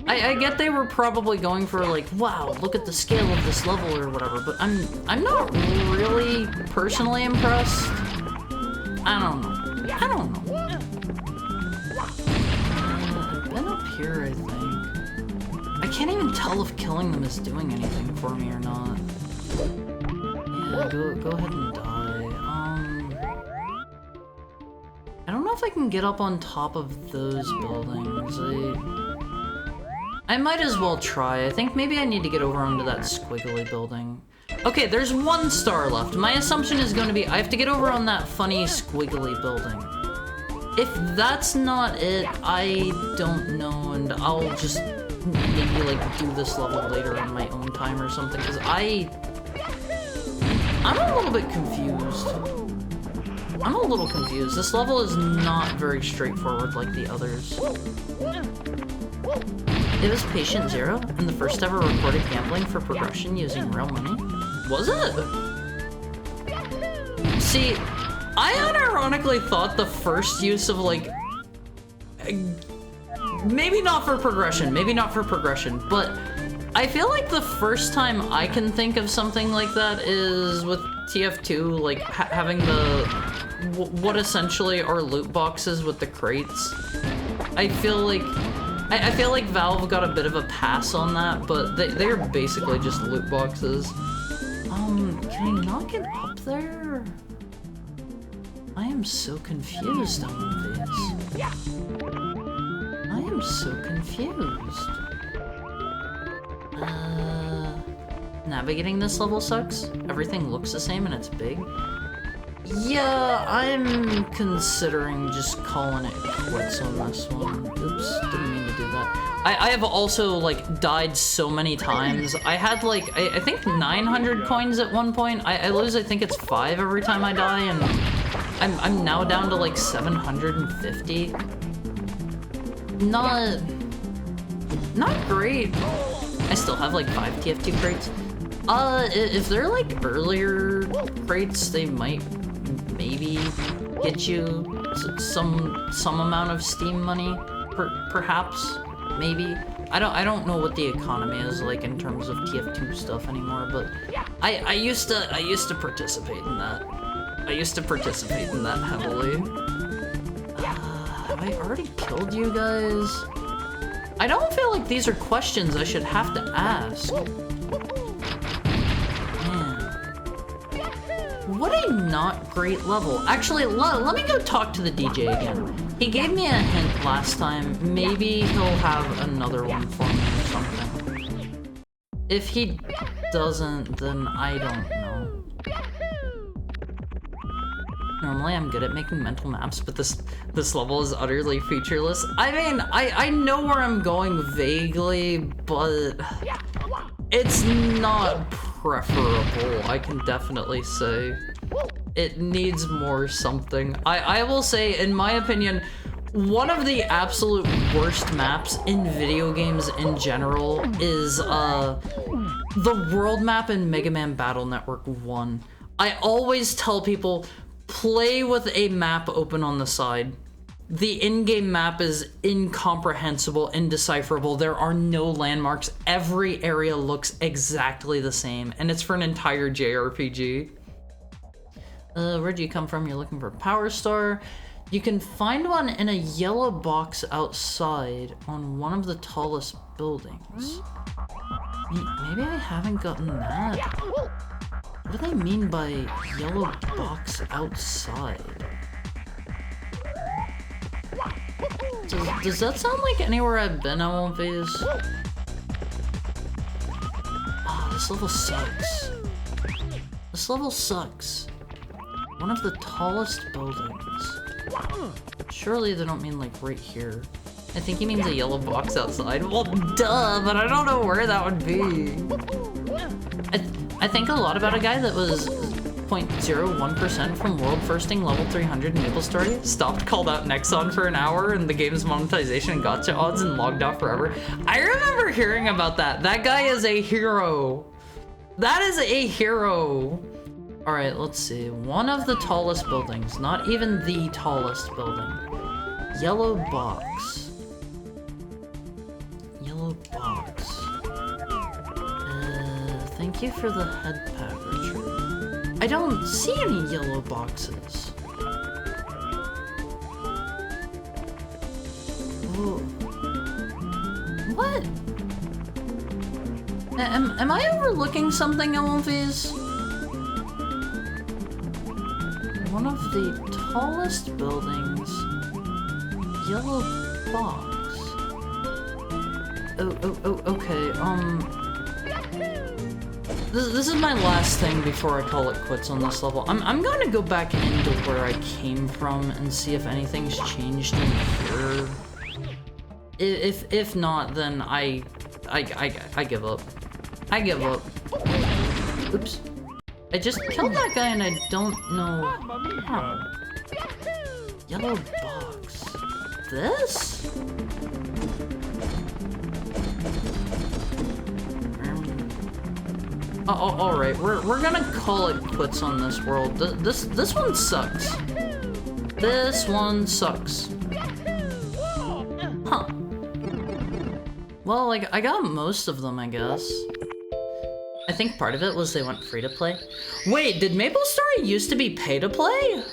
S1: I get they were probably going for like, wow, look at the scale of this level or whatever, but I'm not really personally impressed. I don't know. I've been up here, I think. I can't even tell if killing them is doing anything for me or not. Yeah, go ahead and die. I don't know if I can get up on top of those buildings. I might as well try. I think maybe I need to get over onto that squiggly building. Okay, there's 1 star left. My assumption is going to be I have to get over on that funny squiggly building. If that's not it, I don't know, and I'll just maybe like do this level later on my own time or something, because I'm a little bit confused. I'm a little confused. This level is not very straightforward like the others. It was Patient Zero and the first ever recorded gambling for progression using real money. Was it? See, I unironically thought the first use of like, maybe not for progression, but I feel like the first time I can think of something like that is with TF2, like having what essentially are loot boxes with the crates. I feel like Valve got a bit of a pass on that, but they're basically just loot boxes. Can I not get up there? I am so confused on this. I am so confused. Navigating this level sucks. Everything looks the same and it's big. Yeah, I'm considering just calling it quits on this one. Oops, didn't mean to do that. I have also, like, died so many times. I had, like, I think 900 coins at one point. I lose, I think it's 5 every time I die, and I'm now down to, like, 750. Not great. I still have, like, 5 TF2 crates. If they're, like, earlier crates, they might maybe get you some amount of Steam money, perhaps, maybe. I don't know what the economy is like in terms of TF2 stuff anymore, but I used to participate in that. I used to participate in that heavily. Have I already killed you guys? I don't feel like these are questions I should have to ask. What a not great level. Actually, let me go talk to the DJ again. He gave me a hint last time. Maybe he'll have another one for me or something. If he doesn't, then I don't know. Normally I'm good at making mental maps, but this level is utterly featureless. I mean, I know where I'm going vaguely, but it's not preferable, I can definitely say. It needs more something. I will say, in my opinion, one of the absolute worst maps in video games in general is the world map in Mega Man Battle Network 1. I always tell people, play with a map open on the side. The in-game map is incomprehensible, indecipherable. There are no landmarks. Every area looks exactly the same, and it's for an entire JRPG. Where do you come from? You're looking for a Power Star. You can find one in a yellow box outside on one of the tallest buildings. Maybe I haven't gotten that. What do they mean by yellow box outside? Does that sound like anywhere I've been, MLVs? Oh, this level sucks. This level sucks. One of the tallest buildings. Surely they don't mean like right here. I think he means a yellow box outside. Well, duh, but I don't know where that would be. I think a lot about a guy that was 0.01% from world firsting level 300 in MapleStory, stopped, called out Nexon for an hour and the game's monetization and gotcha odds, and logged off forever. I remember hearing about that. That guy is a hero. That is a hero. All right, let's see. One of the tallest buildings, not even the tallest building. Yellow box. Yellow box. Thank you for the head pack, Richard. I don't see any yellow boxes. Ooh. What? Am I overlooking something, Elmfies? One of the tallest buildings. Yellow box. Oh, okay, This is my last thing before I call it quits on this level. I'm going to go back into where I came from and see if anything's changed in here. If not, then I give up. I give up. Oops. I just killed that guy and I don't know how. Yellow box. This? Alright, we're gonna call it quits on this world. This one sucks. This one sucks. Huh. Well, like, I got most of them, I guess. I think part of it was they went free to play. Wait, did Maple Story used to be pay to play?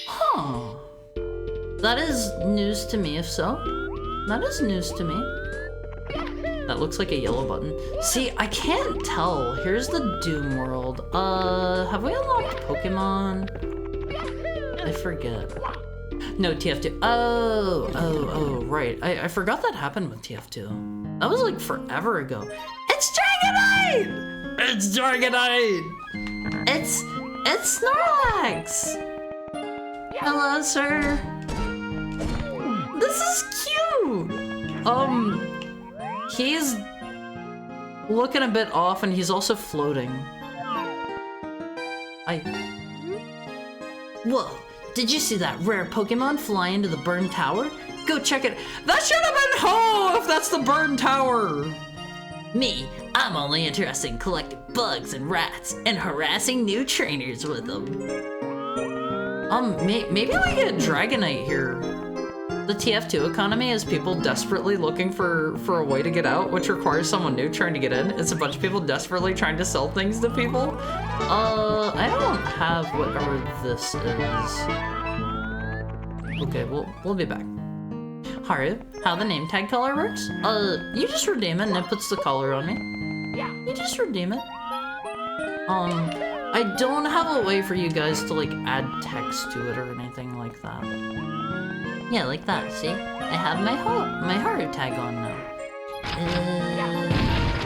S1: Huh. That is news to me, if so. That is news to me. That looks like a yellow button. See, I can't tell. Here's the Doom world. Have we unlocked Pokemon? I forget. No, TF2. Oh, right. I forgot that happened with TF2. That was like forever ago. It's Dragonite! It's Dragonite! It's Snorlax! Hello, sir. This is cute! He's looking a bit off and he's also floating. Whoa, did you see that rare Pokemon fly into the burned tower? Go check it. That should have been Ho if that's the burned tower. Me, I'm only interested in collecting bugs and rats and harassing new trainers with them. Maybe we get Dragonite here. The TF2 economy is people desperately looking for a way to get out, which requires someone new trying to get in. It's a bunch of people desperately trying to sell things to people. I don't have whatever this is. Okay, we'll be back. Haru, how the name tag color works? You just redeem it and it puts the color on me. Yeah. You just redeem it. I don't have a way for you guys to like add text to it or anything like that. Yeah, like that, see? I have my Haru tag on now.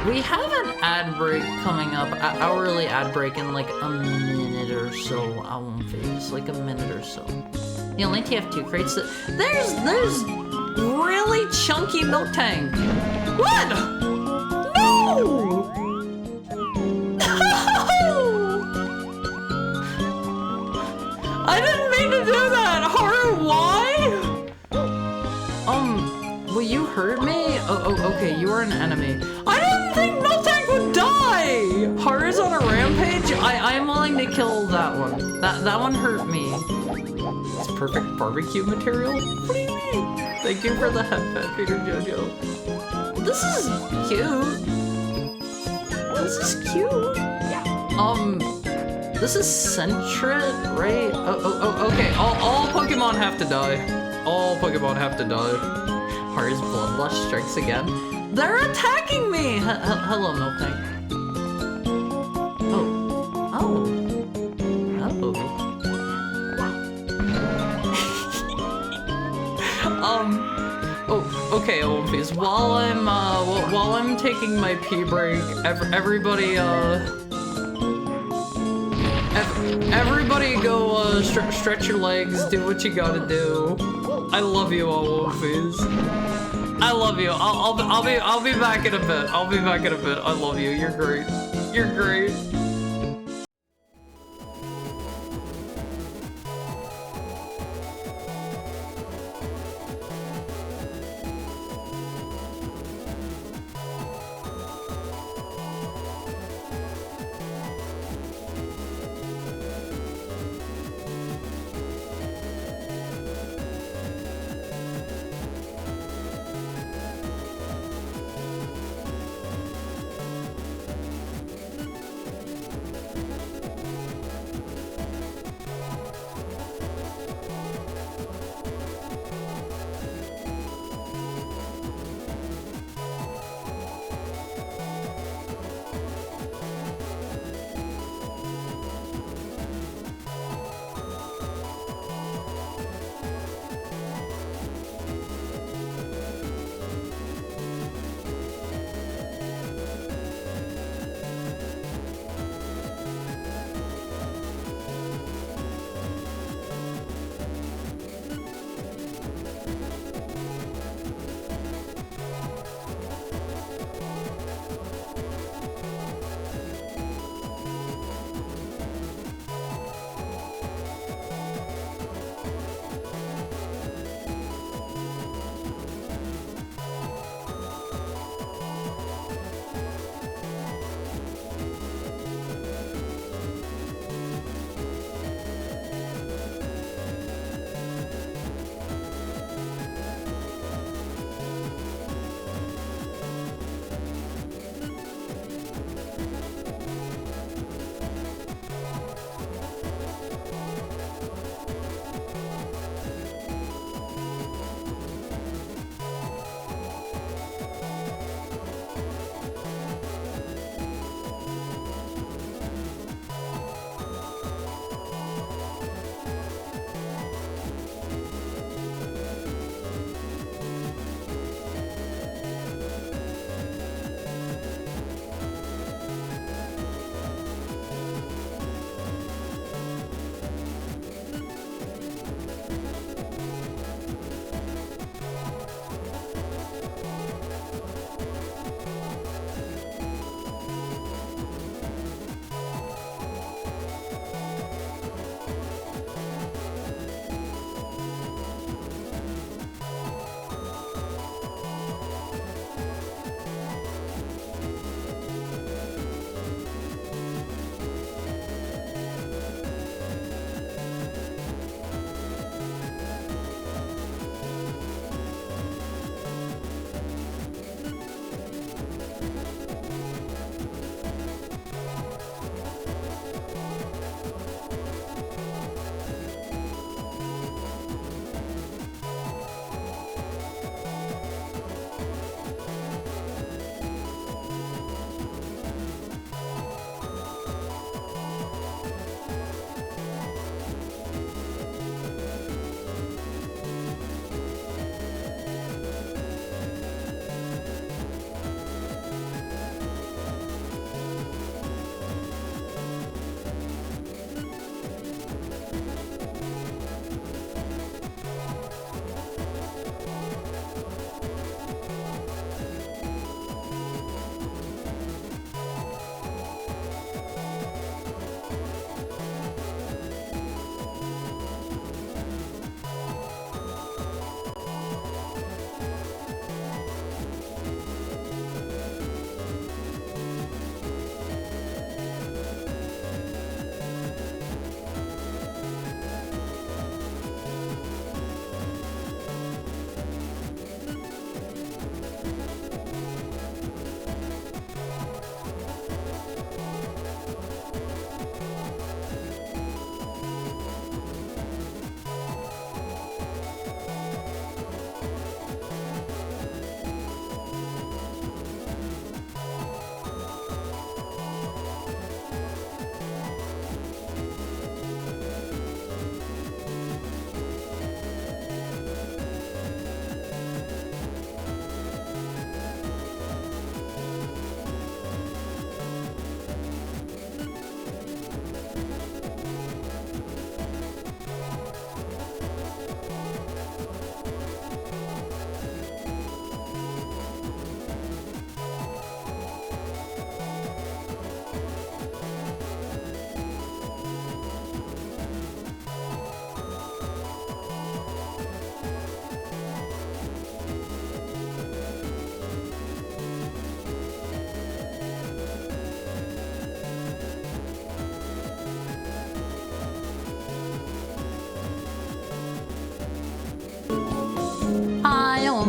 S1: We have an ad break coming up, an hourly ad break in like a minute or so. I won't face, like a minute or so. The only TF2 crates that... There's really chunky milk tank. What? No! I didn't mean to do that! Haru, why? Will you hurt me? Oh, okay, you are an enemy. I didn't think Miltank would die! Haru's on a rampage? I am willing to kill that one. That one hurt me. It's perfect barbecue material? What do you mean? Thank you for the headband, Peter Jojo. This is cute. This is cute. This is Sentret, right? Oh, okay. All Pokemon have to die. All Pokemon have to die. Haru's Bloodlust strikes again. They're attacking me! Hello, Miltank. Oh. Okay, Olympies. While I'm taking my pee break, everybody go stretch your legs, do what you gotta do. I love you all, Wolfies. I love you. I'll be back in a bit. I'll be back in a bit. I love you. You're great. You're great.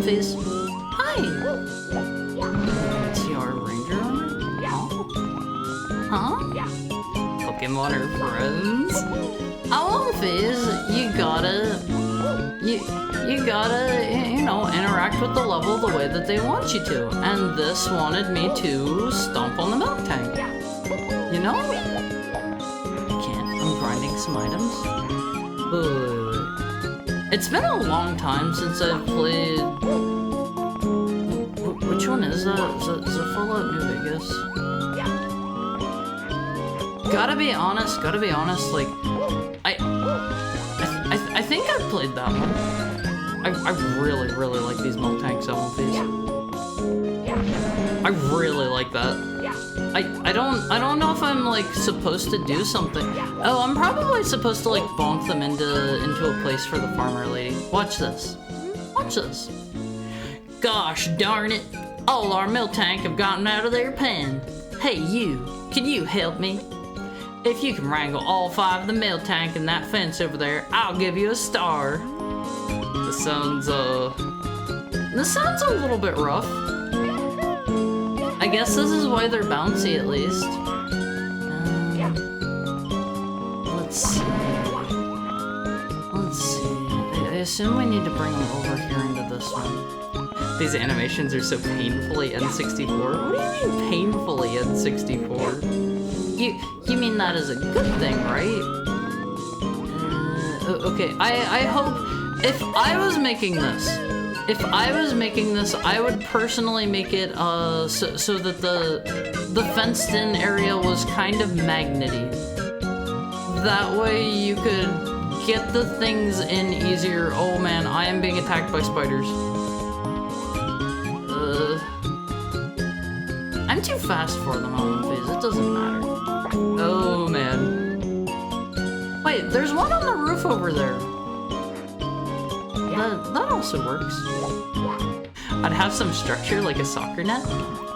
S1: Face. Hi! See our ranger armor? Huh? Pokemon are friends? Face, you gotta, you know, interact with the level the way that they want you to. And this wanted me to stomp on the milk tank. You know? I can't, I'm grinding some items. Wait. It's been a long time since I've played... Which one is that? Is that Fallout New Vegas? Gotta be honest, like, I think I've played that one. I really like these milk tanks, Face. I really like that. I don't know if I'm like supposed to do something. Oh, I'm probably supposed to like bonk them into a place for the farmer lady. Watch this. Watch this. Gosh darn it. All our milk tank have gotten out of their pen. Hey you, can you help me? If you can wrangle all 5 of the milk tank in that fence over there, I'll give you a star. This sounds a little bit rough. I guess this is why they're bouncy, at least. Let's see. I assume we need to bring them over here into this one. These animations are so painfully N64. What do you mean painfully N64? You mean that as a good thing, right? Okay, I hope... If I was making this, I would personally make it so that the fenced-in area was kind of magnety. That way you could get the things in easier. Oh man, I am being attacked by spiders. I'm too fast for them on the phase. It doesn't matter. Oh man. Wait, there's one on the roof over there. That also works. I'd have some structure like a soccer net.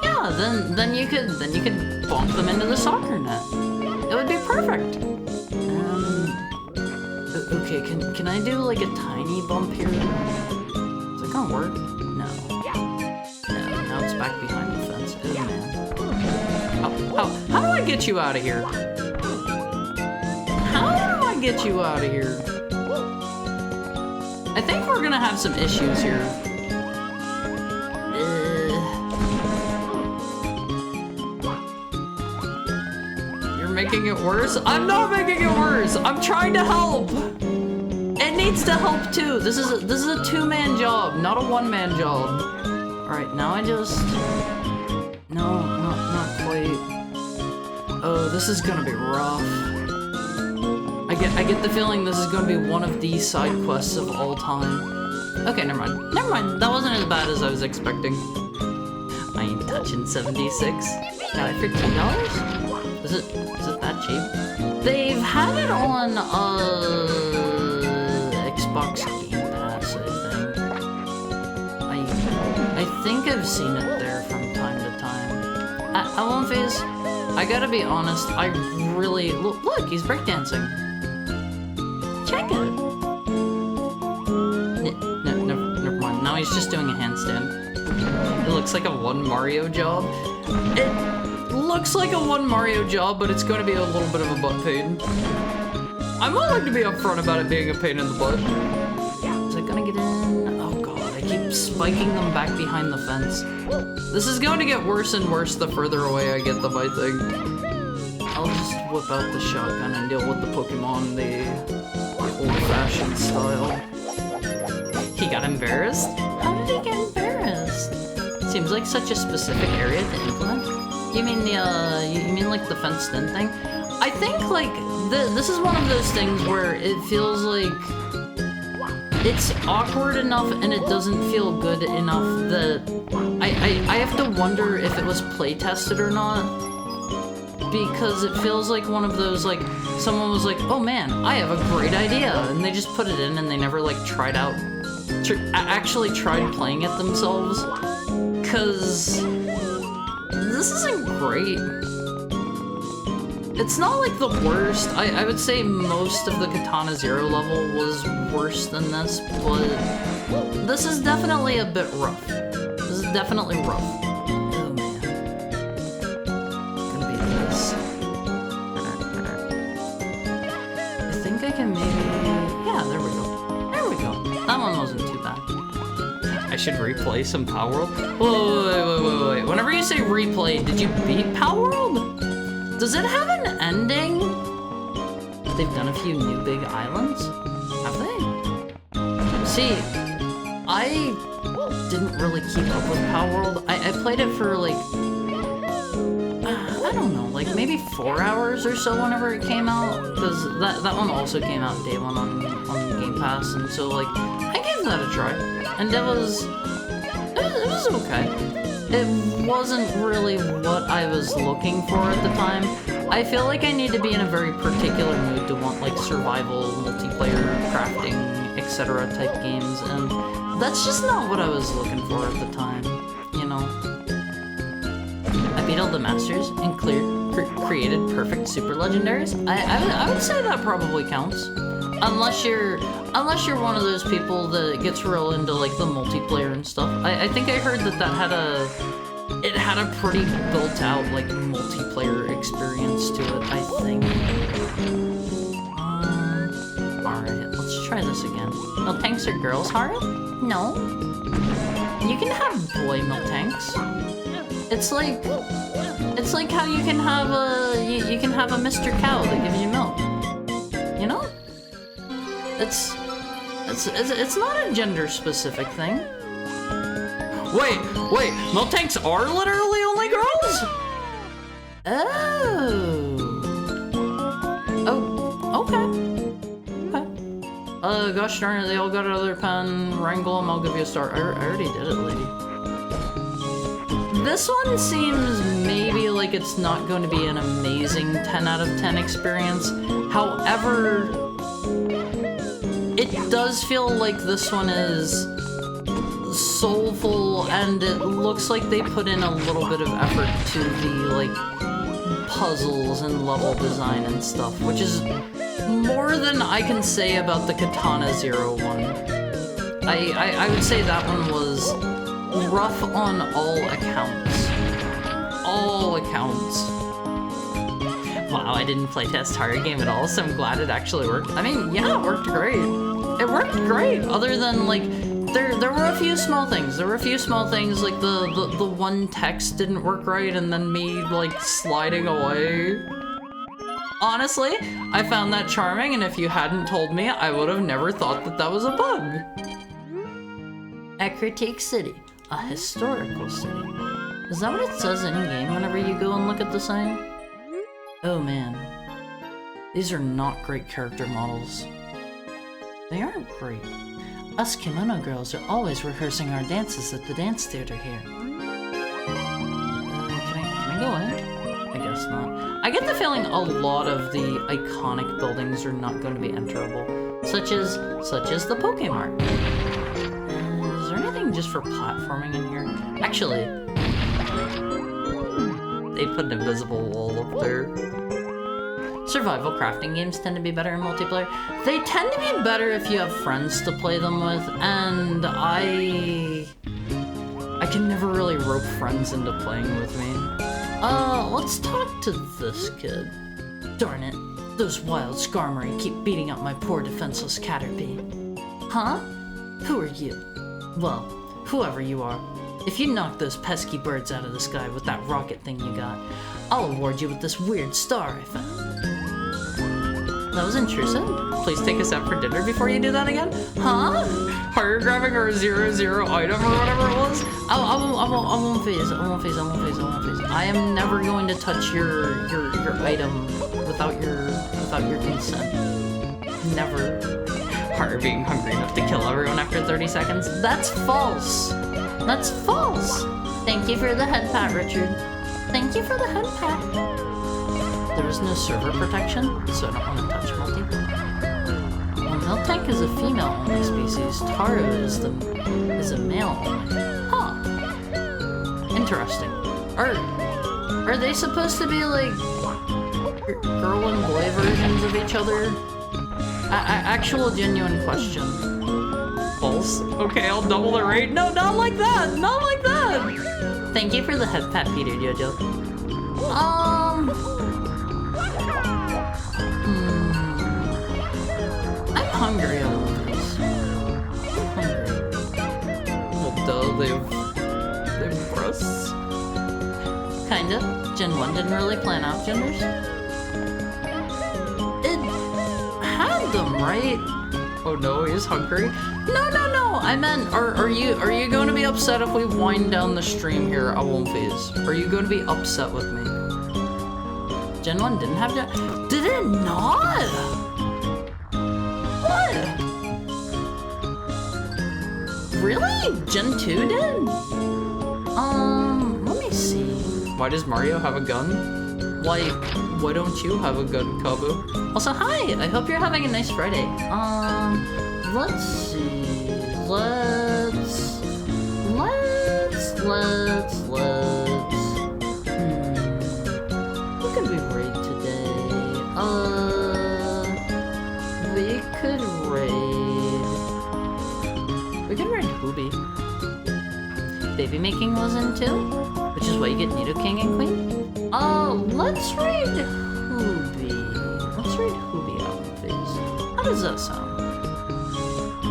S1: Yeah, then you could bonk them into the soccer net. It would be perfect. Okay, can I do like a tiny bump here? Is it gonna work? No. Now it's back behind the fence. Oh man. How do I get you out of here? How do I get you out of here? I think we're gonna have some issues here. You're making it worse? I'm not making it worse! I'm trying to help! It needs to help too! This is a two-man job, not a one-man job. Alright, now I just... No, not quite. Oh, this is gonna be rough. I get the feeling this is gonna be one of the side quests of all time. Okay, never mind. That wasn't as bad as I was expecting. I ain't touching 76. Got it for $2? Is it that cheap? They've had it on Xbox Game Pass, I think I've seen it there from time to time. Phase, I gotta be honest, I really look, he's breakdancing. Check it. No, never mind. Now he's just doing a handstand. It looks like a one Mario job. It looks like a one Mario job, but it's going to be a little bit of a butt pain. I'm willing to be upfront about it being a pain in the butt. Is it gonna get in? Oh god, I keep spiking them back behind the fence. This is going to get worse and worse the further away I get them, I think. I'll just whip out the shotgun and deal with the Pokemon the old-fashioned style. He got embarrassed? How did he get embarrassed? Seems like such a specific area to implement. You mean you mean like the fenced-in thing? I think like this is one of those things where it feels like it's awkward enough and it doesn't feel good enough that I have to wonder if it was play tested or not. Because it feels like one of those, like, someone was like, oh man, I have a great idea, and they just put it in and they never, like, actually tried playing it themselves. Cause this isn't great. It's not like the worst. I would say most of the Katana Zero level was worse than this, but this is definitely a bit rough. This is definitely rough. Oh man. It's gonna be this. I think I can maybe... Yeah, there we go. There we go. That one wasn't too bad. I should replay some Power World? Wait. Whenever you say replay, did you beat Power World? Does it have an ending? They've done a few new big islands? Have they? See, I didn't really keep up with Power World. I played it for like, I don't know, like maybe 4 hours or so whenever it came out. Because that one also came out day one on Game Pass. And so like, I gave that a try. And it was okay. It wasn't really what I was looking for at the time. I feel like I need to be in a very particular mood to want like survival, multiplayer, crafting, etc. type games, and that's just not what I was looking for at the time, you know? I beat all the masters and created perfect super legendaries. I would say that probably counts. Unless you're one of those people that gets real into like the multiplayer and stuff. I think I heard that had a pretty built out like multiplayer experience to it, I think. Alright, let's try this again. Miltanks are girls, Haru? No. You can have boy Miltanks. It's like how you can have a Mr. Cow that gives you milk. You know? It's not a gender-specific thing. Wait, Miltanks are literally only girls? Oh, okay. Gosh darn it, they all got another pen. Wrangle them, I'll give you a star. I already did it, lady. This one seems maybe like it's not going to be an amazing 10 out of 10 experience. However, it does feel like this one is soulful, and it looks like they put in a little bit of effort to the like puzzles and level design and stuff, which is more than I can say about the Katana Zero one. I would say that one was rough on all accounts. All accounts. Wow, I didn't playtest Haru game at all, so I'm glad it actually worked. I mean, yeah, it worked great. It worked great, other than like there were a few small things. There were a few small things, like the one text didn't work right, and then me like sliding away. Honestly, I found that charming, and if you hadn't told me, I would have never thought that was a bug. At Critique City, a historical city. Is that what it says in-game whenever you go and look at the sign? Oh man, these are not great character models. They aren't great. Us kimono girls are always rehearsing our dances at the dance theater here. Can I go in? I guess not. I get the feeling a lot of the iconic buildings are not going to be enterable, such as the Pokemart. Is there anything just for platforming in here? Actually, they put an invisible wall up there. Survival crafting games tend to be better in multiplayer. They tend to be better if you have friends to play them with, and I can never really rope friends into playing with me. Let's talk to this kid. Darn it, those wild Skarmory keep beating up my poor defenseless Caterpie. Huh? Who are you? Well, whoever you are, if you knock those pesky birds out of the sky with that rocket thing you got, I'll award you with this weird star I found. That was intrusive. Please take us out for dinner before you do that again. Huh? Are you grabbing our 0-0 item or whatever it was? I won't phase. I am never going to touch your item without your consent. Never. Are being hungry enough to kill everyone after 30 seconds? That's false. That's false. Thank you for the head pat, Richard. Thank you for the head pat. There is no server protection, so I don't want to touch multi. Well, Miltank is a female-only species. Taru is a male-only. Huh. Interesting. Are they supposed to be like girl and boy versions of each other? Actual genuine question. False. Okay, I'll double the rate. No, not like that. Not like that. Thank you for the head pat, Peter Jojo. I'm hungry a little bit. Well, duh, they've breasts. Kinda. Gen 1 didn't really plan out genders. It had them, right? Oh no, he's hungry. No. I meant, are you going to be upset if we wind down the stream here? I won't phase. Are you going to be upset with me? Gen 1 didn't have to. Did it not? What? Really? Gen 2 did? Let me see. Why does Mario have a gun? Like, why don't you have a gun, Kabu? Also, hi! I hope you're having a nice Friday. Let's see. Let's... Who could we raid today? We could raid Hoobie. Baby making was in too? Which is why you get Nido King and Queen? Let's raid Hoobie. Let's raid Hoobie out in phase. How does that sound?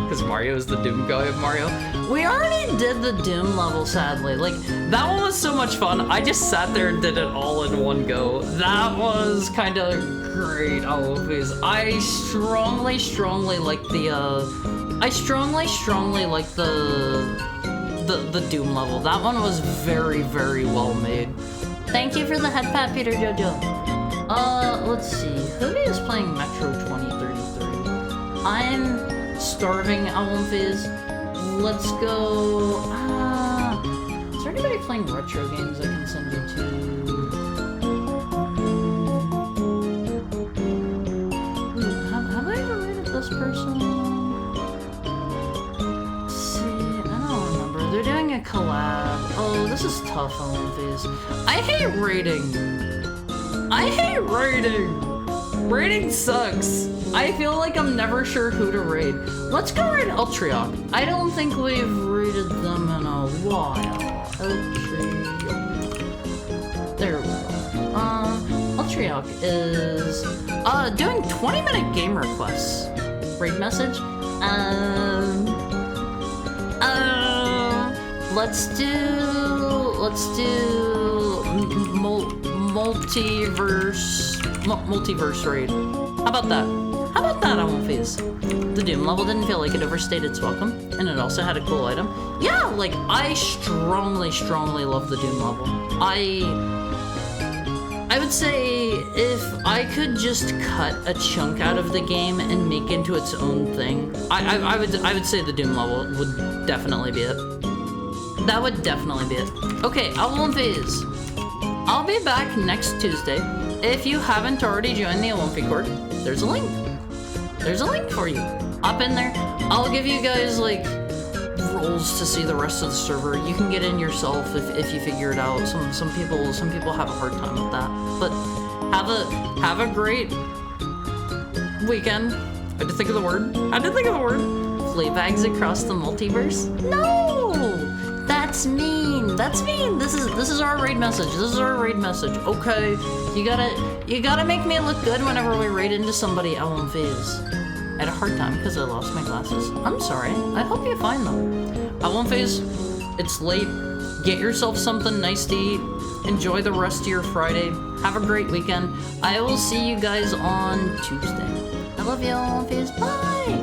S1: Because Mario is the Doom guy of Mario. We already did the Doom level, sadly. Like, that one was so much fun. I just sat there and did it all in one go. That was kind of great, always. I strongly like the, the Doom level. That one was very, very well made. Thank you for the head pat, Peter Jojo. Let's see. Hoodie is playing Metro 2033. I'm starving, Phase. Let's go. Is there anybody playing retro games I can send you to? Have I ever rated this person? Let's see, I don't remember. They're doing a collab. Oh, this is tough, Phase. I hate rating. Rating sucks. I feel like I'm never sure who to raid. Let's go raid Ultriok. I don't think we've raided them in a while. Ultriok. There we go. Ultriok is doing 20-minute game requests. Raid message. Let's do multiverse raid. How about that? How about that, I won't phase? The Doom level didn't feel like it overstayed its welcome, and it also had a cool item. Yeah, like, I strongly love the Doom level. I would say if I could just cut a chunk out of the game and make into its own thing, I would say the Doom level would definitely be it. That would definitely be it. Okay, I won't phase. I'll be back next Tuesday. If you haven't already joined the Olympic Court, there's a link. There's a link for you. Hop in there. I'll give you guys, like, roles to see the rest of the server. You can get in yourself if you figure it out. Some people have a hard time with that. But have a great weekend. I had to think of the word. Flaybags across the multiverse? No! That's mean. That's mean. This is our raid message. Okay. You gotta make me look good whenever we raid into somebody I won't phase. I had a hard time because I lost my glasses. I'm sorry. I hope you find them. I won't phase. It's late. Get yourself something nice to eat. Enjoy the rest of your Friday. Have a great weekend. I will see you guys on Tuesday. I love you all. Phase. Bye.